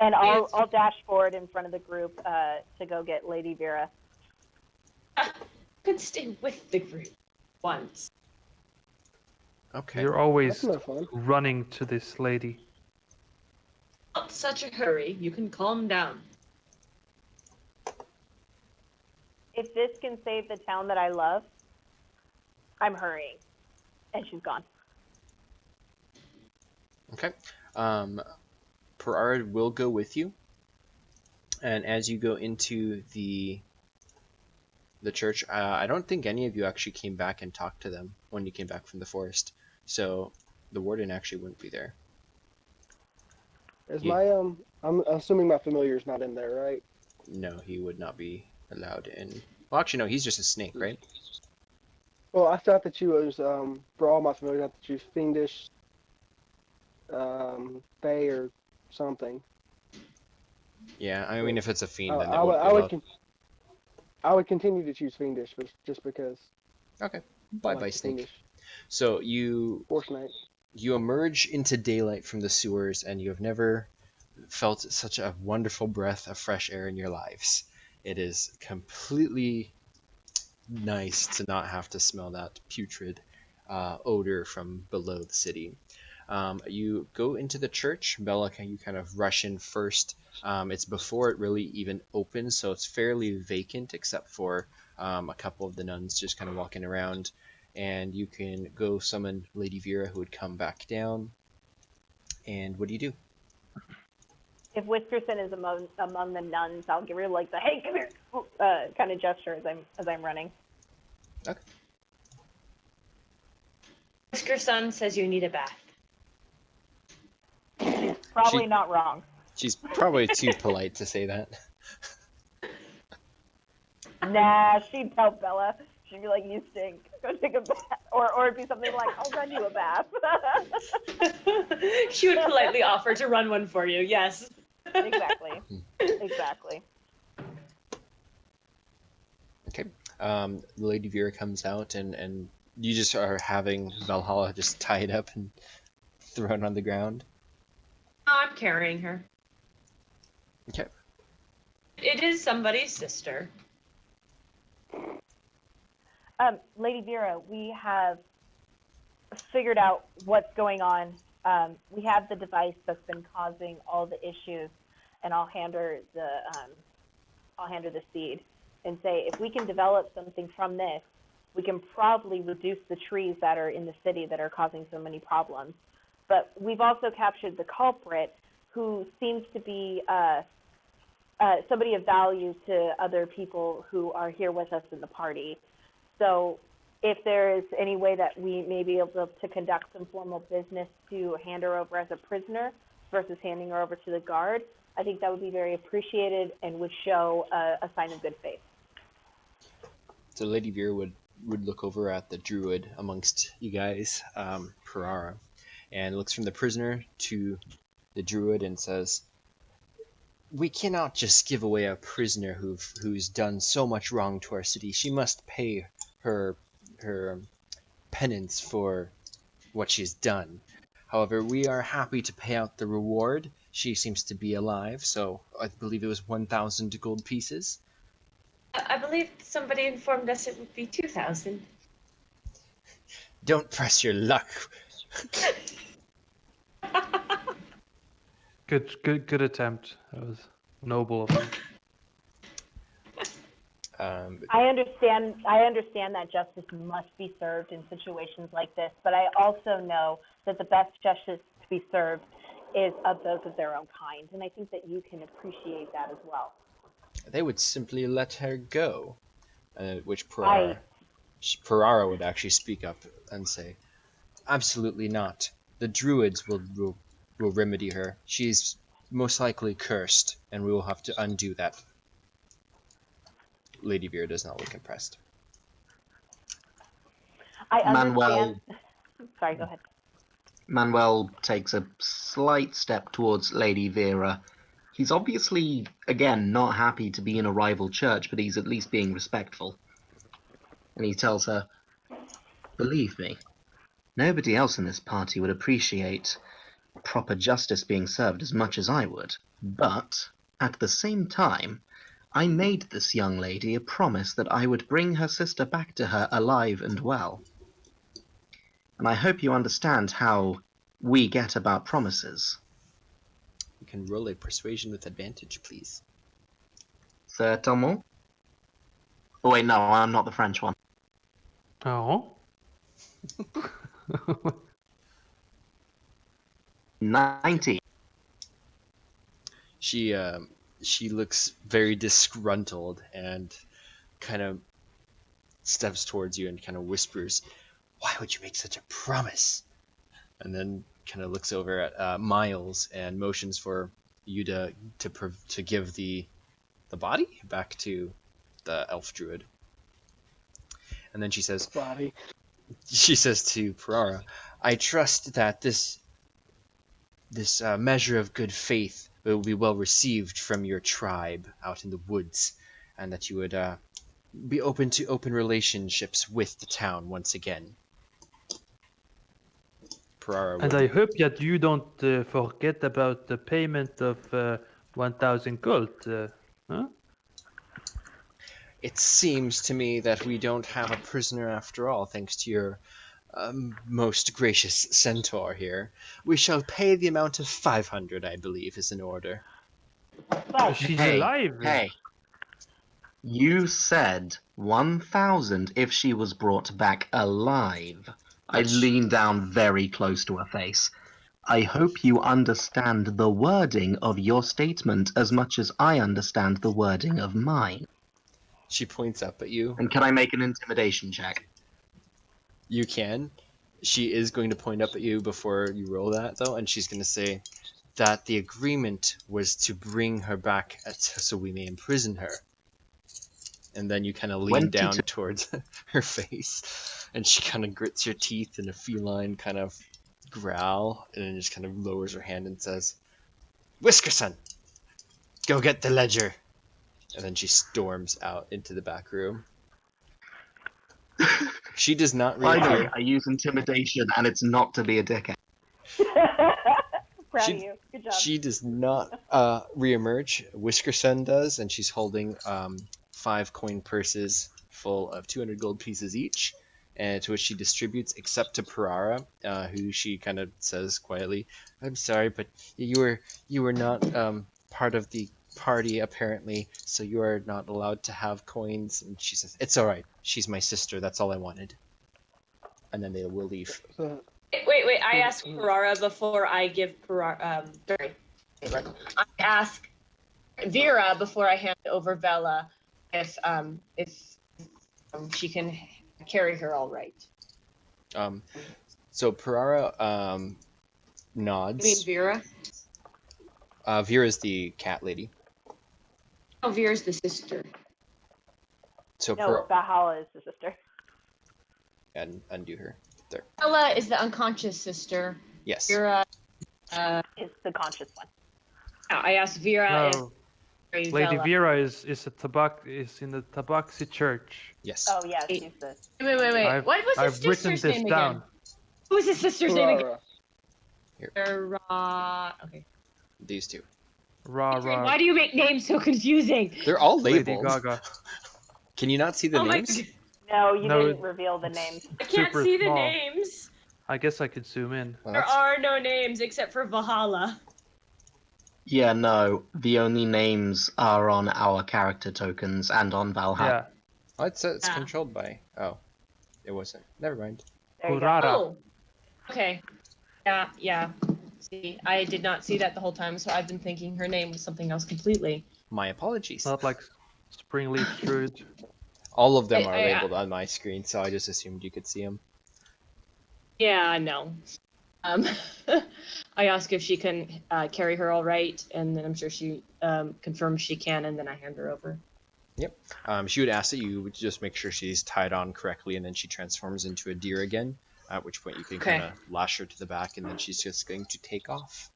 And I'll dash forward in front of the group to go get Lady Vera. I could stay with the group once. Okay. You're always That's no fun. running to this lady. Not such a hurry. You can calm down. If this can save the town that I love, I'm hurrying. And she's gone. Okay. Parara will go with you. And as you go into the church, I don't think any of you actually came back and talked to them when you came back from the forest. So the warden actually wouldn't be there. Is my I'm assuming my familiar's not in there, right? No, he would not be allowed in. Well, actually, no, he's just a snake, right? Well, I thought that you was for all my familiars, I thought that you was fiendish, fey or something. Yeah, I mean, if it's a fiend, then I would continue to choose fiendish, but just because. Okay. Bye, like snake. fiendish. So you emerge into daylight from the sewers, and you have never felt such a wonderful breath of fresh air in your lives. It is completely nice to not have to smell that putrid odor from below the city. You go into the church. Bella, you kind of rush in first. It's before it really even opens, so it's fairly vacant except for a couple of the nuns just kind of walking around. And you can go summon Lady Vera, who would come back down. And what do you do? If Whiskerson is among the nuns, I'll give her like the "hey, come here" kind of gesture as I'm running. Okay. Whiskerson says you need a bath. Probably not wrong. She's probably too polite to say that. Nah, she'd tell Bella. She'd be like, "You stink. Go take a bath," or it'd be something like, "I'll run you a bath." She would politely offer to run one for you. Yes. Exactly. Exactly. Okay. Lady Vera comes out, and you just are having Valhalla just tied up and thrown on the ground. I'm carrying her. Okay. It is somebody's sister. Lady Vera, we have figured out what's going on. We have the device that's been causing all the issues, and I'll hand her the seed and say, if we can develop something from this, we can probably reduce the trees that are in the city that are causing so many problems. But we've also captured the culprit, who seems to be somebody of value to other people who are here with us in the party. So if there is any way that we may be able to conduct some formal business to hand her over as a prisoner versus handing her over to the guard, I think that would be very appreciated and would show a sign of good faith. So Lady Vera would look over at the druid amongst you guys, Perara, and looks from the prisoner to the druid and says, "We cannot just give away a prisoner who's done so much wrong to our city. She must pay her penance for what she's done. However, we are happy to pay out the reward. She seems to be alive, so I believe it was 1,000 gold pieces." I believe somebody informed us it would be 2,000. Don't press your luck. Good attempt. That was noble of him. I understand that justice must be served in situations like this, but I also know that the best justice to be served is of those of their own kind, and I think that you can appreciate that as well. They would simply let her go, which Perara would actually speak up and say, "Absolutely not. The druids will remedy her. She's most likely cursed, and we will have to undo that." Lady Vera does not look impressed. I understand. Manuel. Sorry, go ahead. Manuel takes a slight step towards Lady Vera. He's obviously, again, not happy to be in a rival church, but he's at least being respectful. And he tells her, "Believe me, nobody else in this party would appreciate proper justice being served as much as I would. But, at the same time, I made this young lady a promise that I would bring her sister back to her alive and well. And I hope you understand how we get about promises." You can roll a persuasion with advantage, please. Certainement. Oh wait, no, I'm not the French one. Oh. 90. She looks very disgruntled and kind of steps towards you and kind of whispers, "Why would you make such a promise?" And then kind of looks over at Miles and motions for you to give the body back to the elf druid. And then she says to Perara, "I trust that this measure of good faith will be well received from your tribe out in the woods, and that you would be open to open relationships with the town once again." And I hope that you don't forget about the payment of 1,000 gold. Huh? It seems to me that we don't have a prisoner after all, thanks to your most gracious centaur here. We shall pay the amount of 500, I believe, is in order. But She's alive. Hey, you said 1,000 if she was brought back alive. I lean down very close to her face. I hope you understand the wording of your statement as much as I understand the wording of mine. She points up at you. And can I make an intimidation check? You can. She is going to point up at you before you roll that, though, and she's going to say that the agreement was to bring her back so we may imprison her. And then you kind of lean down towards her face, and she kind of grits her teeth in a feline kind of growl, and then just kind of lowers her hand and says, "Whiskerson, go get the ledger." And then she storms out into the back room. She does not reappear. I use intimidation, and it's not to be a dickhead. Proud of you. Good job. She does not reemerge. Whiskerson does, and she's holding 5 coin purses full of 200 gold pieces each, and to which she distributes, except to Perara, who she kind of says quietly, "I'm sorry, but you were not part of the party apparently, so you are not allowed to have coins. And she says, "It's all right. She's my sister. That's all I wanted." And then they will leave. So, Wait. I ask Ferrara before I give sorry. I ask Vera before I hand over Bella if she can carry her all right. So Perara nods. You mean Vera? Vera's the cat lady. Oh, Vera's the sister. So No, Valhalla is the sister. and undo her there. Bella is the unconscious sister. Yes. Vera Is the conscious one. I asked Vera No, if Lady Bella. Vera is in the Tabaxi church. Yes. Oh yeah, she's the. Wait. What was his I've written sister's this name down. again? Who was his sister's name again? Ferrara. Okay. These two. Rah. Why do you make names so confusing? They're all Lady labeled. Gaga. Can you not see the Oh my names? God. No, you No, didn't reveal the names. I can't Super see the small. names. I guess I could zoom in. Well, There that's- are no names except for Valhalla. Yeah, no. The only names are on our character tokens and on Valhalla. Yeah. Oh, it's Ah. controlled by. Oh, it wasn't. Never mind. There you go. Urara. Oh. Okay. Yeah. See, I did not see that the whole time, so I've been thinking her name was something else completely. My apologies. Not like Springleaf Druid. All of them are I- labeled on my screen, so I just assumed you could see them. Yeah, I know. I ask if she can carry her all right, and then I'm sure she confirms she can, and then I hand her over. She would ask that you would just make sure she's tied on correctly, and then she transforms into a deer again. At which point you can Okay. kind of lash her to the back, and then she's just going to take off.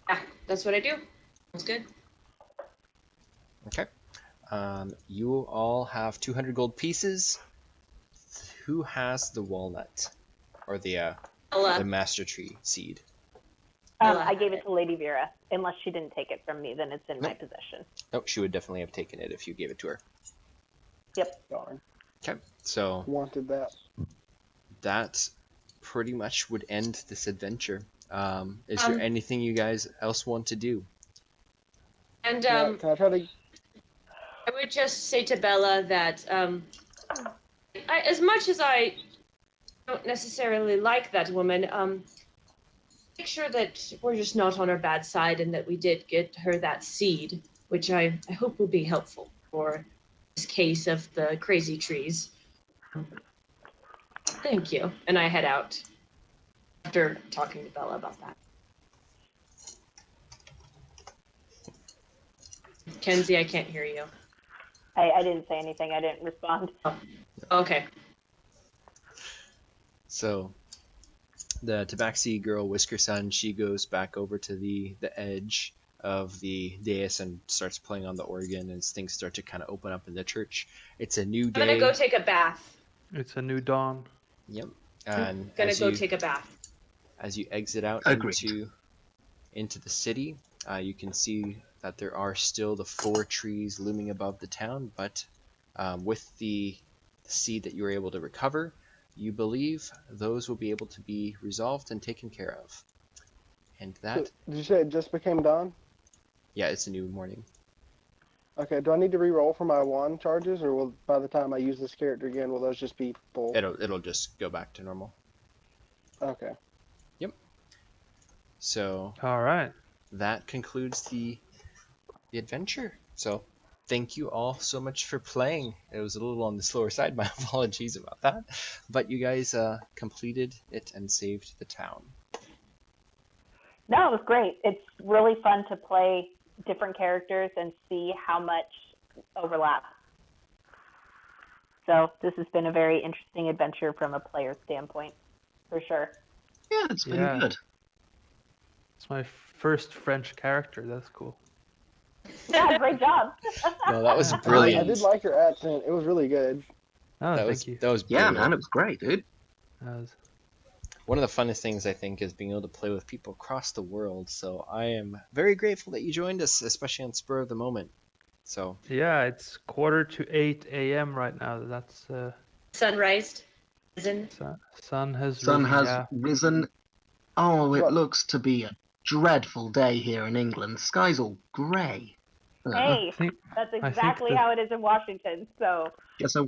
Yeah, that's what I do. Sounds good. Okay. You all have 200 gold pieces. Who has the walnut? Or the master tree seed? I gave it to Lady Vera. Unless she didn't take it from me, then it's in my Nope. possession. Oh, she would definitely have taken it if you gave it to her. Darn. Okay, so Wanted that. that pretty much would end this adventure. Is there anything you guys else want to do? And Yeah, can I try to? I would just say to Bella that as much as I don't necessarily like that woman, make sure that we're just not on her bad side and that we did get her that seed, which I hope will be helpful for this case of the crazy trees. Thank you. And I head out after talking to Bella about that. Mckenzie, I can't hear you. I didn't say anything. I didn't respond. Okay. So the Tabaxi girl, Whisker Sun, she goes back over to the edge of the dais and starts playing on the organ as things start to kind of open up in the church. It's a new day. I'm gonna go take a bath. It's a new dawn. Yep. And Gonna as go you, take a bath. as you exit out Agreed. into the city, you can see that there are still the 4 trees looming above the town, but with the seed that you were able to recover, you believe those will be able to be resolved and taken care of. And that, Did you say it just became dawn? yeah, it's a new morning. Okay. Do I need to re-roll for my wand charges, or will by the time I use this character again, will those just be full? It'll just go back to normal. Okay. So All right. that concludes the adventure. So thank you all so much for playing. It was a little on the slower side. My apologies about that. But you guys completed it and saved the town. No, it was great. It's really fun to play different characters and see how much overlap. So this has been a very interesting adventure from a player standpoint, for sure. Yeah, it's been Yeah. good. It's my first French character. That's cool. Yeah, great job. No, that was I I brilliant. did like your accent. It was really good. Oh, That thank was you. that was Yeah, brilliant. man, it was great, dude. That was- One of the funnest things I think is being able to play with people across the world. So I am very grateful that you joined us, especially on spur of the moment. So Yeah, it's 7:45 a.m. right now. That's Sunrise. Isn't sun has Sun risen, has yeah. risen. Oh, it What? looks to be a dreadful day here in England. Sky's all grey. Hey, think- that's think exactly that- how it is in Washington. So Guess I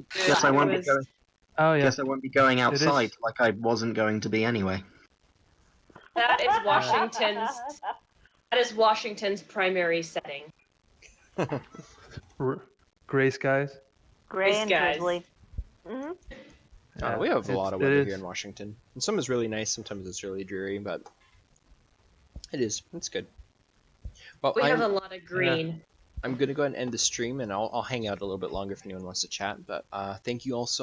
it won't be was- going. Oh yeah. Guess I won't be going is. outside like I wasn't going to be anyway. That is Washington's. That is Washington's primary setting. Gray skies. gray These and guys. drizzly. Hmm. Yeah, we have a lot of it weather is. here in Washington. And some is really nice, sometimes it's really dreary, but it's good. Well, We have a lot of green. I'm gonna go ahead and end the stream, and I'll hang out a little bit longer if anyone wants to chat. But thank you all so